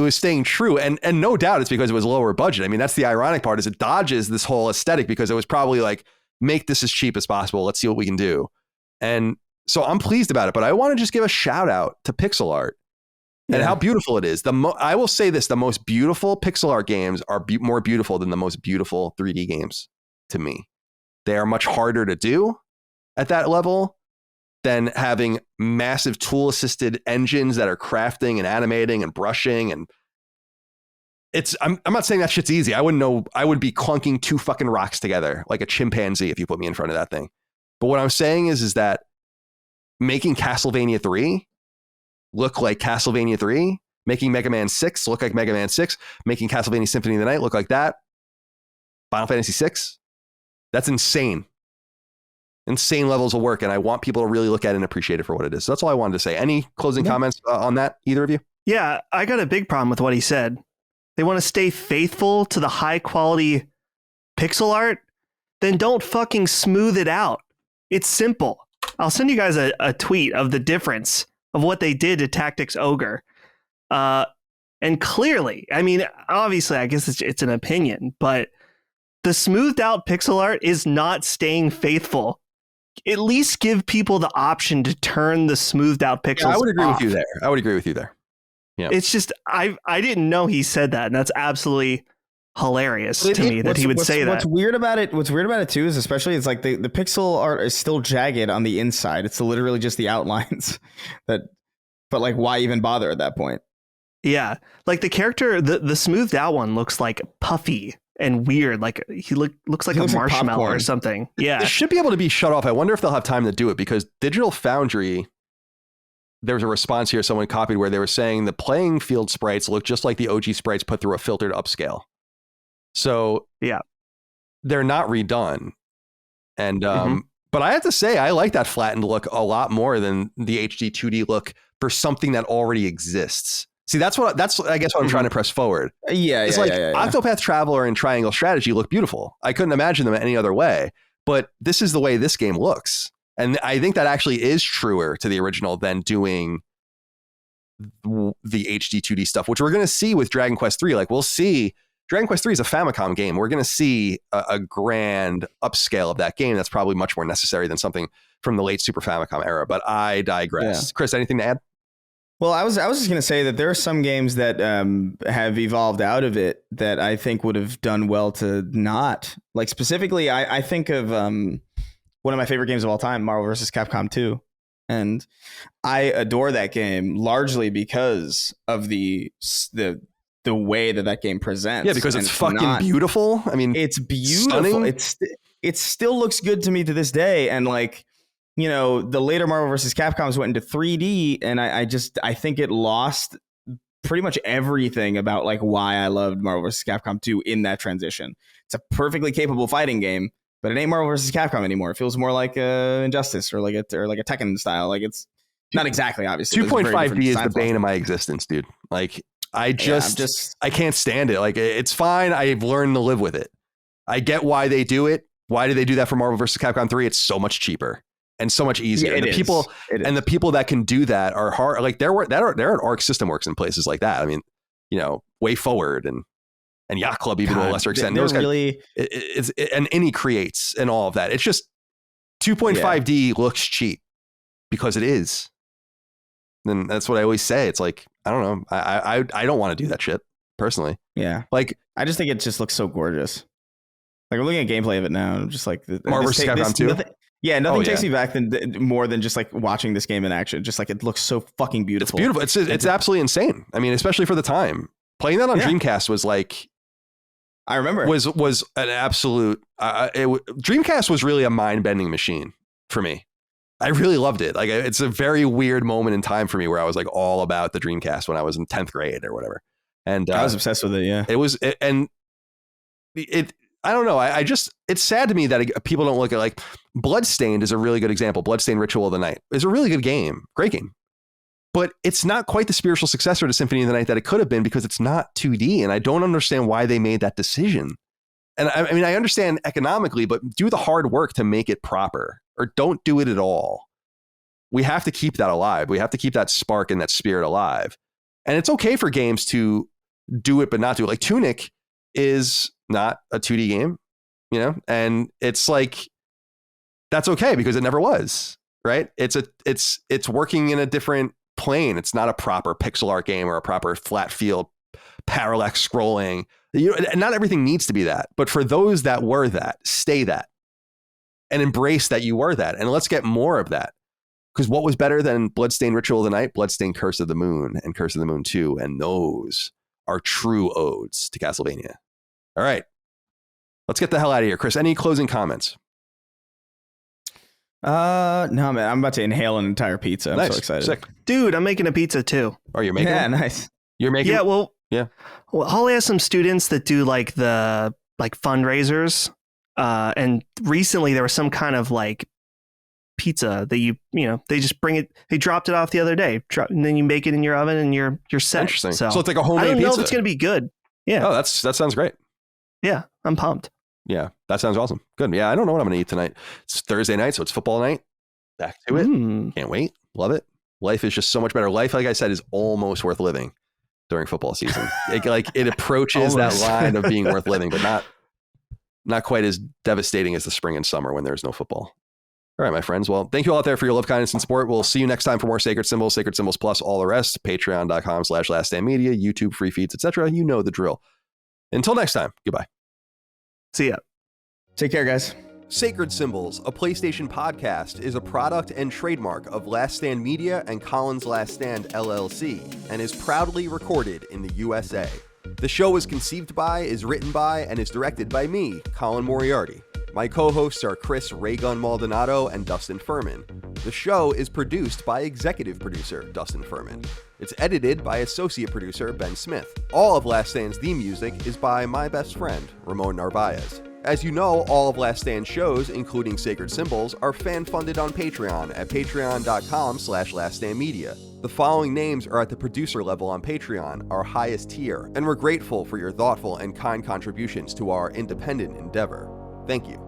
staying true. And no doubt it's because it was lower budget. I mean, that's the ironic part, is it dodges this whole aesthetic because it was probably like, make this as cheap as possible. Let's see what we can do. And so I'm pleased about it, but I want to just give a shout out to pixel art and how beautiful it is. I will say this, the most beautiful pixel art games are more beautiful than the most beautiful 3D games to me. They are much harder to do at that level than having massive tool assisted engines that are crafting and animating and brushing. And I'm not saying that shit's easy. I wouldn't know. I would be clunking two fucking rocks together like a chimpanzee if you put me in front of that thing. But what I'm saying is that making Castlevania 3 look like Castlevania 3, making Mega Man 6 look like Mega Man 6, making Castlevania Symphony of the Night look like that, Final Fantasy 6, that's insane. Insane levels of work, and I want people to really look at it and appreciate it for what it is. So that's all I wanted to say. Any closing comments on that, either of you? Yeah, I got a big problem with what he said. They want to stay faithful to the high quality pixel art? Then don't fucking smooth it out. It's simple. I'll send you guys a tweet of the difference of what they did to Tactics Ogre. And clearly, I mean, obviously, I guess it's an opinion, but the smoothed out pixel art is not staying faithful. At least give people the option to turn the smoothed out pixels off. I would agree with you there. Yeah. It's just, I didn't know he said that, and that's absolutely hilarious to me that he would say that. What's weird about it too is, especially, it's like the pixel art is still jagged on the inside. It's literally just the outlines but like, why even bother at that point? Yeah, like the character, the smoothed out one looks like puffy and weird, like he looks like a marshmallow or something. Yeah, it should be able to be shut off. I wonder if they'll have time to do it, because Digital Foundry, there was a response here someone copied where they were saying the playing field sprites look just like the OG sprites put through a filtered upscale. So yeah, they're not redone. And but I have to say, I like that flattened look a lot more than the HD 2D look for something that already exists. See, that's I guess what I'm trying to press forward. It's like Octopath Traveler and Triangle Strategy look beautiful. I couldn't imagine them any other way, but this is the way this game looks. And I think that actually is truer to the original than doing the HD 2D stuff, which we're going to see with Dragon Quest 3. Like, we'll see Dragon Quest 3 is a Famicom game. We're going to see a grand upscale of that game that's probably much more necessary than something from the late Super Famicom era. But I digress. Yeah. Chris, anything to add? Well, I was just going to say that there are some games that have evolved out of it that I think would have done well to not. Like, specifically, I think of one of my favorite games of all time, Marvel vs. Capcom 2. And I adore that game largely because of the way that game presents. Yeah, because it's fucking beautiful. I mean, it's beautiful. Stunning. it still looks good to me to this day. And like, you know, the later Marvel vs. Capcoms went into 3D, and I think it lost pretty much everything about like why I loved Marvel vs. Capcom 2 in that transition. It's a perfectly capable fighting game, but it ain't Marvel vs. Capcom anymore. It feels more like Injustice or like a Tekken style. Like it's not exactly, obviously. 2.5D is the bane of my existence, dude. Like I can't stand it. Like it's fine. I've learned to live with it. I get why they do it. Why do they do that for Marvel vs. Capcom 3? It's so much cheaper and so much easier. Yeah, the people that can do that are hard. Like they're at Arc System Works and places like that. I mean, you know, Way Forward and Yacht Club, even to a lesser extent. Those guys, really, and Any creates and all of that. It's just 2.5D looks cheap because it is. And that's what I always say. It's like, I don't know. I don't want to do that shit personally. Yeah. Like, I just think it just looks so gorgeous. Like I'm looking at gameplay of it now. And I'm just like, Marvel vs. Capcom 2. Nothing takes me back more than just like watching this game in action. Just like it looks so fucking beautiful. It's beautiful. It's absolutely insane. I mean, especially for the time. Playing that on Dreamcast was like, I remember was an absolute. Dreamcast was really a mind-bending machine for me. I really loved it. Like it's a very weird moment in time for me where I was like all about the Dreamcast when I was in 10th grade or whatever. And I was obsessed with it. Yeah, it was. I don't know. It's sad to me that people don't look at like Bloodstained is a really good example. Bloodstained Ritual of the Night is a really good game. Great game. But it's not quite the spiritual successor to Symphony of the Night that it could have been because it's not 2D. And I don't understand why they made that decision. And I mean, I understand economically, but do the hard work to make it proper or don't do it at all. We have to keep that alive. We have to keep that spark and that spirit alive. And it's okay for games to do it, but not do it. Like Tunic is not a 2D game, you know? And it's like, that's okay because it never was, right? It's working in a different plane. It's not a proper pixel art game or a proper flat field parallax scrolling. Not everything needs to be that, but for those that were that, stay that and embrace that you were that. And let's get more of that. Because what was better than Bloodstained Ritual of the Night? Bloodstained Curse of the Moon and Curse of the Moon 2. And those are true odes to Castlevania. All right. Let's get the hell out of here. Chris, any closing comments? No, man. I'm about to inhale an entire pizza. I'm so excited. Sick. Dude, I'm making a pizza too. Oh, you're making it? Nice. You're making it? Well, yeah. Well, Holly has some students that do like the fundraisers. And recently there was some kind of like pizza that you know, they just bring it, they dropped it off the other day, and then you make it in your oven and you're set. Interesting. So it's like a homemade pizza. I don't know if it's going to be good. Yeah. Oh, that sounds great. Yeah, I'm pumped. Yeah, that sounds awesome. Good. Yeah, I don't know what I'm going to eat tonight. It's Thursday night, so it's football night. Back to it. Can't wait. Love it. Life is just so much better. Life, like I said, is almost worth living during football season. It approaches that line of being worth living, but not quite as devastating as the spring and summer when there's no football. All right, my friends. Well, thank you all out there for your love, kindness, and support. We'll see you next time for more Sacred Symbols Plus, all the rest. Patreon.com/LastStandMedia, YouTube free feeds, etc. You know the drill. Until next time, goodbye. See ya. Take care, guys. Sacred Symbols, a PlayStation podcast, is a product and trademark of Last Stand Media and Colin's Last Stand LLC, and is proudly recorded in the USA. The show is conceived by, is written by, and is directed by me, Colin Moriarty. My co-hosts are Chris Raygun Maldonado and Dustin Furman. The show is produced by executive producer Dustin Furman. It's edited by associate producer Ben Smith. All of Last Stand's theme music is by my best friend, Ramon Narvaez. As you know, all of Last Stand's shows, including Sacred Symbols, are fan-funded on Patreon at patreon.com/laststandmedia. The following names are at the producer level on Patreon, our highest tier, and we're grateful for your thoughtful and kind contributions to our independent endeavor. Thank you.